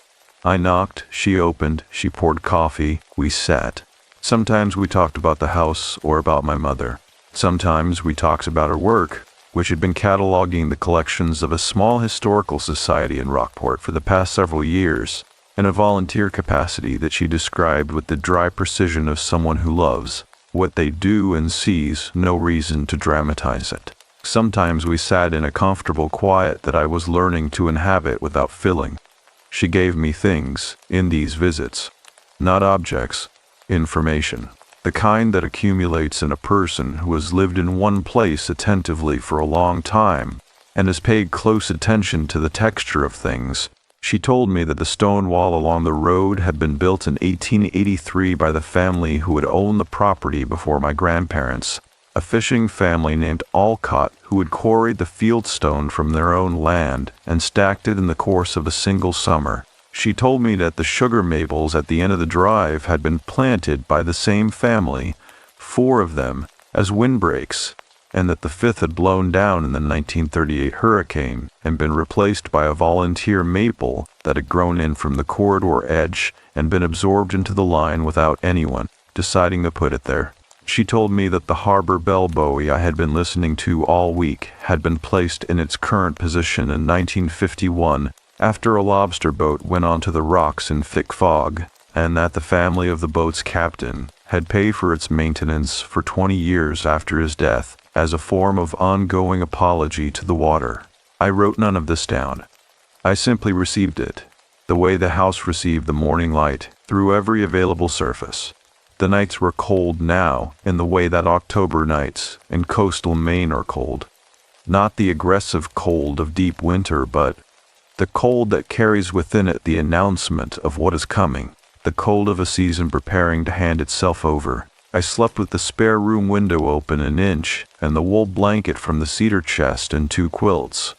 I knocked, she opened, she poured coffee, we sat. Sometimes we talked about the house or about my mother. Sometimes we talked about her work, which had been cataloging the collections of a small historical society in Rockport for the past several years, in a volunteer capacity that she described with the dry precision of someone who loves what they do and sees no reason to dramatize it. Sometimes we sat in a comfortable quiet that I was learning to inhabit without filling. She gave me things in these visits, not objects, information, the kind that accumulates in a person who has lived in one place attentively for a long time and has paid close attention to the texture of things. She told me that the stone wall along the road had been built in 1883 by the family who had owned the property before my grandparents, a fishing family named Alcott who had quarried the fieldstone from their own land and stacked it in the course of a single summer. She told me that the sugar maples at the end of the drive had been planted by the same family, 4 of them, as windbreaks, and that the 5th had blown down in the 1938 hurricane and been replaced by a volunteer maple that had grown in from the corridor edge and been absorbed into the line without anyone deciding to put it there. She told me that the harbor bell buoy I had been listening to all week had been placed in its current position in 1951 after a lobster boat went onto the rocks in thick fog, and that the family of the boat's captain had paid for its maintenance for 20 years after his death as a form of ongoing apology to the water. I wrote none of this down. I simply received it, the way the house received the morning light, through every available surface. The nights were cold now in the way that October nights in coastal Maine are cold. Not the aggressive cold of deep winter, but the cold that carries within it the announcement of what is coming, the cold of a season preparing to hand itself over. I slept with the spare room window open an inch and the wool blanket from the cedar chest and 2 quilts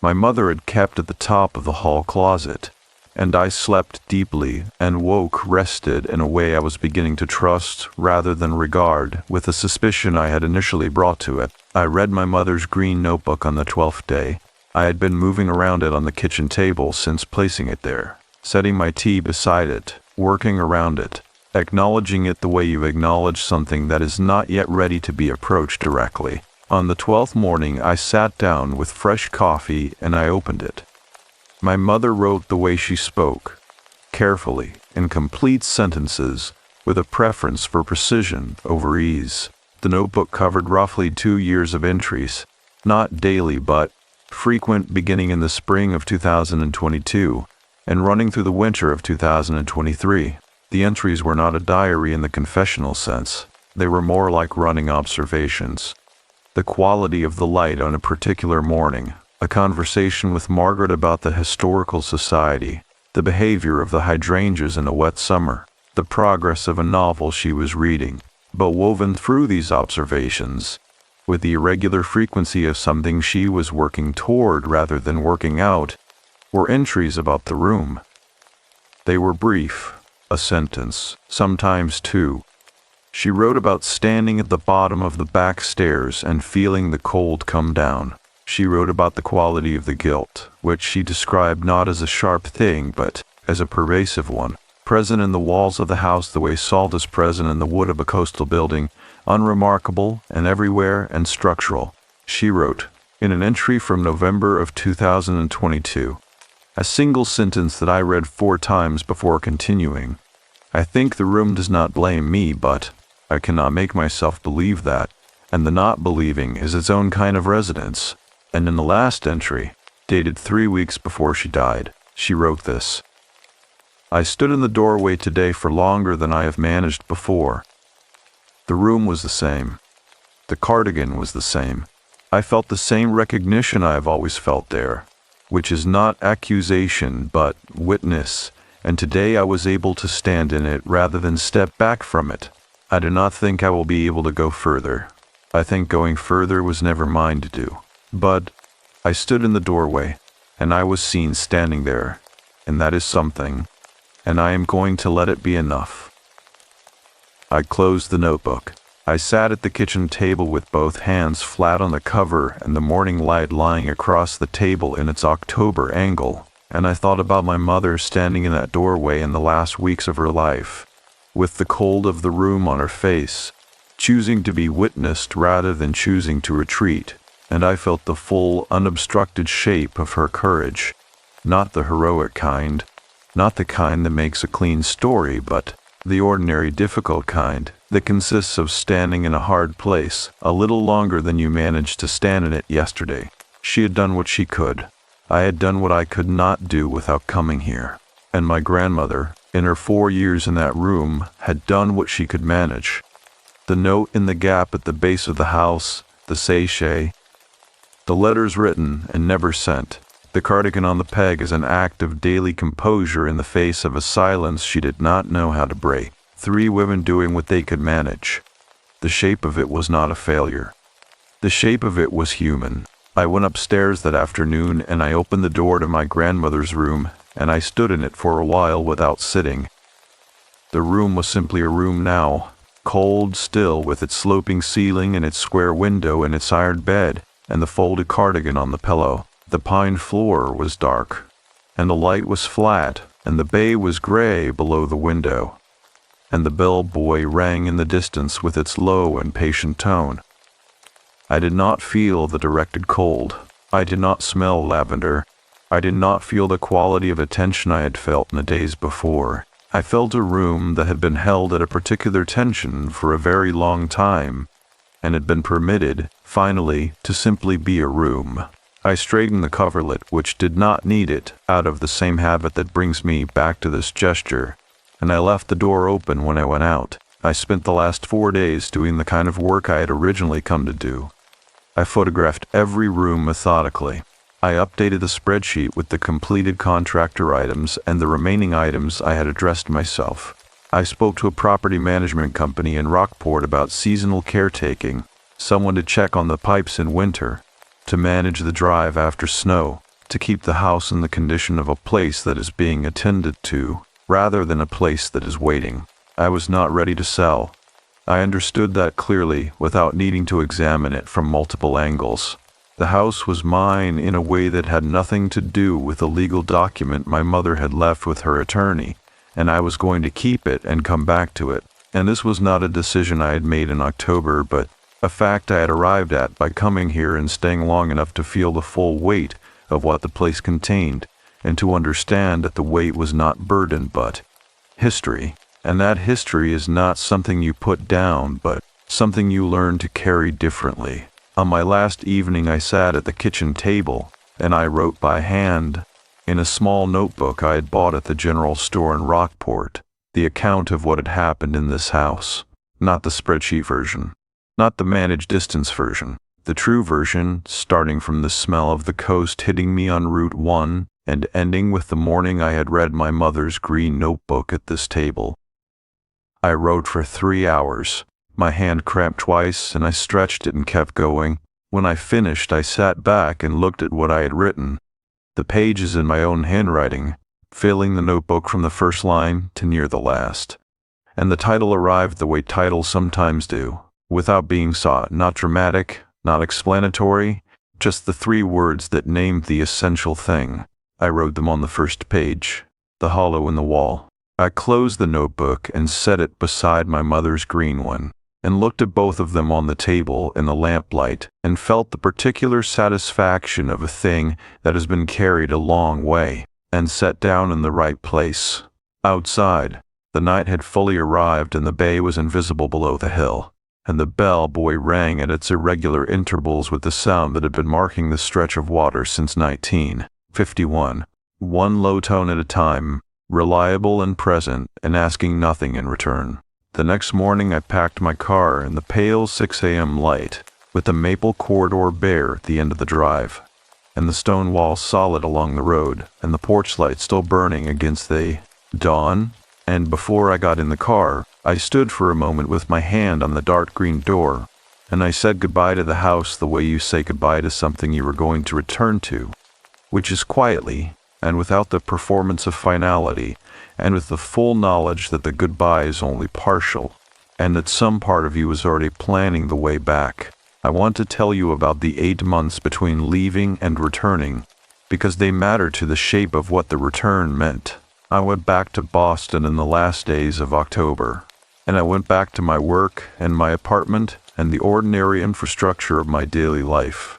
my mother had kept at the top of the hall closet, and I slept deeply and woke rested in a way I was beginning to trust rather than regard with the suspicion I had initially brought to it. I read my mother's green notebook on the 12th day. I had been moving around it on the kitchen table since placing it there, setting my tea beside it, working around it, acknowledging it the way you acknowledge something that is not yet ready to be approached directly. On the 12th morning, I sat down with fresh coffee and I opened it. My mother wrote the way she spoke, carefully, in complete sentences, with a preference for precision over ease. The notebook covered roughly 2 years of entries, not daily but frequent, beginning in the spring of 2022 and running through the winter of 2023. The entries were not a diary in the confessional sense. They were more like running observations. The quality of the light on a particular morning, a conversation with Margaret about the historical society, the behavior of the hydrangeas in a wet summer, the progress of a novel she was reading. But woven through these observations, with the irregular frequency of something she was working toward rather than working out, were entries about the room. They were brief, a sentence, sometimes 2. She wrote about standing at the bottom of the back stairs and feeling the cold come down. She wrote about the quality of the guilt, which she described not as a sharp thing but as a pervasive one, present in the walls of the house the way salt is present in the wood of a coastal building, unremarkable and everywhere and structural. She wrote, in an entry from November of 2022, a single sentence that I read 4 times before continuing. I think the room does not blame me, but I cannot make myself believe that, and the not believing is its own kind of residence. And in the last entry, dated 3 weeks before she died, she wrote this. I stood in the doorway today for longer than I have managed before. The room was the same. The cardigan was the same. I felt the same recognition I have always felt there, which is not accusation but witness, and today I was able to stand in it rather than step back from it. I do not think I will be able to go further. I think going further was never mine to do. But I stood in the doorway, and I was seen standing there, and that is something, and I am going to let it be enough. I closed the notebook. I sat at the kitchen table with both hands flat on the cover and the morning light lying across the table in its October angle, and I thought about my mother standing in that doorway in the last weeks of her life, with the cold of the room on her face, choosing to be witnessed rather than choosing to retreat, and I felt the full, unobstructed shape of her courage, not the heroic kind, not the kind that makes a clean story, but the ordinary difficult kind that consists of standing in a hard place a little longer than you managed to stand in it yesterday. She had done what she could. I had done what I could not do without coming here, and my grandmother, in her 4 years in that room, had done what she could manage. The note in the gap at the base of the house, the sachet, the letters written and never sent, the cardigan on the peg as an act of daily composure in the face of a silence she did not know how to break. 3 women doing what they could manage. The shape of it was not a failure. The shape of it was human. I went upstairs that afternoon and I opened the door to my grandmother's room and I stood in it for a while without sitting. The room was simply a room now, cold still with its sloping ceiling and its square window and its iron bed and the folded cardigan on the pillow. The pine floor was dark, and the light was flat, and the bay was gray below the window. and the bellboy rang in the distance with its low and patient tone. I did not feel the directed cold. I did not smell lavender. I did not feel the quality of attention I had felt in the days before. I felt a room that had been held at a particular tension for a very long time, and had been permitted, finally, to simply be a room. I straightened the coverlet, which did not need it, out of the same habit that brings me back to this gesture, and I left the door open when I went out. I spent the last 4 days doing the kind of work I had originally come to do. I photographed every room methodically. I updated the spreadsheet with the completed contractor items and the remaining items I had addressed myself. I spoke to a property management company in Rockport about seasonal caretaking, someone to check on the pipes in winter, to manage the drive after snow, to keep the house in the condition of a place that is being attended to, rather than a place that is waiting. I was not ready to sell. I understood that clearly without needing to examine it from multiple angles. The house was mine in a way that had nothing to do with the legal document my mother had left with her attorney, and I was going to keep it and come back to it. And this was not a decision I had made in October, but a fact I had arrived at by coming here and staying long enough to feel the full weight of what the place contained, and to understand that the weight was not burden but history, and that history is not something you put down, but something you learn to carry differently. On my last evening I sat at the kitchen table, and I wrote by hand, in a small notebook I had bought at the general store in Rockport, the account of what had happened in this house. Not the spreadsheet version, not the managed distance version, the true version, starting from the smell of the coast hitting me on Route 1 and ending with the morning I had read my mother's green notebook at this table. I wrote for 3 hours. My hand cramped twice, and I stretched it and kept going. When I finished, I sat back and looked at what I had written, the pages in my own handwriting, filling the notebook from the first line to near the last. And the title arrived the way titles sometimes do, without being sought, not dramatic, not explanatory, just the 3 words that named the essential thing. I wrote them on the first page, the hollow in the wall. I closed the notebook and set it beside my mother's green one, and looked at both of them on the table in the lamplight, and felt the particular satisfaction of a thing that has been carried a long way, and set down in the right place. Outside, the night had fully arrived and the bay was invisible below the hill, and the bellboy rang at its irregular intervals with the sound that had been marking the stretch of water since 1951, one low tone at a time, reliable and present, and asking nothing in return. The next morning I packed my car in the pale 6 a.m. light, with the maple corridor bare at the end of the drive, and the stone wall solid along the road, and the porch light still burning against the dawn. And before I got in the car, I stood for a moment with my hand on the dark green door, and I said goodbye to the house the way you say goodbye to something you were going to return to, which is quietly, and without the performance of finality, and with the full knowledge that the goodbye is only partial, and that some part of you is already planning the way back. I want to tell you about the 8 months between leaving and returning, because they matter to the shape of what the return meant. I went back to Boston in the last days of October, and I went back to my work and my apartment and the ordinary infrastructure of my daily life.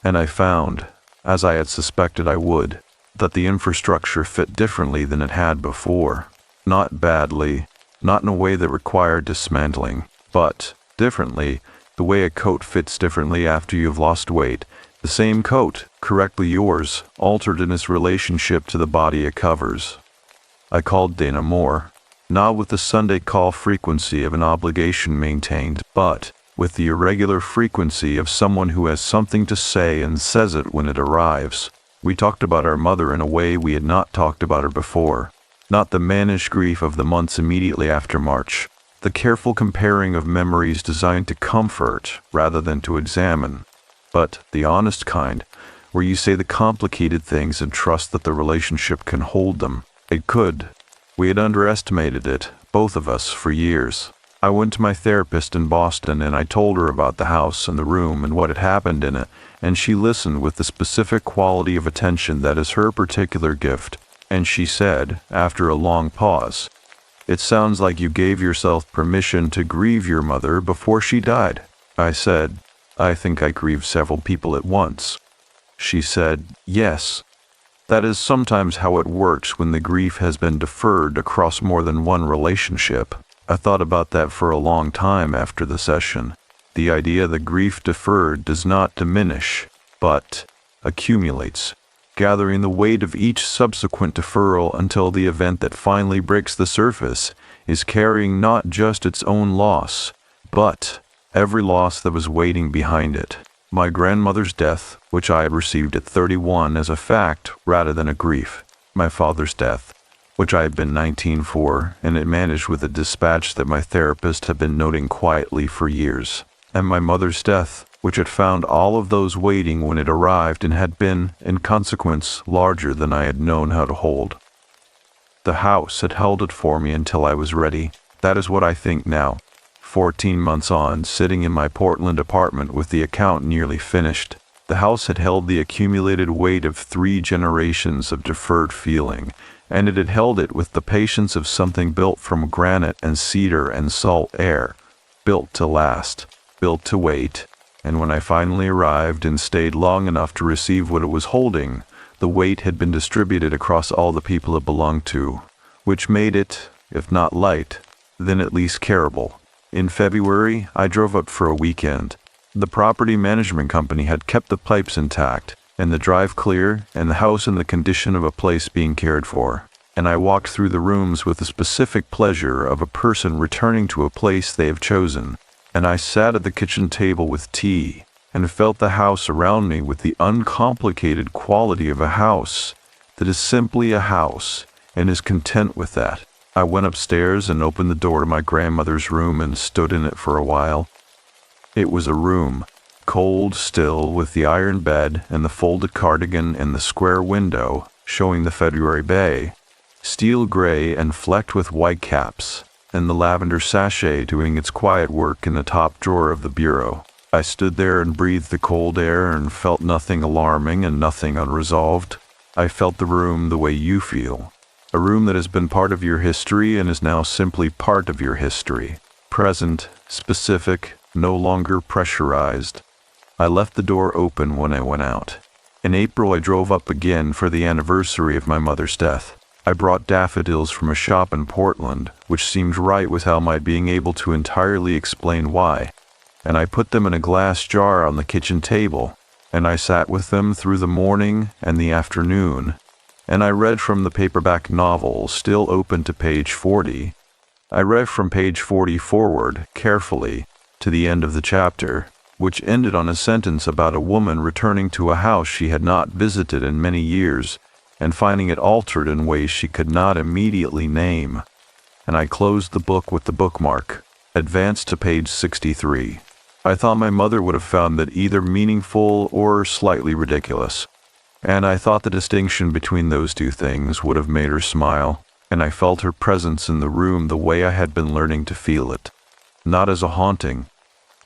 And I found, as I had suspected I would, that the infrastructure fit differently than it had before. Not badly, not in a way that required dismantling, but differently, the way a coat fits differently after you've lost weight. The same coat, correctly yours, altered in its relationship to the body it covers. I called Dana Moore, not with the Sunday call frequency of an obligation maintained, but with the irregular frequency of someone who has something to say and says it when it arrives. We talked about our mother in a way we had not talked about her before, not the mannish grief of the months immediately after March, the careful comparing of memories designed to comfort rather than to examine, but the honest kind, where you say the complicated things and trust that the relationship can hold them. It could. We had underestimated it, both of us, for years. I went to my therapist in Boston and I told her about the house and the room and what had happened in it, and she listened with the specific quality of attention that is her particular gift, and she said, after a long pause, It sounds like you gave yourself permission to grieve your mother before she died. I said, I think I grieved several people at once. She said, yes. That is sometimes how it works when the grief has been deferred across more than one relationship. I thought about that for a long time after the session. The idea that grief deferred does not diminish, but accumulates, gathering the weight of each subsequent deferral until the event that finally breaks the surface is carrying not just its own loss, but every loss that was waiting behind it. My grandmother's death, which I had received at 31 as a fact rather than a grief. My father's death, which I had been 19 for, and it managed with a dispatch that my therapist had been noting quietly for years. And my mother's death, which had found all of those waiting when it arrived and had been, in consequence, larger than I had known how to hold. The house had held it for me until I was ready. That is what I think now. 14 months on, sitting in my Portland apartment with the account nearly finished, the house had held the accumulated weight of 3 generations of deferred feeling, and it had held it with the patience of something built from granite and cedar and salt air, built to last, built to wait, and when I finally arrived and stayed long enough to receive what it was holding, the weight had been distributed across all the people it belonged to, which made it, if not light, then at least carable. In February, I drove up for a weekend. The property management company had kept the pipes intact, and the drive clear, and the house in the condition of a place being cared for. And I walked through the rooms with the specific pleasure of a person returning to a place they have chosen. And I sat at the kitchen table with tea, and felt the house around me with the uncomplicated quality of a house that is simply a house, and is content with that. I went upstairs and opened the door to my grandmother's room and stood in it for a while. It was a room, cold still, with the iron bed and the folded cardigan and the square window showing the February bay, steel gray and flecked with white caps, and the lavender sachet doing its quiet work in the top drawer of the bureau. I stood there and breathed the cold air and felt nothing alarming and nothing unresolved. I felt the room the way you feel. A room that has been part of your history and is now simply part of your history. Present, specific, no longer pressurized. I left the door open when I went out. In April I drove up again for the anniversary of my mother's death. I brought daffodils from a shop in Portland, which seemed right without my being able to entirely explain why, and I put them in a glass jar on the kitchen table, and I sat with them through the morning and the afternoon, and I read from the paperback novel, still open to page 40. I read from page 40 forward, carefully, to the end of the chapter, which ended on a sentence about a woman returning to a house she had not visited in many years, and finding it altered in ways she could not immediately name. And I closed the book with the bookmark, advanced to page 63. I thought my mother would have found that either meaningful or slightly ridiculous. And I thought the distinction between those two things would have made her smile, and I felt her presence in the room the way I had been learning to feel it. Not as a haunting,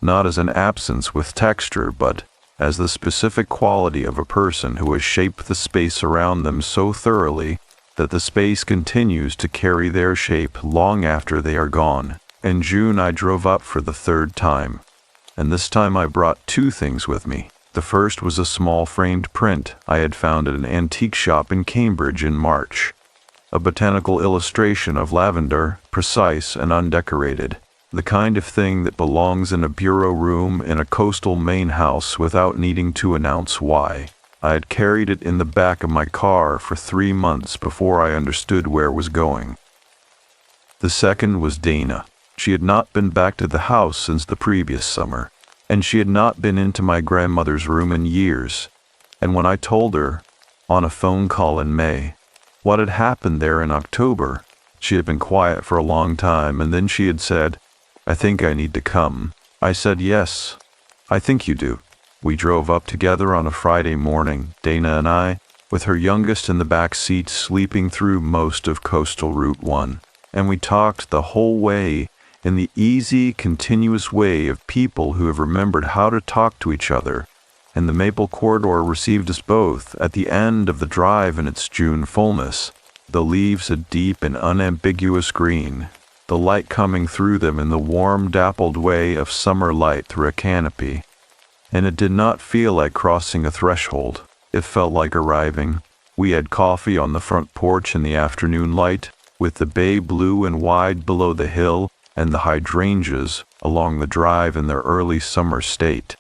not as an absence with texture, but as the specific quality of a person who has shaped the space around them so thoroughly that the space continues to carry their shape long after they are gone. In June I drove up for the 3rd time, and this time I brought 2 things with me. The first was a small framed print I had found at an antique shop in Cambridge in March. A botanical illustration of lavender, precise and undecorated. The kind of thing that belongs in a bureau room in a coastal Maine house without needing to announce why. I had carried it in the back of my car for 3 months before I understood where it was going. The second was Dana. She had not been back to the house since the previous summer, and she had not been into my grandmother's room in years. And when I told her, on a phone call in May, what had happened there in October, she had been quiet for a long time, and then she had said, "I think I need to come." I said, "Yes, I think you do." We drove up together on a Friday morning, Dana and I, with her youngest in the back seat sleeping through most of Coastal Route 1. And we talked the whole way in the easy, continuous way of people who have remembered how to talk to each other. And the maple corridor received us both at the end of the drive in its June fullness, the leaves a deep and unambiguous green, the light coming through them in the warm, dappled way of summer light through a canopy. And it did not feel like crossing a threshold. It felt like arriving. We had coffee on the front porch in the afternoon light, with the bay blue and wide below the hill, and the hydrangeas along the drive in their early summer state.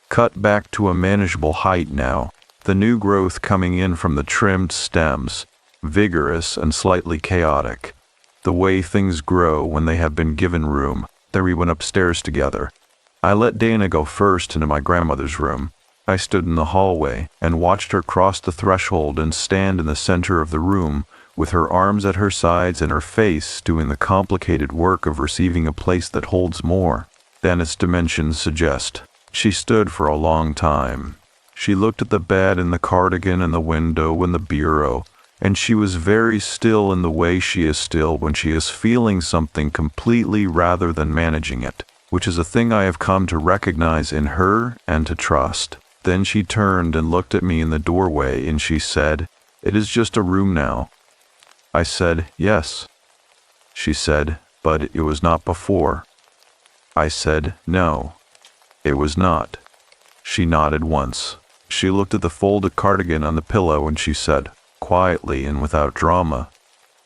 Cut back to a manageable height now, the new growth coming in from the trimmed stems, vigorous and slightly chaotic. The way things grow when they have been given room. Then we went upstairs together. I let Dana go first into my grandmother's room. I stood in the hallway and watched her cross the threshold and stand in the center of the room, with her arms at her sides and her face doing the complicated work of receiving a place that holds more than its dimensions suggest. She stood for a long time. She looked at the bed and the cardigan and the window and the bureau, and she was very still in the way she is still when she is feeling something completely rather than managing it, which is a thing I have come to recognize in her and to trust. Then she turned and looked at me in the doorway and she said, "It is just a room now." I said, "Yes." She said, "But it was not before." I said, "No, it was not." She nodded once. She looked at the folded cardigan on the pillow and she said, quietly and without drama,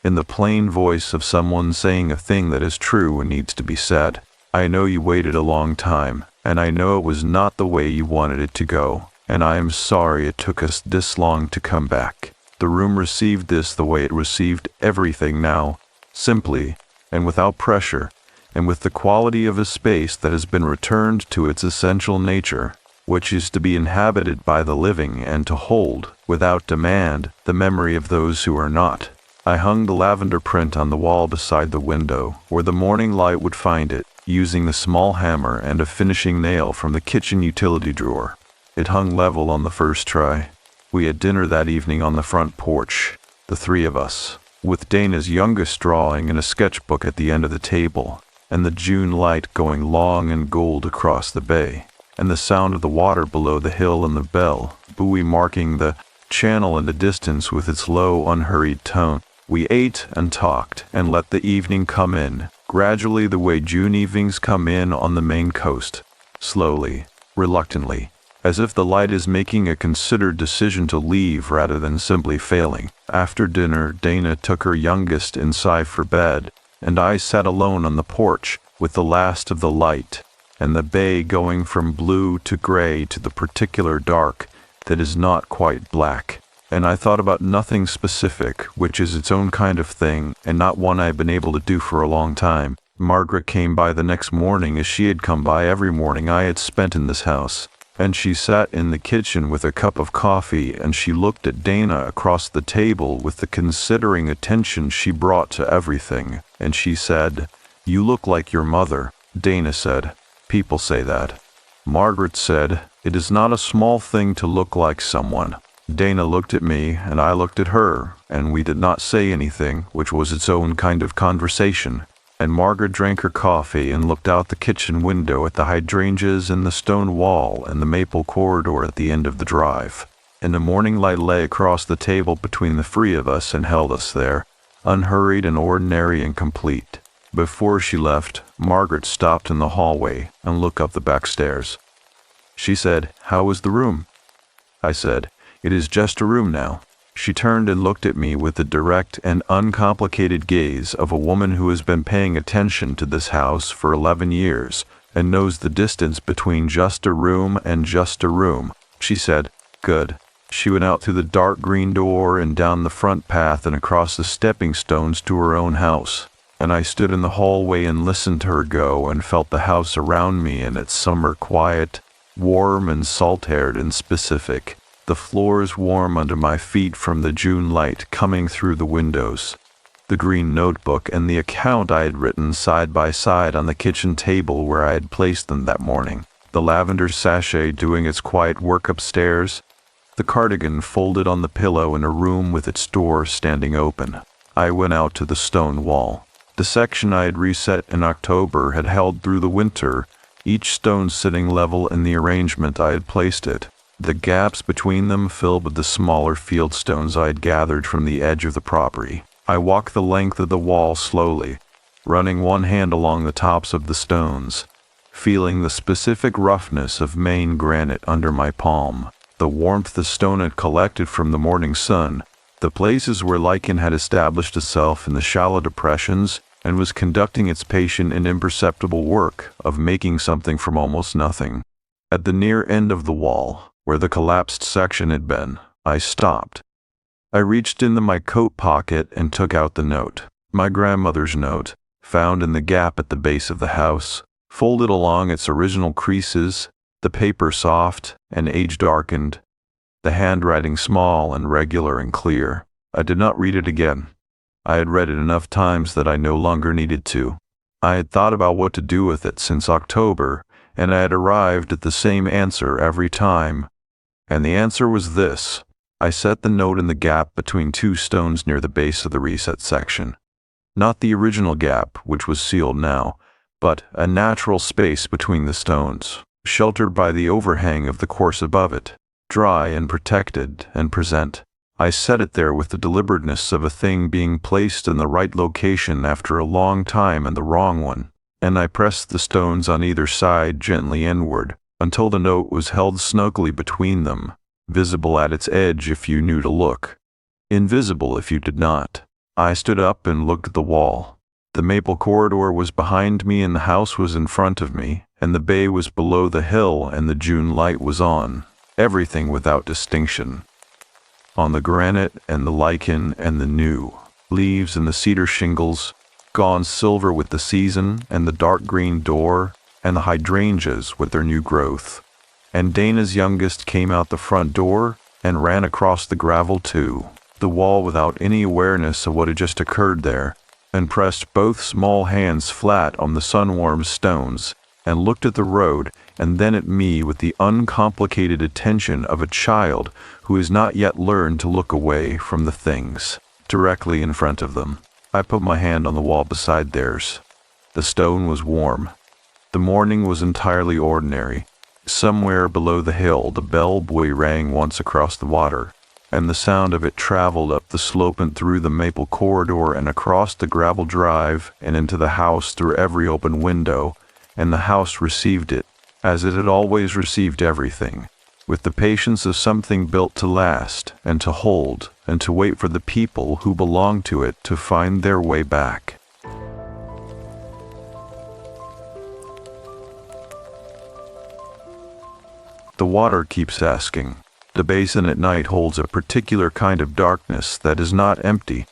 in the plain voice of someone saying a thing that is true and needs to be said, "I know you waited a long time, and I know it was not the way you wanted it to go, and I am sorry it took us this long to come back. The room received this the way it received everything now, simply and without pressure, and with the quality of a space that has been returned to its essential nature, which is to be inhabited by the living and to hold, without demand, the memory of those who are not." I hung the lavender print on the wall beside the window, where the morning light would find it, using the small hammer and a finishing nail from the kitchen utility drawer. It hung level on the first try. We had dinner that evening on the front porch, the three of us, with Dana's youngest drawing in a sketchbook at the end of the table, and the June light going long and gold across the bay, and the sound of the water below the hill and the bell buoy marking the channel in the distance with its low, unhurried tone. We ate and talked and let the evening come in, gradually the way June evenings come in on the Maine coast, slowly, reluctantly, as if the light is making a considered decision to leave rather than simply failing. After dinner, Dana took her youngest inside for bed, and I sat alone on the porch with the last of the light, and the bay going from blue to gray to the particular dark that is not quite black. And I thought about nothing specific, which is its own kind of thing, and not one I had been able to do for a long time. Margaret came by the next morning as she had come by every morning I had spent in this house, and she sat in the kitchen with a cup of coffee, and she looked at Dana across the table with the considering attention she brought to everything, and she said, "You look like your mother." Dana said, "People say that." Margaret said, "It is not a small thing to look like someone." Dana looked at me, and I looked at her, and we did not say anything, which was its own kind of conversation. And Margaret drank her coffee and looked out the kitchen window at the hydrangeas and the stone wall and the maple corridor at the end of the drive. And the morning light lay across the table between the three of us and held us there, unhurried and ordinary and complete. Before she left, Margaret stopped in the hallway and looked up the back stairs. She said, "How is the room?" I said, "It is just a room now." She turned and looked at me with the direct and uncomplicated gaze of a woman who has been paying attention to this house for 11 years and knows the distance between just a room and just a room. She said, "Good." She went out through the dark green door and down the front path and across the stepping stones to her own house. And I stood in the hallway and listened to her go and felt the house around me in its summer quiet, warm and salt-haired and specific. The floors warm under my feet from the June light coming through the windows. The green notebook and the account I had written side by side on the kitchen table where I had placed them that morning. The lavender sachet doing its quiet work upstairs. The cardigan folded on the pillow in a room with its door standing open. I went out to the stone wall. The section I had reset in October had held through the winter, each stone sitting level in the arrangement I had placed it. The gaps between them filled with the smaller field stones I had gathered from the edge of the property. I walked the length of the wall slowly, running one hand along the tops of the stones, feeling the specific roughness of Maine granite under my palm, the warmth the stone had collected from the morning sun, the places where lichen had established itself in the shallow depressions and was conducting its patient and imperceptible work of making something from almost nothing. At the near end of the wall, where the collapsed section had been, I stopped. I reached into my coat pocket and took out the note, my grandmother's note, found in the gap at the base of the house, folded along its original creases, the paper soft and age-darkened, the handwriting small and regular and clear. I did not read it again. I had read it enough times that I no longer needed to. I had thought about what to do with it since October, and I had arrived at the same answer every time. And the answer was this. I set the note in the gap between two stones near the base of the reset section. Not the original gap, which was sealed now, but a natural space between the stones, sheltered by the overhang of the course above it, dry and protected and present. I set it there with the deliberateness of a thing being placed in the right location after a long time in the wrong one, and I pressed the stones on either side gently inward, until the note was held snugly between them, visible at its edge if you knew to look, invisible if you did not. I stood up and looked at the wall. The maple corridor was behind me and the house was in front of me, and the bay was below the hill and the June light was on, everything without distinction. On the granite and the lichen and the new leaves and the cedar shingles, gone silver with the season, and the dark green door, and the hydrangeas with their new growth. And Dana's youngest came out the front door and ran across the gravel too, the wall without any awareness of what had just occurred there, and pressed both small hands flat on the sun-warmed stones, and looked at the road and then at me with the uncomplicated attention of a child who has not yet learned to look away from the things directly in front of them. I put my hand on the wall beside theirs. The stone was warm. The morning was entirely ordinary. Somewhere below the hill the bell buoy rang once across the water, and the sound of it traveled up the slope and through the maple corridor and across the gravel drive and into the house through every open window, and the house received it, as it had always received everything, with the patience of something built to last and to hold and to wait for the people who belonged to it to find their way back. The water keeps asking. The basin at night holds a particular kind of darkness that is not empty,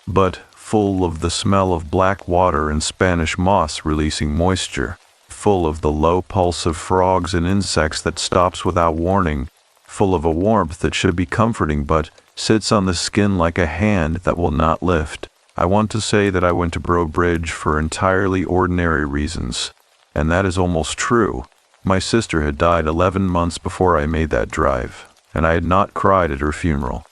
but full of the smell of black water and Spanish moss releasing moisture, full of the low pulse of frogs and insects that stops without warning, full of a warmth that should be comforting but sits on the skin like a hand that will not lift. I want to say that I went to Broad Bridge for entirely ordinary reasons, and that is almost true. My sister had died 11 months before I made that drive, and I had not cried at her funeral,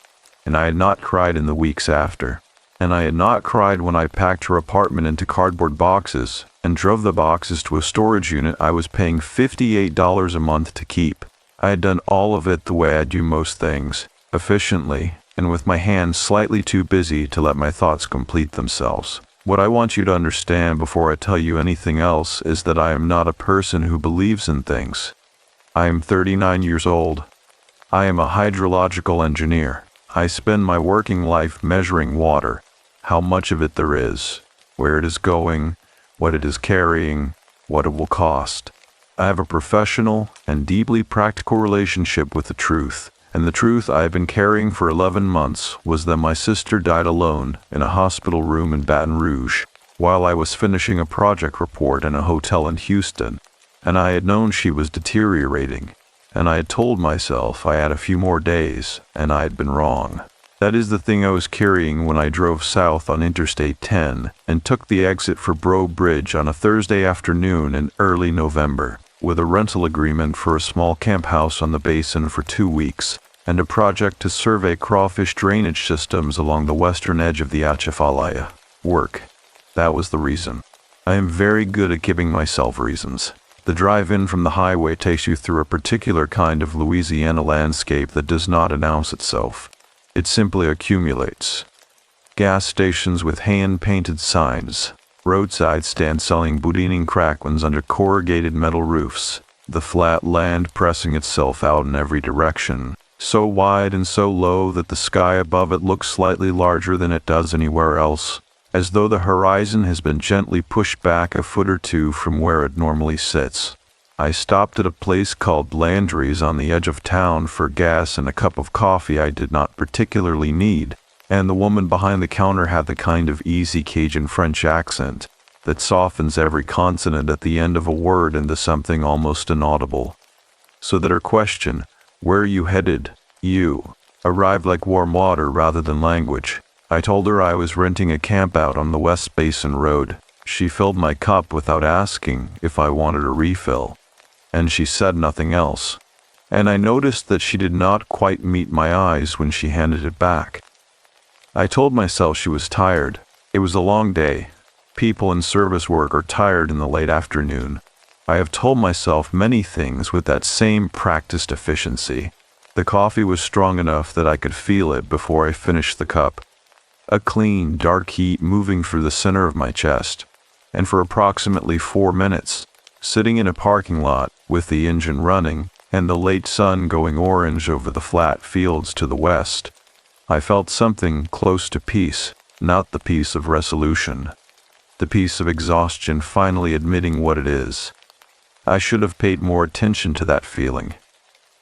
and I had not cried in the weeks after, and I had not cried when I packed her apartment into cardboard boxes and drove the boxes to a storage unit I was paying $58 a month to keep. I had done all of it the way I do most things, efficiently, and with my hands slightly too busy to let my thoughts complete themselves. What I want you to understand before I tell you anything else is that I am not a person who believes in things. I am 39 years old. I am a hydrological engineer. I spend my working life measuring water, how much of it there is, where it is going, what it is carrying, what it will cost. I have a professional and deeply practical relationship with the truth, and the truth I have been carrying for 11 months was that my sister died alone in a hospital room in Baton Rouge while I was finishing a project report in a hotel in Houston, and I had known she was deteriorating, and I had told myself I had a few more days, and I had been wrong. That is the thing I was carrying when I drove south on Interstate 10 and took the exit for Broad Bridge on a Thursday afternoon in early November, with a rental agreement for a small camp house on the basin for 2 weeks, and a project to survey crawfish drainage systems along the western edge of the Atchafalaya. Work. That was the reason. I am very good at giving myself reasons. The drive-in from the highway takes you through a particular kind of Louisiana landscape that does not announce itself. It simply accumulates. gas stations with hand-painted signs, roadside stands selling boudin cracklins under corrugated metal roofs, the flat land pressing itself out in every direction, so wide and so low that the sky above it looks slightly larger than it does anywhere else, as though the horizon has been gently pushed back a foot or two from where it normally sits. I stopped at a place called Landry's on the edge of town for gas and a cup of coffee I did not particularly need, and the woman behind the counter had the kind of easy Cajun French accent that softens every consonant at the end of a word into something almost inaudible. So that her question, "Where are you headed, you?" arrived like warm water rather than language. I told her I was renting a campout on the West Basin Road. She filled my cup without asking if I wanted a refill, and she said nothing else. And I noticed that she did not quite meet my eyes when she handed it back. I told myself she was tired. It was a long day. People in service work are tired in the late afternoon. I have told myself many things with that same practiced efficiency. The coffee was strong enough that I could feel it before I finished the cup. A clean, dark heat moving through the center of my chest. And for approximately 4 minutes, sitting in a parking lot with the engine running and the late sun going orange over the flat fields to the west, I felt something close to peace, not the peace of resolution. The peace of exhaustion finally admitting what it is. I should have paid more attention to that feeling.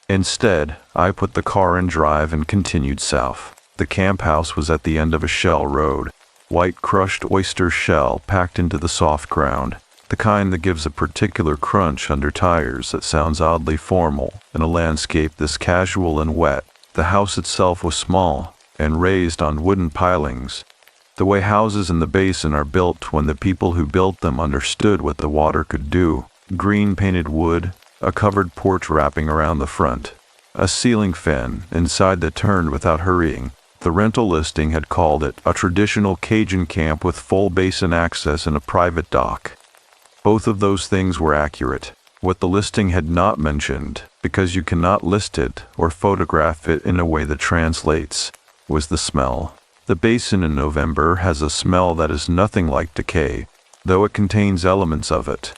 Instead, I put the car in drive and continued south. The camp house was at the end of a shell road, white crushed oyster shell packed into the soft ground, the kind that gives a particular crunch under tires that sounds oddly formal in a landscape this casual and wet. The house itself was small and raised on wooden pilings, the way houses in the basin are built when the people who built them understood what the water could do. Green painted wood, a covered porch wrapping around the front, a ceiling fan inside that turned without hurrying. The rental listing had called it a traditional Cajun camp with full basin access and a private dock. Both of those things were accurate. What the listing had not mentioned, because you cannot list it or photograph it in a way that translates, was the smell. The basin in November has a smell that is nothing like decay, though it contains elements of it.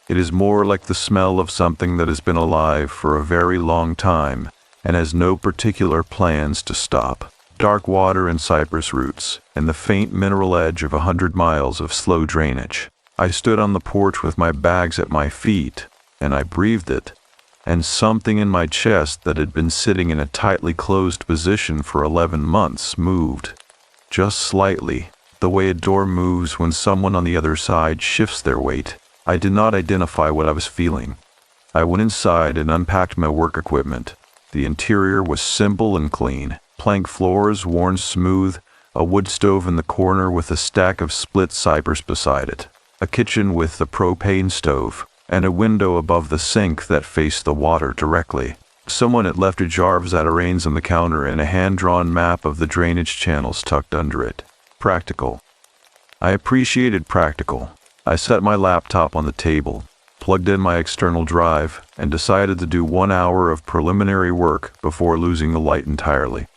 It is more like the smell of something that has been alive for a very long time and has no particular plans to stop. Dark water and cypress roots, and the faint mineral edge of 100 miles of slow drainage. I stood on the porch with my bags at my feet, and I breathed it, and something in my chest that had been sitting in a tightly closed position for 11 months moved. Just slightly, the way a door moves when someone on the other side shifts their weight. I did not identify what I was feeling. I went inside and unpacked my work equipment. The interior was simple and clean. Plank floors worn smooth, a wood stove in the corner with a stack of split cypress beside it, a kitchen with a propane stove, and a window above the sink that faced the water directly. Someone had left a jar of Zatarains on the counter and a hand-drawn map of the drainage channels tucked under it. Practical. I appreciated practical. I set my laptop on the table, plugged in my external drive, and decided to do 1 hour of preliminary work before losing the light entirely.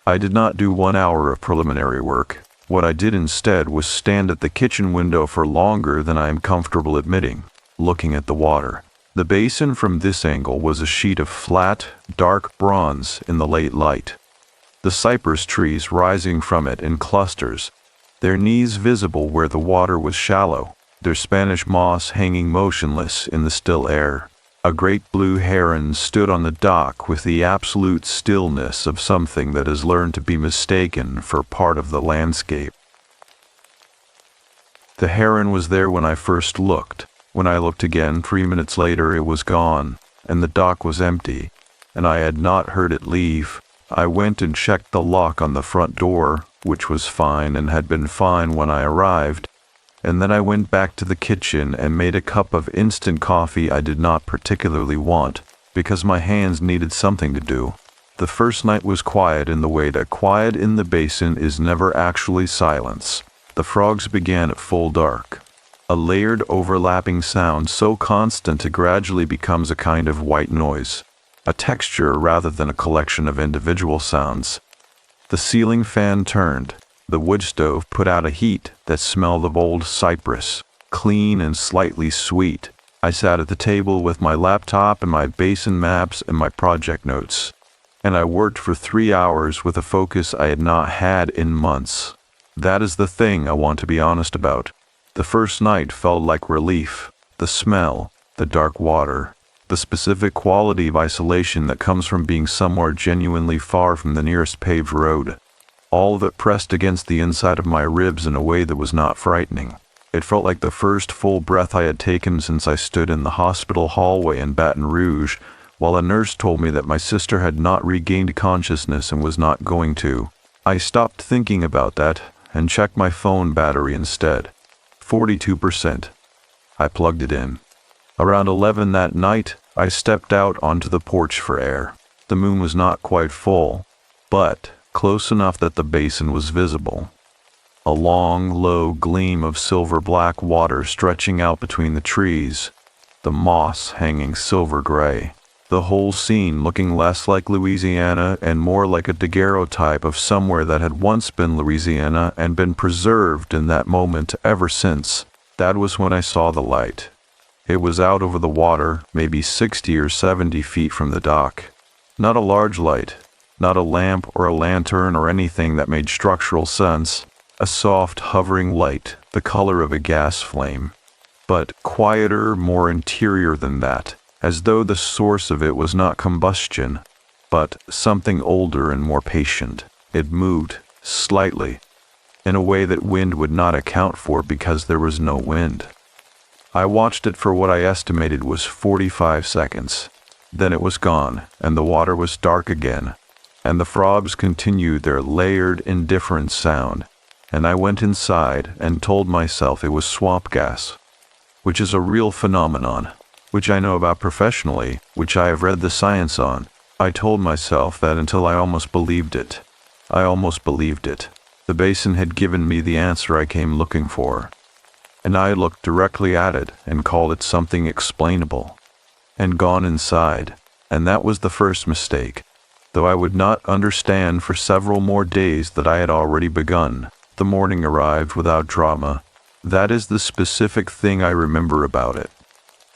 I did not do 1 hour of preliminary work. What I did instead was stand at the kitchen window for longer than I am comfortable admitting, looking at the water. The basin from this angle was a sheet of flat, dark bronze in the late light. The cypress trees rising from it in clusters, their knees visible where the water was shallow, their Spanish moss hanging motionless in the still air. A great blue heron stood on the dock with the absolute stillness of something that has learned to be mistaken for part of the landscape. The heron was there when I first looked. When I looked again 3 minutes later, it was gone, and the dock was empty, and I had not heard it leave. I went and checked the lock on the front door, which was fine and had been fine when I arrived, and then I went back to the kitchen and made a cup of instant coffee I did not particularly want, because my hands needed something to do. The first night was quiet in the way that quiet in the basin is never actually silence. The frogs began at full dark. A layered overlapping sound so constant it gradually becomes a kind of white noise, a texture rather than a collection of individual sounds. The ceiling fan turned. The wood stove put out a heat that smelled of old cypress, clean and slightly sweet. I sat at the table with my laptop and my basin maps and my project notes, and I worked for 3 hours with a focus I had not had in months. That is the thing I want to be honest about. The first night felt like relief. The smell, the dark water, the specific quality of isolation that comes from being somewhere genuinely far from the nearest paved road. All of it pressed against the inside of my ribs in a way that was not frightening. It felt like the first full breath I had taken since I stood in the hospital hallway in Baton Rouge, while a nurse told me that my sister had not regained consciousness and was not going to. I stopped thinking about that and checked my phone battery instead. 42%. I plugged it in. Around 11 that night, I stepped out onto the porch for air. The moon was not quite full, but close enough that the basin was visible. A long, low gleam of silver-black water stretching out between the trees, the moss hanging silver-gray. The whole scene looking less like Louisiana and more like a daguerreotype of somewhere that had once been Louisiana and been preserved in that moment ever since. That was when I saw the light. It was out over the water, maybe 60 or 70 feet from the dock. Not a large light, not a lamp or a lantern or anything that made structural sense. A soft, hovering light, the color of a gas flame. But quieter, more interior than that, as though the source of it was not combustion, but something older and more patient. It moved, slightly, in a way that wind would not account for because there was no wind. I watched it for what I estimated was 45 seconds. Then it was gone, and the water was dark again, and the frogs continued their layered, indifferent sound, and I went inside and told myself it was swamp gas, which is a real phenomenon, which I know about professionally, which I have read the science on. I told myself that until I almost believed it. I almost believed it. The basin had given me the answer I came looking for, and I looked directly at it and called it something explainable, and gone inside, and that was the first mistake, though I would not understand for several more days that I had already begun. The morning arrived without drama. That is the specific thing I remember about it.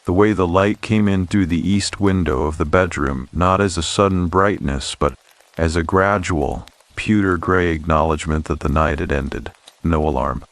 The way the light came in through the east window of the bedroom, not as a sudden brightness, but as a gradual, pewter gray acknowledgement that the night had ended. No alarm.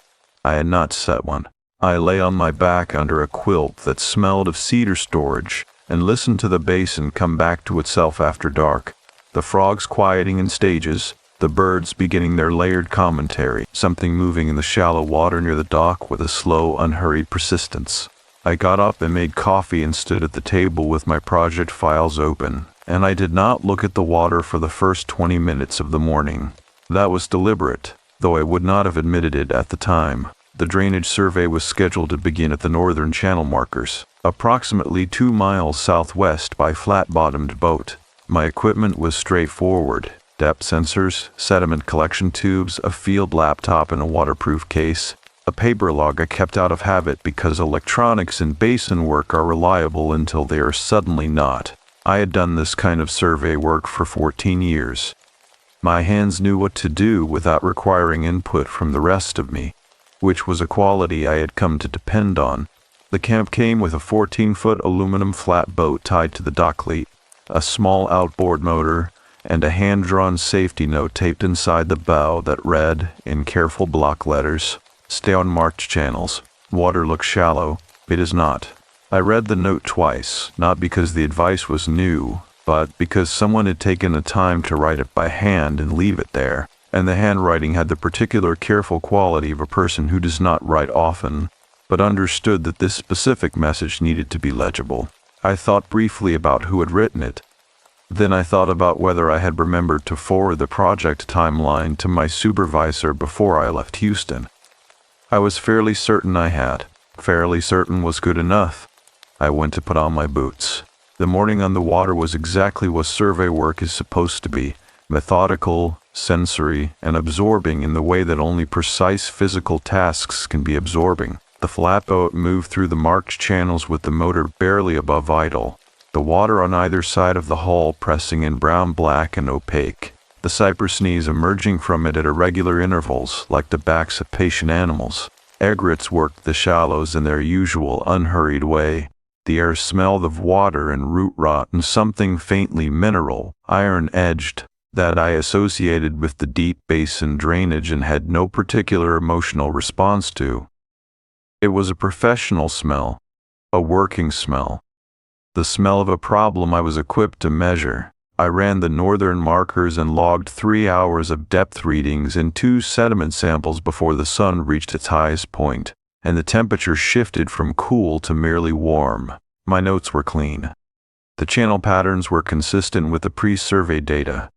I had not set one. I lay on my back under a quilt that smelled of cedar storage and listened to the basin come back to itself after dark, the frogs quieting in stages, the birds beginning their layered commentary, something moving in the shallow water near the dock with a slow, unhurried persistence. I got up and made coffee and stood at the table with my project files open, and I did not look at the water for the first 20 minutes of the morning. That was deliberate, though I would not have admitted it at the time. The drainage survey was scheduled to begin at the northern channel markers, approximately 2 miles southwest by flat-bottomed boat. My equipment was straightforward. Depth sensors, sediment collection tubes, a field laptop in a waterproof case, a paper log I kept out of habit because electronics in basin work are reliable until they are suddenly not. I had done this kind of survey work for 14 years. My hands knew what to do without requiring input from the rest of me, which was a quality I had come to depend on. The camp came with a 14-foot aluminum flat boat tied to the dock lead, a small outboard motor, and a hand-drawn safety note taped inside the bow that read, in careful block letters, "Stay on marked channels. Water looks shallow. It is not." I read the note twice, not because the advice was new, but because someone had taken the time to write it by hand and leave it there, and the handwriting had the particular careful quality of a person who does not write often, but understood that this specific message needed to be legible. I thought briefly about who had written it. Then I thought about whether I had remembered to forward the project timeline to my supervisor before I left Houston. I was fairly certain I had. Fairly certain was good enough. I went to put on my boots. The morning on the water was exactly what survey work is supposed to be, methodical, sensory, and absorbing in the way that only precise physical tasks can be absorbing. The flatboat moved through the marked channels with the motor barely above idle, the water on either side of the hull pressing in brown, black, and opaque. the cypress knees emerging from it at irregular intervals like the backs of patient animals. Egrets worked the shallows in their usual unhurried way. The air smelled of water and root rot and something faintly mineral, iron-edged, that I associated with the deep basin drainage and had no particular emotional response to. It was a professional smell, a working smell, the smell of a problem I was equipped to measure. I ran the northern markers and logged 3 hours of depth readings in 2 sediment samples before the sun reached its highest point, and the temperature shifted from cool to merely warm. My notes were clean. The channel patterns were consistent with the pre-survey data.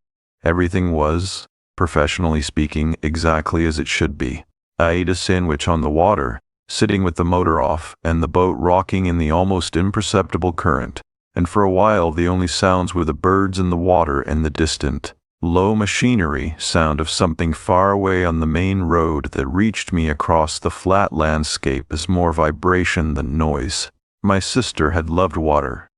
Everything was, professionally speaking, exactly as it should be. I ate a sandwich on the water, sitting with the motor off and the boat rocking in the almost imperceptible current, and for a while the only sounds were the birds in the water and the distant, low machinery sound of something far away on the main road that reached me across the flat landscape as more vibration than noise. My sister had loved water.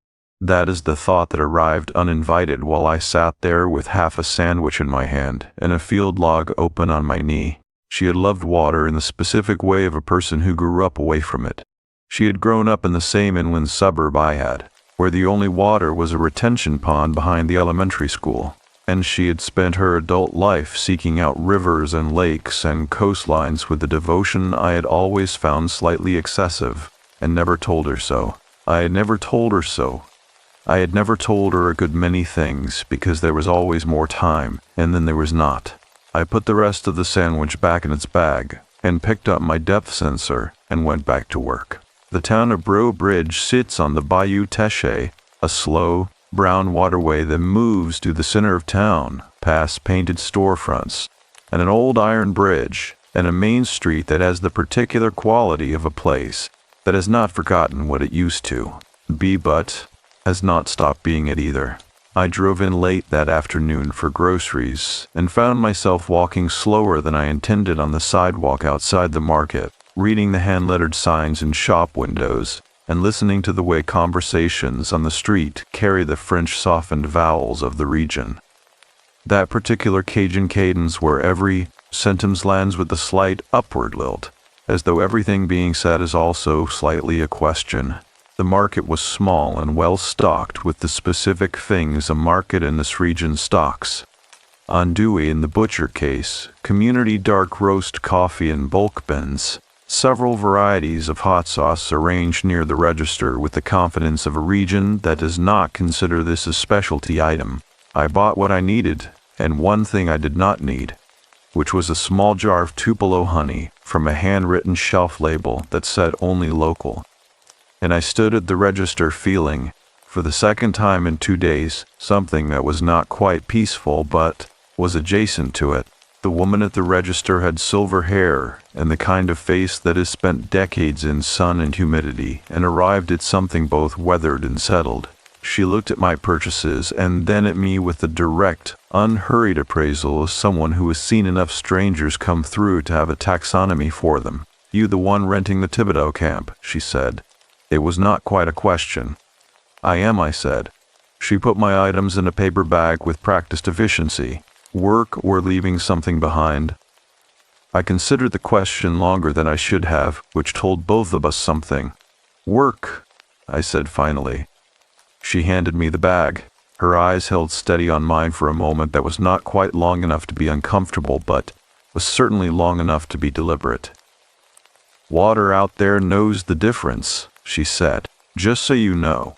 That is the thought that arrived uninvited while I sat there with half a sandwich in my hand and a field log open on my knee. She had loved water in the specific way of a person who grew up away from it. She had grown up in the same inland suburb I had, where the only water was a retention pond behind the elementary school, and she had spent her adult life seeking out rivers and lakes and coastlines with a devotion I had always found slightly excessive, and never told her so. I had never told her so. I had never told her a good many things because there was always more time, and then there was not. I put the rest of the sandwich back in its bag and picked up my depth sensor and went back to work. The town of Bro Bridge sits on the Bayou Teche, a slow, brown waterway that moves to the center of town, past painted storefronts, and an old iron bridge, and a main street that has the particular quality of a place that has not forgotten what it used to be but has not stopped being it either. I drove in late that afternoon for groceries and found myself walking slower than I intended on the sidewalk outside the market, reading the hand-lettered signs in shop windows and listening to the way conversations on the street carry the French softened vowels of the region. That particular Cajun cadence where every sentence lands with a slight upward lilt, as though everything being said is also slightly a question. The market was small and well stocked with the specific things a market in this region stocks. Andouille in the butcher case, community dark roast coffee in bulk bins, several varieties of hot sauce arranged near the register with the confidence of a region that does not consider this a specialty item. I bought what I needed, and one thing I did not need, which was a small jar of Tupelo honey from a handwritten shelf label that said only local. And I stood at the register feeling, for the second time in 2 days, something that was not quite peaceful but was adjacent to it. The woman at the register had silver hair and the kind of face that has spent decades in sun and humidity and arrived at something both weathered and settled. She looked at my purchases and then at me with the direct, unhurried appraisal of someone who has seen enough strangers come through to have a taxonomy for them. "You the one renting the Thibodeau camp," she said. It was not quite a question. "I am," I said. She put my items in a paper bag with practiced efficiency. "Work or leaving something behind?" I considered the question longer than I should have, which told both of us something. "Work," I said finally. She handed me the bag. Her eyes held steady on mine for a moment that was not quite long enough to be uncomfortable, but was certainly long enough to be deliberate. "Water out there knows the difference," she said, "just so you know."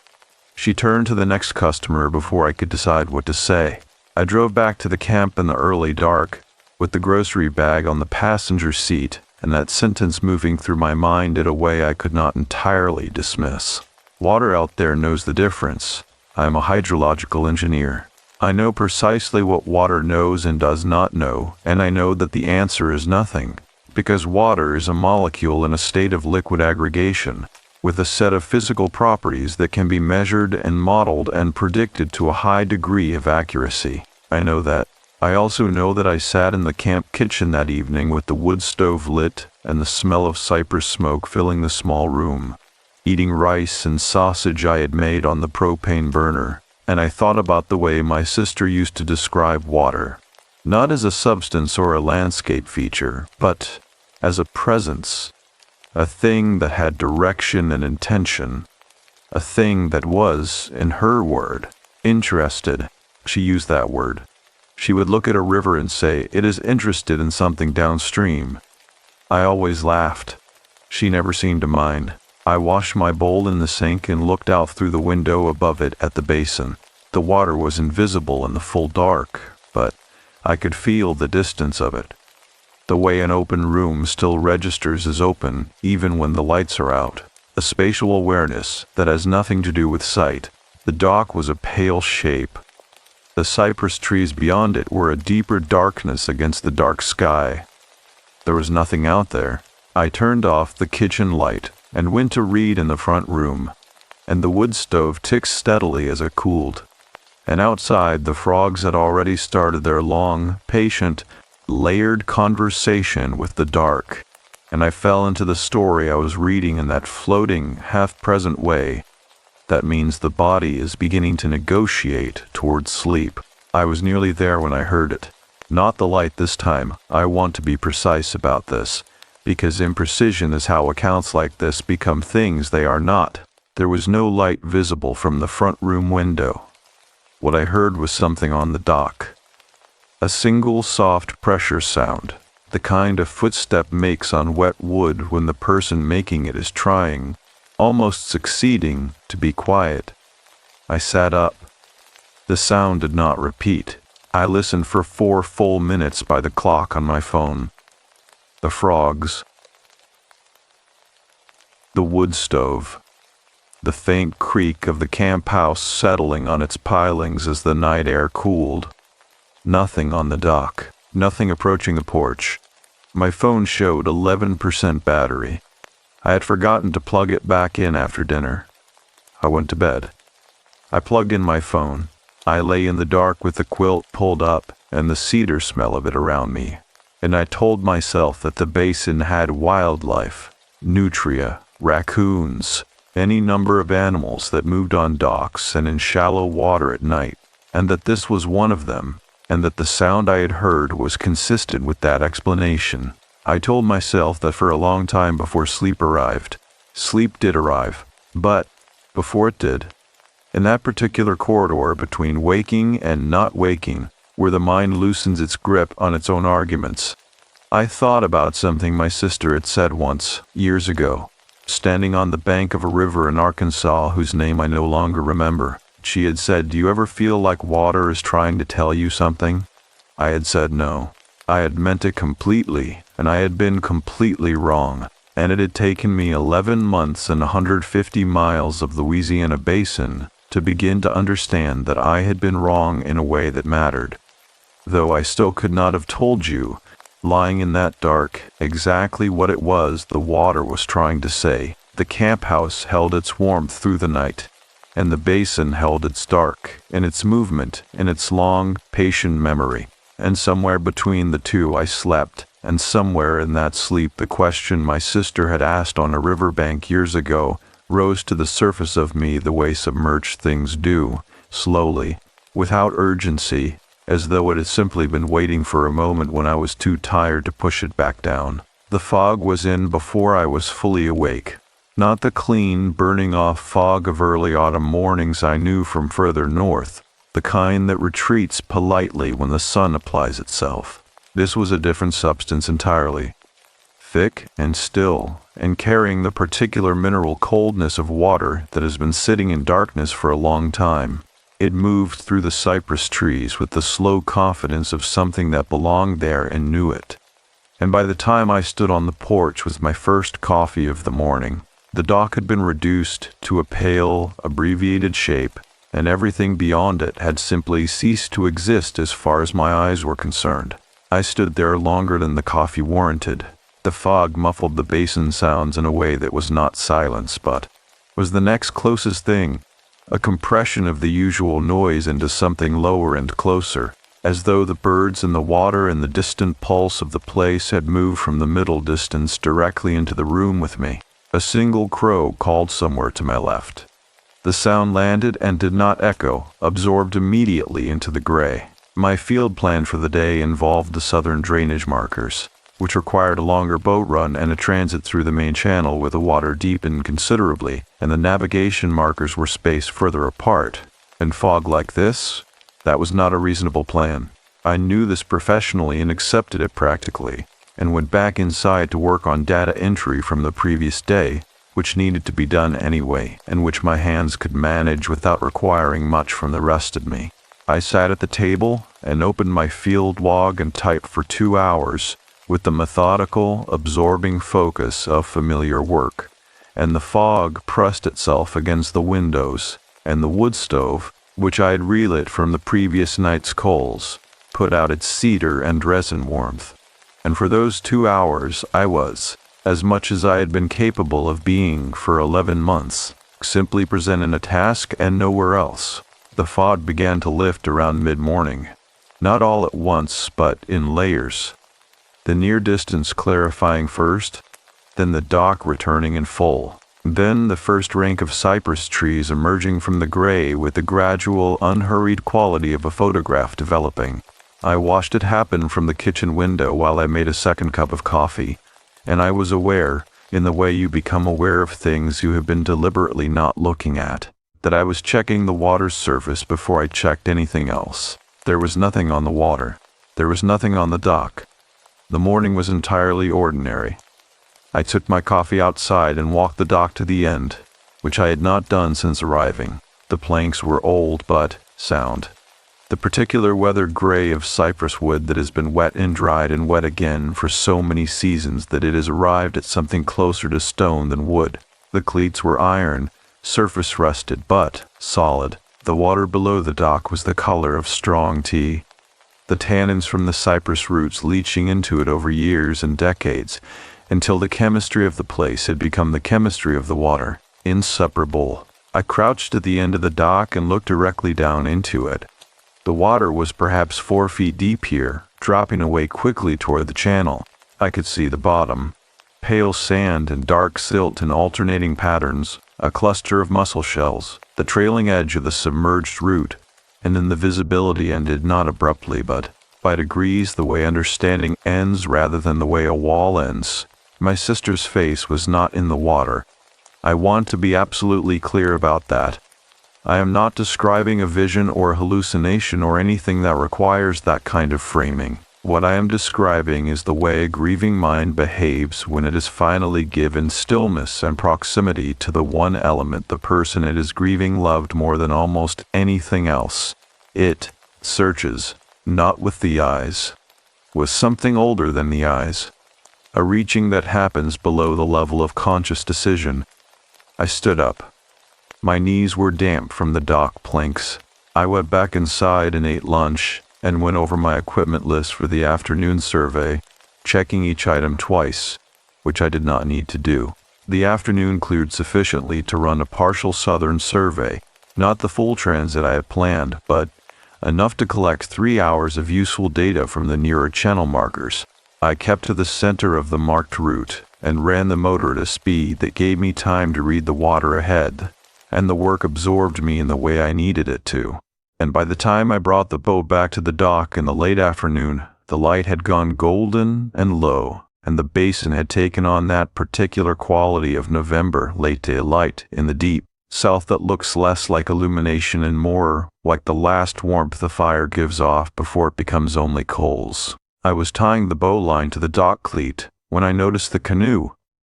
She turned to the next customer before I could decide what to say. I drove back to the camp in the early dark, with the grocery bag on the passenger seat, and that sentence moving through my mind in a way I could not entirely dismiss. Water out there knows the difference. I am a hydrological engineer. I know precisely what water knows and does not know, and I know that the answer is nothing, because water is a molecule in a state of liquid aggregation, with a set of physical properties that can be measured and modeled and predicted to a high degree of accuracy. I know that. I also know that I sat in the camp kitchen that evening with the wood stove lit and the smell of cypress smoke filling the small room, eating rice and sausage I had made on the propane burner, and I thought about the way my sister used to describe water. not as a substance or a landscape feature, but as a presence, a thing that had direction and intention, a thing that was, in her word, interested. She used that word. She would look at a river and say, "It is interested in something downstream." I always laughed. She never seemed to mind. I washed my bowl in the sink and looked out through the window above it at the basin. The water was invisible in the full dark, but I could feel the distance of it. The way an open room still registers as open even when the lights are out. A spatial awareness that has nothing to do with sight. The dock was a pale shape. The cypress trees beyond it were a deeper darkness against the dark sky. There was nothing out there. I turned off the kitchen light and went to read in the front room, and the wood stove ticked steadily as it cooled. And outside, the frogs had already started their long, patient, layered conversation with the dark, and I fell into the story I was reading in that floating, half-present way. That means the body is beginning to negotiate towards sleep. I was nearly there when I heard it. Not the light this time. I want to be precise about this, because imprecision is how accounts like this become things they are not. There was no light visible from the front room window. What I heard was something on the dock. A single soft pressure sound, the kind a footstep makes on wet wood when the person making it is trying, almost succeeding, to be quiet. I sat up. The sound did not repeat. I listened for 4 full minutes by the clock on my phone. The frogs. The wood stove. The faint creak of the camp house settling on its pilings as the night air cooled. Nothing on the dock. Nothing approaching the porch. My phone showed 11% battery. I had forgotten to plug it back in after dinner. I went to bed. I plugged in my phone. I lay in the dark with the quilt pulled up and the cedar smell of it around me, and I told myself that the basin had wildlife, nutria, raccoons, any number of animals that moved on docks and in shallow water at night, and that this was one of them, and that the sound I had heard was consistent with that explanation. I told myself that for a long time before sleep arrived. Sleep did arrive, but before it did, in that particular corridor between waking and not waking, where the mind loosens its grip on its own arguments, I thought about something my sister had said once, years ago, standing on the bank of a river in Arkansas whose name I no longer remember. She had said, "Do you ever feel like water is trying to tell you something?" I had said no. I had meant it completely, and I had been completely wrong, and it had taken me 11 months and 150 miles of Louisiana basin to begin to understand that I had been wrong in a way that mattered. Though I still could not have told you, lying in that dark, exactly what it was the water was trying to say. The camp house held its warmth through the night, and the basin held its dark, in its movement, in its long, patient memory. And somewhere between the two I slept, and somewhere in that sleep the question my sister had asked on a riverbank years ago rose to the surface of me the way submerged things do, slowly, without urgency, as though it had simply been waiting for a moment when I was too tired to push it back down. The fog was in before I was fully awake. Not the clean, burning off fog of early autumn mornings I knew from further north, the kind that retreats politely when the sun applies itself. This was a different substance entirely. Thick and still, and carrying the particular mineral coldness of water that has been sitting in darkness for a long time. It moved through the cypress trees with the slow confidence of something that belonged there and knew it. And by the time I stood on the porch with my first coffee of the morning, the dock had been reduced to a pale, abbreviated shape, and everything beyond it had simply ceased to exist as far as my eyes were concerned. I stood there longer than the coffee warranted. The fog muffled the basin sounds in a way that was not silence, but was the next closest thing, a compression of the usual noise into something lower and closer, as though the birds in the water and the distant pulse of the place had moved from the middle distance directly into the room with me. A single crow called somewhere to my left. The sound landed and did not echo, absorbed immediately into the gray. My field plan for the day involved the southern drainage markers, which required a longer boat run and a transit through the main channel where the water deepened considerably, and the navigation markers were spaced further apart. In fog like this, that was not a reasonable plan. I knew this professionally and accepted it practically, and went back inside to work on data entry from the previous day, which needed to be done anyway, and which my hands could manage without requiring much from the rest of me. I sat at the table and opened my field log and typed for 2 hours with the methodical, absorbing focus of familiar work, and the fog pressed itself against the windows, and the wood stove, which I had relit from the previous night's coals, put out its cedar and resin warmth. And for those 2 hours I was, as much as I had been capable of being for 11 months, simply presenting a task and nowhere else. The fog began to lift around mid-morning, not all at once, but in layers. The near distance clarifying first, then the dock returning in full. Then the first rank of cypress trees emerging from the gray with the gradual, unhurried quality of a photograph developing. I watched it happen from the kitchen window while I made a second cup of coffee, and I was aware, in the way you become aware of things you have been deliberately not looking at, that I was checking the water's surface before I checked anything else. There was nothing on the water. There was nothing on the dock. The morning was entirely ordinary. I took my coffee outside and walked the dock to the end, which I had not done since arriving. The planks were old but sound. The particular weathered gray of cypress wood that has been wet and dried and wet again for so many seasons that it has arrived at something closer to stone than wood. The cleats were iron, surface rusted but solid. The water below the dock was the color of strong tea, the tannins from the cypress roots leaching into it over years and decades, until the chemistry of the place had become the chemistry of the water, inseparable. I crouched at the end of the dock and looked directly down into it. The water was perhaps 4 feet deep here, dropping away quickly toward the channel. I could see the bottom. Pale sand and dark silt in alternating patterns, a cluster of mussel shells, the trailing edge of the submerged root, and then the visibility ended not abruptly but by degrees the way understanding ends rather than the way a wall ends. My sister's face was not in the water. I want to be absolutely clear about that. I am not describing a vision or hallucination or anything that requires that kind of framing. What I am describing is the way a grieving mind behaves when it is finally given stillness and proximity to the one element the person it is grieving loved more than almost anything else. It searches, not with the eyes, with something older than the eyes, a reaching that happens below the level of conscious decision. I stood up. My knees were damp from the dock planks. I went back inside and ate lunch, and went over my equipment list for the afternoon survey, checking each item twice, which I did not need to do. The afternoon cleared sufficiently to run a partial southern survey, not the full transit I had planned, but enough to collect 3 hours of useful data from the nearer channel markers. I kept to the center of the marked route, and ran the motor at a speed that gave me time to read the water ahead, and the work absorbed me in the way I needed it to. And by the time I brought the boat back to the dock in the late afternoon, the light had gone golden and low, and the basin had taken on that particular quality of November late-day light in the deep south that looks less like illumination and more like the last warmth the fire gives off before it becomes only coals. I was tying the bowline to the dock cleat when I noticed the canoe.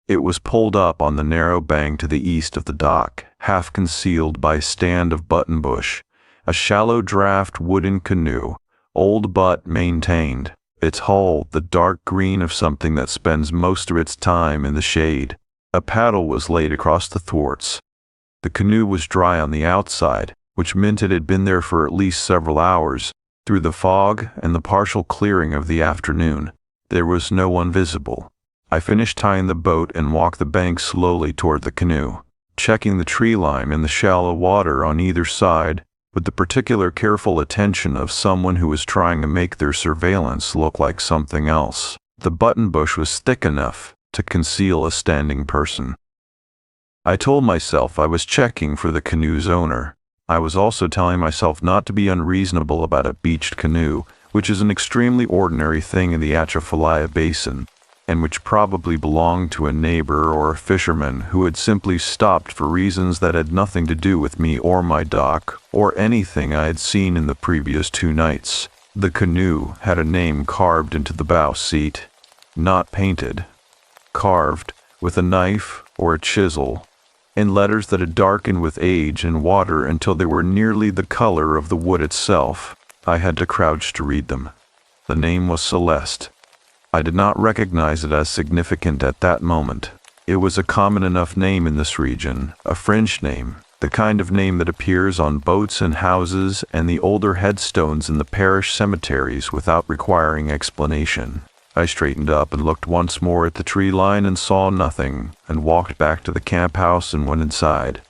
It was pulled up on the narrow bank to the east of the dock, half concealed by a stand of buttonbush. A shallow draft wooden canoe, old but maintained, its hull the dark green of something that spends most of its time in the shade. A paddle was laid across the thwarts. The canoe was dry on the outside, which meant it had been there for at least several hours. Through the fog and the partial clearing of the afternoon, there was no one visible. I finished tying the boat and walked the bank slowly toward the canoe, checking the tree line and the shallow water on either side, with the particular careful attention of someone who was trying to make their surveillance look like something else. The buttonbush was thick enough to conceal a standing person. I told myself I was checking for the canoe's owner. I was also telling myself not to be unreasonable about a beached canoe, which is an extremely ordinary thing in the Atchafalaya Basin, and which probably belonged to a neighbor or a fisherman who had simply stopped for reasons that had nothing to do with me or my dock, or anything I had seen in the previous 2 nights. The canoe had a name carved into the bow seat, not painted, carved with a knife or a chisel, in letters that had darkened with age and water until they were nearly the color of the wood itself. I had to crouch to read them. The name was Celeste. I did not recognize it as significant at that moment. It was a common enough name in this region, a French name, the kind of name that appears on boats and houses and the older headstones in the parish cemeteries without requiring explanation. I straightened up and looked once more at the tree line and saw nothing, and walked back to the camp house and went inside.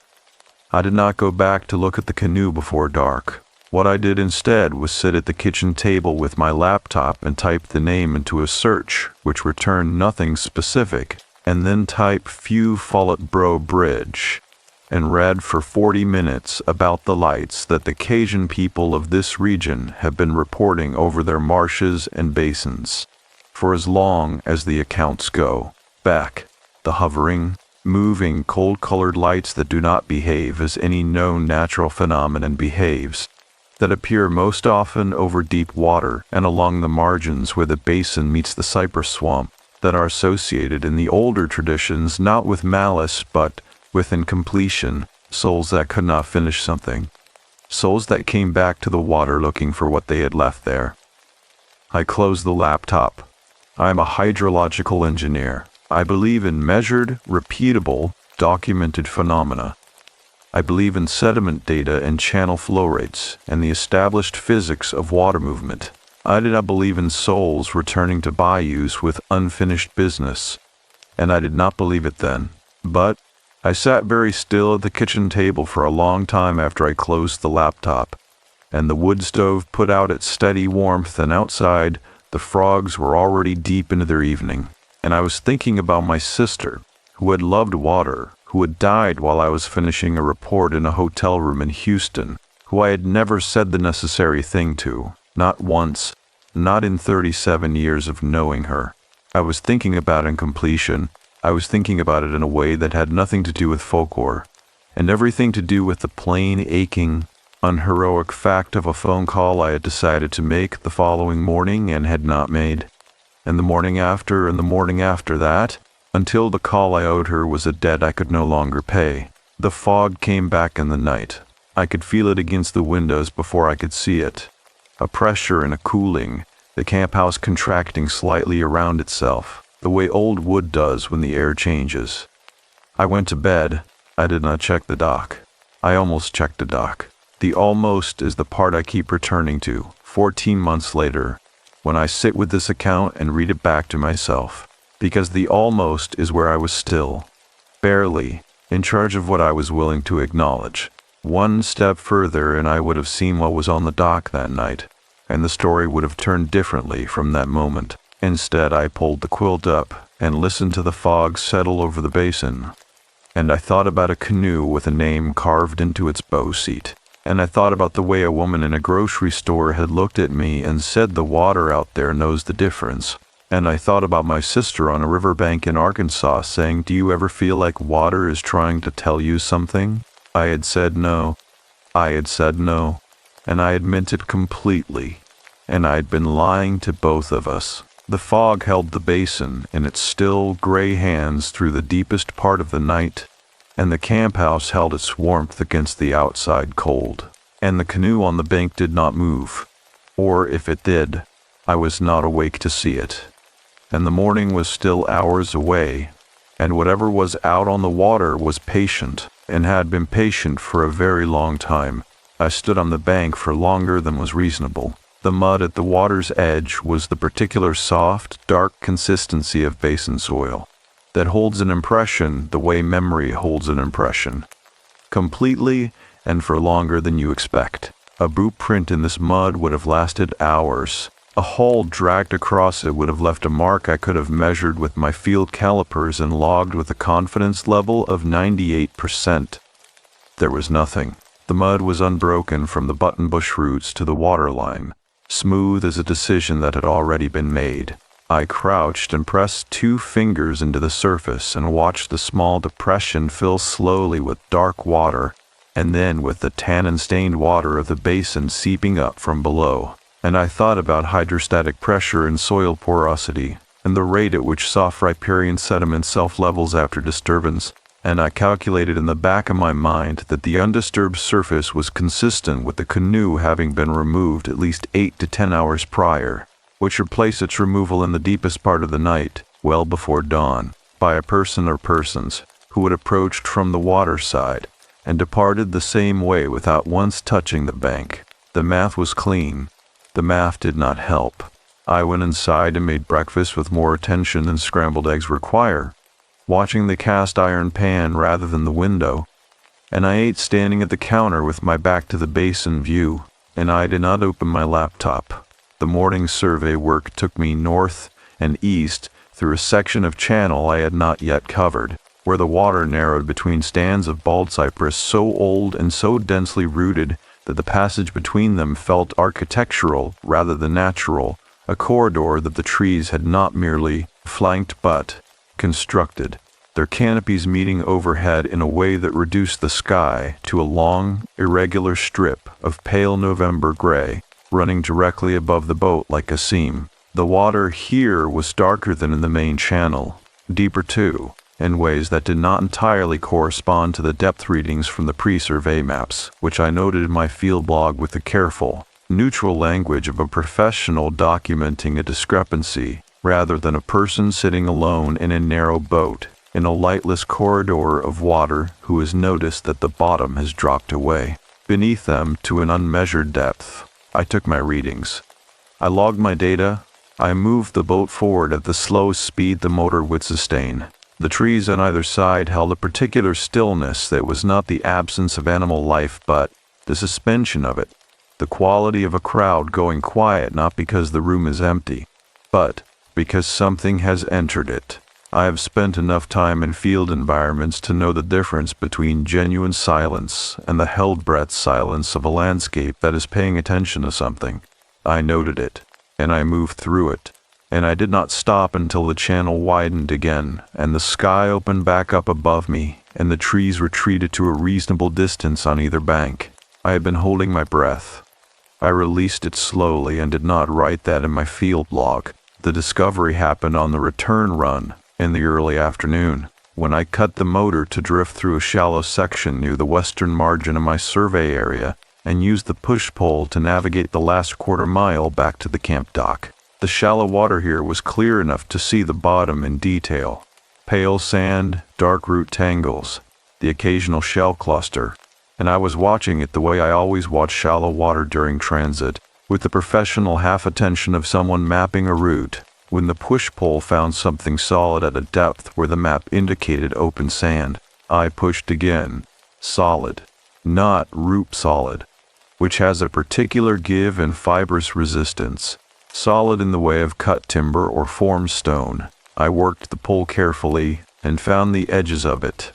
I did not go back to look at the canoe before dark. What I did instead was sit at the kitchen table with my laptop and type the name into a search, which returned nothing specific, and then type Fufallet Bridge, and read for 40 minutes about the lights that the Cajun people of this region have been reporting over their marshes and basins. For as long as the accounts go back, the hovering, moving, cold-colored lights that do not behave as any known natural phenomenon behaves, that appear most often over deep water and along the margins where the basin meets the cypress swamp, that are associated in the older traditions not with malice but with incompletion, souls that could not finish something, souls that came back to the water looking for what they had left there. I closed the laptop. I am a hydrological engineer. I believe in measured, repeatable, documented phenomena. I believe in sediment data and channel flow rates, and the established physics of water movement. I did not believe in souls returning to bayous with unfinished business, and I did not believe it then. But I sat very still at the kitchen table for a long time after I closed the laptop, and the wood stove put out its steady warmth, and outside, the frogs were already deep into their evening, and I was thinking about my sister, who had loved water, who had died while I was finishing a report in a hotel room in Houston, who I had never said the necessary thing to, not once, not in 37 years of knowing her. I was thinking about incompletion. I was thinking about it in a way that had nothing to do with folklore, and everything to do with the plain, aching, unheroic fact of a phone call I had decided to make the following morning and had not made, and the morning after and the morning after that, until the call I owed her was a debt I could no longer pay. The fog came back in the night. I could feel it against the windows before I could see it. A pressure and a cooling, the camp house contracting slightly around itself, the way old wood does when the air changes. I went to bed. I did not check the dock. I almost checked the dock. The almost is the part I keep returning to, 14 months later, when I sit with this account and read it back to myself. Because the almost is where I was still, barely, in charge of what I was willing to acknowledge. One step further and I would have seen what was on the dock that night, and the story would have turned differently from that moment. Instead, I pulled the quilt up and listened to the fog settle over the basin, and I thought about a canoe with a name carved into its bow seat, and I thought about the way a woman in a grocery store had looked at me and said the water out there knows the difference. And I thought about my sister on a riverbank in Arkansas saying, "Do you ever feel like water is trying to tell you something?" I had said no. I had said no. And I had meant it completely. And I had been lying to both of us. The fog held the basin in its still, gray hands through the deepest part of the night, and the camp house held its warmth against the outside cold. And the canoe on the bank did not move. Or if it did, I was not awake to see it. And the morning was still hours away, and whatever was out on the water was patient, and had been patient for a very long time. I stood on the bank for longer than was reasonable. The mud at the water's edge was the particular soft, dark consistency of basin soil that holds an impression the way memory holds an impression, completely and for longer than you expect. A boot print in this mud would have lasted hours. A hole dragged across it would have left a mark I could have measured with my field calipers and logged with a confidence level of 98%. There was nothing. The mud was unbroken from the buttonbush roots to the waterline, smooth as a decision that had already been made. I crouched and pressed 2 fingers into the surface and watched the small depression fill slowly with dark water, and then with the tannin-stained water of the basin seeping up from below. And I thought about hydrostatic pressure and soil porosity, and the rate at which soft riparian sediment self-levels after disturbance, and I calculated in the back of my mind that the undisturbed surface was consistent with the canoe having been removed at least 8 to 10 hours prior, which would place its removal in the deepest part of the night, well before dawn, by a person or persons who had approached from the water side and departed the same way without once touching the bank. The math was clean. The math did not help. I went inside and made breakfast with more attention than scrambled eggs require, watching the cast iron pan rather than the window, and I ate standing at the counter with my back to the basin view, and I did not open my laptop. The morning survey work took me north and east through a section of channel I had not yet covered, where the water narrowed between stands of bald cypress so old and so densely rooted that the passage between them felt architectural rather than natural, a corridor that the trees had not merely flanked but constructed, their canopies meeting overhead in a way that reduced the sky to a long, irregular strip of pale November gray, running directly above the boat like a seam. The water here was darker than in the main channel, deeper too, in ways that did not entirely correspond to the depth readings from the pre-survey maps, which I noted in my field log with the careful, neutral language of a professional documenting a discrepancy, rather than a person sitting alone in a narrow boat, in a lightless corridor of water who has noticed that the bottom has dropped away beneath them to an unmeasured depth. I took my readings. I logged my data. I moved the boat forward at the slowest speed the motor would sustain. The trees on either side held a particular stillness that was not the absence of animal life but the suspension of it, the quality of a crowd going quiet not because the room is empty, but because something has entered it. I have spent enough time in field environments to know the difference between genuine silence and the held-breath silence of a landscape that is paying attention to something. I noted it, and I moved through it, and I did not stop until the channel widened again, and the sky opened back up above me, and the trees retreated to a reasonable distance on either bank. I had been holding my breath. I released it slowly and did not write that in my field log. The discovery happened on the return run in the early afternoon, when I cut the motor to drift through a shallow section near the western margin of my survey area and used the push-pole to navigate the last quarter mile back to the camp dock. The shallow water here was clear enough to see the bottom in detail. Pale sand, dark root tangles, the occasional shell cluster, and I was watching it the way I always watch shallow water during transit, with the professional half-attention of someone mapping a route. When the push-pole found something solid at a depth where the map indicated open sand, I pushed again. Solid, not root solid, which has a particular give and fibrous resistance. Solid in the way of cut timber or formed stone. I worked the pole carefully and found the edges of it.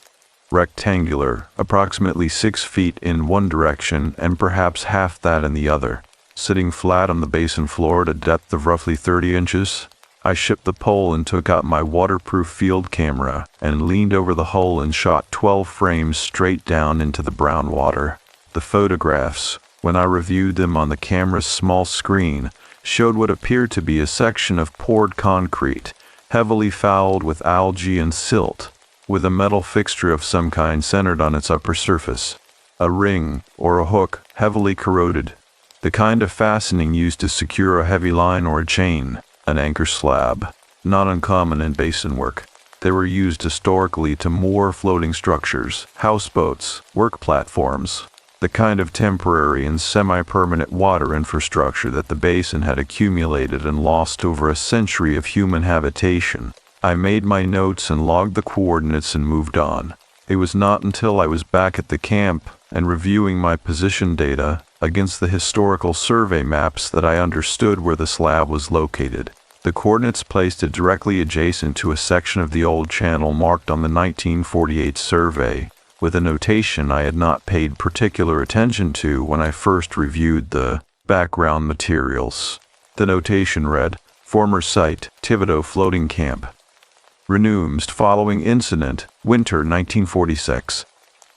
Rectangular, approximately 6 feet in one direction and perhaps half that in the other. Sitting flat on the basin floor at a depth of roughly 30 inches, I shipped the pole and took out my waterproof field camera and leaned over the hull and shot 12 frames straight down into the brown water. The photographs, when I reviewed them on the camera's small screen, showed what appeared to be a section of poured concrete, heavily fouled with algae and silt, with a metal fixture of some kind centered on its upper surface. A ring, or a hook, heavily corroded. The kind of fastening used to secure a heavy line or a chain, an anchor slab, not uncommon in basin work. They were used historically to moor floating structures, houseboats, work platforms, the kind of temporary and semi-permanent water infrastructure that the basin had accumulated and lost over a century of human habitation. I made my notes and logged the coordinates and moved on. It was not until I was back at the camp and reviewing my position data against the historical survey maps that I understood where the slab was located. The coordinates placed it directly adjacent to a section of the old channel marked on the 1948 survey, with a notation I had not paid particular attention to when I first reviewed the background materials. The notation read, "Former site, Thibodeau Floating Camp. Renewed following incident, winter 1946.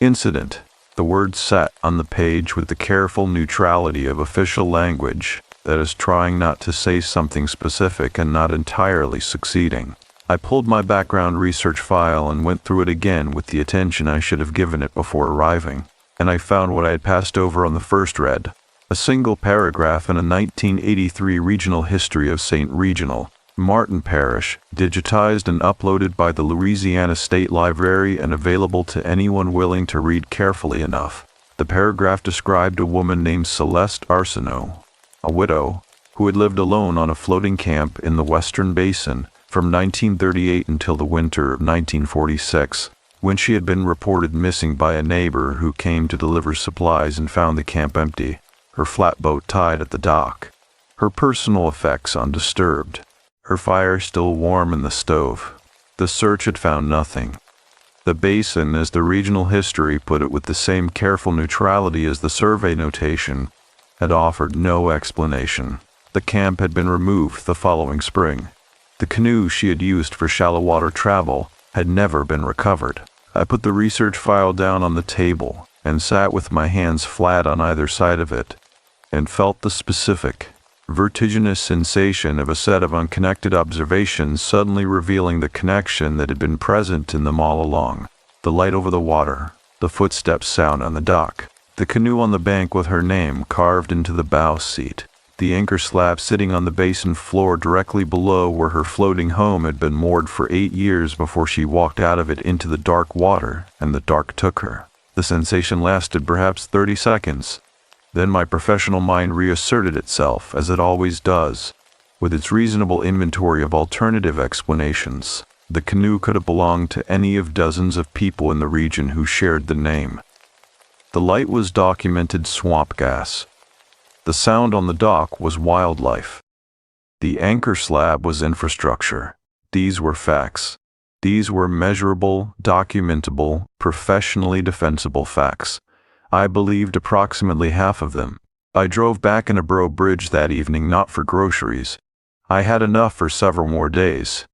Incident." The words sat on the page with the careful neutrality of official language that is trying not to say something specific and not entirely succeeding. I pulled my background research file and went through it again with the attention I should have given it before arriving, and I found what I had passed over on the first read, a single paragraph in a 1983 regional history of St. Regional, Martin Parish, digitized and uploaded by the Louisiana State Library and available to anyone willing to read carefully enough. The paragraph described a woman named Celeste Arsenault, a widow, who had lived alone on a floating camp in the Western Basin from 1938 until the winter of 1946, when she had been reported missing by a neighbor who came to deliver supplies and found the camp empty, her flatboat tied at the dock, her personal effects undisturbed, her fire still warm in the stove. The search had found nothing. The basin, as the regional history put it with the same careful neutrality as the survey notation, had offered no explanation. The camp had been removed the following spring. The canoe she had used for shallow water travel had never been recovered. I put the research file down on the table and sat with my hands flat on either side of it and felt the specific, vertiginous sensation of a set of unconnected observations suddenly revealing the connection that had been present in them all along. The light over the water, the footsteps sound on the dock, the canoe on the bank with her name carved into the bow seat, the anchor slab sitting on the basin floor directly below where her floating home had been moored for 8 years before she walked out of it into the dark water and the dark took her. The sensation lasted perhaps 30 seconds. Then my professional mind reasserted itself, as it always does, with its reasonable inventory of alternative explanations. The canoe could have belonged to any of dozens of people in the region who shared the name. The light was documented swamp gas. The sound on the dock was wildlife. The anchor slab was infrastructure. These were facts. These were measurable, documentable, professionally defensible facts. I believed approximately half of them. I drove back in a Borough Bridge that evening not for groceries. I had enough for several more days.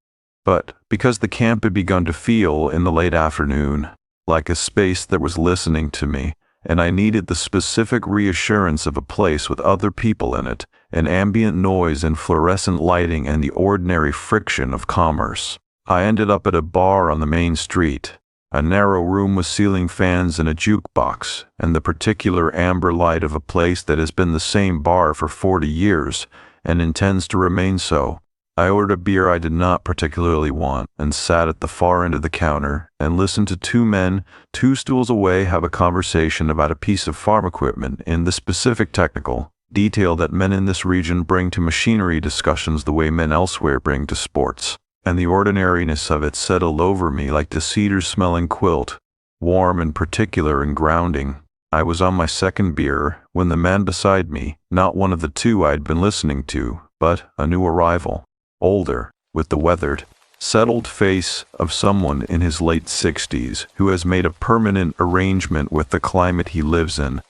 But because the camp had begun to feel, in the late afternoon, like a space that was listening to me, and I needed the specific reassurance of a place with other people in it, and ambient noise and fluorescent lighting and the ordinary friction of commerce, I ended up at a bar on the main street. A narrow room with ceiling fans and a jukebox, and the particular amber light of a place that has been the same bar for 40 years and intends to remain so. I ordered a beer I did not particularly want and sat at the far end of the counter and listened to two men 2 stools away have a conversation about a piece of farm equipment in the specific technical detail that men in this region bring to machinery discussions the way men elsewhere bring to sports. And the ordinariness of it settled over me like the cedar-smelling quilt, warm and particular and grounding. I was on my second beer when the man beside me, not one of the two I had been listening to, but a new arrival, older, with the weathered, settled face of someone in his late 60s who has made a permanent arrangement with the climate he lives in,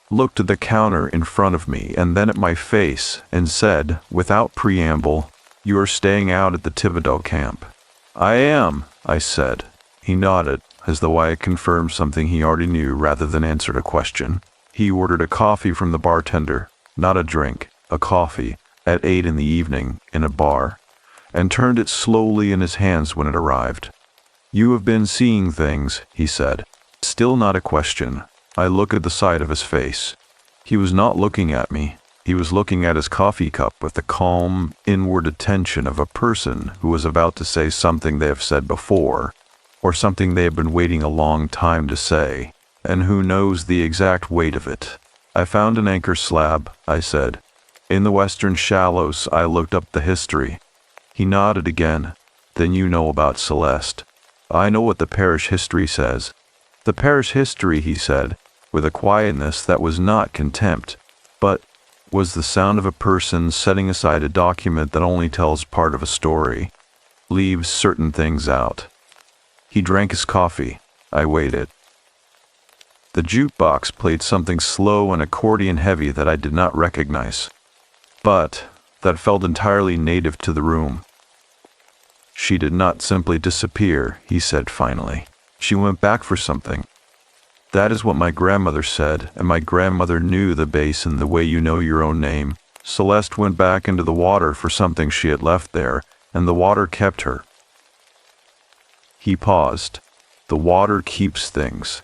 looked at the counter in front of me and then at my face and said, without preamble, "You are staying out at the Thibodeau camp." "I am," I said. He nodded, as though I had confirmed something he already knew rather than answered a question. He ordered a coffee from the bartender, not a drink, a coffee, at 8 in the evening, in a bar, and turned it slowly in his hands when it arrived. "You have been seeing things," he said. Still not a question. I looked at the side of his face. He was not looking at me. He was looking at his coffee cup with the calm, inward attention of a person who was about to say something they have said before, or something they have been waiting a long time to say, and who knows the exact weight of it. "I found an anchor slab," I said. "In the western shallows." I looked up the history. He nodded again. "Then you know about Celeste." "I know what the parish history says." "The parish history," he said, with a quietness that was not contempt, but was the sound of a person setting aside a document that only tells part of a story, leaves certain things out. He drank his coffee. I waited. The jukebox played something slow and accordion heavy that I did not recognize, but that felt entirely native to the room. "She did not simply disappear," he said finally. "She went back for something. That is what my grandmother said, and my grandmother knew the basin the way you know your own name. Celeste went back into the water for something she had left there, and the water kept her." He paused. "The water keeps things."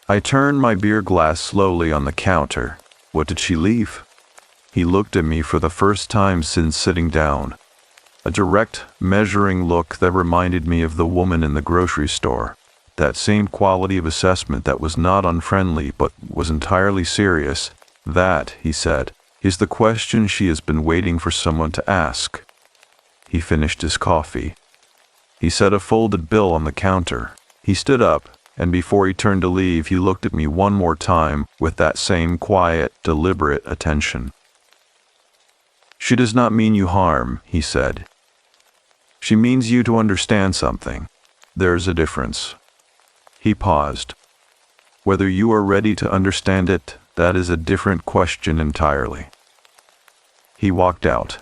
I turned my beer glass slowly on the counter. What did she leave? He looked at me for the first time since sitting down. A direct, measuring look that reminded me of the woman in the grocery store. That same quality of assessment that was not unfriendly but was entirely serious. "That," he said, "is the question she has been waiting for someone to ask." He finished his coffee. He set a folded bill on the counter. He stood up, and before he turned to leave, he looked at me one more time with that same quiet, deliberate attention. "She does not mean you harm," he said. "She means you to understand something. There's a difference." He paused. "Whether you are ready to understand it, that is a different question entirely." He walked out.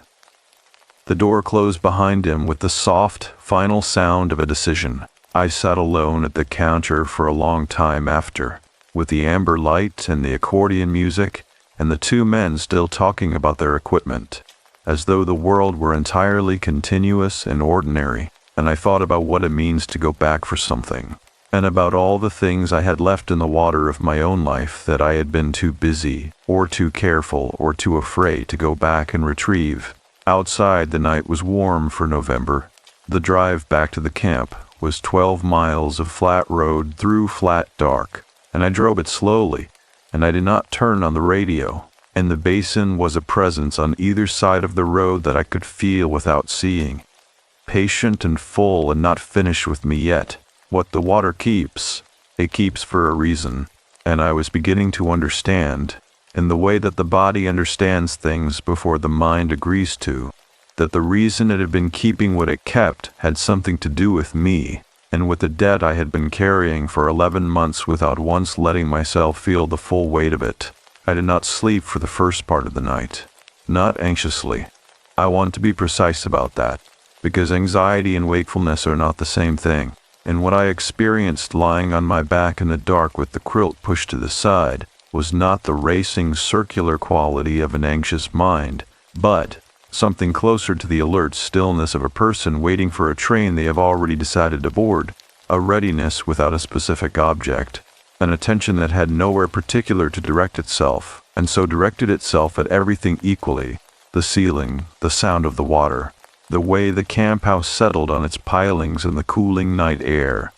The door closed behind him with the soft, final sound of a decision. I sat alone at the counter for a long time after, with the amber light and the accordion music, and the two men still talking about their equipment, as though the world were entirely continuous and ordinary, and I thought about what it means to go back for something, and about all the things I had left in the water of my own life that I had been too busy, or too careful, or too afraid to go back and retrieve. Outside, the night was warm for November. The drive back to the camp was 12 miles of flat road through flat dark, and I drove it slowly, and I did not turn on the radio, and the basin was a presence on either side of the road that I could feel without seeing. Patient and full and not finished with me yet. What the water keeps, it keeps for a reason, and I was beginning to understand, in the way that the body understands things before the mind agrees to, that the reason it had been keeping what it kept had something to do with me, and with the debt I had been carrying for 11 months without once letting myself feel the full weight of it. I did not sleep for the first part of the night. Not anxiously. I want to be precise about that, because anxiety and wakefulness are not the same thing, and what I experienced lying on my back in the dark with the quilt pushed to the side was not the racing circular quality of an anxious mind, but something closer to the alert stillness of a person waiting for a train they have already decided to board, a readiness without a specific object, an attention that had nowhere particular to direct itself, and so directed itself at everything equally, the ceiling, the sound of the water, the way the camp house settled on its pilings in the cooling night air,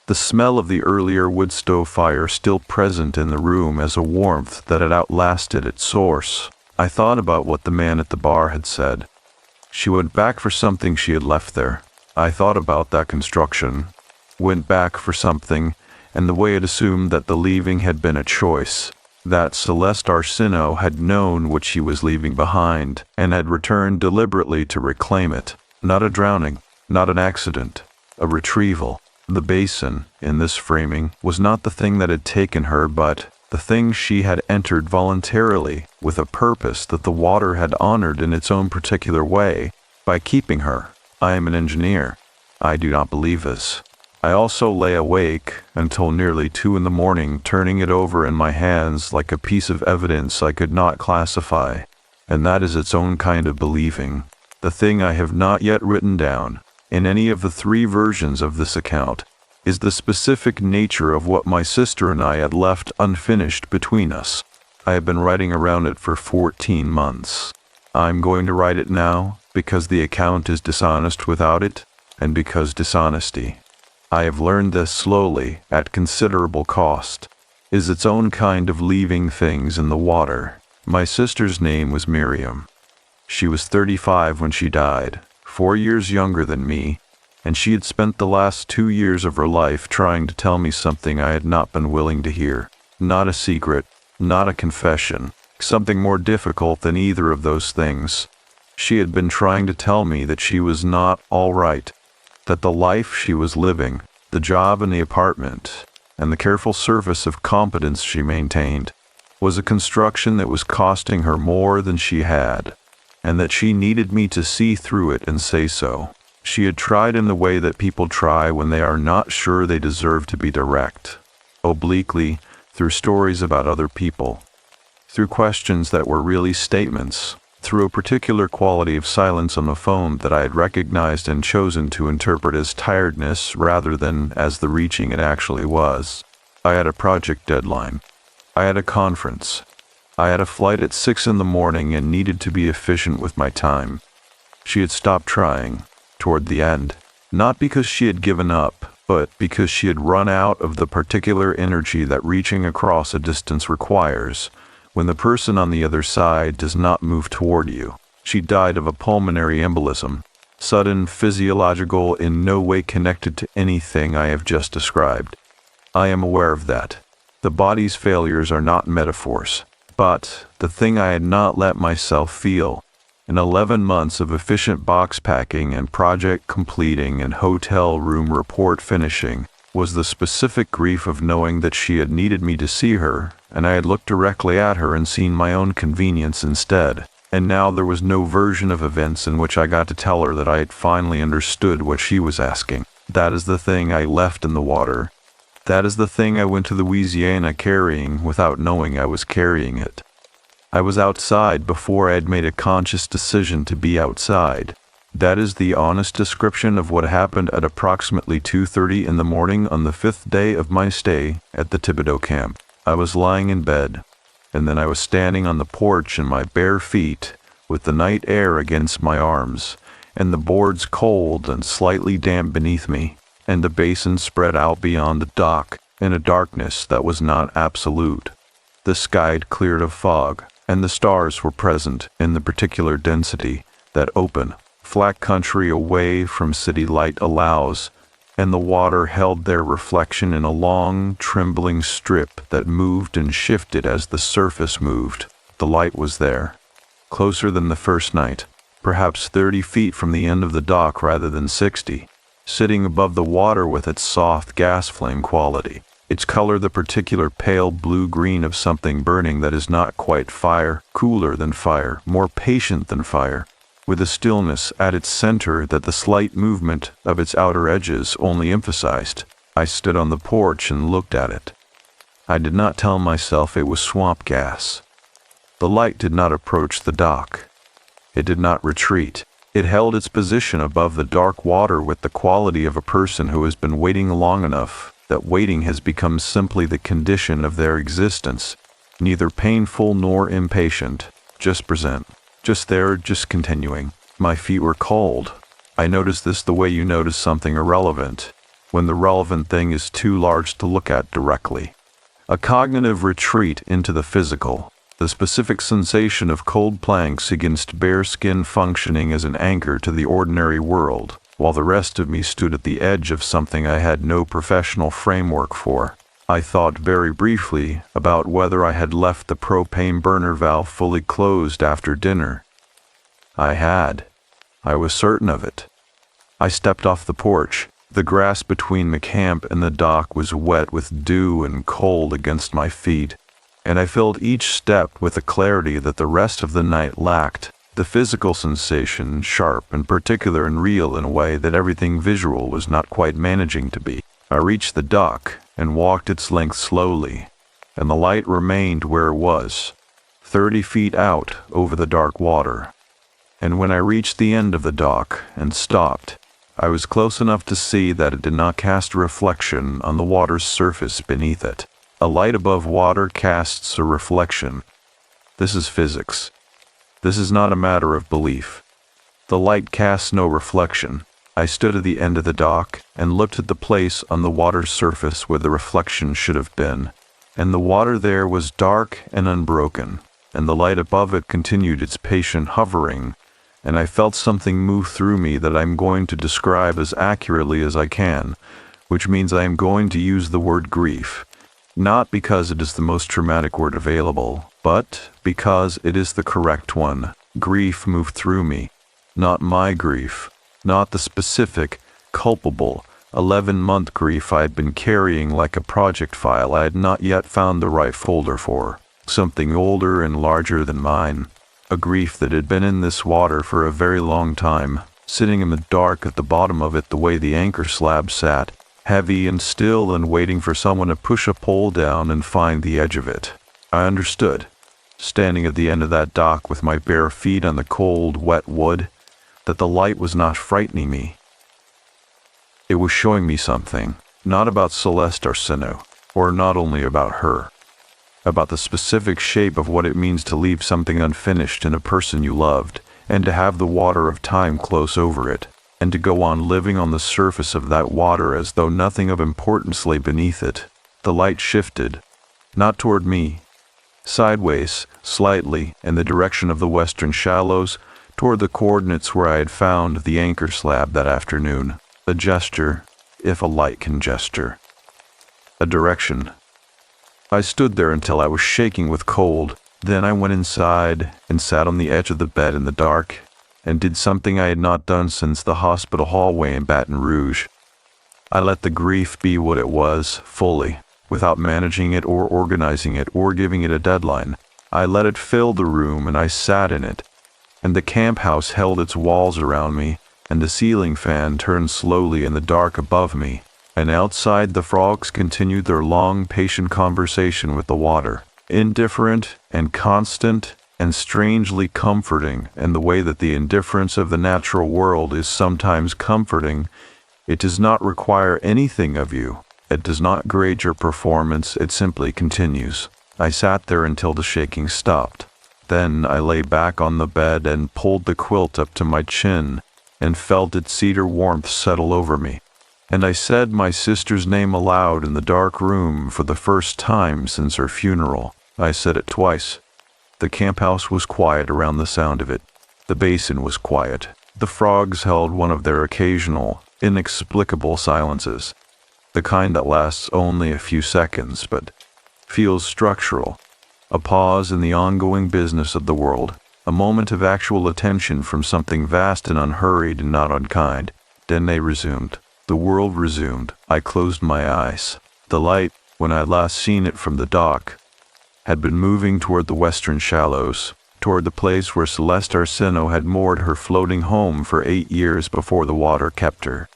the smell of the earlier wood stove fire still present in the room as a warmth that had outlasted its source. I thought about what the man at the bar had said. She went back for something she had left there. I thought about that construction. Went back for something, and the way it assumed that the leaving had been a choice. That Celeste Arsenault had known what she was leaving behind, and had returned deliberately to reclaim it. Not a drowning, not an accident, a retrieval. The basin, in this framing, was not the thing that had taken her, but the thing she had entered voluntarily, with a purpose that the water had honored in its own particular way, by keeping her. I am an engineer. I do not believe this. I also lay awake until nearly 2 in the morning, turning it over in my hands like a piece of evidence I could not classify, and that is its own kind of believing. The thing I have not yet written down, in any of the 3 versions of this account, is the specific nature of what my sister and I had left unfinished between us. I have been writing around it for 14 months. I'm going to write it now, because the account is dishonest without it, and because dishonesty, I have learned this slowly, at considerable cost, is its own kind of leaving things in the water. My sister's name was Miriam. She was 35 when she died, 4 years younger than me, and she had spent the last 2 years of her life trying to tell me something I had not been willing to hear. Not a secret, not a confession, something more difficult than either of those things. She had been trying to tell me that she was not all right, that the life she was living, the job and the apartment, and the careful surface of competence she maintained was a construction that was costing her more than she had, and that she needed me to see through it and say so. She had tried in the way that people try when they are not sure they deserve to be direct, obliquely, through stories about other people, through questions that were really statements, through a particular quality of silence on the phone that I had recognized and chosen to interpret as tiredness rather than as the reaching it actually was. I had a project deadline. I had a conference. I had a flight at 6 in the morning and needed to be efficient with my time. She had stopped trying, toward the end, not because she had given up, but because she had run out of the particular energy that reaching across a distance requires when the person on the other side does not move toward you. She died of a pulmonary embolism, sudden, physiological, in no way connected to anything I have just described. I am aware of that. The body's failures are not metaphors, but the thing I had not let myself feel, in 11 months of efficient box packing and project completing and hotel room report finishing, was the specific grief of knowing that she had needed me to see her, and I had looked directly at her and seen my own convenience instead. And now there was no version of events in which I got to tell her that I had finally understood what she was asking. That is the thing I left in the water. That is the thing I went to Louisiana carrying without knowing I was carrying it. I was outside before I had made a conscious decision to be outside. That is the honest description of what happened at approximately 2:30 in the morning on the 5th day of my stay at the Thibodeau camp. I was lying in bed, and then I was standing on the porch in my bare feet, with the night air against my arms, and the boards cold and slightly damp beneath me, and the basin spread out beyond the dock in a darkness that was not absolute. The sky had cleared of fog, and the stars were present in the particular density that open, flat country away from city light allows, and the water held their reflection in a long, trembling strip that moved and shifted as the surface moved. The light was there, closer than the first night, perhaps 30 feet from the end of the dock rather than 60, sitting above the water with its soft gas flame quality, its color the particular pale blue-green of something burning that is not quite fire, cooler than fire, more patient than fire, with a stillness at its center that the slight movement of its outer edges only emphasized. I stood on the porch and looked at it. I did not tell myself it was swamp gas. The light did not approach the dock. It did not retreat. It held its position above the dark water with the quality of a person who has been waiting long enough that waiting has become simply the condition of their existence, neither painful nor impatient, just present. Just there, just continuing. My feet were cold. I noticed this the way you notice something irrelevant, when the relevant thing is too large to look at directly. A cognitive retreat into the physical, the specific sensation of cold planks against bare skin functioning as an anchor to the ordinary world, while the rest of me stood at the edge of something I had no professional framework for. I thought very briefly about whether I had left the propane burner valve fully closed after dinner. I had. I was certain of it. I stepped off the porch. The grass between the camp and the dock was wet with dew and cold against my feet, and I filled each step with a clarity that the rest of the night lacked, the physical sensation sharp and particular and real in a way that everything visual was not quite managing to be. I reached the dock and walked its length slowly, and the light remained where it was, 30 feet out over the dark water. And when I reached the end of the dock and stopped, I was close enough to see that it did not cast a reflection on the water's surface beneath it. A light above water casts a reflection. This is physics. This is not a matter of belief. The light casts no reflection. I stood at the end of the dock and looked at the place on the water's surface where the reflection should have been, and the water there was dark and unbroken, and the light above it continued its patient hovering, and I felt something move through me that I'm going to describe as accurately as I can, which means I am going to use the word grief, not because it is the most traumatic word available, but because it is the correct one. Grief moved through me, not my grief. Not the specific, culpable, 11-month grief I had been carrying like a project file I had not yet found the right folder for. Something older and larger than mine. A grief that had been in this water for a very long time, sitting in the dark at the bottom of it the way the anchor slab sat, heavy and still and waiting for someone to push a pole down and find the edge of it. I understood, standing at the end of that dock with my bare feet on the cold, wet wood, that the light was not frightening me. It was showing me something, not about Celeste Arseno, or not only about her, about the specific shape of what it means to leave something unfinished in a person you loved, and to have the water of time close over it, and to go on living on the surface of that water as though nothing of importance lay beneath it. The light shifted, not toward me, sideways, slightly, in the direction of the western shallows, toward the coordinates where I had found the anchor slab that afternoon. A gesture, if a light can gesture. A direction. I stood there until I was shaking with cold. Then I went inside and sat on the edge of the bed in the dark and did something I had not done since the hospital hallway in Baton Rouge. I let the grief be what it was, fully, without managing it or organizing it or giving it a deadline. I let it fill the room and I sat in it, and the camp house held its walls around me, and the ceiling fan turned slowly in the dark above me, and outside the frogs continued their long, patient conversation with the water, indifferent and constant and strangely comforting in the way that the indifference of the natural world is sometimes comforting. It does not require anything of you. It does not grade your performance. It simply continues. I sat there until the shaking stopped. Then I lay back on the bed and pulled the quilt up to my chin and felt its cedar warmth settle over me. And I said my sister's name aloud in the dark room for the first time since her funeral. I said it twice. The camp house was quiet around the sound of it. The basin was quiet. The frogs held one of their occasional, inexplicable silences, the kind that lasts only a few seconds but feels structural, a pause in the ongoing business of the world, a moment of actual attention from something vast and unhurried and not unkind. Then they resumed. The world resumed. I closed my eyes. The light, when I had last seen it from the dock, had been moving toward the western shallows, toward the place where Celeste Arseno had moored her floating home for 8 years before the water kept her.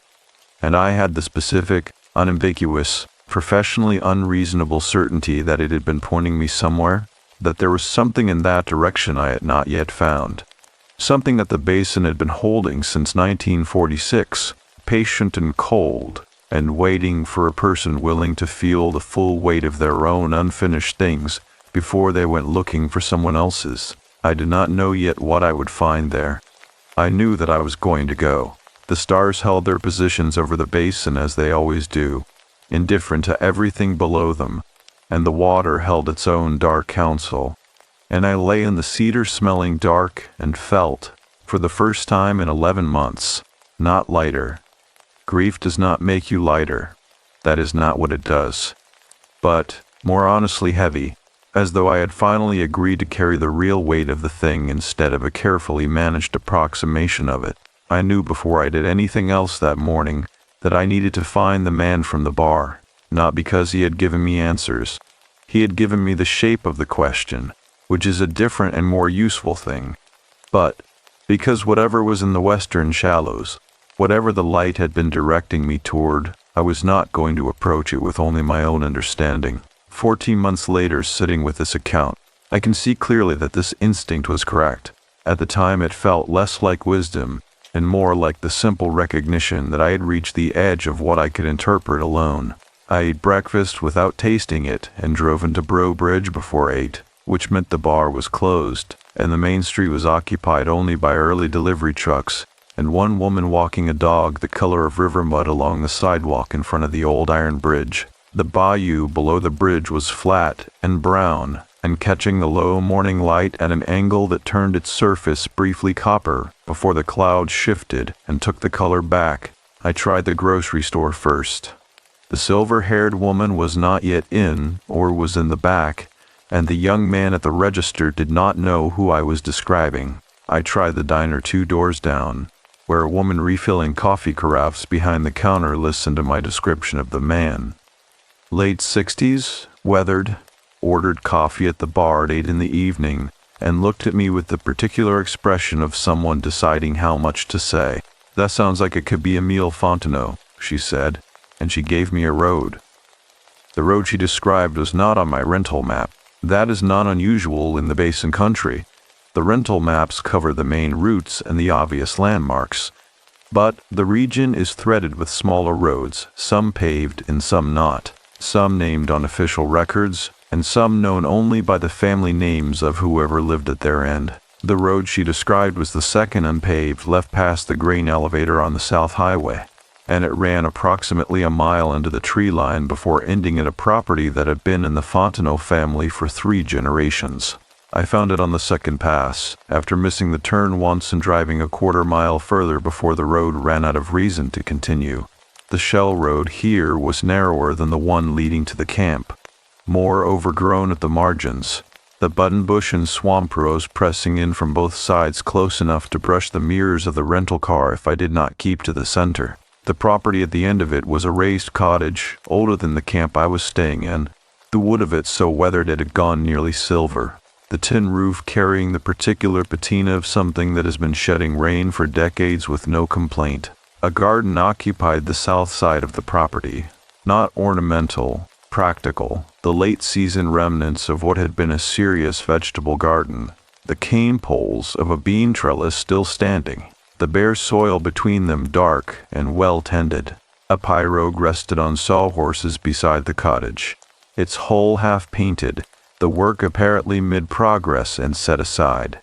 And I had the specific, unambiguous, professionally unreasonable certainty that it had been pointing me somewhere, that there was something in that direction I had not yet found, something that the basin had been holding since 1946, patient and cold, and waiting for a person willing to feel the full weight of their own unfinished things before they went looking for someone else's. I did not know yet what I would find there. I knew that I was going to go. The stars held their positions over the basin as they always do, indifferent to everything below them, and the water held its own dark counsel. And I lay in the cedar-smelling dark and felt, for the first time in 11 months, not lighter. Grief does not make you lighter. That is not what it does. But, more honestly heavy, as though I had finally agreed to carry the real weight of the thing instead of a carefully managed approximation of it. I knew before I did anything else that morning that I needed to find the man from the bar, not because he had given me answers. He had given me the shape of the question, which is a different and more useful thing, but because whatever was in the western shallows, whatever the light had been directing me toward, I was not going to approach it with only my own understanding. 14 months later, sitting with this account, I can see clearly that this instinct was correct. At the time it felt less like wisdom and more like the simple recognition that I had reached the edge of what I could interpret alone. I ate breakfast without tasting it and drove into Bro Bridge before 8, which meant the bar was closed, and the main street was occupied only by early delivery trucks, and one woman walking a dog the color of river mud along the sidewalk in front of the old iron bridge. The bayou below the bridge was flat and brown, and catching the low morning light at an angle that turned its surface briefly copper before the clouds shifted and took the color back. I tried the grocery store first. The silver-haired woman was not yet in, or was in the back, and the young man at the register did not know who I was describing. I tried the diner 2 doors down. where a woman refilling coffee carafes behind the counter listened to my description of the man. Late 60s, weathered, ordered coffee at the bar at 8 in the evening, and looked at me with the particular expression of someone deciding how much to say. "That sounds like it could be Emile Fontenot," she said, and she gave me a road. The road she described was not on my rental map. That is not unusual in the Basin country. The rental maps cover the main routes and the obvious landmarks. But the region is threaded with smaller roads, some paved and some not, some named on official records, and some known only by the family names of whoever lived at their end. The road she described was the second unpaved left past the grain elevator on the South Highway, and it ran approximately a mile into the tree line before ending at a property that had been in the Fontenot family for 3 generations. I found it on the second pass, after missing the turn once and driving a quarter mile further before the road ran out of reason to continue. The shell road here was narrower than the one leading to the camp, more overgrown at the margins, the buttonbush and swamp rows pressing in from both sides close enough to brush the mirrors of the rental car if I did not keep to the center. The property at the end of it was a raised cottage, older than the camp I was staying in, the wood of it so weathered it had gone nearly silver, the tin roof carrying the particular patina of something that has been shedding rain for decades with no complaint. A garden occupied the south side of the property, not ornamental, practical, the late-season remnants of what had been a serious vegetable garden, the cane poles of a bean trellis still standing, the bare soil between them dark and well-tended. A pirogue rested on sawhorses beside the cottage, its hull half-painted, the work apparently mid-progress and set aside.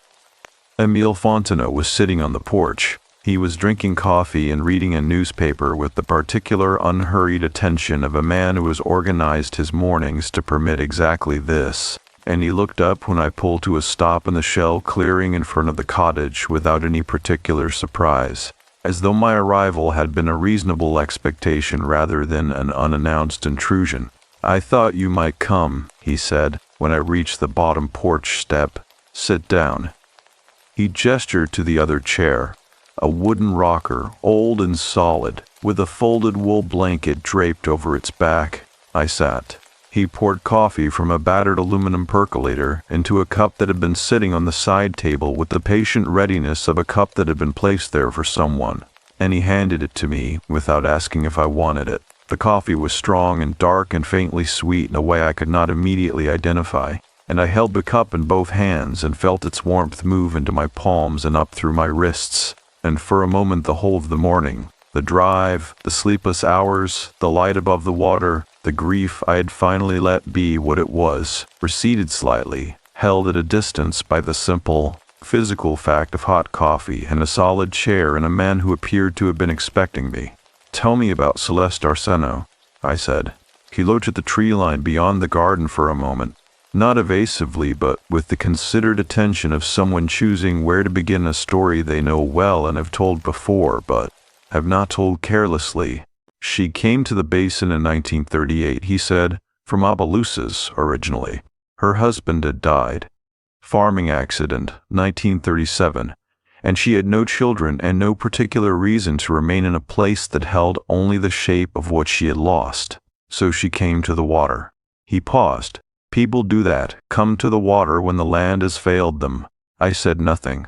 Emile Fontenot was sitting on the porch. He was drinking coffee and reading a newspaper with the particular unhurried attention of a man who has organized his mornings to permit exactly this, and he looked up when I pulled to a stop in the shell clearing in front of the cottage without any particular surprise, as though my arrival had been a reasonable expectation rather than an unannounced intrusion. "I thought you might come," he said, when I reached the bottom porch step. "Sit down." He gestured to the other chair, a wooden rocker, old and solid, with a folded wool blanket draped over its back. I sat. He poured coffee from a battered aluminum percolator into a cup that had been sitting on the side table with the patient readiness of a cup that had been placed there for someone, and he handed it to me without asking if I wanted it. The coffee was strong and dark and faintly sweet in a way I could not immediately identify, and I held the cup in both hands and felt its warmth move into my palms and up through my wrists. And for a moment the whole of the morning, the drive, the sleepless hours, the light above the water, the grief I had finally let be what it was, receded slightly, held at a distance by the simple, physical fact of hot coffee and a solid chair and a man who appeared to have been expecting me. "Tell me about Celeste Arsenault," I said. He looked at the tree line beyond the garden for a moment, not evasively but with the considered attention of someone choosing where to begin a story they know well and have told before but have not told carelessly. "She came to the Basin in 1938, he said, from Opelousas originally. Her husband had died. Farming accident, 1937, and she had no children and no particular reason to remain in a place that held only the shape of what she had lost. So she came to the water." He paused. "People do that, come to the water when the land has failed them." I said nothing.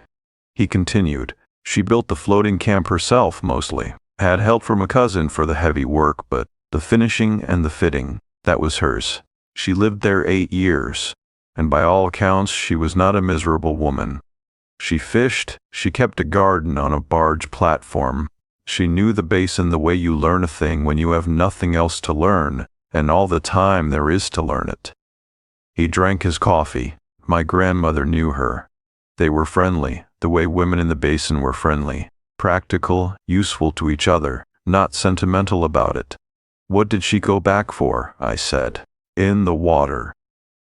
He continued. "She built the floating camp herself mostly. Had help from a cousin for the heavy work, but the finishing and the fitting, that was hers. She lived there 8 years, and by all accounts she was not a miserable woman. She fished, she kept a garden on a barge platform. She knew the Basin the way you learn a thing when you have nothing else to learn, and all the time there is to learn it." He drank his coffee. My grandmother knew her. They were friendly, the way women in the Basin were friendly. Practical, useful to each other, not sentimental about it. "What did she go back for?" I said. "In the water."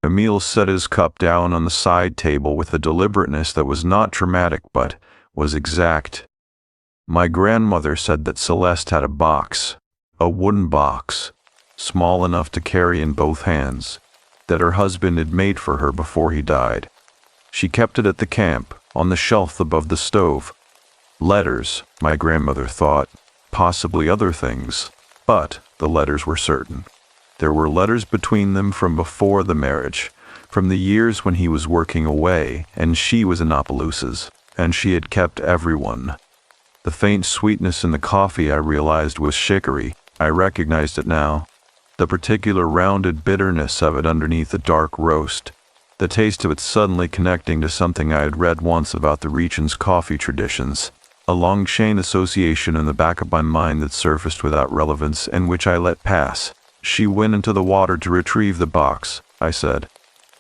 Emile set his cup down on the side table with a deliberateness that was not dramatic but was exact. "My grandmother said that Celeste had a box, a wooden box, small enough to carry in both hands, that her husband had made for her before he died. She kept it at the camp, on the shelf above the stove. Letters, my grandmother thought, possibly other things, but the letters were certain. There were letters between them from before the marriage, from the years when he was working away and she was in Opelousas, and she had kept everyone. The faint sweetness in the coffee I realized was chicory. I recognized it now. The particular rounded bitterness of it underneath the dark roast. The taste of it suddenly connecting to something I had read once about the region's coffee traditions. A long chain association in the back of my mind that surfaced without relevance and which I let pass. She went into the water to retrieve the box, I said.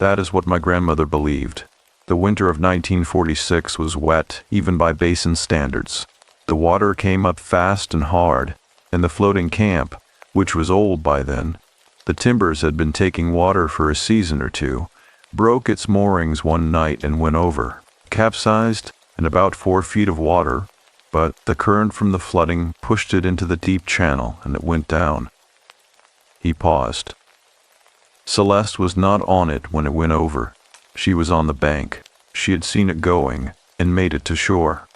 That is what my grandmother believed. The winter of 1946 was wet, even by basin standards. The water came up fast and hard, and the floating camp, which was old by then, the timbers had been taking water for a season or two, broke its moorings one night and went over, capsized, and about 4 feet of water, but the current from the flooding pushed it into the deep channel and it went down. He paused. Celeste was not on it when it went over. She was on the bank. She had seen it going and made it to shore.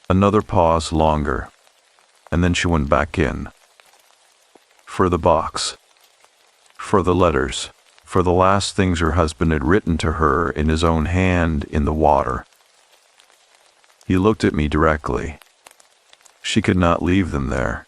Another pause longer, and then she went back in. For the box. For the letters. For the last things her husband had written to her in his own hand in the water. He looked at me directly. She could not leave them there.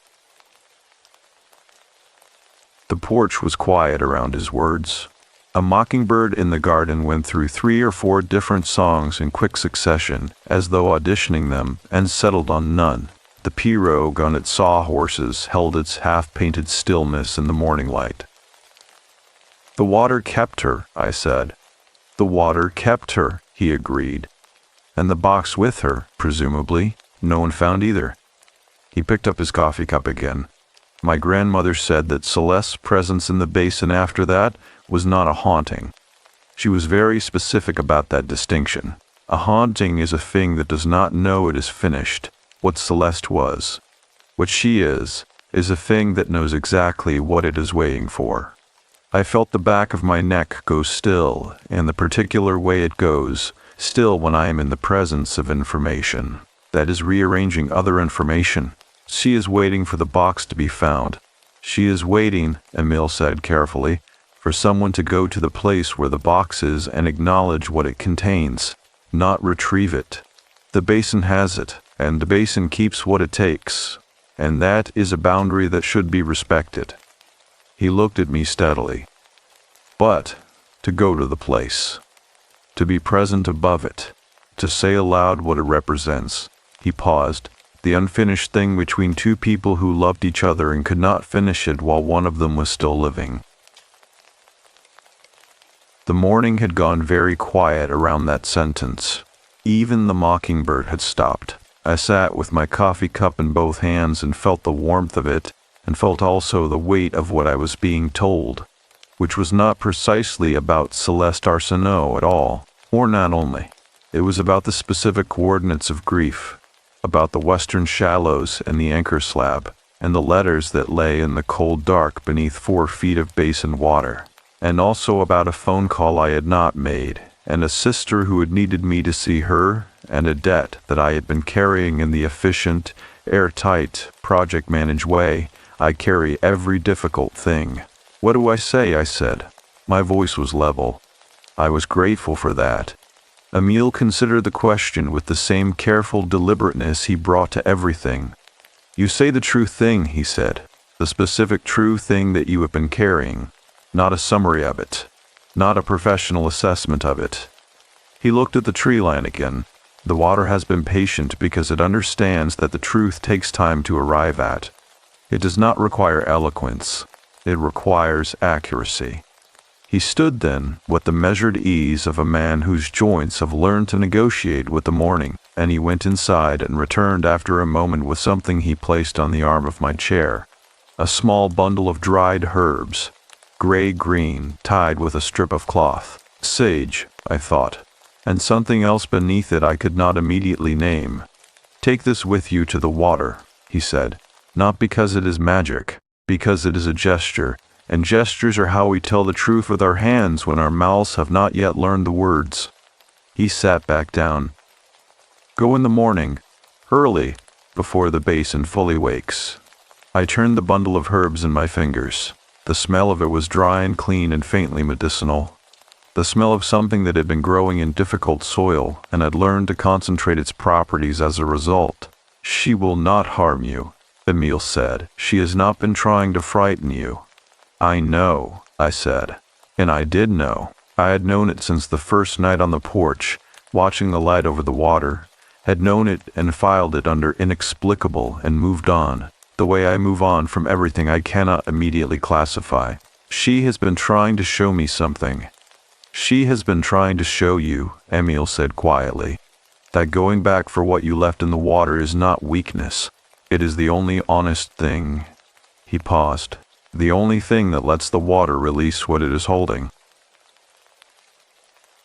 The porch was quiet around his words. A mockingbird in the garden went through 3 or 4 different songs in quick succession, as though auditioning them, and settled on none. The pirogue on its sawhorses held its half-painted stillness in the morning light. The water kept her, I said. The water kept her, he agreed. And the box with her, presumably, no one found either. He picked up his coffee cup again. My grandmother said that Celeste's presence in the basin after that was not a haunting. She was very specific about that distinction. A haunting is a thing that does not know it is finished. What Celeste was, what she is a thing that knows exactly what it is waiting for. I felt the back of my neck go still, in the particular way it goes, still when I am in the presence of information. That is rearranging other information. She is waiting for the box to be found. She is waiting, Emile said carefully, for someone to go to the place where the box is and acknowledge what it contains, not retrieve it. The basin has it, and the basin keeps what it takes, and that is a boundary that should be respected. He looked at me steadily. But to go to the place, to be present above it, to say aloud what it represents. He paused. The unfinished thing between 2 people who loved each other and could not finish it while one of them was still living. The morning had gone very quiet around that sentence. Even the mockingbird had stopped. I sat with my coffee cup in both hands and felt the warmth of it, and felt also the weight of what I was being told, which was not precisely about Celeste Arsenault at all, or not only. It was about the specific coordinates of grief, about the western shallows and the anchor slab, and the letters that lay in the cold dark beneath 4 feet of basin water, and also about a phone call I had not made, and a sister who had needed me to see her, and a debt that I had been carrying in the efficient, airtight, project-managed way I carry every difficult thing. What do I say? I said. My voice was level. I was grateful for that. Emile considered the question with the same careful deliberateness he brought to everything. You say the true thing, he said, the specific true thing that you have been carrying, not a summary of it, not a professional assessment of it. He looked at the tree line again. The water has been patient because it understands that the truth takes time to arrive at. It does not require eloquence. It requires accuracy. He stood then with the measured ease of a man whose joints have learned to negotiate with the morning, and he went inside and returned after a moment with something he placed on the arm of my chair. A small bundle of dried herbs, gray-green, tied with a strip of cloth. Sage, I thought, and something else beneath it I could not immediately name. Take this with you to the water, he said, not because it is magic, because it is a gesture, and gestures are how we tell the truth with our hands when our mouths have not yet learned the words. He sat back down. Go in the morning, early, before the basin fully wakes. I turned the bundle of herbs in my fingers. The smell of it was dry and clean and faintly medicinal. The smell of something that had been growing in difficult soil and had learned to concentrate its properties as a result. "She will not harm you," Emile said. "She has not been trying to frighten you." "I know," I said. And I did know. I had known it since the first night on the porch, watching the light over the water, had known it and filed it under inexplicable and moved on, the way I move on from everything I cannot immediately classify. "She has been trying to show me something." "She has been trying to show you," Emile said quietly, "that going back for what you left in the water is not weakness. It is the only honest thing." He paused. "The only thing that lets the water release what it is holding."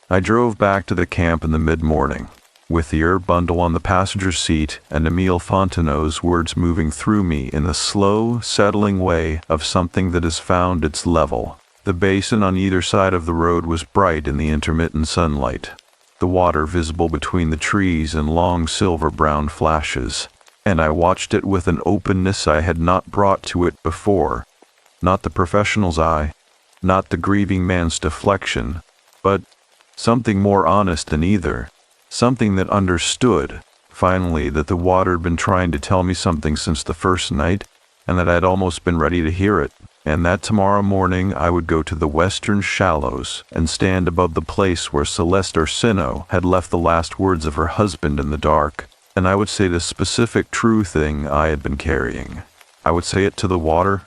I drove back to the camp in the mid-morning, with the herb bundle on the passenger seat and Emile Fontenot's words moving through me in the slow, settling way of something that has found its level. The basin on either side of the road was bright in the intermittent sunlight, the water visible between the trees in long silver-brown flashes, and I watched it with an openness I had not brought to it before. Not the professional's eye, not the grieving man's deflection, but something more honest than either, something that understood, finally, that the water had been trying to tell me something since the first night, and that I had almost been ready to hear it, and that tomorrow morning I would go to the western shallows and stand above the place where Celeste Orsino had left the last words of her husband in the dark, and I would say the specific true thing I had been carrying. I would say it to the water.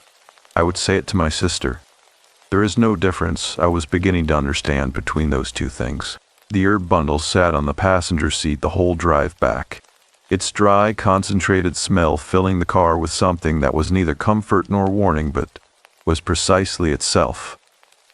I would say it to my sister. There is no difference, I was beginning to understand, between those two things. The herb bundle sat on the passenger seat the whole drive back, its dry, concentrated smell filling the car with something that was neither comfort nor warning but was precisely itself.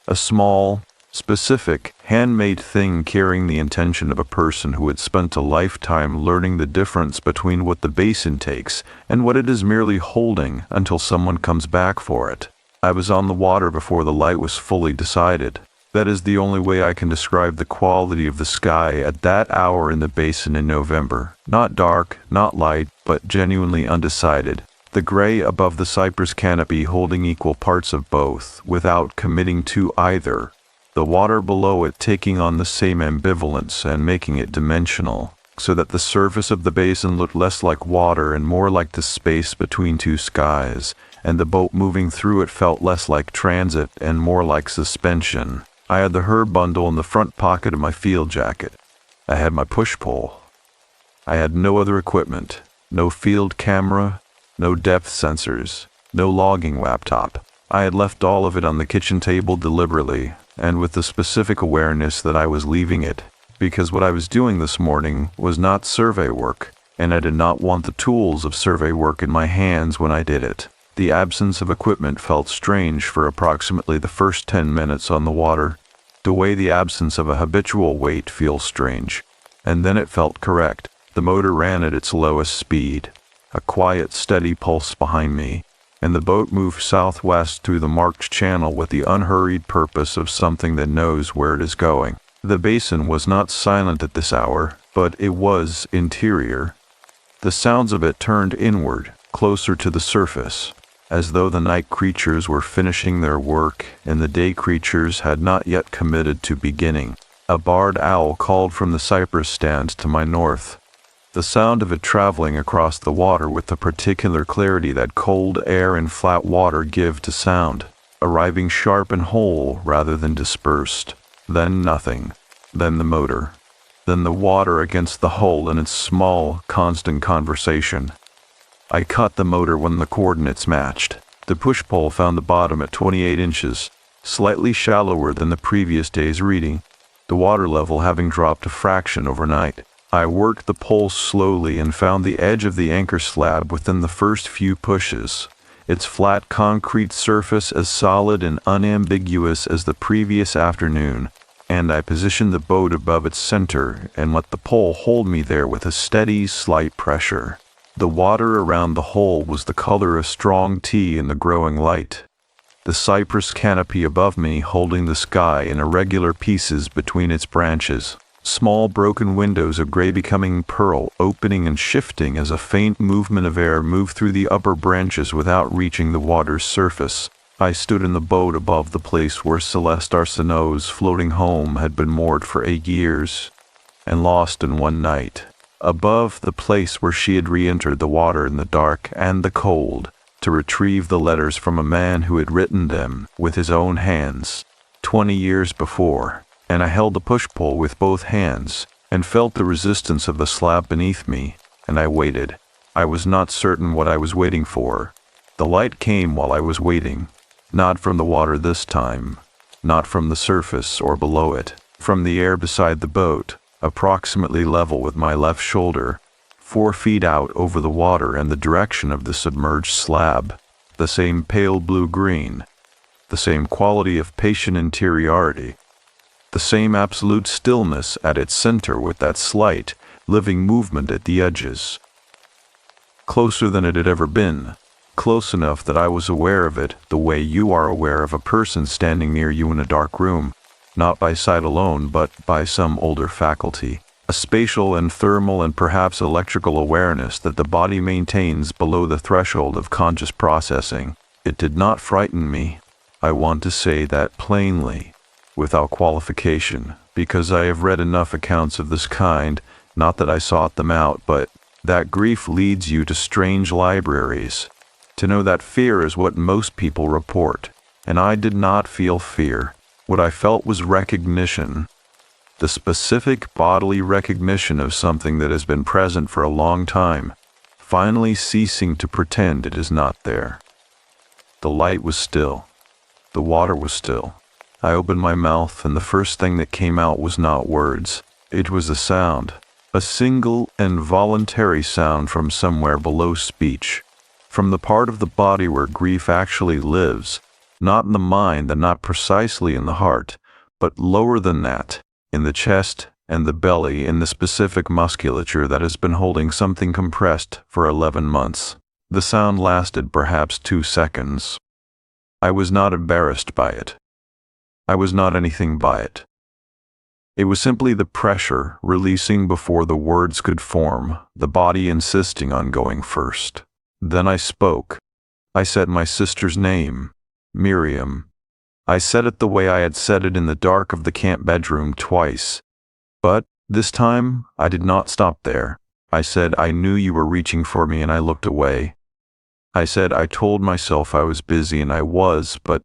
A small, specific, handmade thing carrying the intention of a person who had spent a lifetime learning the difference between what the basin takes and what it is merely holding until someone comes back for it. I was on the water before the light was fully decided. That is the only way I can describe the quality of the sky at that hour in the basin in November. Not dark, not light, but genuinely undecided. The gray above the cypress canopy holding equal parts of both, without committing to either. The water below it taking on the same ambivalence and making it dimensional, so that the surface of the basin looked less like water and more like the space between two skies, and the boat moving through it felt less like transit and more like suspension. I had the herb bundle in the front pocket of my field jacket. I had my push-pole. I had no other equipment, no field camera, no depth sensors, no logging laptop. I had left all of it on the kitchen table deliberately, and with the specific awareness that I was leaving it, because what I was doing this morning was not survey work, and I did not want the tools of survey work in my hands when I did it. The absence of equipment felt strange for approximately the first 10 minutes on the water, the way the absence of a habitual weight feels strange, and then it felt correct. The motor ran at its lowest speed, a quiet, steady pulse behind me, and the boat moved southwest through the marked channel with the unhurried purpose of something that knows where it is going. The basin was not silent at this hour, but it was interior. The sounds of it turned inward, closer to the surface, as though the night creatures were finishing their work and the day creatures had not yet committed to beginning. A barred owl called from the cypress stand to my north, the sound of it traveling across the water with the particular clarity that cold air and flat water give to sound, arriving sharp and whole rather than dispersed. Then nothing. Then the motor. Then the water against the hull in its small, constant conversation. I cut the motor when the coordinates matched. The push-pole found the bottom at 28 inches, slightly shallower than the previous day's reading, the water level having dropped a fraction overnight. I worked the pole slowly and found the edge of the anchor slab within the first few pushes, its flat concrete surface as solid and unambiguous as the previous afternoon, and I positioned the boat above its center and let the pole hold me there with a steady, slight pressure. The water around the hole was the color of strong tea in the growing light, the cypress canopy above me holding the sky in irregular pieces between its branches. Small broken windows of gray becoming pearl, opening and shifting as a faint movement of air moved through the upper branches without reaching the water's surface. I stood in the boat above the place where Celeste Arsenault's floating home had been moored for 8 years and lost in one night. Above the place where she had re-entered the water in the dark and the cold to retrieve the letters from a man who had written them with his own hands 20 years before. And I held the push-pull with both hands and felt the resistance of the slab beneath me, and I waited. I was not certain what I was waiting for. The light came while I was waiting, not from the water this time, not from the surface or below it, from the air beside the boat, approximately level with my left shoulder, 4 feet out over the water and the direction of the submerged slab, the same pale blue-green, the same quality of patient interiority, the same absolute stillness at its center with that slight, living movement at the edges. Closer than it had ever been, close enough that I was aware of it the way you are aware of a person standing near you in a dark room, not by sight alone but by some older faculty, a spatial and thermal and perhaps electrical awareness that the body maintains below the threshold of conscious processing. It did not frighten me. I want to say that plainly, without qualification, because I have read enough accounts of this kind, not that I sought them out, but that grief leads you to strange libraries, to know that fear is what most people report, and I did not feel fear. What I felt was recognition, the specific bodily recognition of something that has been present for a long time, finally ceasing to pretend it is not there. The light was still. The water was still. I opened my mouth, and the first thing that came out was not words. It was a sound, a single and voluntary sound from somewhere below speech, from the part of the body where grief actually lives, not in the mind and not precisely in the heart, but lower than that, in the chest and the belly, in the specific musculature that has been holding something compressed for 11 months. The sound lasted perhaps 2 seconds. I was not embarrassed by it. I was not anything by it. It was simply the pressure releasing before the words could form, the body insisting on going first. Then I spoke. I said my sister's name, Miriam. I said it the way I had said it in the dark of the camp bedroom twice. But, this time, I did not stop there. I said I knew you were reaching for me and I looked away. I said I told myself I was busy and I was, but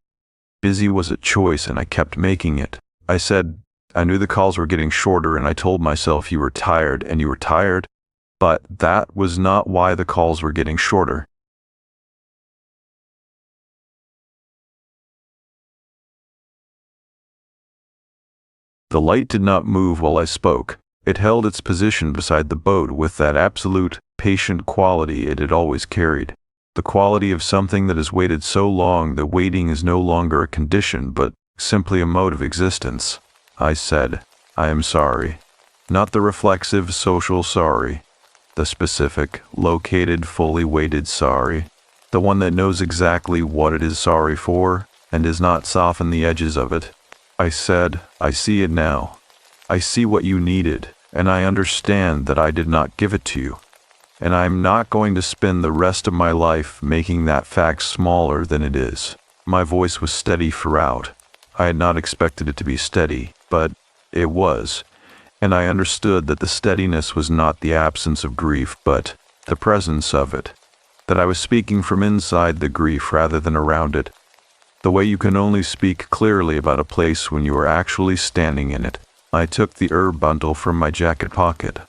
busy was a choice and I kept making it. I said I knew the calls were getting shorter and I told myself you were tired and you were tired, but that was not why the calls were getting shorter. The light did not move while I spoke. It held its position beside the boat with that absolute, patient quality it had always carried. The quality of something that has waited so long that waiting is no longer a condition but simply a mode of existence. I said, I am sorry. Not the reflexive social sorry. The specific, located, fully weighted sorry. The one that knows exactly what it is sorry for and does not soften the edges of it. I said, I see it now. I see what you needed, and I understand that I did not give it to you. And I am not going to spend the rest of my life making that fact smaller than it is. My voice was steady throughout. I had not expected it to be steady, but it was, and I understood that the steadiness was not the absence of grief, but the presence of it, that I was speaking from inside the grief rather than around it, the way you can only speak clearly about a place when you are actually standing in it. I took the herb bundle from my jacket pocket.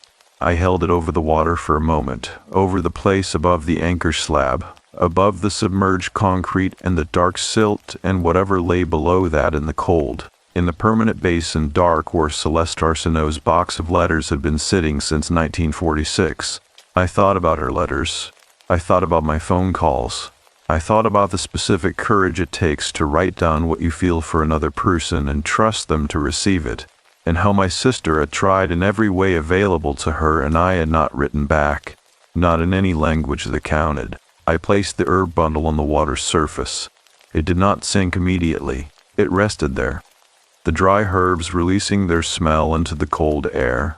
I held it over the water for a moment, over the place above the anchor slab, above the submerged concrete and the dark silt and whatever lay below that in the cold. In the permanent basin dark where Celeste Arsenault's box of letters had been sitting since 1946. I thought about her letters. I thought about my phone calls. I thought about the specific courage it takes to write down what you feel for another person and trust them to receive it, and how my sister had tried in every way available to her and I had not written back, not in any language that counted. I placed the herb bundle on the water's surface. It did not sink immediately. It rested there. the dry herbs releasing their smell into the cold air.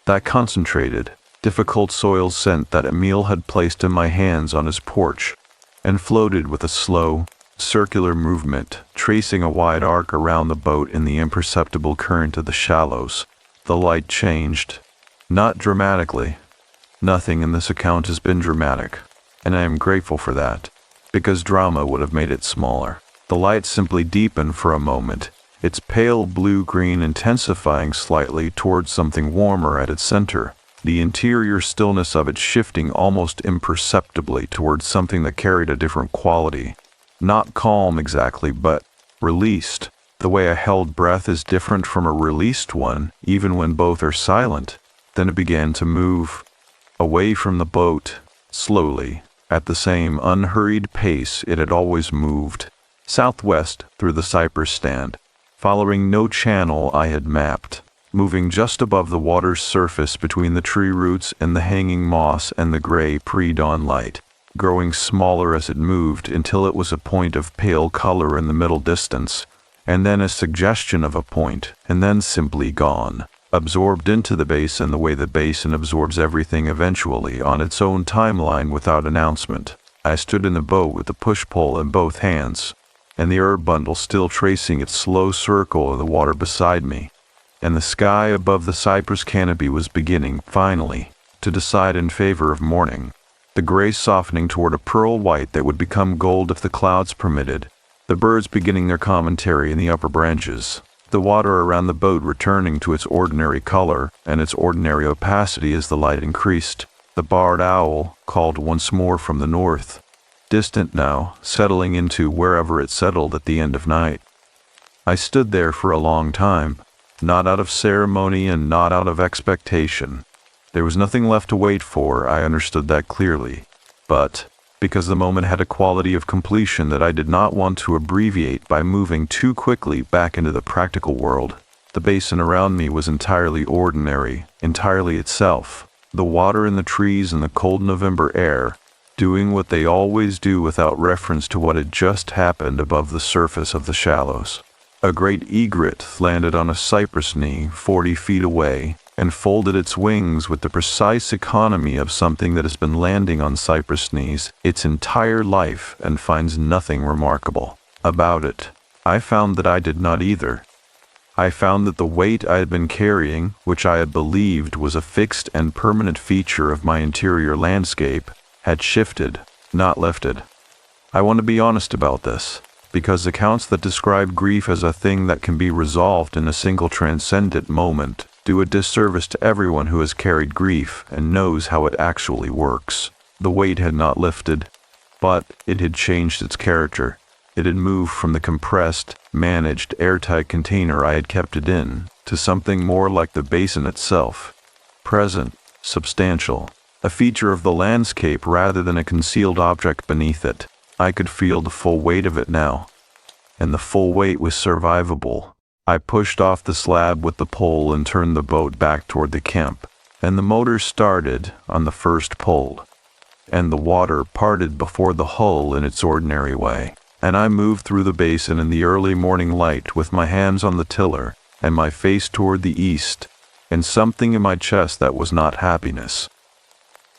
That concentrated, difficult soil scent that Emil had placed in my hands on his porch, and floated with a slow, circular movement, tracing a wide arc around the boat in the imperceptible current of the shallows. The light changed. Not dramatically. Nothing in this account has been dramatic, and I am grateful for that, because drama would have made it smaller. The light simply deepened for a moment, its pale blue-green intensifying slightly towards something warmer at its center, the interior stillness of it shifting almost imperceptibly towards something that carried a different quality. Not calm exactly, but released. The way a held breath is different from a released one, even when both are silent. Then it began to move away from the boat, slowly, at the same unhurried pace it had always moved, southwest through the cypress stand, following no channel I had mapped, moving just above the water's surface between the tree roots and the hanging moss and the gray pre-dawn light, growing smaller as it moved until it was a point of pale color in the middle distance, and then a suggestion of a point, and then simply gone, absorbed into the basin the way the basin absorbs everything eventually on its own timeline without announcement. I stood in the boat with the push-pole in both hands, and the herb bundle still tracing its slow circle in the water beside me, and the sky above the cypress canopy was beginning, finally, to decide in favor of morning, the gray softening toward a pearl white that would become gold if the clouds permitted, the birds beginning their commentary in the upper branches, the water around the boat returning to its ordinary color and its ordinary opacity as the light increased. The barred owl called once more from the north, distant now, settling into wherever it settled at the end of night. I stood there for a long time, not out of ceremony and not out of expectation. There was nothing left to wait for, I understood that clearly, but because the moment had a quality of completion that I did not want to abbreviate by moving too quickly back into the practical world. The basin around me was entirely ordinary, entirely itself, the water in the trees and the cold November air, doing what they always do without reference to what had just happened above the surface of the shallows. A great egret landed on a cypress knee 40 feet away, and folded its wings with the precise economy of something that has been landing on cypress knees its entire life and finds nothing remarkable about it. I found that I did not either. I found that the weight I had been carrying, which I had believed was a fixed and permanent feature of my interior landscape, had shifted, not lifted. I want to be honest about this, because accounts that describe grief as a thing that can be resolved in a single transcendent moment do a disservice to everyone who has carried grief and knows how it actually works. The weight had not lifted, but it had changed its character. It had moved from the compressed, managed, airtight container I had kept it in to something more like the basin itself, present, substantial, a feature of the landscape rather than a concealed object beneath it. I could feel the full weight of it now, and the full weight was survivable. I pushed off the slab with the pole and turned the boat back toward the camp, and the motor started on the first pull, and the water parted before the hull in its ordinary way, and I moved through the basin in the early morning light with my hands on the tiller and my face toward the east, and something in my chest that was not happiness,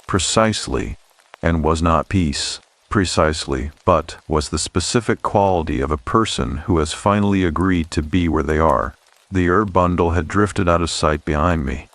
precisely, and was not peace, precisely, but was the specific quality of a person who has finally agreed to be where they are. The herb bundle had drifted out of sight behind me.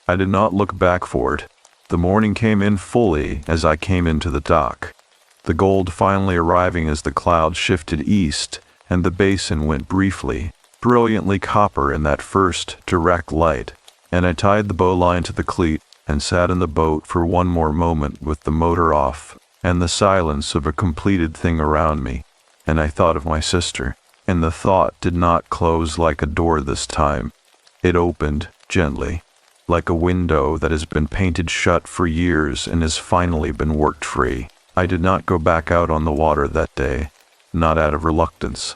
I did not look back for it. The morning came in fully as I came into the dock, the gold finally arriving as the clouds shifted east, and the basin went briefly, brilliantly copper in that first direct light, and I tied the bowline to the cleat and sat in the boat for one more moment with the motor off and the silence of a completed thing around me, and I thought of my sister, and the thought did not close like a door this time. It opened, gently, like a window that has been painted shut for years and has finally been worked free. I did not go back out on the water that day, not out of reluctance.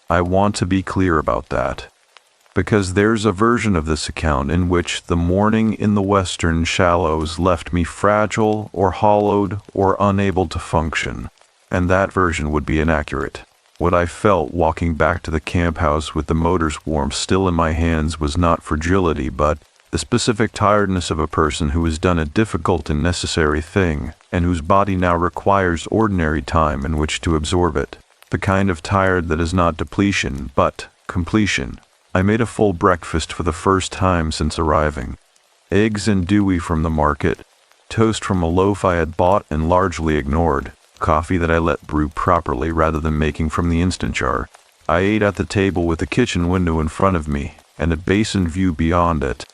I want to be clear about that, because there's a version of this account in which the morning in the western shallows left me fragile or hollowed or unable to function, and that version would be inaccurate. What I felt walking back to the camp house with the motor's warmth still in my hands was not fragility, but the specific tiredness of a person who has done a difficult and necessary thing, and whose body now requires ordinary time in which to absorb it. The kind of tired that is not depletion, but completion. I made a full breakfast for the first time since arriving. Eggs and dewy from the market, toast from a loaf I had bought and largely ignored, coffee that I let brew properly rather than making from the instant jar. I ate at the table with the kitchen window in front of me and a basin view beyond it.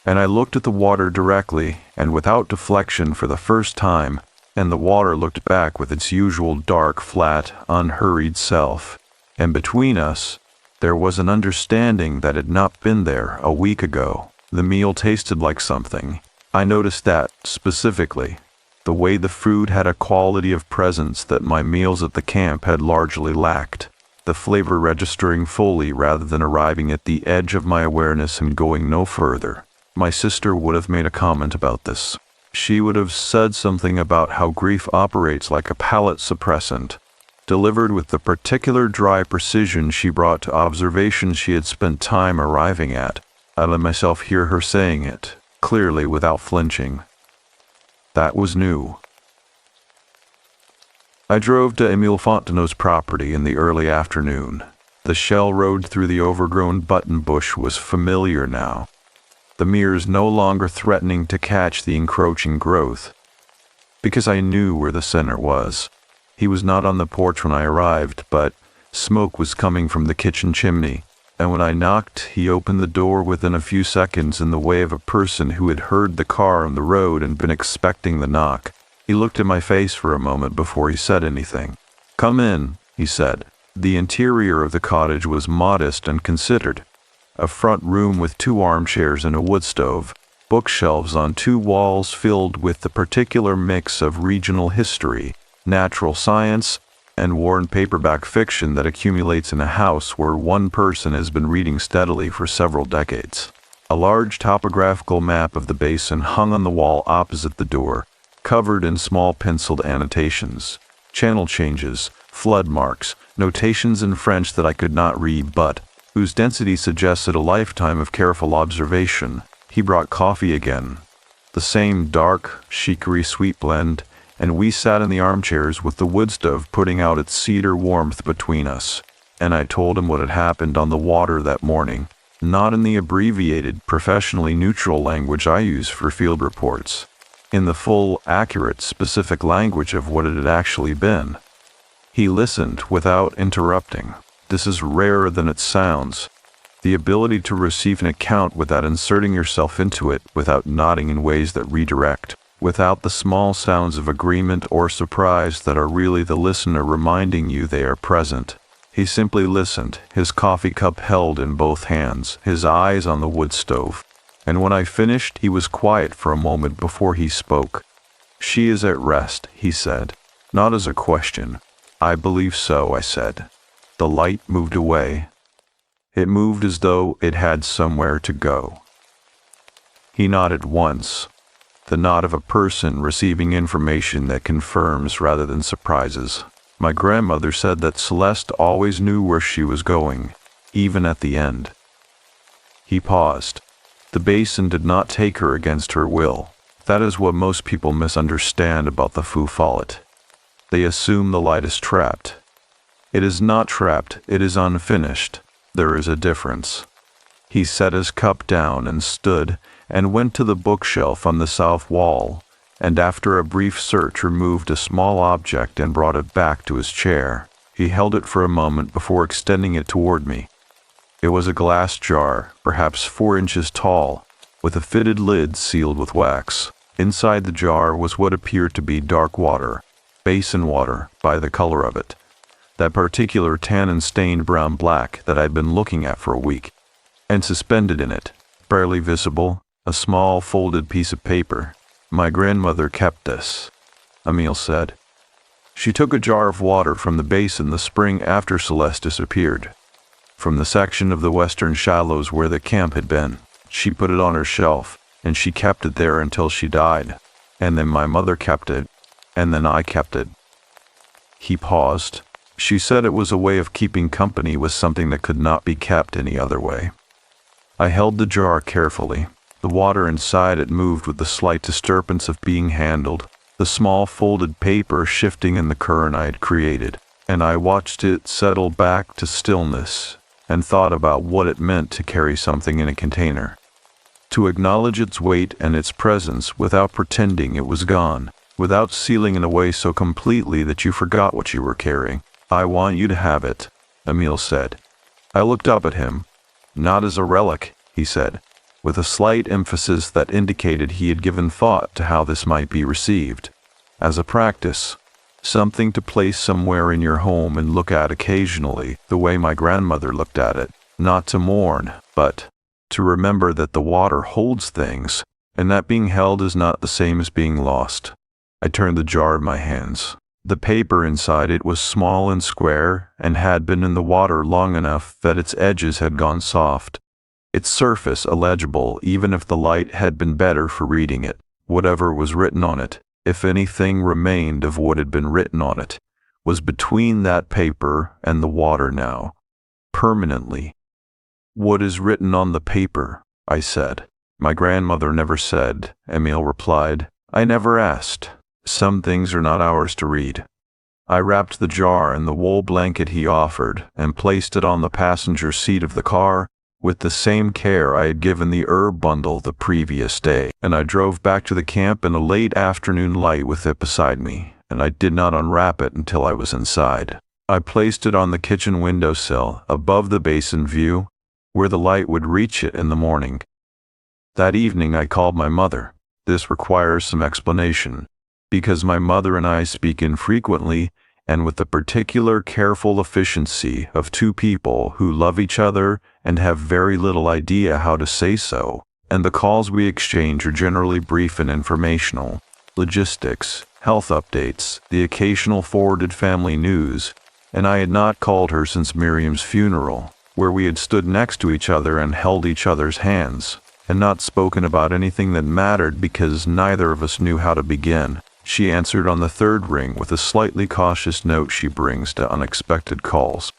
And I looked at the water directly and without deflection for the first time, and the water looked back with its usual dark, flat, unhurried self. And between us, there was an understanding that had not been there a week ago. The meal tasted like something. I noticed that, specifically, the way the food had a quality of presence that my meals at the camp had largely lacked, the flavor registering fully rather than arriving at the edge of my awareness and going no further. My sister would have made a comment about this. She would have said something about how grief operates like a palate suppressant, delivered with the particular dry precision she brought to observations she had spent time arriving at. I let myself hear her saying it, clearly without flinching. That was new. I drove to Emile Fontenot's property in the early afternoon. The shell road through the overgrown button bush was familiar now, the mirrors no longer threatening to catch the encroaching growth, because I knew where the center was. He was not on the porch when I arrived, but smoke was coming from the kitchen chimney, and when I knocked, he opened the door within a few seconds in the way of a person who had heard the car on the road and been expecting the knock. He looked at my face for a moment before he said anything. "Come in," he said. The interior of the cottage was modest and considered. A front room with 2 armchairs and a wood stove, bookshelves on 2 walls filled with the particular mix of regional history, natural science, and worn paperback fiction that accumulates in a house where one person has been reading steadily for several decades. A large topographical map of the basin hung on the wall opposite the door, covered in small penciled annotations, channel changes, flood marks, notations in French that I could not read but whose density suggested a lifetime of careful observation. He brought coffee again, the same dark, chicory sweet blend, and we sat in the armchairs with the wood stove putting out its cedar warmth between us, and I told him what had happened on the water that morning, not in the abbreviated, professionally neutral language I use for field reports, in the full, accurate, specific language of what it had actually been. He listened without interrupting. This is rarer than it sounds. The ability to receive an account without inserting yourself into it, without nodding in ways that redirect, without the small sounds of agreement or surprise that are really the listener reminding you they are present. He simply listened, his coffee cup held in both hands, his eyes on the wood stove. And when I finished, he was quiet for a moment before he spoke. "She is at rest," he said, not as a question. "I believe so," I said. The light moved away. It moved as though it had somewhere to go. He nodded once, the nod of a person receiving information that confirms rather than surprises. My grandmother said that Celeste always knew where she was going, even at the end. He paused. The basin did not take her against her will. That is what most people misunderstand about the Fufallet. They assume the light is trapped. It is not trapped, it is unfinished. There is a difference. He set his cup down and stood and went to the bookshelf on the south wall, and after a brief search removed a small object and brought it back to his chair. He held it for a moment before extending it toward me. It was a glass jar, perhaps 4 inches tall, with a fitted lid sealed with wax. Inside the jar was what appeared to be dark water, basin water by the color of it. That particular tannin-stained brown-black that I'd been looking at for a week, and suspended in it, barely visible, a small folded piece of paper. "My grandmother kept this," Emile said. "She took a jar of water from the basin the spring after Celeste disappeared, from the section of the western shallows where the camp had been. She put it on her shelf, and she kept it there until she died, and then my mother kept it, and then I kept it." He paused, She said it was a way of keeping company with something that could not be kept any other way. I held the jar carefully. The water inside it moved with the slight disturbance of being handled, the small folded paper shifting in the current I had created, and I watched it settle back to stillness and thought about what it meant to carry something in a container. To acknowledge its weight and its presence without pretending it was gone, without sealing it away so completely that you forgot what you were carrying. "I want you to have it," Emil said. I looked up at him. "Not as a relic," he said, with a slight emphasis that indicated he had given thought to how this might be received. "As a practice. Something to place somewhere in your home and look at occasionally, the way my grandmother looked at it. Not to mourn, but to remember that the water holds things, and that being held is not the same as being lost." I turned the jar in my hands. The paper inside it was small and square, and had been in the water long enough that its edges had gone soft, its surface illegible even if the light had been better for reading it. Whatever was written on it, if anything remained of what had been written on it, was between that paper and the water now, permanently. "What is written on the paper?" I said. "My grandmother never said," Emil replied. "I never asked. Some things are not ours to read." I wrapped the jar in the wool blanket he offered and placed it on the passenger seat of the car with the same care I had given the herb bundle the previous day, and I drove back to the camp in a late afternoon light with it beside me, and I did not unwrap it until I was inside. I placed it on the kitchen windowsill above the basin view, where the light would reach it in the morning. That evening I called my mother. This requires some explanation, because my mother and I speak infrequently and with the particular careful efficiency of two people who love each other and have very little idea how to say so, and the calls we exchange are generally brief and informational. Logistics, health updates, the occasional forwarded family news, and I had not called her since Miriam's funeral, where we had stood next to each other and held each other's hands, and not spoken about anything that mattered because neither of us knew how to begin. She answered on the third ring with a slightly cautious note she brings to unexpected calls.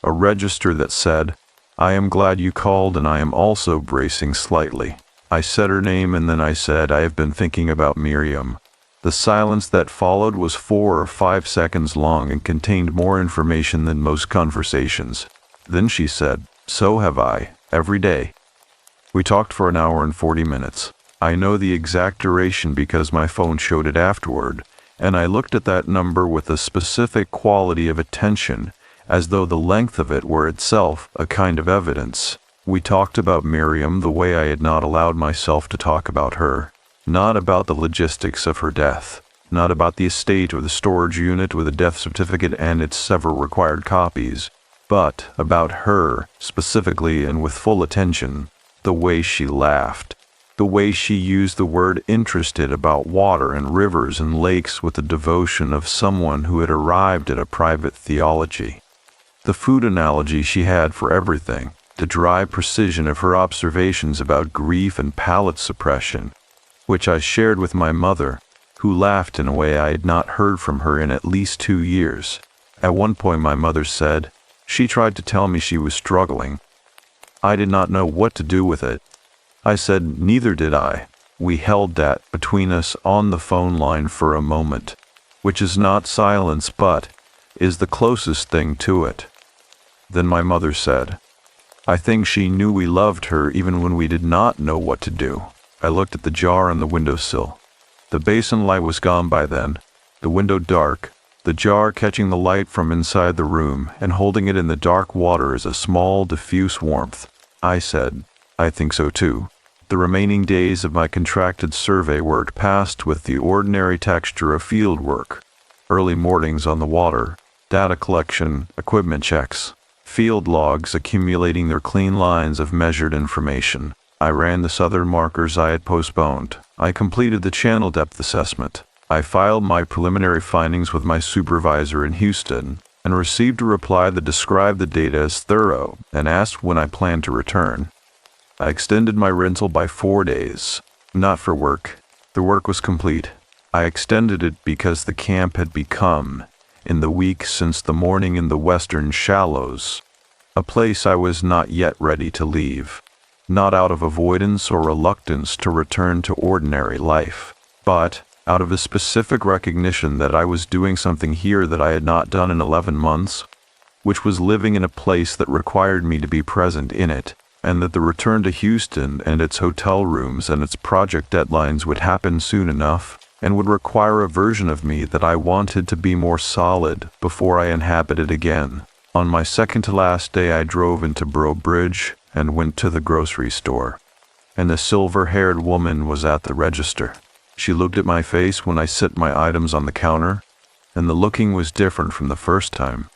A register that said, "I am glad you called and I am also bracing slightly." I said her name and then I said, "I have been thinking about Miriam." The silence that followed was 4 or 5 seconds long and contained more information than most conversations. Then she said, "So have I, every day." We talked for an hour and 40 minutes. I know the exact duration because my phone showed it afterward, and I looked at that number with a specific quality of attention, as though the length of it were itself a kind of evidence. We talked about Miriam the way I had not allowed myself to talk about her, not about the logistics of her death, not about the estate or the storage unit with a death certificate and its several required copies, but about her, specifically and with full attention, the way she laughed. The way she used the word interested about water and rivers and lakes with the devotion of someone who had arrived at a private theology. The food analogy she had for everything, the dry precision of her observations about grief and palate suppression, which I shared with my mother, who laughed in a way I had not heard from her in at least 2 years. At one point my mother said, she tried to tell me she was struggling. I did not know what to do with it. I said, neither did I. We held that between us on the phone line for a moment, which is not silence but is the closest thing to it. Then my mother said, I think she knew we loved her even when we did not know what to do. I looked at the jar on the windowsill. The basin light was gone by then, the window dark, the jar catching the light from inside the room and holding it in the dark water as a small diffuse warmth. I said, I think so too. The remaining days of my contracted survey work passed with the ordinary texture of field work. Early mornings on the water, data collection, equipment checks, field logs accumulating their clean lines of measured information. I ran the southern markers I had postponed. I completed the channel depth assessment. I filed my preliminary findings with my supervisor in Houston and received a reply that described the data as thorough and asked when I planned to return. I extended my rental by 4 days, not for work. The work was complete. I extended it because the camp had become, in the week since the morning in the western shallows, a place I was not yet ready to leave, not out of avoidance or reluctance to return to ordinary life, but out of a specific recognition that I was doing something here that I had not done in 11 months, which was living in a place that required me to be present in it, and that the return to Houston and its hotel rooms and its project deadlines would happen soon enough, and would require a version of me that I wanted to be more solid before I inhabited again. On my second to last day, I drove into Breaux Bridge and went to the grocery store, and the silver-haired woman was at the register. She looked at my face when I set my items on the counter, and the looking was different from the first time.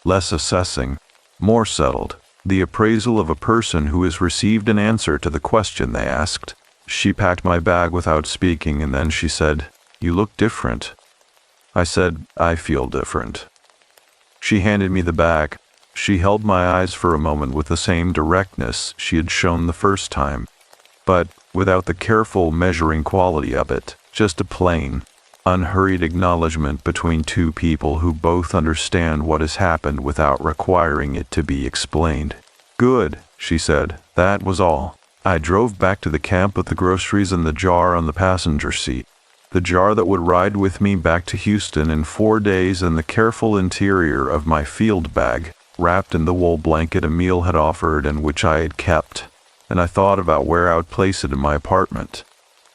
Less assessing, more settled, the appraisal of a person who has received an answer to the question they asked. She packed my bag without speaking, and then she said, "You look different." I said, "I feel different." She handed me the bag. She held my eyes for a moment with the same directness she had shown the first time, but without the careful measuring quality of it, just a plain, unhurried acknowledgement between two people who both understand what has happened without requiring it to be explained. "Good," she said. That was all. I drove back to the camp with the groceries and the jar on the passenger seat. The jar that would ride with me back to Houston in 4 days, and the careful interior of my field bag, wrapped in the wool blanket Emile had offered and which I had kept. And I thought about where I would place it in my apartment,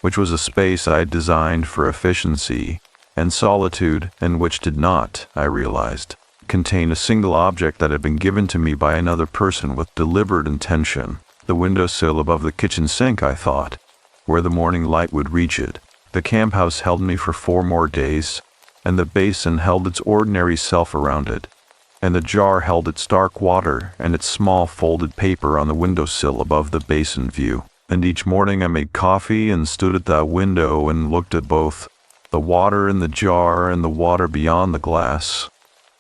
which was a space I had designed for efficiency and solitude, and which did not, I realized, contain a single object that had been given to me by another person with deliberate intention. The windowsill above the kitchen sink, I thought, where the morning light would reach it. The camp house held me for 4 more days, and the basin held its ordinary self around it, and the jar held its dark water and its small folded paper on the windowsill above the basin view. And each morning I made coffee and stood at that window and looked at both the water in the jar and the water beyond the glass,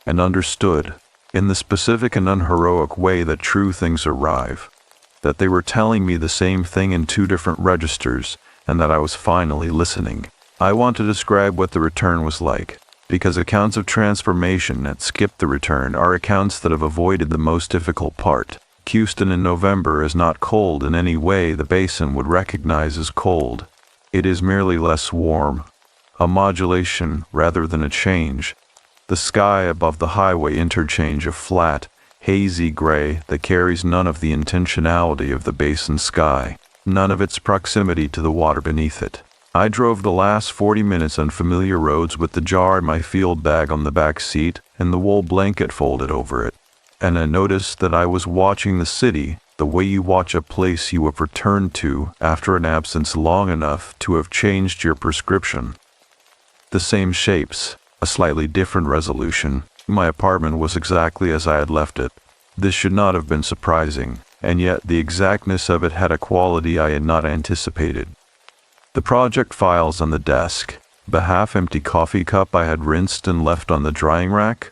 and understood, in the specific and unheroic way that true things arrive, that they were telling me the same thing in 2 different registers, and that I was finally listening. I want to describe what the return was like, because accounts of transformation that skip the return are accounts that have avoided the most difficult part. Houston in November is not cold in any way the basin would recognize as cold. It is merely less warm, a modulation rather than a change. The sky above the highway interchange of flat, hazy gray that carries none of the intentionality of the basin sky, none of its proximity to the water beneath it. I drove the last 40 minutes on familiar roads with the jar and my field bag on the back seat and the wool blanket folded over it, and I noticed that I was watching the city the way you watch a place you have returned to after an absence long enough to have changed your prescription. The same shapes, a slightly different resolution. My apartment was exactly as I had left it. This should not have been surprising, and yet the exactness of it had a quality I had not anticipated. The project files on the desk, the half-empty coffee cup I had rinsed and left on the drying rack,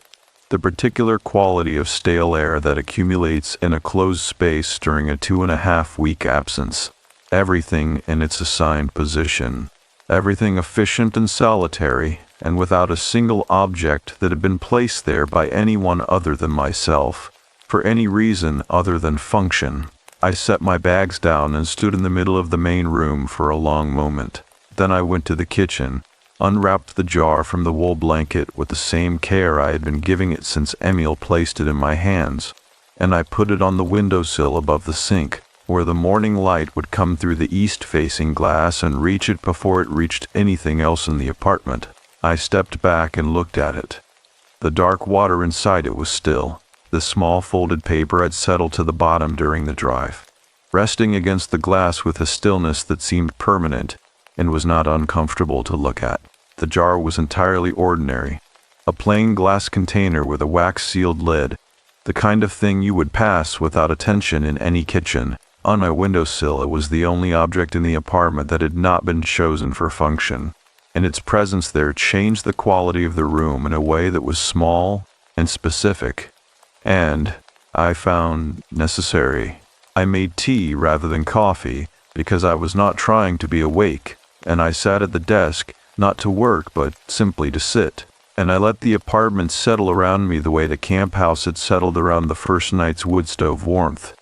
the particular quality of stale air that accumulates in a closed space during a 2.5-week absence, everything in its assigned position, everything efficient and solitary, and without a single object that had been placed there by anyone other than myself, for any reason other than function. I set my bags down and stood in the middle of the main room for a long moment. Then I went to the kitchen, unwrapped the jar from the wool blanket with the same care I had been giving it since Emile placed it in my hands, and I put it on the windowsill above the sink, where the morning light would come through the east-facing glass and reach it before it reached anything else in the apartment. I stepped back and looked at it. The dark water inside it was still. The small folded paper had settled to the bottom during the drive, resting against the glass with a stillness that seemed permanent and was not uncomfortable to look at. The jar was entirely ordinary, a plain glass container with a wax-sealed lid, the kind of thing you would pass without attention in any kitchen. On my windowsill, it was the only object in the apartment that had not been chosen for function, and its presence there changed the quality of the room in a way that was small and specific, and, I found, necessary. I made tea rather than coffee because I was not trying to be awake, and I sat at the desk, not to work but simply to sit. and I let the apartment settle around me the way the camp house had settled around the first night's wood stove warmth,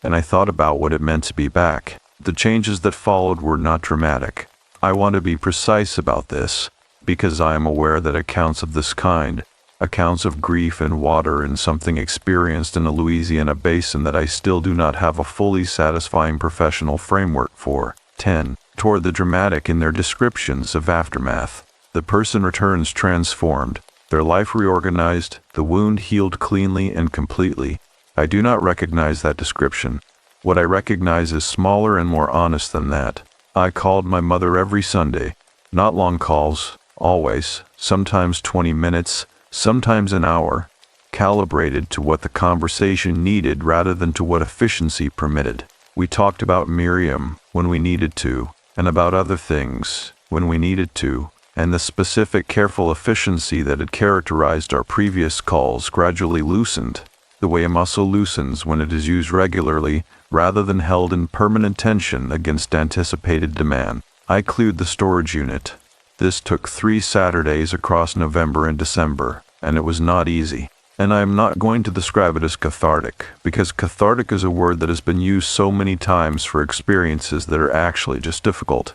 and I thought about what it meant to be back. The changes that followed were not dramatic. I want to be precise about this, because I am aware that accounts of this kind, accounts of grief and water and something experienced in a Louisiana basin that I still do not have a fully satisfying professional framework for, tend toward the dramatic in their descriptions of aftermath. The person returns transformed, their life reorganized, the wound healed cleanly and completely. I do not recognize that description. What I recognize is smaller and more honest than that. I called my mother every Sunday. Not long calls, always, sometimes 20 minutes, sometimes an hour, calibrated to what the conversation needed rather than to what efficiency permitted. We talked about Miriam when we needed to, and about other things when we needed to, and the specific careful efficiency that had characterized our previous calls gradually loosened, the way a muscle loosens when it is used regularly rather than held in permanent tension against anticipated demand. I cleared the storage unit. This took 3 Saturdays across November and December, and it was not easy. And I am not going to describe it as cathartic, because cathartic is a word that has been used so many times for experiences that are actually just difficult,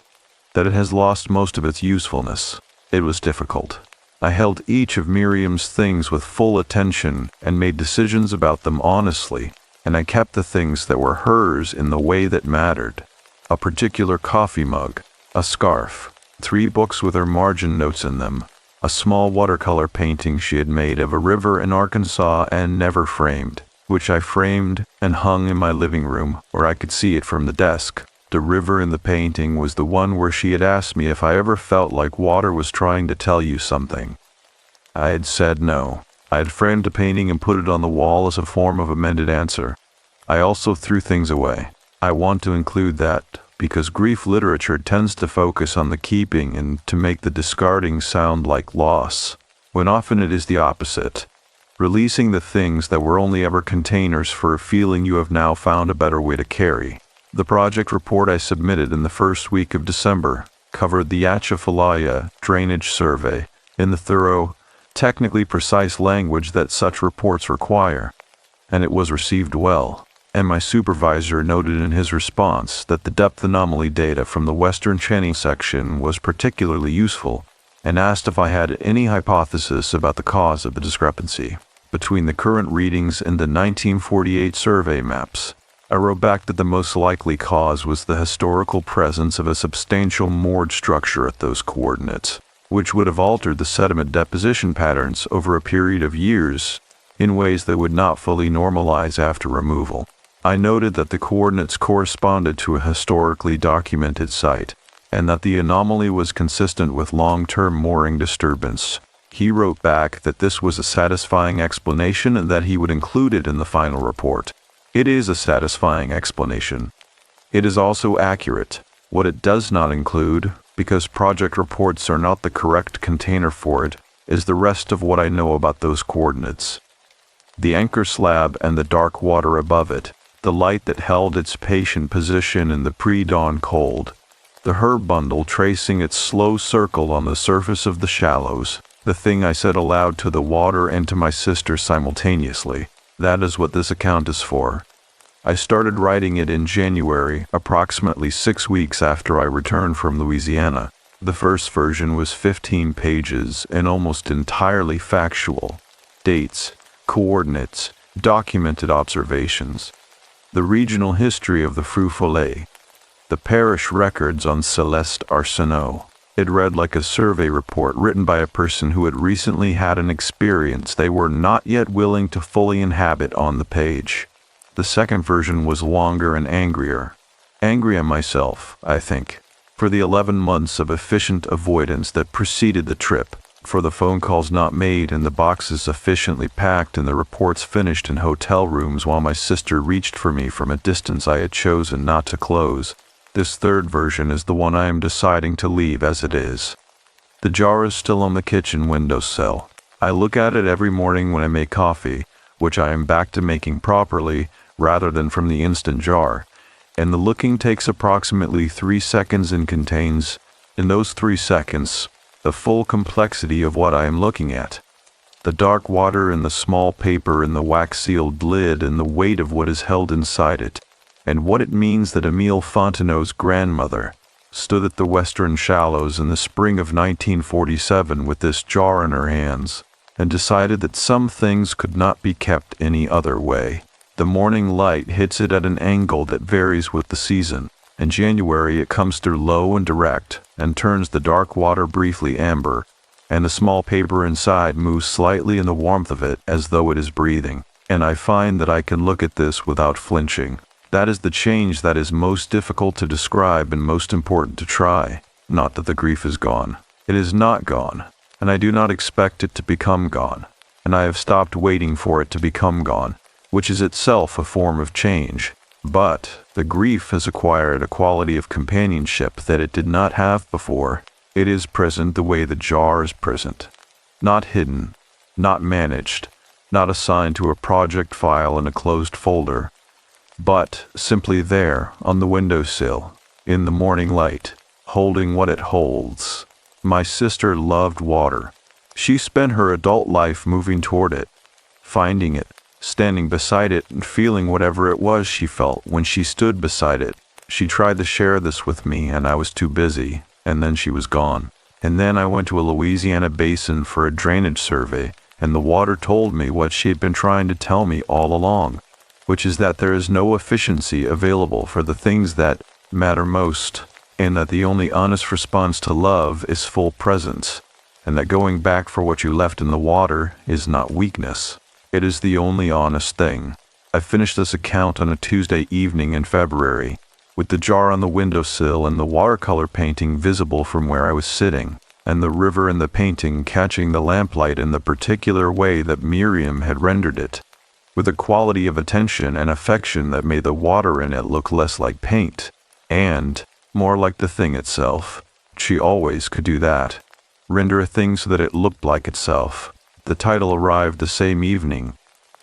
that it has lost most of its usefulness. It was difficult. I held each of Miriam's things with full attention and made decisions about them honestly, and I kept the things that were hers in the way that mattered. A particular coffee mug, a scarf, 3 books with her margin notes in them, a small watercolor painting she had made of a river in Arkansas and never framed, which I framed and hung in my living room where I could see it from the desk. The river in the painting was the one where she had asked me if I ever felt like water was trying to tell you something. I had said no. I had framed the painting and put it on the wall as a form of amended answer. I also threw things away. I want to include that, because grief literature tends to focus on the keeping and to make the discarding sound like loss, when often it is the opposite, releasing the things that were only ever containers for a feeling you have now found a better way to carry. The project report I submitted in the first week of December covered the Atchafalaya drainage survey in the thorough, technically precise language that such reports require, and it was received well. And my supervisor noted in his response that the depth anomaly data from the Western Cheney section was particularly useful, and asked if I had any hypothesis about the cause of the discrepancy between the current readings and the 1948 survey maps. I wrote back that the most likely cause was the historical presence of a substantial moored structure at those coordinates, which would have altered the sediment deposition patterns over a period of years in ways that would not fully normalize after removal. I noted that the coordinates corresponded to a historically documented site, and that the anomaly was consistent with long-term mooring disturbance. He wrote back that this was a satisfying explanation and that he would include it in the final report. It is a satisfying explanation. It is also accurate. What it does not include, because project reports are not the correct container for it, is the rest of what I know about those coordinates. The anchor slab and the dark water above it, the light that held its patient position in the pre-dawn cold, the herb bundle tracing its slow circle on the surface of the shallows, the thing I said aloud to the water and to my sister simultaneously. That is what this account is for. I started writing it in January, approximately 6 weeks after I returned from Louisiana. The first version was 15 pages and almost entirely factual. Dates, coordinates, documented observations, the regional history of the Fufallet, the parish records on Celeste Arsenault. It read like a survey report written by a person who had recently had an experience they were not yet willing to fully inhabit on the page. The second version was longer and angrier. Angry at myself, I think, for the 11 months of efficient avoidance that preceded the trip, for the phone calls not made and the boxes efficiently packed and the reports finished in hotel rooms while my sister reached for me from a distance I had chosen not to close. This third version is the one I am deciding to leave as it is. The jar is still on the kitchen windowsill. I look at it every morning when I make coffee, which I am back to making properly rather than from the instant jar, and the looking takes approximately 3 seconds and contains, in those 3 seconds, the full complexity of what I am looking at. The dark water and the small paper and the wax-sealed lid and the weight of what is held inside it, and what it means that Emile Fontenot's grandmother stood at the western shallows in the spring of 1947 with this jar in her hands, and decided that some things could not be kept any other way. The morning light hits it at an angle that varies with the season. In January it comes through low and direct, and turns the dark water briefly amber, and the small paper inside moves slightly in the warmth of it as though it is breathing. And I find that I can look at this without flinching. That is the change that is most difficult to describe and most important to try. Not that the grief is gone. It is not gone, and I do not expect it to become gone, and I have stopped waiting for it to become gone, which is itself a form of change. But the grief has acquired a quality of companionship that it did not have before. It is present the way the jar is present. Not hidden, not managed, not assigned to a project file in a closed folder, but simply there on the windowsill, in the morning light, holding what it holds. My sister loved water. She spent her adult life moving toward it, finding it, standing beside it and feeling whatever it was she felt when she stood beside it. She tried to share this with me and I was too busy, and then she was gone. And then I went to a Louisiana basin for a drainage survey, and the water told me what she had been trying to tell me all along, which is that there is no efficiency available for the things that matter most, and that the only honest response to love is full presence, and that going back for what you left in the water is not weakness. It is the only honest thing. I finished this account on a Tuesday evening in February, with the jar on the windowsill and the watercolor painting visible from where I was sitting, and the river and the painting catching the lamplight in the particular way that Miriam had rendered it, with a quality of attention and affection that made the water in it look less like paint, and more like the thing itself. She always could do that, render a thing so that it looked like itself. The title arrived the same evening,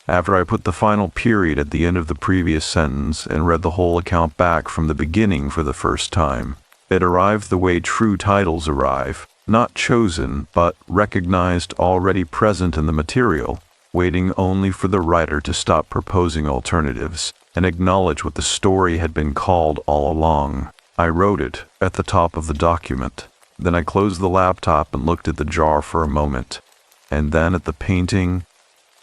after I put the final period at the end of the previous sentence and read the whole account back from the beginning for the first time. It arrived the way true titles arrive, not chosen, but recognized, already present in the material, waiting only for the writer to stop proposing alternatives and acknowledge what the story had been called all along. I wrote it at the top of the document. Then I closed the laptop and looked at the jar for a moment, and then at the painting,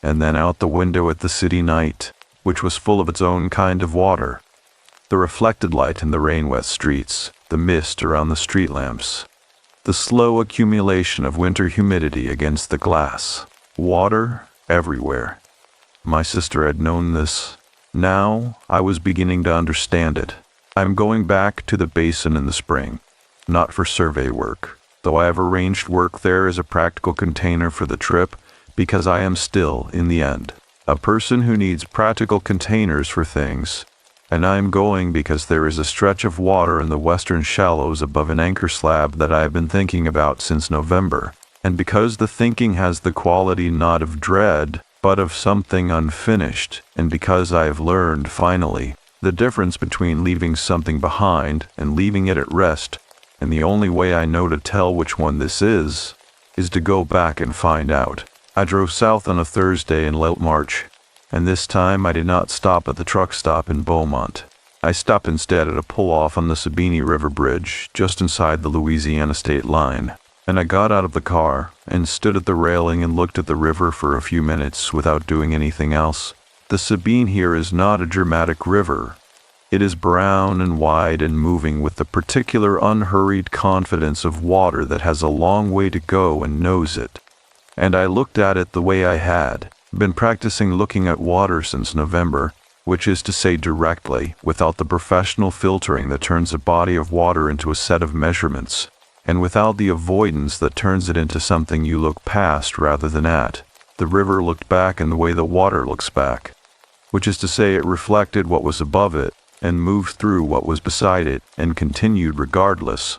and then out the window at the city night, which was full of its own kind of water. The reflected light in the rain-wet streets, the mist around the street lamps, the slow accumulation of winter humidity against the glass. Water everywhere. My sister had known this. Now I was beginning to understand it. I am going back to the basin in the spring, not for survey work, though I have arranged work there as a practical container for the trip, because I am still, in the end, a person who needs practical containers for things, and I am going because there is a stretch of water in the western shallows above an anchor slab that I have been thinking about since November, and because the thinking has the quality not of dread, but of something unfinished, and because I have learned, finally, the difference between leaving something behind and leaving it at rest, and the only way I know to tell which one this is to go back and find out. I drove south on a Thursday in late March, and this time I did not stop at the truck stop in Beaumont. I stopped instead at a pull-off on the Sabine River Bridge, just inside the Louisiana state line, and I got out of the car and stood at the railing and looked at the river for a few minutes without doing anything else. The Sabine here is not a dramatic river. It is brown and wide and moving with the particular unhurried confidence of water that has a long way to go and knows it. And I looked at it the way I had been practicing looking at water since November, which is to say directly, without the professional filtering that turns a body of water into a set of measurements, and without the avoidance that turns it into something you look past rather than at. The river looked back in the way the water looks back, which is to say it reflected what was above it, and moved through what was beside it, and continued regardless,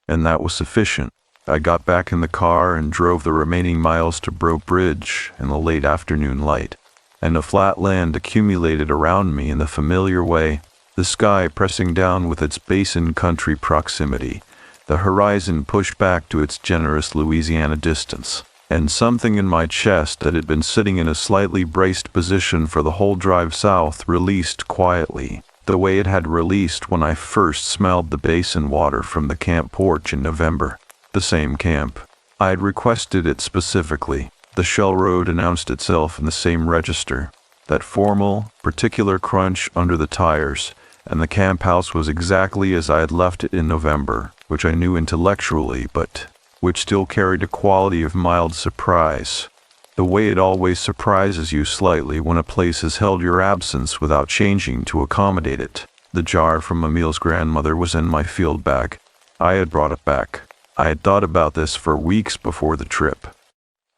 and that was sufficient. I got back in the car and drove the remaining miles to Broke Bridge in the late afternoon light, and the flat land accumulated around me in the familiar way, the sky pressing down with its basin country proximity, The horizon pushed back to its generous Louisiana distance, and something in my chest that had been sitting in a slightly braced position for the whole drive south released quietly, the way it had released when I first smelled the basin water from the camp porch in November. The same camp. I had requested it specifically. The Shell Road announced itself in the same register. That formal, particular crunch under the tires, and the camp house was exactly as I had left it in November, which I knew intellectually, but which still carried a quality of mild surprise. The way it always surprises you slightly when a place has held your absence without changing to accommodate it. The jar from Emil's grandmother was in my field bag. I had brought it back. I had thought about this for weeks before the trip,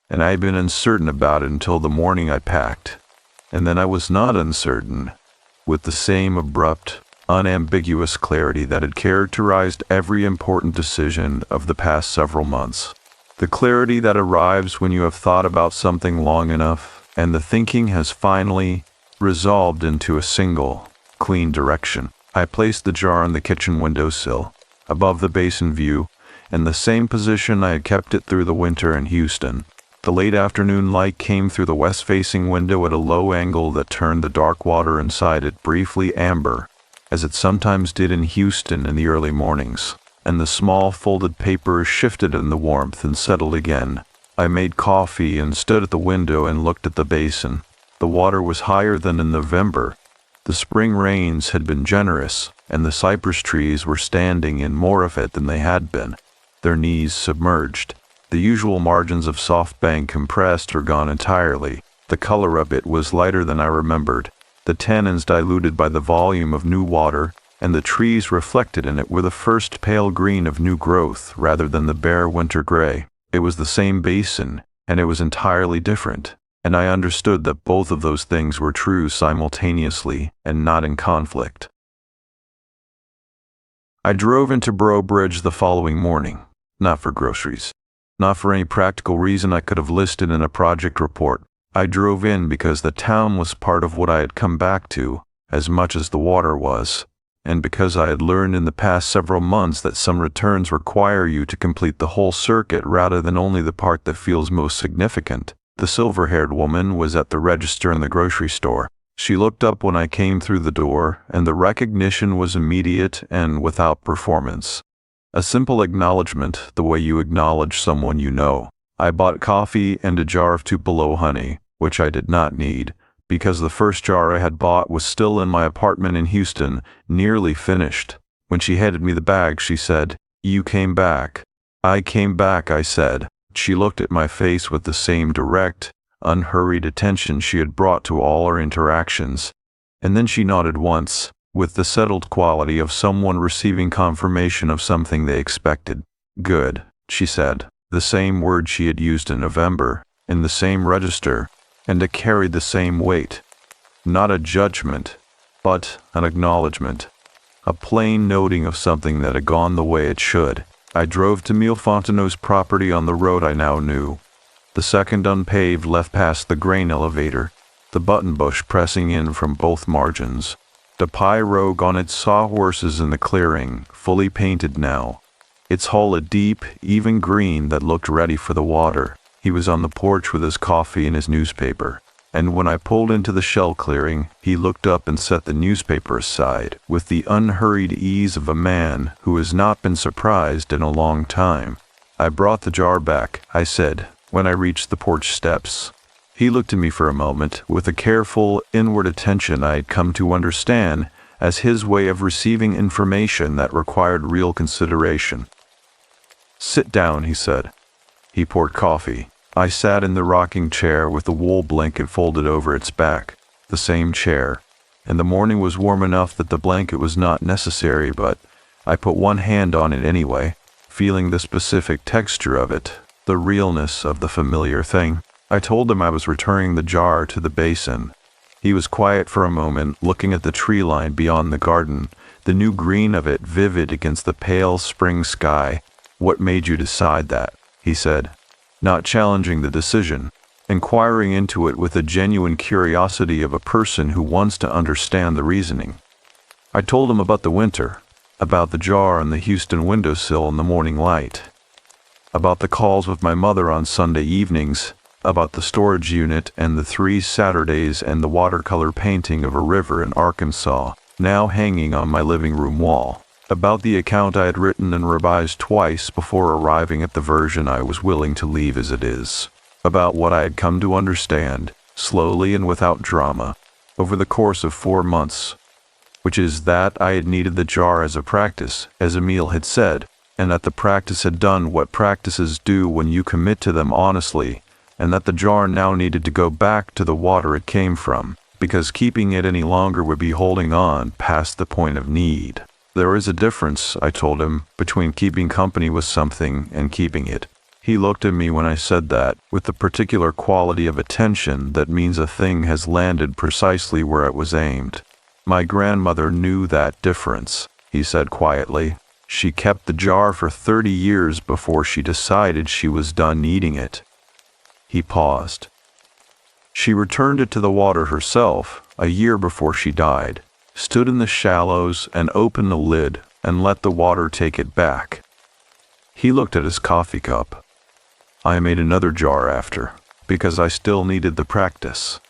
and I had been uncertain about it until the morning I packed. And then I was not uncertain, with the same abrupt, unambiguous clarity that had characterized every important decision of the past several months. The clarity that arrives when you have thought about something long enough, and the thinking has finally resolved into a single, clean direction. I placed the jar on the kitchen windowsill, above the basin view, in the same position I had kept it through the winter in Houston. The late afternoon light came through the west-facing window at a low angle that turned the dark water inside it briefly amber, as it sometimes did in Houston in the early mornings, and the small folded papers shifted in the warmth and settled again. I made coffee and stood at the window and looked at the basin. The water was higher than in November. The spring rains had been generous, and the cypress trees were standing in more of it than they had been, their knees submerged. The usual margins of soft bank compressed or gone entirely. The color of it was lighter than I remembered, the tannins diluted by the volume of new water, and the trees reflected in it were the first pale green of new growth rather than the bare winter gray. It was the same basin, and it was entirely different, and I understood that both of those things were true simultaneously and not in conflict. I drove into Breaux Bridge the following morning, not for groceries. Not for any practical reason I could have listed in a project report. I drove in because the town was part of what I had come back to, as much as the water was, and because I had learned in the past several months that some returns require you to complete the whole circuit rather than only the part that feels most significant. The silver-haired woman was at the register in the grocery store. She looked up when I came through the door, and the recognition was immediate and without performance. A simple acknowledgement, the way you acknowledge someone you know. I bought coffee and a jar of Tupelo honey, which I did not need, because the first jar I had bought was still in my apartment in Houston, nearly finished. When she handed me the bag, she said, "You came back." "I came back," I said. She looked at my face with the same direct, unhurried attention she had brought to all our interactions, and then she nodded once, with the settled quality of someone receiving confirmation of something they expected. "Good," she said, the same word she had used in November, in the same register, and it carried the same weight. Not a judgment, but an acknowledgement, a plain noting of something that had gone the way it should. I drove to Mille Fontenot's property on the road I now knew. The second unpaved left past the grain elevator, the button bush pressing in from both margins. The pie rogue on its sawhorses in the clearing, fully painted now, its hull a deep, even green that looked ready for the water. He was on the porch with his coffee and his newspaper, and when I pulled into the shell clearing, he looked up and set the newspaper aside, with the unhurried ease of a man who has not been surprised in a long time. "I brought the jar back," I said, when I reached the porch steps. He looked at me for a moment, with a careful, inward attention I had come to understand as his way of receiving information that required real consideration. "Sit down," he said. He poured coffee. I sat in the rocking chair with the wool blanket folded over its back, the same chair, and the morning was warm enough that the blanket was not necessary, but I put one hand on it anyway, feeling the specific texture of it, the realness of the familiar thing. I told him I was returning the jar to the basin. He was quiet for a moment, looking at the tree line beyond the garden, the new green of it vivid against the pale spring sky. "What made you decide that?" he said, not challenging the decision, inquiring into it with the genuine curiosity of a person who wants to understand the reasoning. I told him about the winter. about the jar on the Houston windowsill in the morning light, about the calls with my mother on Sunday evenings, about the storage unit and the 3 Saturdays and the watercolor painting of a river in Arkansas, now hanging on my living room wall, about the account I had written and revised twice before arriving at the version I was willing to leave as it is, about what I had come to understand, slowly and without drama, over the course of 4 months, which is that I had needed the jar as a practice, as Emile had said, and that the practice had done what practices do when you commit to them honestly, and that the jar now needed to go back to the water it came from, because keeping it any longer would be holding on past the point of need. There is a difference, I told him, between keeping company with something and keeping it. He looked at me when I said that, with the particular quality of attention that means a thing has landed precisely where it was aimed. My grandmother knew that difference, he said quietly. She kept the jar for 30 years before she decided she was done eating it. He paused. She returned it to the water herself a year before she died, stood in the shallows and opened the lid and let the water take it back. He looked at his coffee cup. I made another jar after, because I still needed the practice.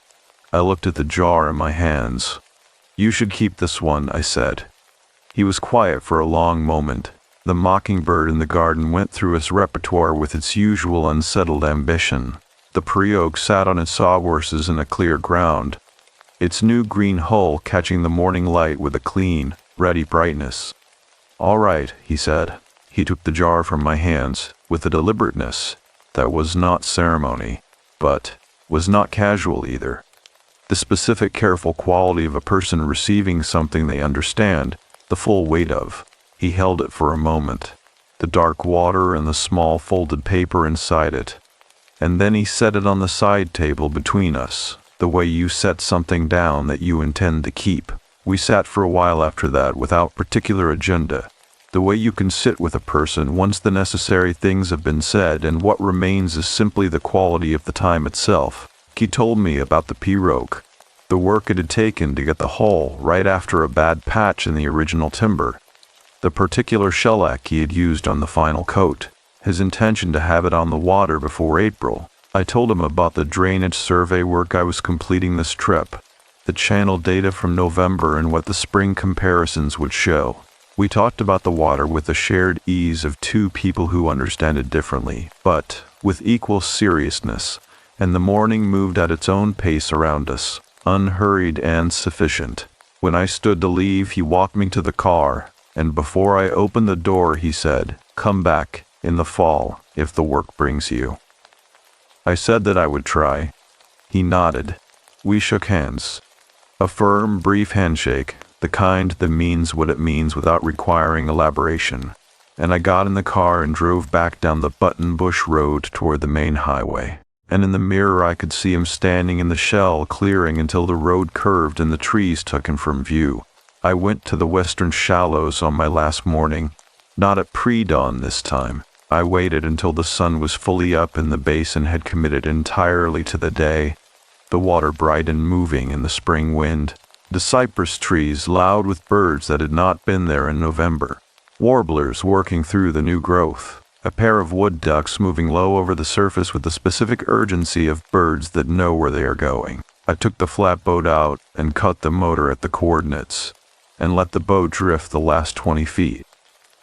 I looked at the jar in my hands. You should keep this one, I said. He was quiet for a long moment. The mockingbird in the garden went through his repertoire with its usual unsettled ambition. The pre-oak sat on its sawhorses in a clear ground, its new green hull catching the morning light with a clean, ready brightness. All right, he said. He took the jar from my hands with a deliberateness that was not ceremony, but was not casual either. The specific careful quality of a person receiving something they understand the full weight of. He held it for a moment, the dark water and the small folded paper inside it, and then he set it on the side table between us, the way you set something down that you intend to keep. We sat for a while after that without particular agenda, the way you can sit with a person once the necessary things have been said and what remains is simply the quality of the time itself. He told me about the pirogue, the work it had taken to get the hull right after a bad patch in the original timber, the particular shellac he had used on the final coat, his intention to have it on the water before April. I told him about the drainage survey work I was completing this trip, the channel data from November and what the spring comparisons would show. We talked about the water with the shared ease of 2 people who understand it differently, but with equal seriousness, and the morning moved at its own pace around us, unhurried and sufficient. When I stood to leave, he walked me to the car, and before I opened the door, he said, "Come back in the fall, if the work brings you." I said that I would try. He nodded. We shook hands. A firm, brief handshake, the kind that means what it means without requiring elaboration, and I got in the car and drove back down the Buttonbush Road toward the main highway. And in the mirror I could see him standing in the shell clearing until the road curved and the trees took him from view. I went to the western shallows on my last morning, not at pre-dawn this time. I waited until the sun was fully up and the basin had committed entirely to the day, the water bright and moving in the spring wind, the cypress trees loud with birds that had not been there in November, warblers working through the new growth, a pair of wood ducks moving low over the surface with the specific urgency of birds that know where they are going. I took the flatboat out and cut the motor at the coordinates, and let the boat drift the last 20 feet,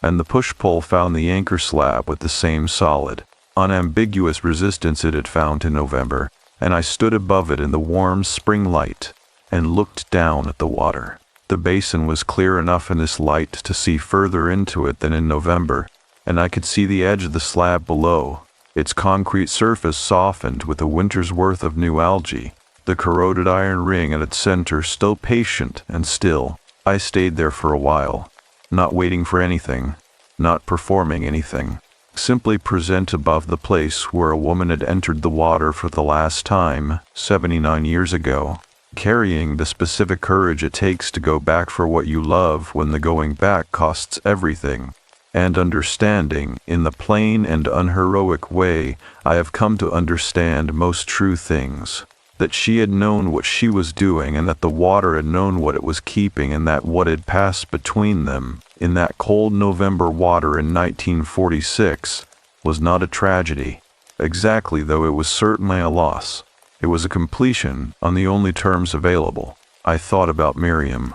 and the push-pull found the anchor slab with the same solid, unambiguous resistance it had found in November, and I stood above it in the warm spring light and looked down at the water. The basin was clear enough in this light to see further into it than in November, and I could see the edge of the slab below, its concrete surface softened with a winter's worth of new algae, the corroded iron ring at its center still patient and still. I stayed there for a while, not waiting for anything, not performing anything, simply present above the place where a woman had entered the water for the last time, 79 years ago, carrying the specific courage it takes to go back for what you love when the going back costs everything, and understanding, in the plain and unheroic way I have come to understand most true things, that she had known what she was doing and that the water had known what it was keeping, and that what had passed between them in that cold November water in 1946 was not a tragedy, exactly, though it was certainly a loss. It was a completion on the only terms available. I thought about Miriam,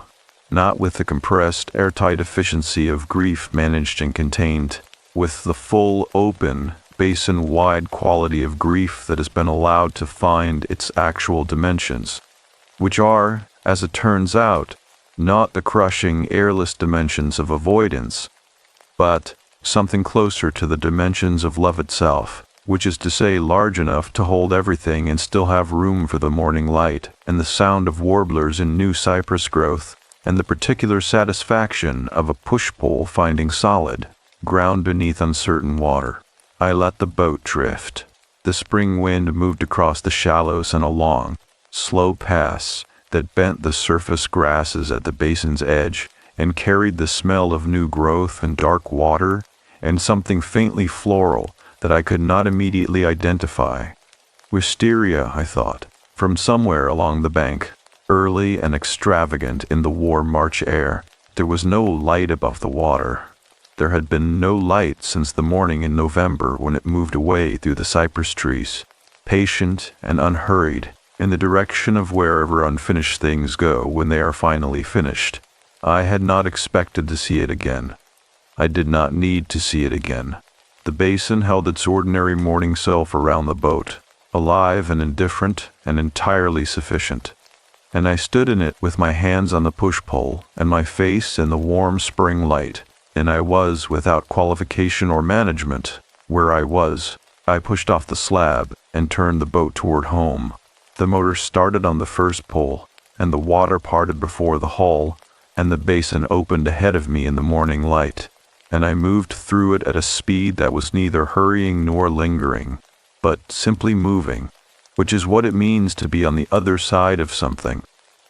not with the compressed, airtight efficiency of grief managed and contained, with the full, open, basin-wide quality of grief that has been allowed to find its actual dimensions, which are, as it turns out, not the crushing, airless dimensions of avoidance, but something closer to the dimensions of love itself, which is to say large enough to hold everything and still have room for the morning light and the sound of warblers in new cypress growth, and the particular satisfaction of a push-pole finding solid ground beneath uncertain water. I let the boat drift. The spring wind moved across the shallows and along, slow paths that bent the surface grasses at the basin's edge and carried the smell of new growth and dark water and something faintly floral that I could not immediately identify. Wisteria, I thought, from somewhere along the bank, early and extravagant in the warm March air. There was no light above the water. There had been no light since the morning in November when it moved away through the cypress trees, patient and unhurried, in the direction of wherever unfinished things go when they are finally finished. I had not expected to see it again. I did not need to see it again. The basin held its ordinary morning self around the boat, alive and indifferent and entirely sufficient. And I stood in it with my hands on the push-pole and my face in the warm spring light. And I was, without qualification or management, where I was. I pushed off the slab and turned the boat toward home. The motor started on the first pole, and the water parted before the hull, and the basin opened ahead of me in the morning light, and I moved through it at a speed that was neither hurrying nor lingering, but simply moving, which is what it means to be on the other side of something.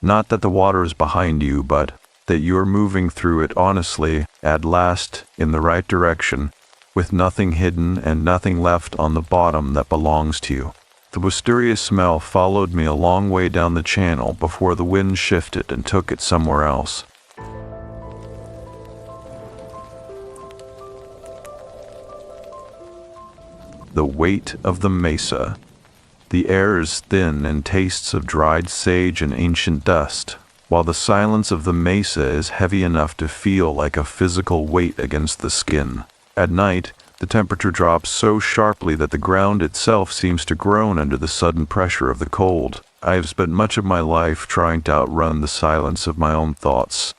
Not that the water is behind you, but that you're moving through it honestly, at last, in the right direction, with nothing hidden and nothing left on the bottom that belongs to you. The wisteria smell followed me a long way down the channel before the wind shifted and took it somewhere else. The weight of the mesa. The air is thin and tastes of dried sage and ancient dust, while the silence of the mesa is heavy enough to feel like a physical weight against the skin. At night, the temperature drops so sharply that the ground itself seems to groan under the sudden pressure of the cold. I have spent much of my life trying to outrun the silence of my own thoughts.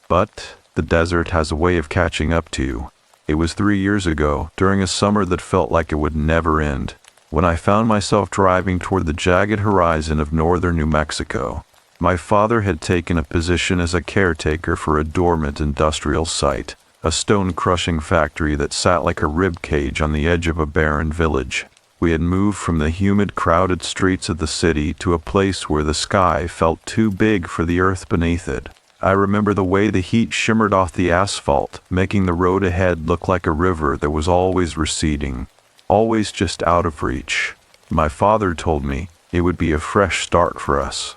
But the desert has a way of catching up to you. It was 3 years ago, during a summer that felt like it would never end, when I found myself driving toward the jagged horizon of northern New Mexico. My father had taken a position as a caretaker for a dormant industrial site, a stone-crushing factory that sat like a rib cage on the edge of a barren village. We had moved from the humid, crowded streets of the city to a place where the sky felt too big for the earth beneath it. I remember the way the heat shimmered off the asphalt, making the road ahead look like a river that was always receding, always just out of reach. My father told me it would be a fresh start for us,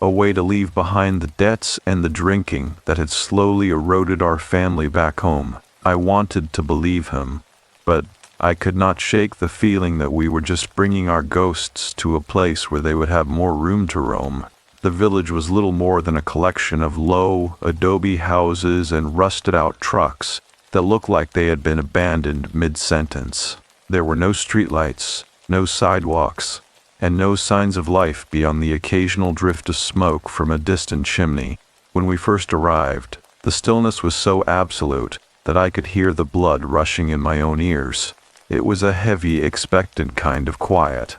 a way to leave behind the debts and the drinking that had slowly eroded our family back home. I wanted to believe him, but I could not shake the feeling that we were just bringing our ghosts to a place where they would have more room to roam. The village was little more than a collection of low, adobe houses and rusted-out trucks that looked like they had been abandoned mid-sentence. There were no streetlights, no sidewalks, and no signs of life beyond the occasional drift of smoke from a distant chimney. When we first arrived, the stillness was so absolute that I could hear the blood rushing in my own ears. It was a heavy, expectant kind of quiet,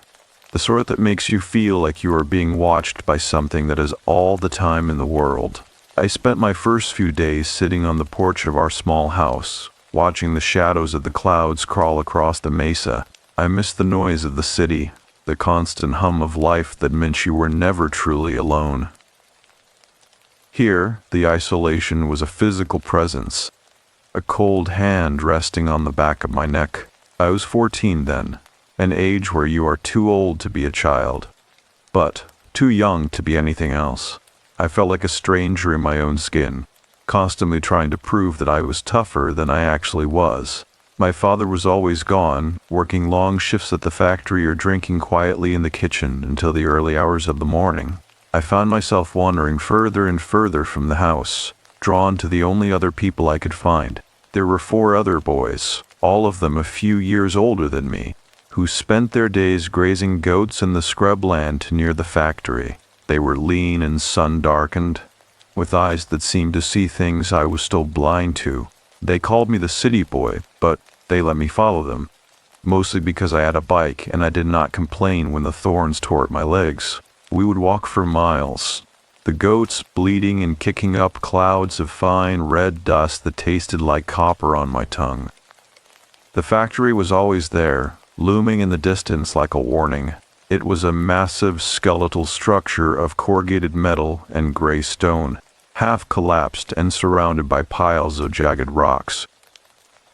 the sort that makes you feel like you are being watched by something that has all the time in the world. I spent my first few days sitting on the porch of our small house, watching the shadows of the clouds crawl across the mesa. I missed the noise of the city, the constant hum of life that meant you were never truly alone. Here, the isolation was a physical presence, a cold hand resting on the back of my neck. I was 14 then, an age where you are too old to be a child. but too young to be anything else. I felt like a stranger in my own skin, constantly trying to prove that I was tougher than I actually was. My father was always gone, working long shifts at the factory or drinking quietly in the kitchen until the early hours of the morning. I found myself wandering further and further from the house, drawn to the only other people I could find. There were 4 other boys, all of them a few years older than me, who spent their days grazing goats in the scrubland near the factory. They were lean and sun-darkened, with eyes that seemed to see things I was still blind to. They called me the city boy, but they let me follow them, mostly because I had a bike and I did not complain when the thorns tore at my legs. We would walk for miles, the goats bleating and kicking up clouds of fine red dust that tasted like copper on my tongue. The factory was always there, looming in the distance like a warning. It was a massive skeletal structure of corrugated metal and gray stone, half collapsed and surrounded by piles of jagged rocks.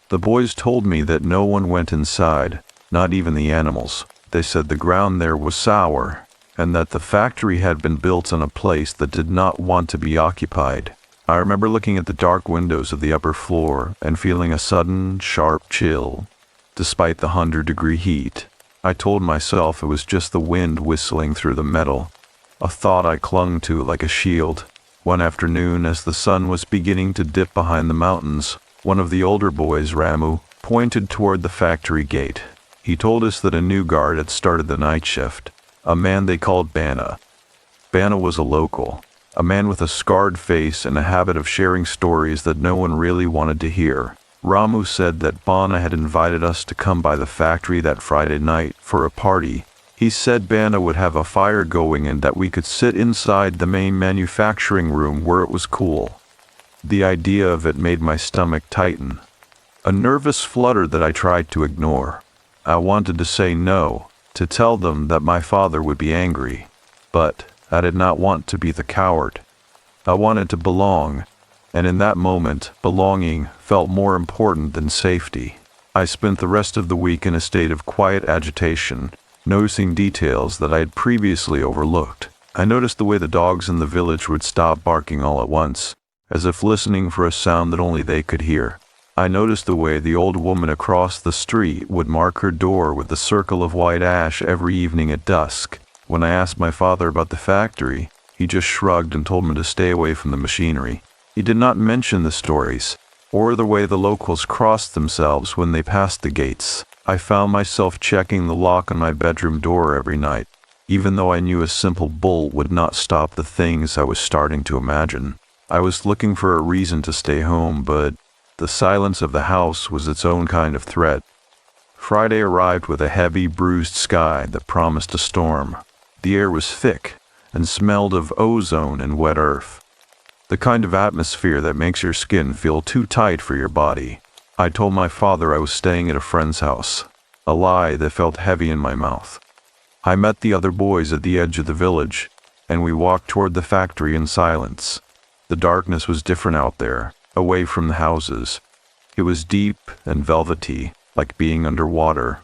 The boys told me that no one went inside, not even the animals. They said the ground there was sour, and that the factory had been built on a place that did not want to be occupied. I remember looking at the dark windows of the upper floor and feeling a sudden, sharp chill, despite the 100-degree heat. I told myself it was just the wind whistling through the metal, a thought I clung to like a shield. One afternoon, as the sun was beginning to dip behind the mountains, one of the older boys, Ramu, pointed toward the factory gate. He told us that a new guard had started the night shift, a man they called Bana. Bana was a local, a man with a scarred face and a habit of sharing stories that no one really wanted to hear. Ramu said that Bana had invited us to come by the factory that Friday night for a party. He said Bana would have a fire going and that we could sit inside the main manufacturing room where it was cool. The idea of it made my stomach tighten, a nervous flutter that I tried to ignore. I wanted to say no, to tell them that my father would be angry, but I did not want to be the coward. I wanted to belong, and in that moment, belonging felt more important than safety. I spent the rest of the week in a state of quiet agitation, noticing details that I had previously overlooked. I noticed the way the dogs in the village would stop barking all at once, as if listening for a sound that only they could hear. I noticed the way the old woman across the street would mark her door with a circle of white ash every evening at dusk. When I asked my father about the factory, he just shrugged and told me to stay away from the machinery. He did not mention the stories, or the way the locals crossed themselves when they passed the gates. I found myself checking the lock on my bedroom door every night, even though I knew a simple bolt would not stop the things I was starting to imagine. I was looking for a reason to stay home, but the silence of the house was its own kind of threat. Friday arrived with a heavy, bruised sky that promised a storm. The air was thick and smelled of ozone and wet earth, the kind of atmosphere that makes your skin feel too tight for your body. I told my father I was staying at a friend's house, a lie that felt heavy in my mouth. I met the other boys at the edge of the village, and we walked toward the factory in silence. The darkness was different out there, away from the houses. It was deep and velvety, like being underwater.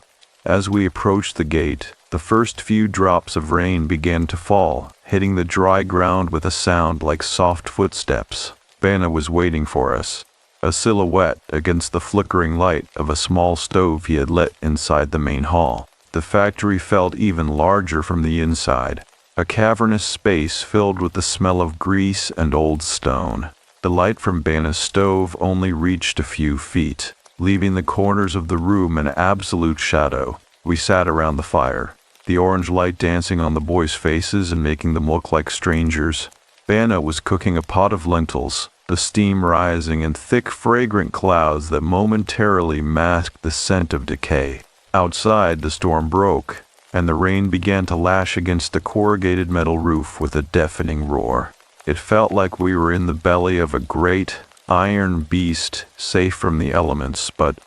As we approached the gate, the first few drops of rain began to fall, hitting the dry ground with a sound like soft footsteps. Bana was waiting for us, a silhouette against the flickering light of a small stove he had lit inside the main hall. The factory felt even larger from the inside, a cavernous space filled with the smell of grease and old stone. The light from Bana's stove only reached a few feet, leaving the corners of the room in absolute shadow. We sat around the fire, the orange light dancing on the boys' faces and making them look like strangers. Bana was cooking a pot of lentils, the steam rising in thick, fragrant clouds that momentarily masked the scent of decay. Outside, the storm broke, and the rain began to lash against the corrugated metal roof with a deafening roar. It felt like we were in the belly of a great, iron beast, safe from the elements, but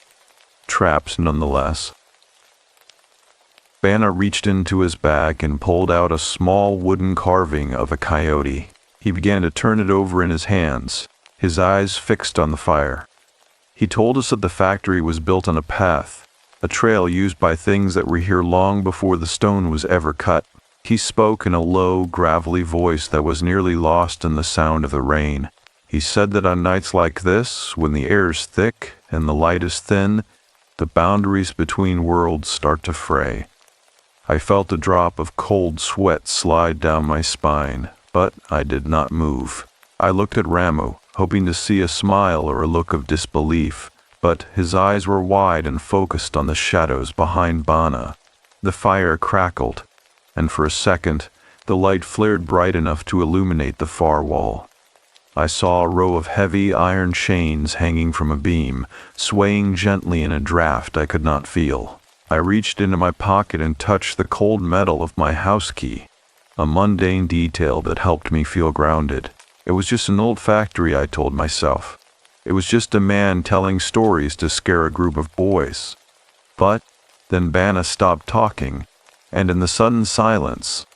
trapped nonetheless. Bana reached into his bag and pulled out a small wooden carving of a coyote. He began to turn it over in his hands, his eyes fixed on the fire. He told us that the factory was built on a path, a trail used by things that were here long before the stone was ever cut. He spoke in a low, gravelly voice that was nearly lost in the sound of the rain. He said that on nights like this, when the air is thick and the light is thin, the boundaries between worlds start to fray. I felt a drop of cold sweat slide down my spine, but I did not move. I looked at Ramu, hoping to see a smile or a look of disbelief, but his eyes were wide and focused on the shadows behind Bana. The fire crackled, and for a second, the light flared bright enough to illuminate the far wall. I saw a row of heavy iron chains hanging from a beam, swaying gently in a draft I could not feel. I reached into my pocket and touched the cold metal of my house key, a mundane detail that helped me feel grounded. It was just an old factory, I told myself. It was just a man telling stories to scare a group of boys. But then Bana stopped talking, and in the sudden silence,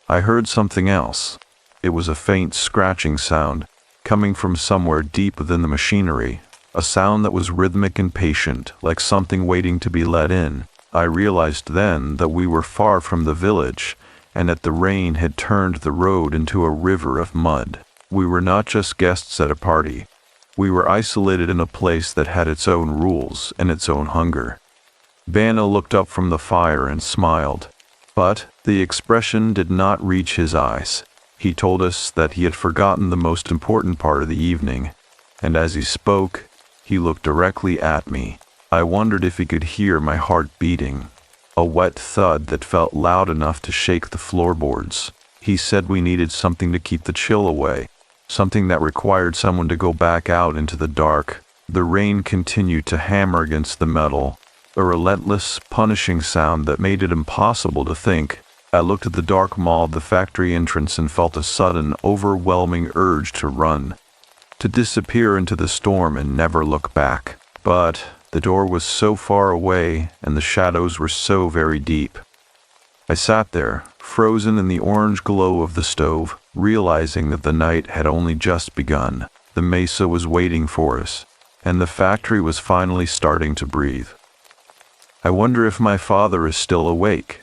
I heard something else. It was a faint scratching sound, coming from somewhere deep within the machinery, a sound that was rhythmic and patient, like something waiting to be let in. I realized then that we were far from the village, and that the rain had turned the road into a river of mud. We were not just guests at a party. We were isolated in a place that had its own rules and its own hunger. Bana looked up from the fire and smiled, but the expression did not reach his eyes. He told us that he had forgotten the most important part of the evening, and as he spoke, he looked directly at me. I wondered if he could hear my heart beating, a wet thud that felt loud enough to shake the floorboards. He said we needed something to keep the chill away, something that required someone to go back out into the dark. The rain continued to hammer against the metal, a relentless, punishing sound that made it impossible to think. I looked at the dark maw of the factory entrance and felt a sudden, overwhelming urge to run, to disappear into the storm and never look back. But the door was so far away and the shadows were so very deep. I sat there, frozen in the orange glow of the stove, realizing that the night had only just begun. The mesa was waiting for us, and the factory was finally starting to breathe. I wonder if my father is still awake,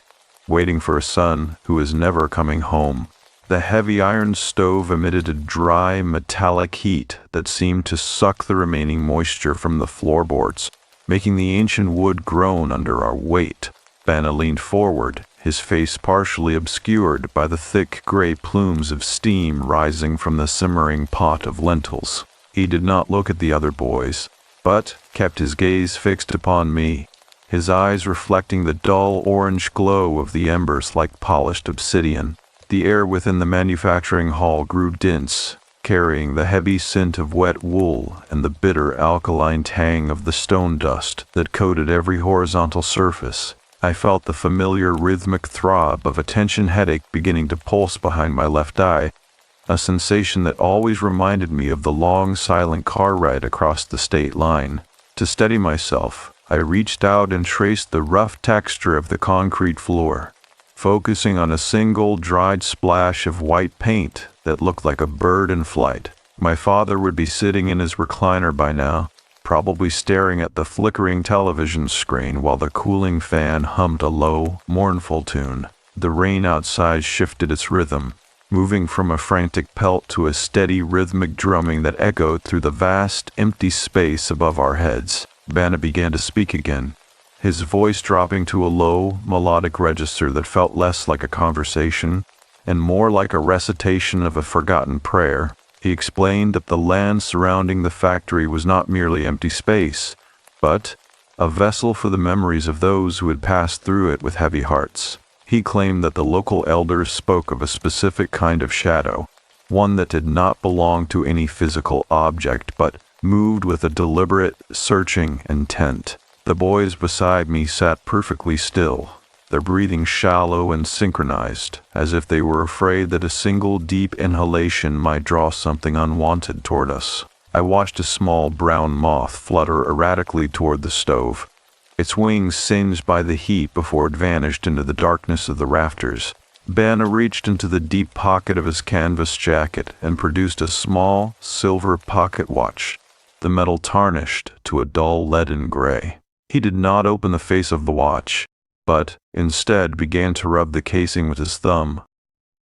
waiting for a son who is never coming home. The heavy iron stove emitted a dry, metallic heat that seemed to suck the remaining moisture from the floorboards, making the ancient wood groan under our weight. Bana leaned forward, his face partially obscured by the thick gray plumes of steam rising from the simmering pot of lentils. He did not look at the other boys, but kept his gaze fixed upon me, his eyes reflecting the dull orange glow of the embers like polished obsidian. The air within the manufacturing hall grew dense, carrying the heavy scent of wet wool and the bitter alkaline tang of the stone dust that coated every horizontal surface. I felt the familiar rhythmic throb of a tension headache beginning to pulse behind my left eye, a sensation that always reminded me of the long, silent car ride across the state line. To steady myself, I reached out and traced the rough texture of the concrete floor, focusing on a single dried splash of white paint that looked like a bird in flight. My father would be sitting in his recliner by now, probably staring at the flickering television screen while the cooling fan hummed a low, mournful tune. The rain outside shifted its rhythm, moving from a frantic pelt to a steady rhythmic drumming that echoed through the vast, empty space above our heads. Bana began to speak again, his voice dropping to a low, melodic register that felt less like a conversation and more like a recitation of a forgotten prayer. He explained that the land surrounding the factory was not merely empty space, but a vessel for the memories of those who had passed through it with heavy hearts. He claimed that the local elders spoke of a specific kind of shadow, one that did not belong to any physical object but moved with a deliberate, searching intent. The boys beside me sat perfectly still, their breathing shallow and synchronized, as if they were afraid that a single deep inhalation might draw something unwanted toward us. I watched a small brown moth flutter erratically toward the stove, its wings singed by the heat before it vanished into the darkness of the rafters. Bana reached into the deep pocket of his canvas jacket and produced a small, silver pocket watch, the metal tarnished to a dull leaden gray. He did not open the face of the watch. but instead began to rub the casing with his thumb,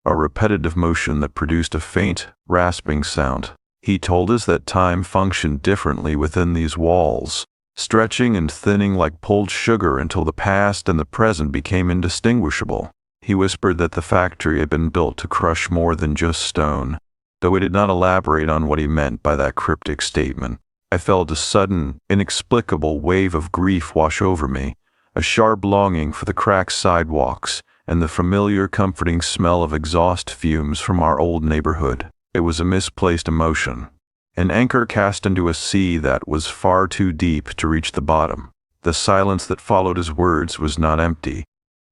a repetitive motion that produced a faint, rasping sound. He told us that time functioned differently within these walls, stretching and thinning like pulled sugar until the past and the present became indistinguishable. He whispered that the factory had been built to crush more than just stone, though he did not elaborate on what he meant by that cryptic statement. I felt a sudden, inexplicable wave of grief wash over me, a sharp longing for the cracked sidewalks and the familiar comforting smell of exhaust fumes from our old neighborhood. It was a misplaced emotion, an anchor cast into a sea that was far too deep to reach the bottom. The silence that followed his words was not empty.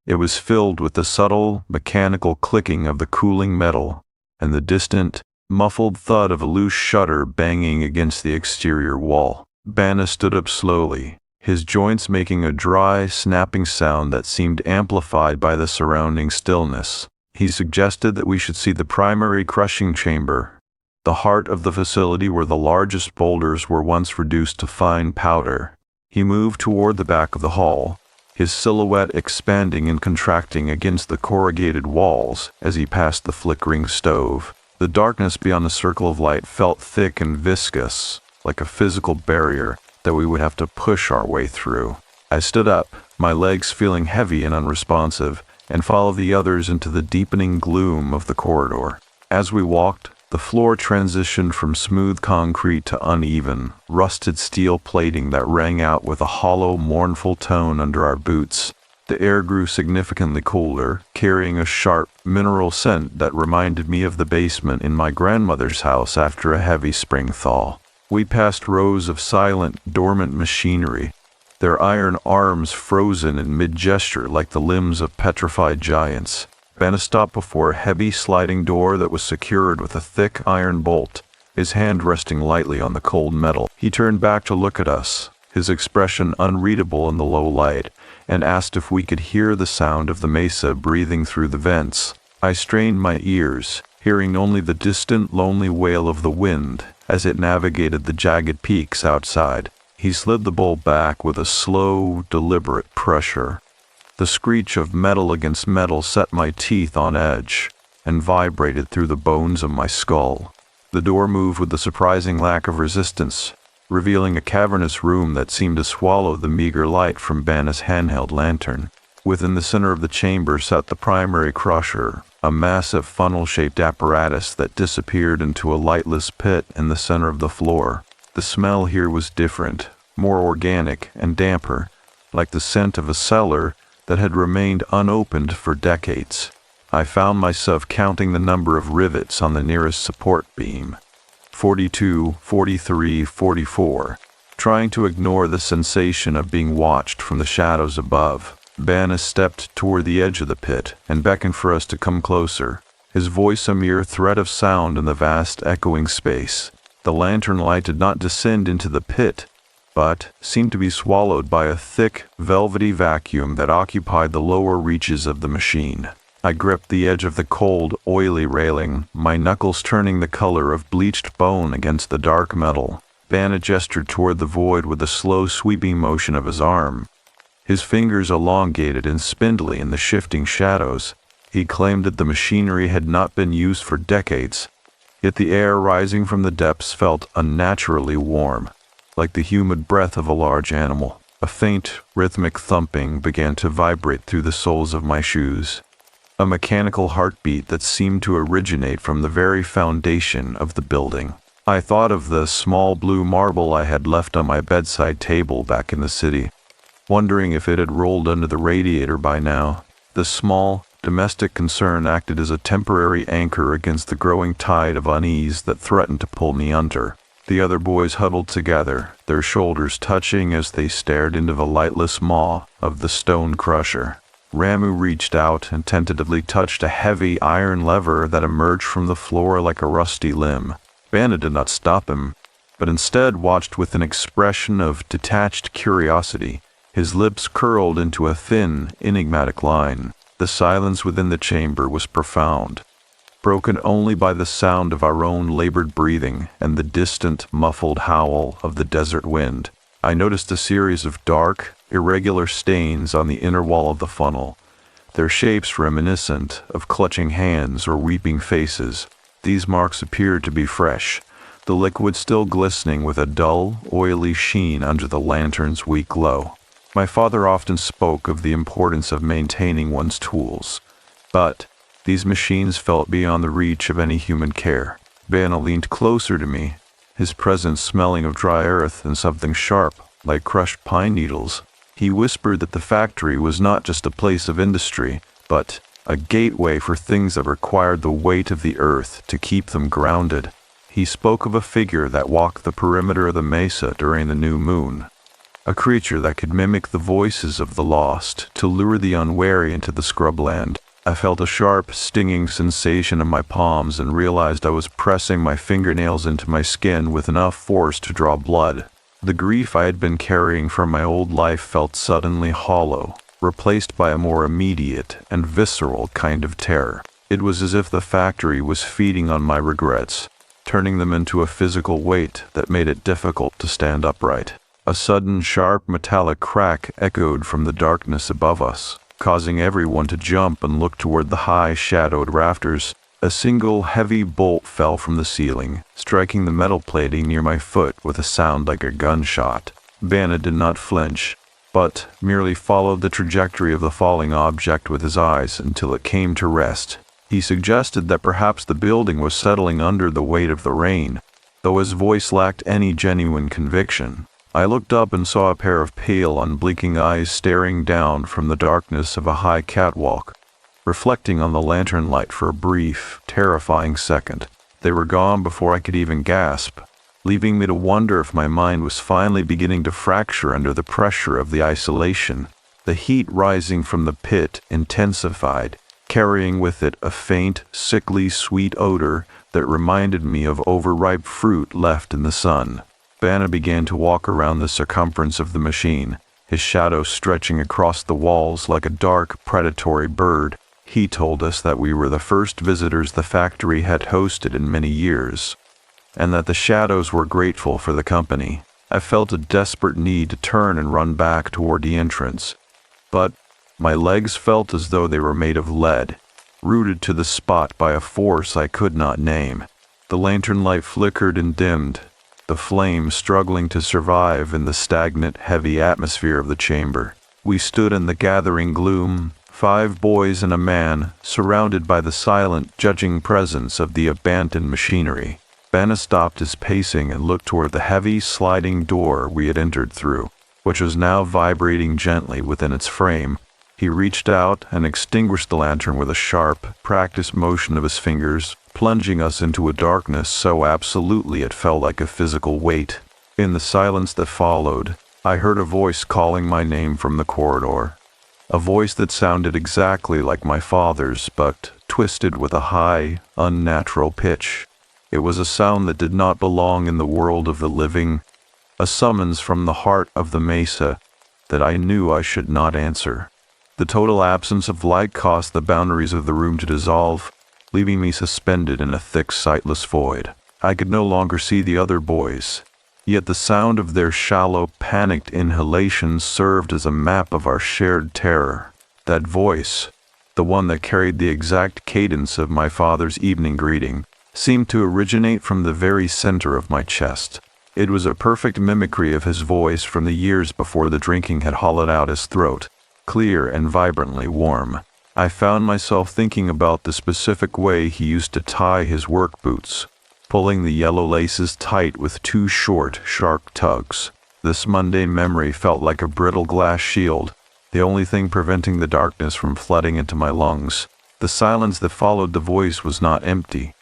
It was filled with the subtle, mechanical clicking of the cooling metal and the distant, muffled thud of a loose shutter banging against the exterior wall. Banna stood up slowly, his joints making a dry, snapping sound that seemed amplified by the surrounding stillness. He suggested that we should see the primary crushing chamber, the heart of the facility where the largest boulders were once reduced to fine powder. He moved toward the back of the hall, his silhouette expanding and contracting against the corrugated walls as he passed the flickering stove. The darkness beyond the circle of light felt thick and viscous, like a physical barrier that we would have to push our way through. I stood up, my legs feeling heavy and unresponsive, and followed the others into the deepening gloom of the corridor. As we walked, the floor transitioned from smooth concrete to uneven, rusted steel plating that rang out with a hollow, mournful tone under our boots. The air grew significantly cooler, carrying a sharp, mineral scent that reminded me of the basement in my grandmother's house after a heavy spring thaw. We passed rows of silent, dormant machinery, their iron arms frozen in mid-gesture like the limbs of petrified giants. Banna stopped before a heavy sliding door that was secured with a thick iron bolt, his hand resting lightly on the cold metal. He turned back to look at us, his expression unreadable in the low light, and asked if we could hear the sound of the mesa breathing through the vents. I strained my ears, hearing only the distant, lonely wail of the wind as it navigated the jagged peaks outside. He slid the bolt back with a slow, deliberate pressure. The screech of metal against metal set my teeth on edge and vibrated through the bones of my skull. The door moved with a surprising lack of resistance, revealing a cavernous room that seemed to swallow the meager light from Banna's handheld lantern. Within the center of the chamber sat the primary crusher, a massive funnel-shaped apparatus that disappeared into a lightless pit in the center of the floor. The smell here was different, more organic and damper, like the scent of a cellar that had remained unopened for decades. I found myself counting the number of rivets on the nearest support beam. 42, 43, 44, trying to ignore the sensation of being watched from the shadows above. Banna stepped toward the edge of the pit and beckoned for us to come closer, his voice a mere thread of sound in the vast echoing space. The lantern light did not descend into the pit, but seemed to be swallowed by a thick, velvety vacuum that occupied the lower reaches of the machine. I gripped the edge of the cold, oily railing, my knuckles turning the color of bleached bone against the dark metal. Banna gestured toward the void with a slow, sweeping motion of his arm, his fingers elongated and spindly in the shifting shadows. He claimed that the machinery had not been used for decades, yet the air rising from the depths felt unnaturally warm, like the humid breath of a large animal. A faint, rhythmic thumping began to vibrate through the soles of my shoes, a mechanical heartbeat that seemed to originate from the very foundation of the building. I thought of the small blue marble I had left on my bedside table back in the city, wondering if it had rolled under the radiator by now. The small, domestic concern acted as a temporary anchor against the growing tide of unease that threatened to pull me under. The other boys huddled together, their shoulders touching as they stared into the lightless maw of the stone crusher. Ramu reached out and tentatively touched a heavy iron lever that emerged from the floor like a rusty limb. Banna did not stop him, but instead watched with an expression of detached curiosity, his lips curled into a thin, enigmatic line. The silence within the chamber was profound, broken only by the sound of our own labored breathing and the distant, muffled howl of the desert wind. I noticed a series of dark, irregular stains on the inner wall of the funnel, their shapes reminiscent of clutching hands or weeping faces. These marks appeared to be fresh, the liquid still glistening with a dull, oily sheen under the lantern's weak glow. My father often spoke of the importance of maintaining one's tools, but these machines felt beyond the reach of any human care. Vanna leaned closer to me, his presence smelling of dry earth and something sharp, like crushed pine needles. He whispered that the factory was not just a place of industry, but a gateway for things that required the weight of the earth to keep them grounded. He spoke of a figure that walked the perimeter of the mesa during the new moon, a creature that could mimic the voices of the lost to lure the unwary into the scrubland. I felt a sharp, stinging sensation in my palms and realized I was pressing my fingernails into my skin with enough force to draw blood. The grief I had been carrying from my old life felt suddenly hollow, replaced by a more immediate and visceral kind of terror. It was as if the factory was feeding on my regrets, turning them into a physical weight that made it difficult to stand upright. A sudden, sharp, metallic crack echoed from the darkness above us, causing everyone to jump and look toward the high, shadowed rafters. A single, heavy bolt fell from the ceiling, striking the metal plating near my foot with a sound like a gunshot. Vanna did not flinch, but merely followed the trajectory of the falling object with his eyes until it came to rest. He suggested that perhaps the building was settling under the weight of the rain, though his voice lacked any genuine conviction. I looked up and saw a pair of pale, unblinking eyes staring down from the darkness of a high catwalk, reflecting on the lantern light for a brief, terrifying second. They were gone before I could even gasp, leaving me to wonder if my mind was finally beginning to fracture under the pressure of the isolation. The heat rising from the pit intensified, carrying with it a faint, sickly sweet odor that reminded me of overripe fruit left in the sun. Vanna began to walk around the circumference of the machine, his shadow stretching across the walls like a dark, predatory bird. He told us that we were the first visitors the factory had hosted in many years, and that the shadows were grateful for the company. I felt a desperate need to turn and run back toward the entrance, but my legs felt as though they were made of lead, rooted to the spot by a force I could not name. The lantern light flickered and dimmed, the flame struggling to survive in the stagnant, heavy atmosphere of the chamber. We stood in the gathering gloom, 5 boys and a man, surrounded by the silent, judging presence of the abandoned machinery. Vanna stopped his pacing and looked toward the heavy, sliding door we had entered through, which was now vibrating gently within its frame. He reached out and extinguished the lantern with a sharp, practiced motion of his fingers, plunging us into a darkness so absolutely it felt like a physical weight. In the silence that followed, I heard a voice calling my name from the corridor. A voice that sounded exactly like my father's, but twisted with a high, unnatural pitch. It was a sound that did not belong in the world of the living, a summons from the heart of the mesa that I knew I should not answer. The total absence of light caused the boundaries of the room to dissolve, leaving me suspended in a thick, sightless void. I could no longer see the other boys, yet the sound of their shallow, panicked inhalations served as a map of our shared terror. That voice, the one that carried the exact cadence of my father's evening greeting, seemed to originate from the very center of my chest. It was a perfect mimicry of his voice from the years before the drinking had hollowed out his throat, clear and vibrantly warm. I found myself thinking about the specific way he used to tie his work boots, pulling the yellow laces tight with 2 short, sharp tugs. This mundane memory felt like a brittle glass shield, the only thing preventing the darkness from flooding into my lungs. The silence that followed the voice was not empty,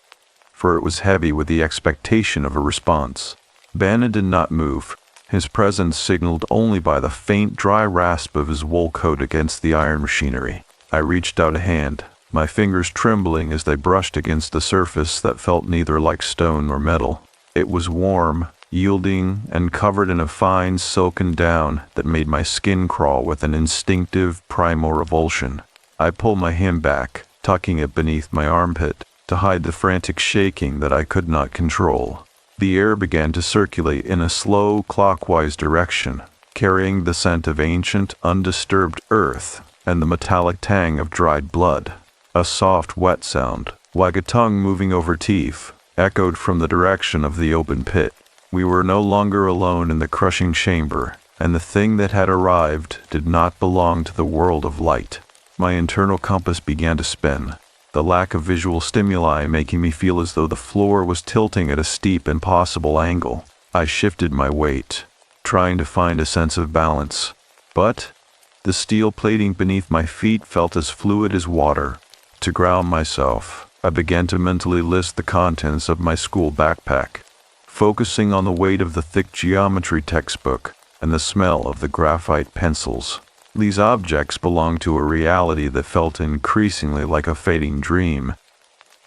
for it was heavy with the expectation of a response. Vanna did not move, his presence signaled only by the faint, dry rasp of his wool coat against the iron machinery. I reached out a hand, my fingers trembling as they brushed against the surface that felt neither like stone nor metal. It was warm, yielding, and covered in a fine silken down that made my skin crawl with an instinctive, primal revulsion. I pulled my hand back, tucking it beneath my armpit, to hide the frantic shaking that I could not control. The air began to circulate in a slow, clockwise direction, carrying the scent of ancient, undisturbed earth and the metallic tang of dried blood. A soft, wet sound, like a tongue moving over teeth, echoed from the direction of the open pit. We were no longer alone in the crushing chamber, and the thing that had arrived did not belong to the world of light. My internal compass began to spin, the lack of visual stimuli making me feel as though the floor was tilting at a steep, impossible angle. I shifted my weight, trying to find a sense of balance, but the steel plating beneath my feet felt as fluid as water. To ground myself, I began to mentally list the contents of my school backpack, focusing on the weight of the thick geometry textbook and the smell of the graphite pencils. These objects belonged to a reality that felt increasingly like a fading dream,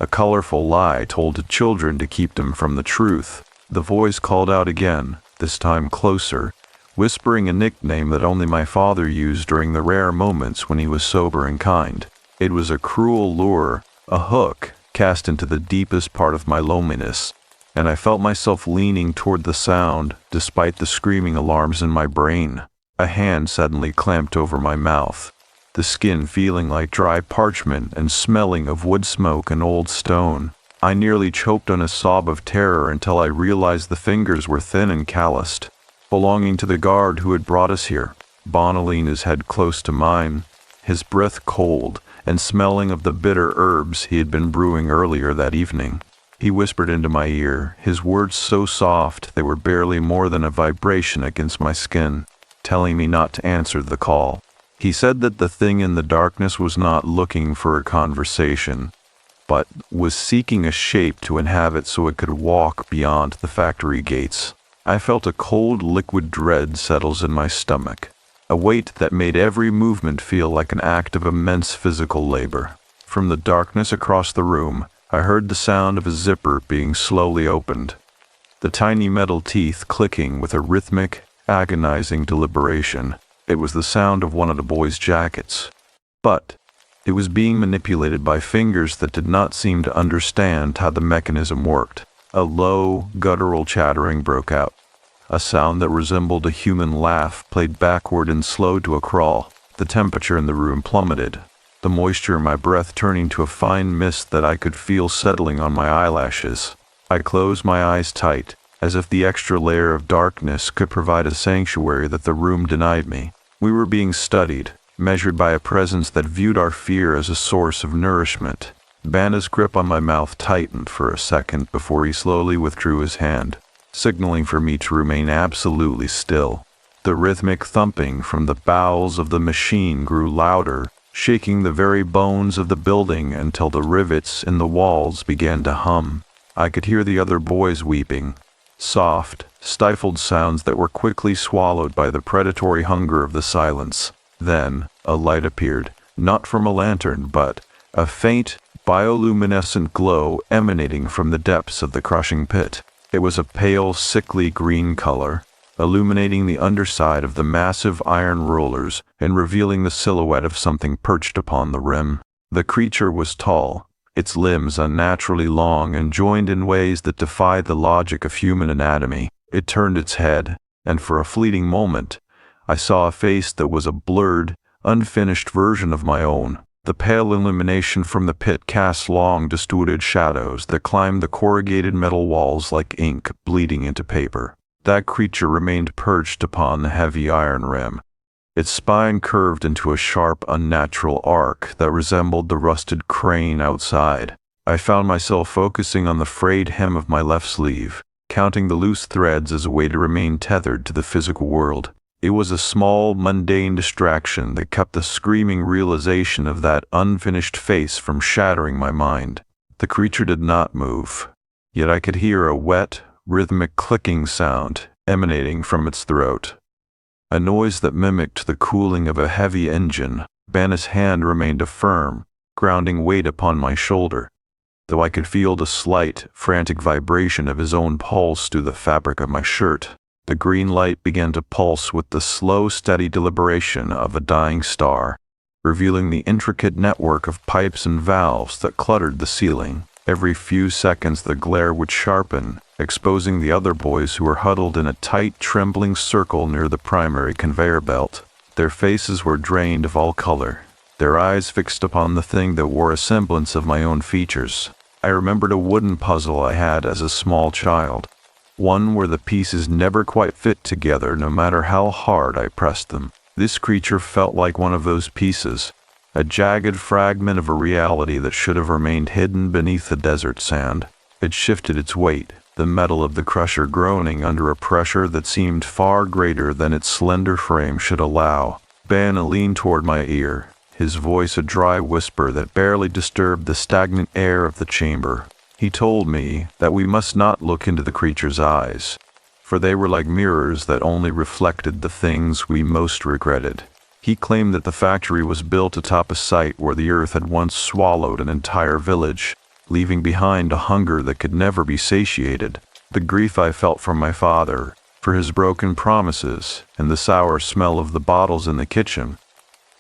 a colorful lie told to children to keep them from the truth. The voice called out again, this time closer, whispering a nickname that only my father used during the rare moments when he was sober and kind. It was a cruel lure, a hook cast into the deepest part of my loneliness, and I felt myself leaning toward the sound despite the screaming alarms in my brain. A hand suddenly clamped over my mouth, the skin feeling like dry parchment and smelling of wood smoke and old stone. I nearly choked on a sob of terror until I realized the fingers were thin and calloused, belonging to the guard who had brought us here. Bonaline, his head close to mine, his breath cold and smelling of the bitter herbs he had been brewing earlier that evening. He whispered into my ear, his words so soft they were barely more than a vibration against my skin, telling me not to answer the call. He said that the thing in the darkness was not looking for a conversation, but was seeking a shape to inhabit so it could walk beyond the factory gates. I felt a cold liquid dread settles in my stomach, a weight that made every movement feel like an act of immense physical labor. From the darkness across the room, I heard the sound of a zipper being slowly opened, the tiny metal teeth clicking with a rhythmic, agonizing deliberation. It was the sound of one of the boys' jackets, but it was being manipulated by fingers that did not seem to understand how the mechanism worked. A low, guttural chattering broke out, a sound that resembled a human laugh played backward and slowed to a crawl. The temperature in the room plummeted, the moisture in my breath turning to a fine mist that I could feel settling on my eyelashes. I closed my eyes tight, as if the extra layer of darkness could provide a sanctuary that the room denied me. We were being studied, measured by a presence that viewed our fear as a source of nourishment. Banna's grip on my mouth tightened for a second before he slowly withdrew his hand, signaling for me to remain absolutely still. The rhythmic thumping from the bowels of the machine grew louder, shaking the very bones of the building until the rivets in the walls began to hum. I could hear the other boys weeping, soft, stifled sounds that were quickly swallowed by the predatory hunger of the silence. Then, a light appeared, not from a lantern, but a faint, bioluminescent glow emanating from the depths of the crushing pit. It was a pale, sickly green color, illuminating the underside of the massive iron rollers and revealing the silhouette of something perched upon the rim. The creature was tall, its limbs unnaturally long and joined in ways that defied the logic of human anatomy. It turned its head, and for a fleeting moment, I saw a face that was a blurred, unfinished version of my own. The pale illumination from the pit cast long, distorted shadows that climbed the corrugated metal walls like ink bleeding into paper. That creature remained perched upon the heavy iron rim, its spine curved into a sharp, unnatural arc that resembled the rusted crane outside. I found myself focusing on the frayed hem of my left sleeve, counting the loose threads as a way to remain tethered to the physical world. It was a small, mundane distraction that kept the screaming realization of that unfinished face from shattering my mind. The creature did not move, yet I could hear a wet, rhythmic clicking sound emanating from its throat, a noise that mimicked the cooling of a heavy engine. Banna's hand remained a firm, grounding weight upon my shoulder, though I could feel the slight, frantic vibration of his own pulse through the fabric of my shirt. The green light began to pulse with the slow, steady deliberation of a dying star, revealing the intricate network of pipes and valves that cluttered the ceiling. Every few seconds the glare would sharpen, exposing the other boys who were huddled in a tight, trembling circle near the primary conveyor belt. Their faces were drained of all color, their eyes fixed upon the thing that wore a semblance of my own features. I remembered a wooden puzzle I had as a small child, one where the pieces never quite fit together no matter how hard I pressed them. This creature felt like one of those pieces, a jagged fragment of a reality that should have remained hidden beneath the desert sand. It shifted its weight, the metal of the crusher groaning under a pressure that seemed far greater than its slender frame should allow. Banna leaned toward my ear, his voice a dry whisper that barely disturbed the stagnant air of the chamber. He told me that we must not look into the creature's eyes, for they were like mirrors that only reflected the things we most regretted. He claimed that the factory was built atop a site where the earth had once swallowed an entire village, leaving behind a hunger that could never be satiated. The grief I felt from my father, for his broken promises, and the sour smell of the bottles in the kitchen,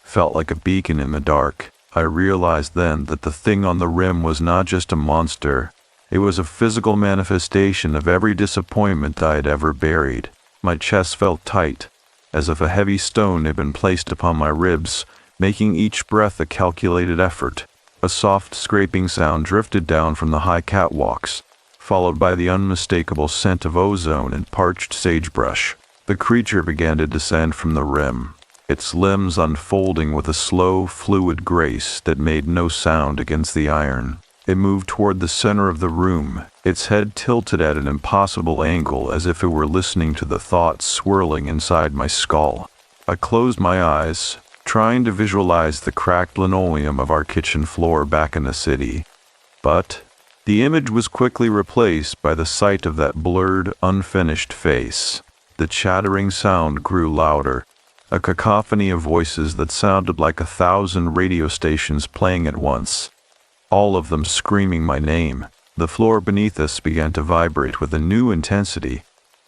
felt like a beacon in the dark. I realized then that the thing on the rim was not just a monster. It was a physical manifestation of every disappointment I had ever buried. My chest felt tight, as if a heavy stone had been placed upon my ribs, making each breath a calculated effort. A soft scraping sound drifted down from the high catwalks, followed by the unmistakable scent of ozone and parched sagebrush. The creature began to descend from the rim, its limbs unfolding with a slow, fluid grace that made no sound against the iron. It moved toward the center of the room, its head tilted at an impossible angle as if it were listening to the thoughts swirling inside my skull. I closed my eyes, trying to visualize the cracked linoleum of our kitchen floor back in the city. But the image was quickly replaced by the sight of that blurred, unfinished face. The chattering sound grew louder, a cacophony of voices that sounded like 1,000 radio stations playing at once, all of them screaming my name. The floor beneath us began to vibrate with a new intensity,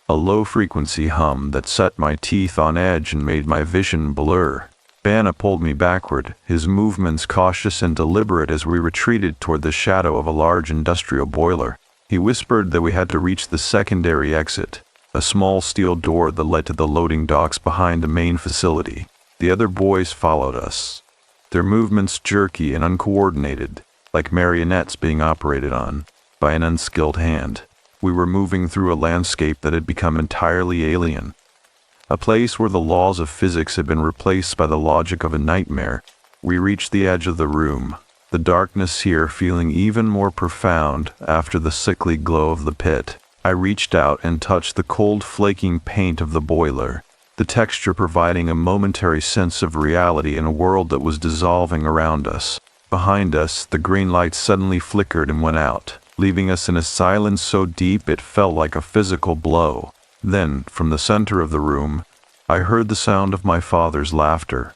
a low-frequency hum that set my teeth on edge and made my vision blur. Banna pulled me backward, his movements cautious and deliberate as we retreated toward the shadow of a large industrial boiler. He whispered that we had to reach the secondary exit, a small steel door that led to the loading docks behind the main facility. The other boys followed us, their movements jerky and uncoordinated, like marionettes being operated on by an unskilled hand. We were moving through a landscape that had become entirely alien, a place where the laws of physics had been replaced by the logic of a nightmare. We reached the edge of the room, the darkness here feeling even more profound after the sickly glow of the pit. I reached out and touched the cold, flaking paint of the boiler, the texture providing a momentary sense of reality in a world that was dissolving around us. Behind us, the green light suddenly flickered and went out, leaving us in a silence so deep it felt like a physical blow. Then, from the center of the room, I heard the sound of my father's laughter,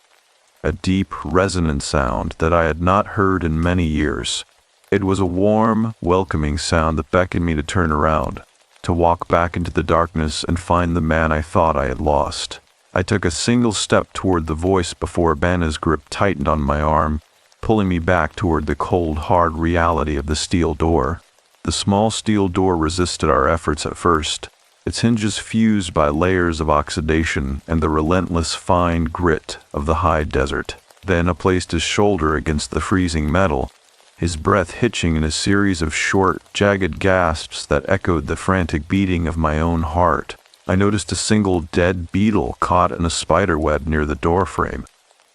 a deep, resonant sound that I had not heard in many years. It was a warm, welcoming sound that beckoned me to turn around, to walk back into the darkness and find the man I thought I had lost. I took a single step toward the voice before Banna's grip tightened on my arm, pulling me back toward the cold, hard reality of the steel door. The small steel door resisted our efforts at first, its hinges fused by layers of oxidation and the relentless fine grit of the high desert. Banna placed his shoulder against the freezing metal, his breath hitching in a series of short, jagged gasps that echoed the frantic beating of my own heart. I noticed a single dead beetle caught in a spiderweb near the doorframe,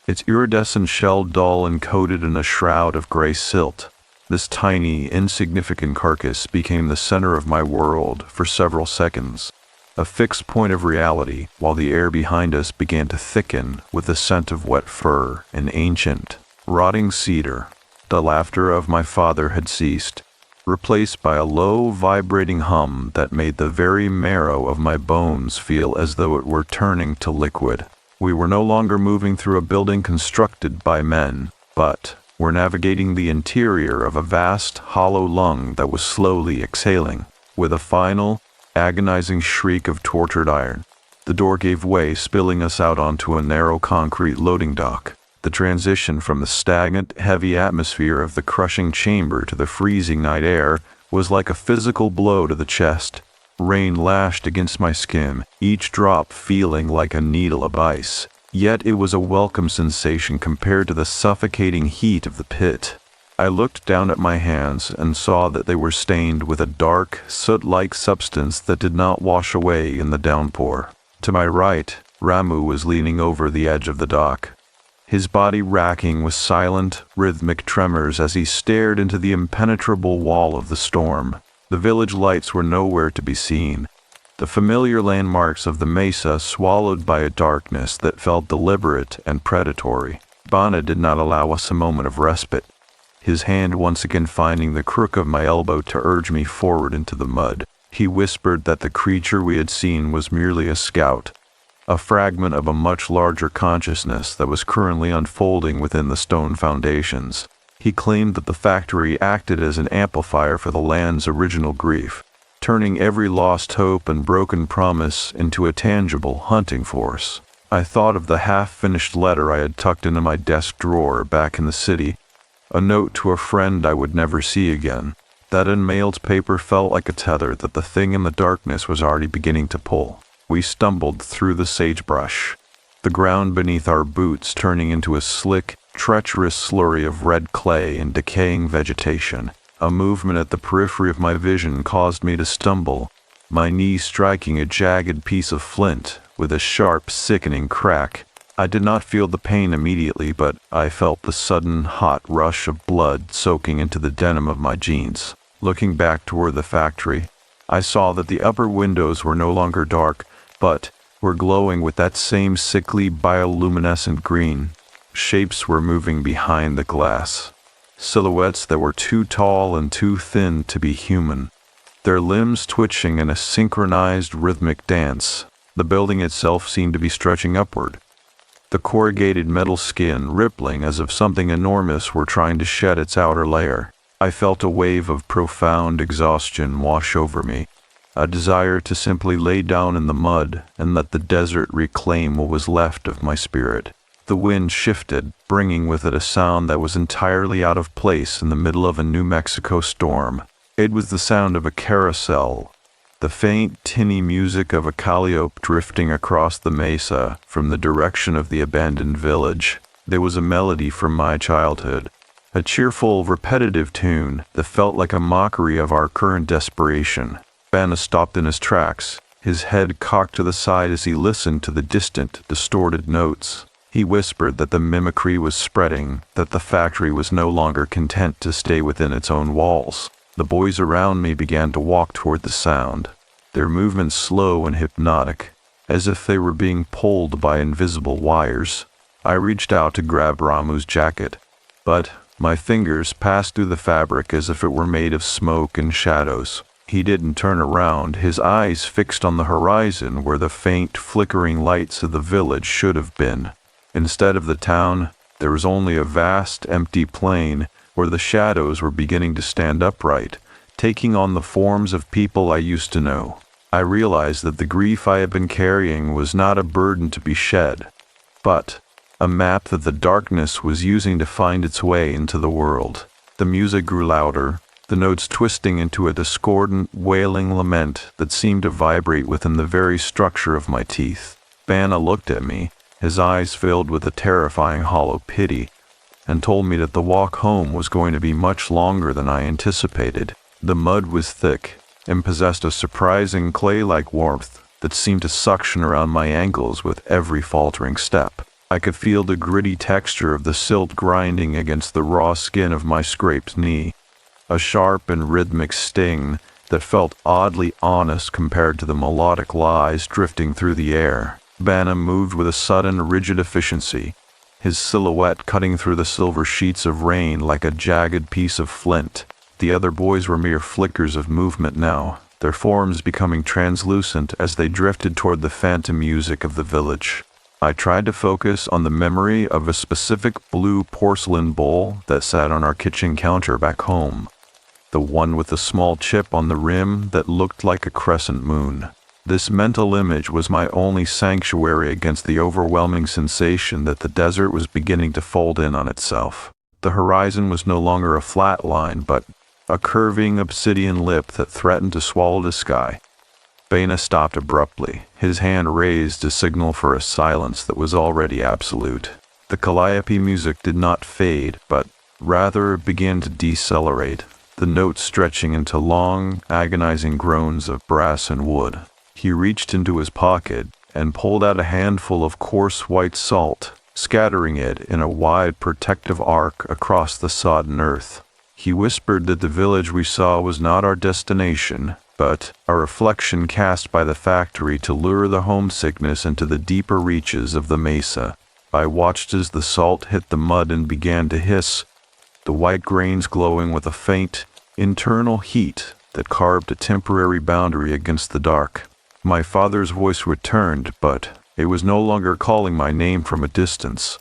its iridescent shell dull and coated in a shroud of gray silt. This tiny, insignificant carcass became the center of my world for several seconds, a fixed point of reality, while the air behind us began to thicken with the scent of wet fur and ancient, rotting cedar. The laughter of my father had ceased, replaced by a low, vibrating hum that made the very marrow of my bones feel as though it were turning to liquid. We were no longer moving through a building constructed by men, but were navigating the interior of a vast, hollow lung that was slowly exhaling. With a final, agonizing shriek of tortured iron, the door gave way, spilling us out onto a narrow concrete loading dock. The transition from the stagnant, heavy atmosphere of the crushing chamber to the freezing night air was like a physical blow to the chest. Rain lashed against my skin, each drop feeling like a needle of ice. Yet it was a welcome sensation compared to the suffocating heat of the pit. I looked down at my hands and saw that they were stained with a dark, soot-like substance that did not wash away in the downpour. To my right, Ramu was leaning over the edge of the dock, his body racking with silent, rhythmic tremors as he stared into the impenetrable wall of the storm. The village lights were nowhere to be seen, the familiar landmarks of the mesa swallowed by a darkness that felt deliberate and predatory. Bana did not allow us a moment of respite, his hand once again finding the crook of my elbow to urge me forward into the mud. He whispered that the creature we had seen was merely a scout, a fragment of a much larger consciousness that was currently unfolding within the stone foundations. He claimed that the factory acted as an amplifier for the land's original grief, turning every lost hope and broken promise into a tangible hunting force. I thought of the half-finished letter I had tucked into my desk drawer back in the city, a note to a friend I would never see again. That unmailed paper felt like a tether that the thing in the darkness was already beginning to pull. We stumbled through the sagebrush, the ground beneath our boots turning into a slick, treacherous slurry of red clay and decaying vegetation. A movement at the periphery of my vision caused me to stumble, my knee striking a jagged piece of flint with a sharp, sickening crack. I did not feel the pain immediately, but I felt the sudden, hot rush of blood soaking into the denim of my jeans. Looking back toward the factory, I saw that the upper windows were no longer dark, but were glowing with that same sickly bioluminescent green. Shapes were moving behind the glass, silhouettes that were too tall and too thin to be human, their limbs twitching in a synchronized rhythmic dance. The building itself seemed to be stretching upward, the corrugated metal skin rippling as if something enormous were trying to shed its outer layer. I felt a wave of profound exhaustion wash over me, a desire to simply lay down in the mud and let the desert reclaim what was left of my spirit. The wind shifted, bringing with it a sound that was entirely out of place in the middle of a New Mexico storm. It was the sound of a carousel, the faint, tinny music of a calliope drifting across the mesa from the direction of the abandoned village. There was a melody from my childhood, a cheerful, repetitive tune that felt like a mockery of our current desperation. Bana stopped in his tracks, his head cocked to the side as he listened to the distant, distorted notes. He whispered that the mimicry was spreading, that the factory was no longer content to stay within its own walls. The boys around me began to walk toward the sound, their movements slow and hypnotic, as if they were being pulled by invisible wires. I reached out to grab Ramu's jacket, but my fingers passed through the fabric as if it were made of smoke and shadows. He didn't turn around, his eyes fixed on the horizon where the faint, flickering lights of the village should have been. Instead of the town, there was only a vast, empty plain where the shadows were beginning to stand upright, taking on the forms of people I used to know. I realized that the grief I had been carrying was not a burden to be shed, but a map that the darkness was using to find its way into the world. The music grew louder, the notes twisting into a discordant, wailing lament that seemed to vibrate within the very structure of my teeth. Bana looked at me, his eyes filled with a terrifying hollow pity, and told me that the walk home was going to be much longer than I anticipated. The mud was thick and possessed a surprising clay-like warmth that seemed to suction around my ankles with every faltering step. I could feel the gritty texture of the silt grinding against the raw skin of my scraped knee, a sharp and rhythmic sting that felt oddly honest compared to the melodic lies drifting through the air. Bana moved with a sudden, rigid efficiency, his silhouette cutting through the silver sheets of rain like a jagged piece of flint. The other boys were mere flickers of movement now, their forms becoming translucent as they drifted toward the phantom music of the village. I tried to focus on the memory of a specific blue porcelain bowl that sat on our kitchen counter back home, the one with the small chip on the rim that looked like a crescent moon. This mental image was my only sanctuary against the overwhelming sensation that the desert was beginning to fold in on itself. The horizon was no longer a flat line, but a curving obsidian lip that threatened to swallow the sky. Baina stopped abruptly, his hand raised to signal for a silence that was already absolute. The calliope music did not fade, but rather began to decelerate, the notes stretching into long, agonizing groans of brass and wood. He reached into his pocket and pulled out a handful of coarse white salt, scattering it in a wide protective arc across the sodden earth. He whispered that the village we saw was not our destination, but a reflection cast by the factory to lure the homesickness into the deeper reaches of the mesa. I watched as the salt hit the mud and began to hiss, the white grains glowing with a faint, internal heat that carved a temporary boundary against the dark. My father's voice returned, but it was no longer calling my name from a distance.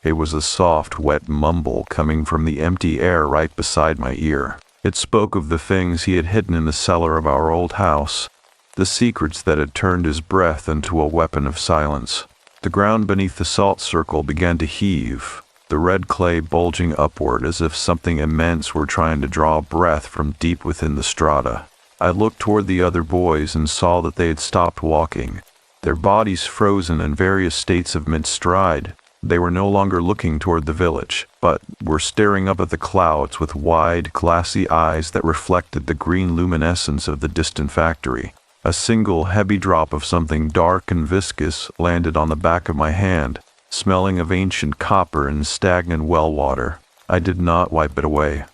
It was a soft, wet mumble coming from the empty air right beside my ear. It spoke of the things he had hidden in the cellar of our old house, the secrets that had turned his breath into a weapon of silence. The ground beneath the salt circle began to heave, the red clay bulging upward as if something immense were trying to draw breath from deep within the strata. I looked toward the other boys and saw that they had stopped walking, their bodies frozen in various states of mid-stride. They were no longer looking toward the village, but were staring up at the clouds with wide, glassy eyes that reflected the green luminescence of the distant factory. A single heavy drop of something dark and viscous landed on the back of my hand, smelling of ancient copper and stagnant well water. I did not wipe it away,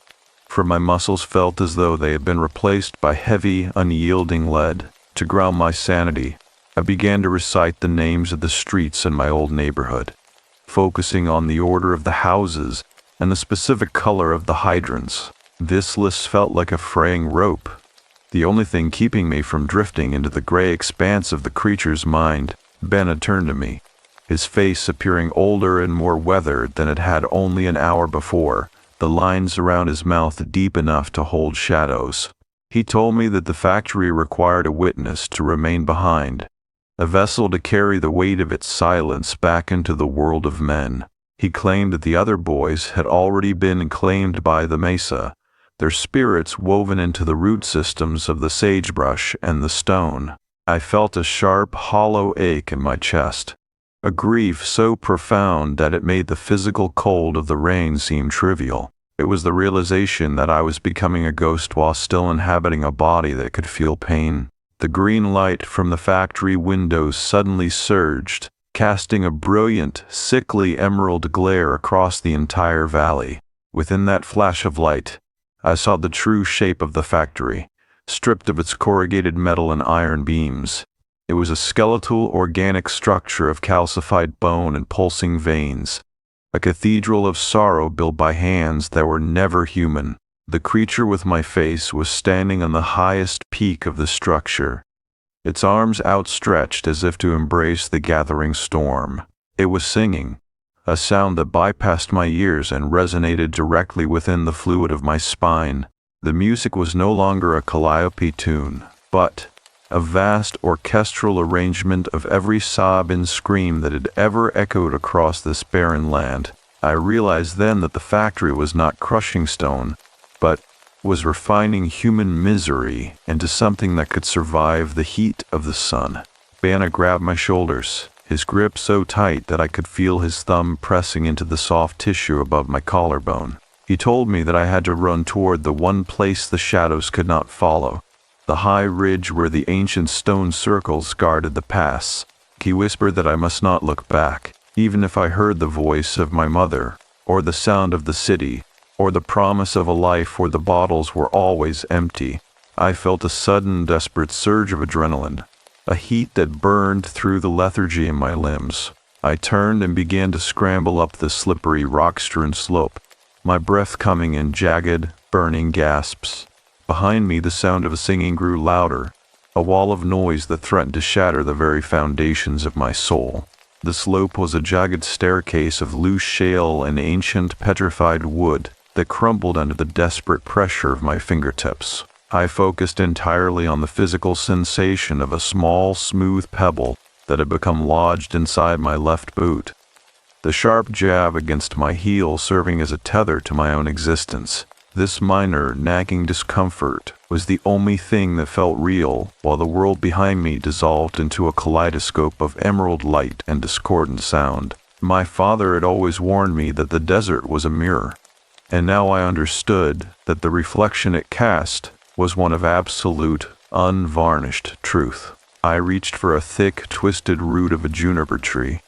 for my muscles felt as though they had been replaced by heavy, unyielding lead. To ground my sanity, I began to recite the names of the streets in my old neighborhood, focusing on the order of the houses and the specific color of the hydrants. This list felt like a fraying rope, the only thing keeping me from drifting into the gray expanse of the creature's mind. Ben had turned to me, his face appearing older and more weathered than it had only an hour before, the lines around his mouth deep enough to hold shadows. He told me that the factory required a witness to remain behind, a vessel to carry the weight of its silence back into the world of men. He claimed that the other boys had already been claimed by the mesa, their spirits woven into the root systems of the sagebrush and the stone. I felt a sharp, hollow ache in my chest, a grief so profound that it made the physical cold of the rain seem trivial. It was the realization that I was becoming a ghost while still inhabiting a body that could feel pain. The green light from the factory windows suddenly surged, casting a brilliant, sickly emerald glare across the entire valley. Within that flash of light, I saw the true shape of the factory, stripped of its corrugated metal and iron beams. It was a skeletal, organic structure of calcified bone and pulsing veins, a cathedral of sorrow built by hands that were never human. The creature with my face was standing on the highest peak of the structure, its arms outstretched as if to embrace the gathering storm. It was singing, a sound that bypassed my ears and resonated directly within the fluid of my spine. The music was no longer a calliope tune, but a vast orchestral arrangement of every sob and scream that had ever echoed across this barren land. I realized then that the factory was not crushing stone, but was refining human misery into something that could survive the heat of the sun. Banna grabbed my shoulders, his grip so tight that I could feel his thumb pressing into the soft tissue above my collarbone. He told me that I had to run toward the one place the shadows could not follow, the high ridge where the ancient stone circles guarded the pass. He whispered that I must not look back, even if I heard the voice of my mother, or the sound of the city, or the promise of a life where the bottles were always empty. I felt a sudden, desperate surge of adrenaline, a heat that burned through the lethargy in my limbs. I turned and began to scramble up the slippery, rock-strewn slope, my breath coming in jagged, burning gasps. Behind me, the sound of singing grew louder, a wall of noise that threatened to shatter the very foundations of my soul. The slope was a jagged staircase of loose shale and ancient petrified wood that crumbled under the desperate pressure of my fingertips. I focused entirely on the physical sensation of a small, smooth pebble that had become lodged inside my left boot, the sharp jab against my heel serving as a tether to my own existence. This minor, nagging discomfort was the only thing that felt real, while the world behind me dissolved into a kaleidoscope of emerald light and discordant sound. My father had always warned me that the desert was a mirror, and now I understood that the reflection it cast was one of absolute, unvarnished truth. I reached for a thick, twisted root of a juniper tree,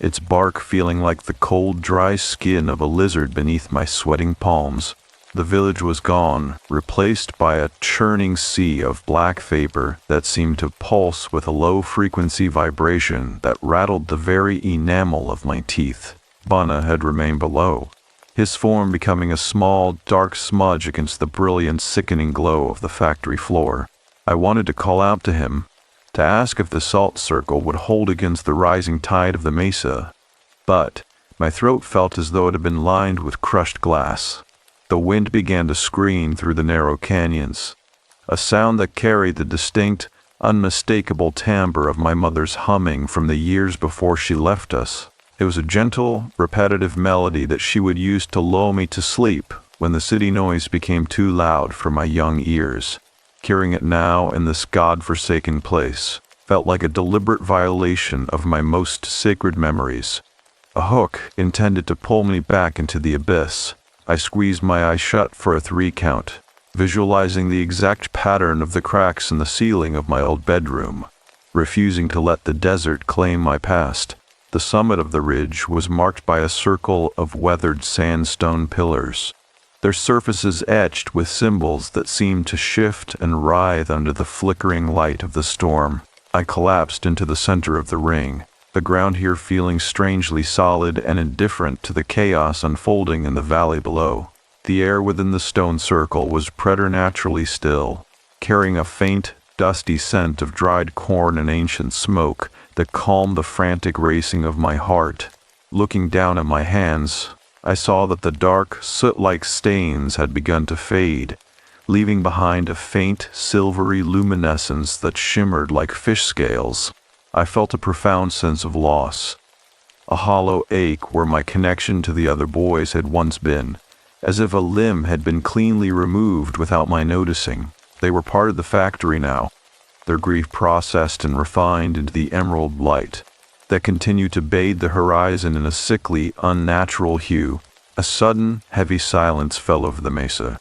its bark feeling like the cold, dry skin of a lizard beneath my sweating palms. The village was gone, replaced by a churning sea of black vapor that seemed to pulse with a low-frequency vibration that rattled the very enamel of my teeth. Bana had remained below, his form becoming a small, dark smudge against the brilliant, sickening glow of the factory floor. I wanted to call out to him, to ask if the salt circle would hold against the rising tide of the mesa, but my throat felt as though it had been lined with crushed glass. The wind began to scream through the narrow canyons, a sound that carried the distinct, unmistakable timbre of my mother's humming from the years before she left us. It was a gentle, repetitive melody that she would use to lull me to sleep when the city noise became too loud for my young ears. Hearing it now in this God-forsaken place felt like a deliberate violation of my most sacred memories, a hook intended to pull me back into the abyss. I squeezed my eyes shut for a 3 count, visualizing the exact pattern of the cracks in the ceiling of my old bedroom, refusing to let the desert claim my past. The summit of the ridge was marked by a circle of weathered sandstone pillars, their surfaces etched with symbols that seemed to shift and writhe under the flickering light of the storm. I collapsed into the center of the ring, the ground here feeling strangely solid and indifferent to the chaos unfolding in the valley below. The air within the stone circle was preternaturally still, carrying a faint, dusty scent of dried corn and ancient smoke that calmed the frantic racing of my heart. Looking down at my hands, I saw that the dark, soot-like stains had begun to fade, leaving behind a faint, silvery luminescence that shimmered like fish scales. I felt a profound sense of loss, a hollow ache where my connection to the other boys had once been, as if a limb had been cleanly removed without my noticing. They were part of the factory now, their grief processed and refined into the emerald light that continued to bathe the horizon in a sickly, unnatural hue. A sudden, heavy silence fell over the mesa,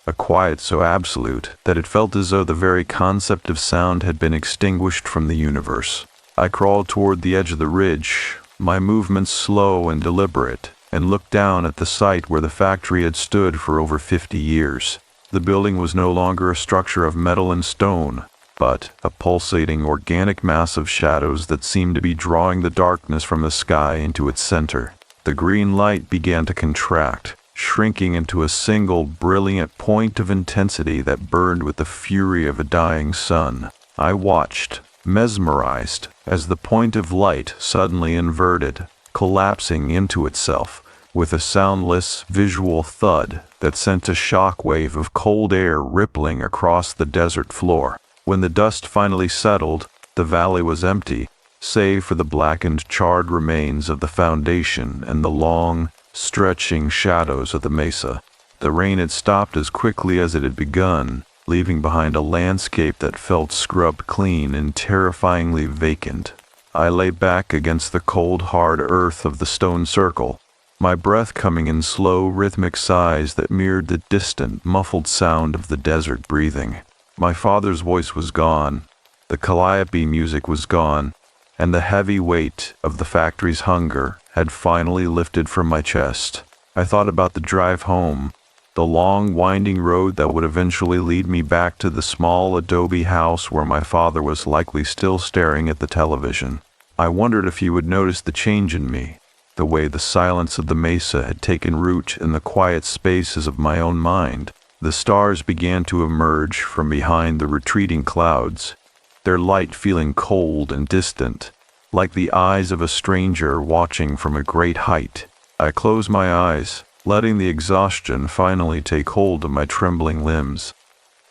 a quiet so absolute that it felt as though the very concept of sound had been extinguished from the universe. I crawled toward the edge of the ridge, my movements slow and deliberate, and looked down at the site where the factory had stood for over 50 years. The building was no longer a structure of metal and stone, but a pulsating organic mass of shadows that seemed to be drawing the darkness from the sky into its center. The green light began to contract, shrinking into a single brilliant point of intensity that burned with the fury of a dying sun. I watched, mesmerized, as the point of light suddenly inverted, collapsing into itself, with a soundless, visual thud that sent a shockwave of cold air rippling across the desert floor. When the dust finally settled, the valley was empty, save for the blackened, charred remains of the foundation and the long, stretching shadows of the mesa. The rain had stopped as quickly as it had begun, leaving behind a landscape that felt scrubbed clean and terrifyingly vacant. I lay back against the cold, hard earth of the stone circle, my breath coming in slow, rhythmic sighs that mirrored the distant, muffled sound of the desert breathing. My father's voice was gone, the calliope music was gone, and the heavy weight of the factory's hunger had finally lifted from my chest. I thought about the drive home, the long, winding road that would eventually lead me back to the small adobe house where my father was likely still staring at the television. I wondered if he would notice the change in me, the way the silence of the mesa had taken root in the quiet spaces of my own mind. The stars began to emerge from behind the retreating clouds, their light feeling cold and distant, like the eyes of a stranger watching from a great height. I closed my eyes, letting the exhaustion finally take hold of my trembling limbs.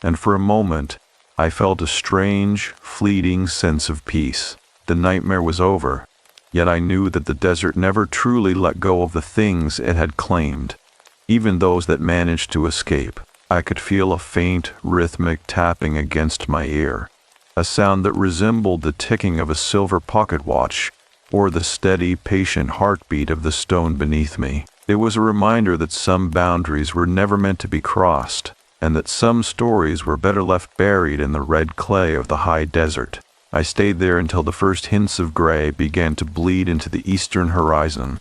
and for a moment, I felt a strange, fleeting sense of peace. The nightmare was over, yet I knew that the desert never truly let go of the things it had claimed. Even those that managed to escape, I could feel a faint, rhythmic tapping against my ear, a sound that resembled the ticking of a silver pocket watch, or the steady, patient heartbeat of the stone beneath me. It was a reminder that some boundaries were never meant to be crossed, and that some stories were better left buried in the red clay of the high desert. I stayed there until the first hints of gray began to bleed into the eastern horizon,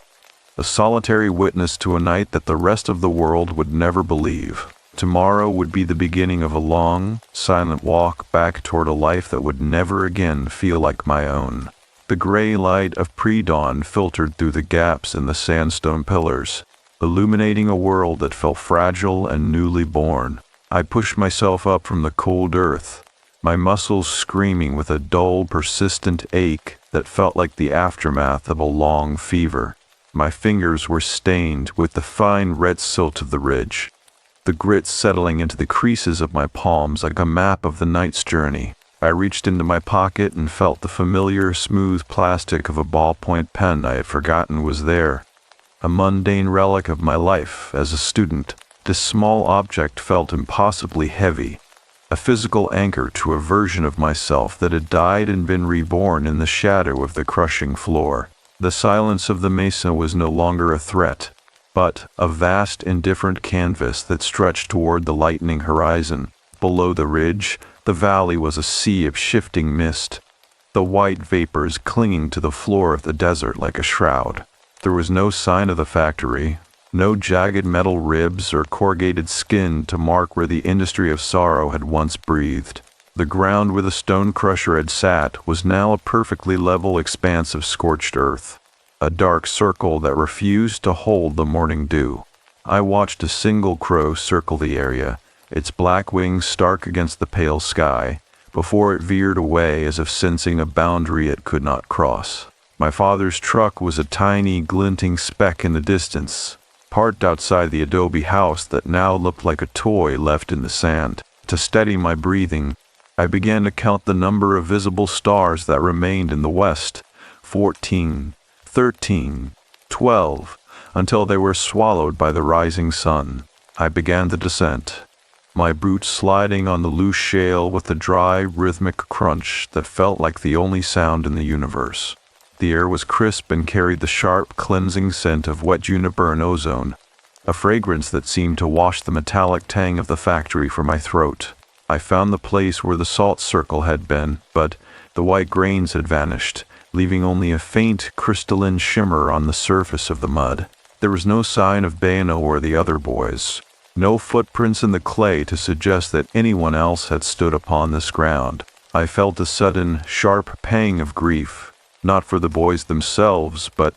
a solitary witness to a night that the rest of the world would never believe. Tomorrow would be the beginning of a long, silent walk back toward a life that would never again feel like my own. The gray light of pre-dawn filtered through the gaps in the sandstone pillars, illuminating a world that felt fragile and newly born. I pushed myself up from the cold earth, my muscles screaming with a dull, persistent ache that felt like the aftermath of a long fever. My fingers were stained with the fine red silt of the ridge, the grit settling into the creases of my palms like a map of the night's journey. I reached into my pocket and felt the familiar, smooth plastic of a ballpoint pen I had forgotten was there, a mundane relic of my life as a student. This small object felt impossibly heavy, a physical anchor to a version of myself that had died and been reborn in the shadow of the crushing floor. The silence of the mesa was no longer a threat, but a vast, indifferent canvas that stretched toward the lightening horizon. Below the ridge, the valley was a sea of shifting mist, the white vapors clinging to the floor of the desert like a shroud. There was no sign of the factory, no jagged metal ribs or corrugated skin to mark where the industry of sorrow had once breathed. The ground where the stone crusher had sat was now a perfectly level expanse of scorched earth, a dark circle that refused to hold the morning dew. I watched a single crow circle the area, its black wings stark against the pale sky, before it veered away as if sensing a boundary it could not cross. My father's truck was a tiny, glinting speck in the distance, parked outside the adobe house that now looked like a toy left in the sand. To steady my breathing, I began to count the number of visible stars that remained in the west. 14, 13, 12, until they were swallowed by the rising sun. I began the descent, my boots sliding on the loose shale with a dry, rhythmic crunch that felt like the only sound in the universe. The air was crisp and carried the sharp, cleansing scent of wet juniper and ozone, a fragrance that seemed to wash the metallic tang of the factory from my throat. I found the place where the salt circle had been, but the white grains had vanished, leaving only a faint, crystalline shimmer on the surface of the mud. There was no sign of Bayou or the other boys, no footprints in the clay to suggest that anyone else had stood upon this ground. I felt a sudden, sharp pang of grief, not for the boys themselves, but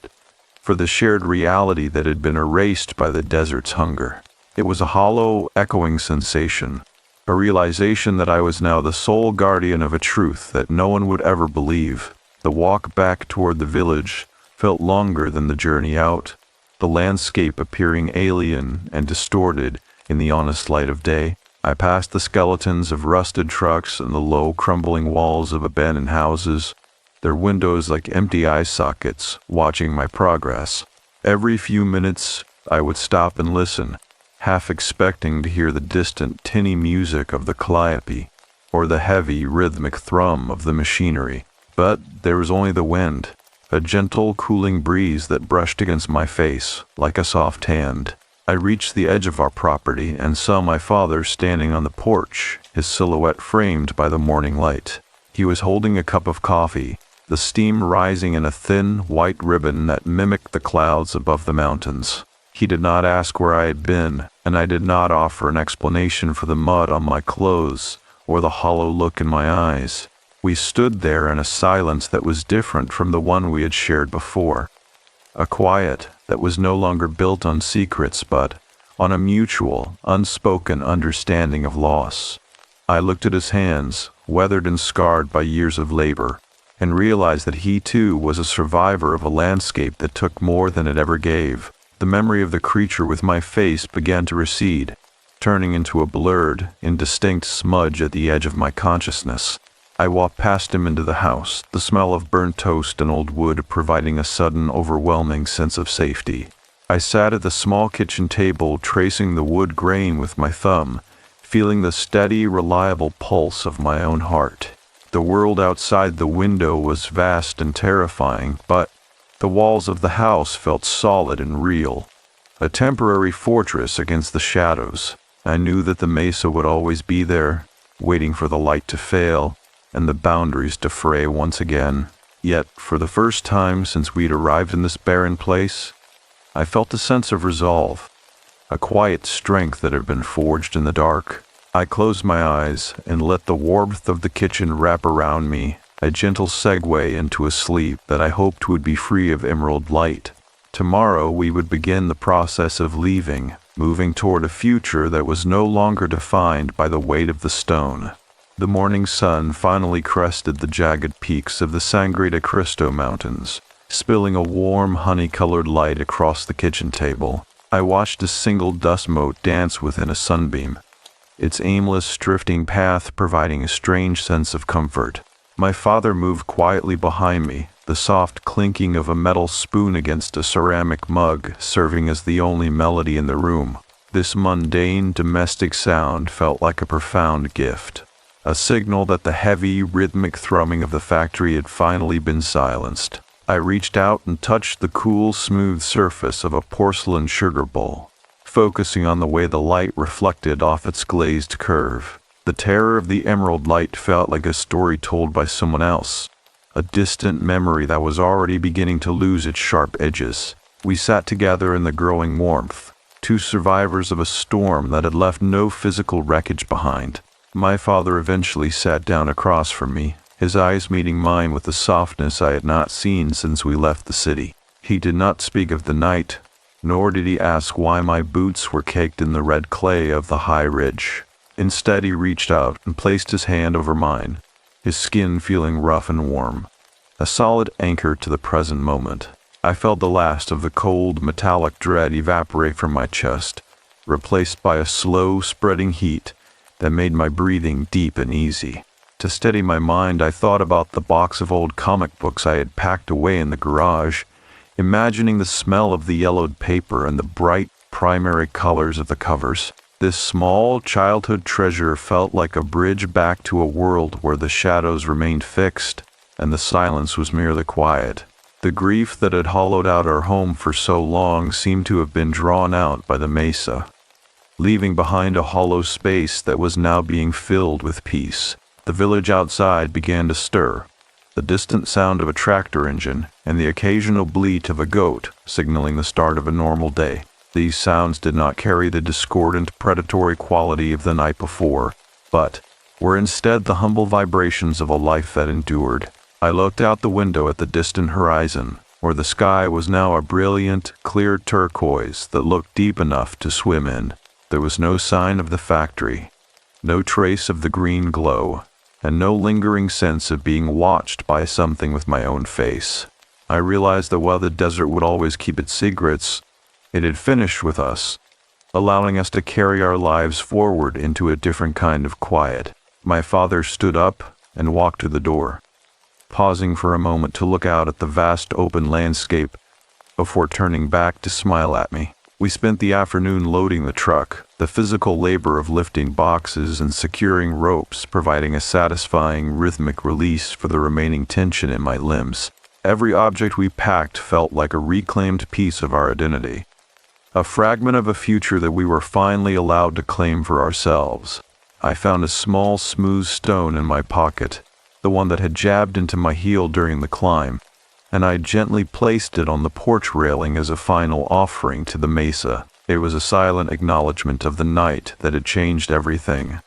for the shared reality that had been erased by the desert's hunger. It was a hollow, echoing sensation, a realization that I was now the sole guardian of a truth that no one would ever believe. The walk back toward the village felt longer than the journey out, the landscape appearing alien and distorted in the honest light of day. I passed the skeletons of rusted trucks and the low, crumbling walls of abandoned houses, their windows like empty eye sockets, watching my progress. Every few minutes, I would stop and listen, half expecting to hear the distant, tinny music of the calliope, or the heavy, rhythmic thrum of the machinery. But there was only the wind, a gentle, cooling breeze that brushed against my face like a soft hand. I reached the edge of our property and saw my father standing on the porch, his silhouette framed by the morning light. He was holding a cup of coffee, the steam rising in a thin, white ribbon that mimicked the clouds above the mountains. He did not ask where I had been, and I did not offer an explanation for the mud on my clothes or the hollow look in my eyes. We stood there in a silence that was different from the one we had shared before, a quiet that was no longer built on secrets but on a mutual, unspoken understanding of loss. I looked at his hands, weathered and scarred by years of labor, and realized that he too was a survivor of a landscape that took more than it ever gave. The memory of the creature with my face began to recede, turning into a blurred, indistinct smudge at the edge of my consciousness. I walked past him into the house, the smell of burnt toast and old wood providing a sudden, overwhelming sense of safety. I sat at the small kitchen table, tracing the wood grain with my thumb, feeling the steady, reliable pulse of my own heart. The world outside the window was vast and terrifying, but the walls of the house felt solid and real. A temporary fortress against the shadows. I knew that the mesa would always be there, waiting for the light to fail and the boundaries to fray once again. Yet, for the first time since we'd arrived in this barren place, I felt a sense of resolve, a quiet strength that had been forged in the dark. I closed my eyes and let the warmth of the kitchen wrap around me, a gentle segue into a sleep that I hoped would be free of emerald light. Tomorrow we would begin the process of leaving, moving toward a future that was no longer defined by the weight of the stone. The morning sun finally crested the jagged peaks of the Sangre de Cristo Mountains, spilling a warm, honey-colored light across the kitchen table. I watched a single dust mote dance within a sunbeam, its aimless, drifting path providing a strange sense of comfort. My father moved quietly behind me, the soft clinking of a metal spoon against a ceramic mug serving as the only melody in the room. This mundane, domestic sound felt like a profound gift, a signal that the heavy, rhythmic thrumming of the factory had finally been silenced. I reached out and touched the cool, smooth surface of a porcelain sugar bowl, focusing on the way the light reflected off its glazed curve. The terror of the emerald light felt like a story told by someone else, a distant memory that was already beginning to lose its sharp edges. We sat together in the growing warmth, two survivors of a storm that had left no physical wreckage behind. My father eventually sat down across from me, his eyes meeting mine with a softness I had not seen since we left the city. He did not speak of the night, nor did he ask why my boots were caked in the red clay of the high ridge. Instead, he reached out and placed his hand over mine, his skin feeling rough and warm, a solid anchor to the present moment. I felt the last of the cold, metallic dread evaporate from my chest, replaced by a slow, spreading heat that made my breathing deep and easy. To steady my mind, I thought about the box of old comic books I had packed away in the garage, imagining the smell of the yellowed paper and the bright, primary colors of the covers. This small childhood treasure felt like a bridge back to a world where the shadows remained fixed and the silence was merely quiet. The grief that had hollowed out our home for so long seemed to have been drawn out by the mesa, leaving behind a hollow space that was now being filled with peace. The village outside began to stir, the distant sound of a tractor engine and the occasional bleat of a goat signaling the start of a normal day. These sounds did not carry the discordant, predatory quality of the night before, but were instead the humble vibrations of a life that endured. I looked out the window at the distant horizon, where the sky was now a brilliant, clear turquoise that looked deep enough to swim in. There was no sign of the factory, no trace of the green glow, and no lingering sense of being watched by something with my own face. I realized that while the desert would always keep its secrets, it had finished with us, allowing us to carry our lives forward into a different kind of quiet. My father stood up and walked to the door, pausing for a moment to look out at the vast open landscape before turning back to smile at me. We spent the afternoon loading the truck, the physical labor of lifting boxes and securing ropes providing a satisfying rhythmic release for the remaining tension in my limbs. Every object we packed felt like a reclaimed piece of our identity, a fragment of a future that we were finally allowed to claim for ourselves. I found a small, smooth stone in my pocket, the one that had jabbed into my heel during the climb, and I gently placed it on the porch railing as a final offering to the mesa. It was a silent acknowledgement of the night that had changed everything,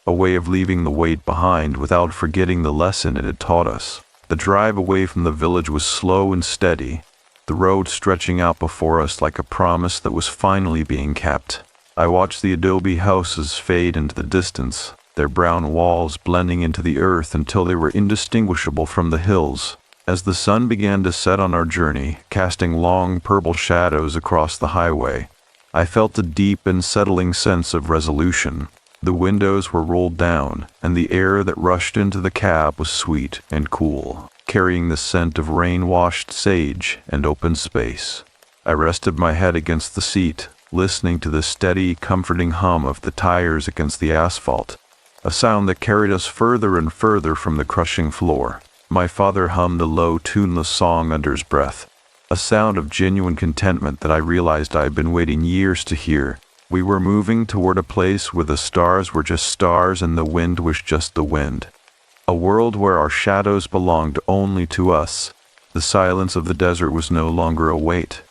a way of leaving the weight behind without forgetting the lesson it had taught us. The drive away from the village was slow and steady, the road stretching out before us like a promise that was finally being kept. I watched the adobe houses fade into the distance, their brown walls blending into the earth until they were indistinguishable from the hills. As the sun began to set on our journey, casting long purple shadows across the highway, I felt a deep and settling sense of resolution. The windows were rolled down, and the air that rushed into the cab was sweet and cool, carrying the scent of rain-washed sage and open space. I rested my head against the seat, listening to the steady, comforting hum of the tires against the asphalt, a sound that carried us further and further from the crushing floor. My father hummed a low, tuneless song under his breath, a sound of genuine contentment that I realized I had been waiting years to hear. We were moving toward a place where the stars were just stars and the wind was just the wind. A world where our shadows belonged only to us. The silence of the desert was no longer a weight,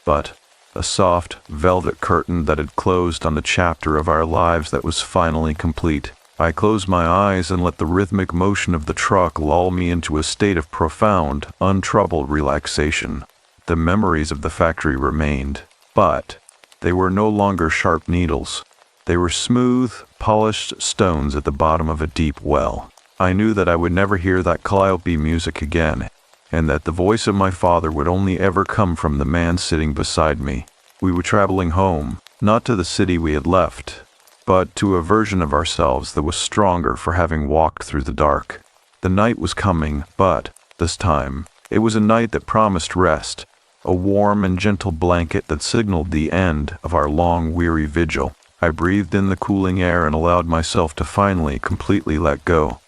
but a soft, velvet curtain that had closed on the chapter of our lives that was finally complete. I closed my eyes and let the rhythmic motion of the truck lull me into a state of profound, untroubled relaxation. The memories of the factory remained, but they were no longer sharp needles. They were smooth, polished stones at the bottom of a deep well. I knew that I would never hear that calliope music again, and that the voice of my father would only ever come from the man sitting beside me. We were traveling home, not to the city we had left, but to a version of ourselves that was stronger for having walked through the dark. The night was coming, but, this time, it was a night that promised rest, a warm and gentle blanket that signaled the end of our long, weary vigil. I breathed in the cooling air and allowed myself to finally, completely let go.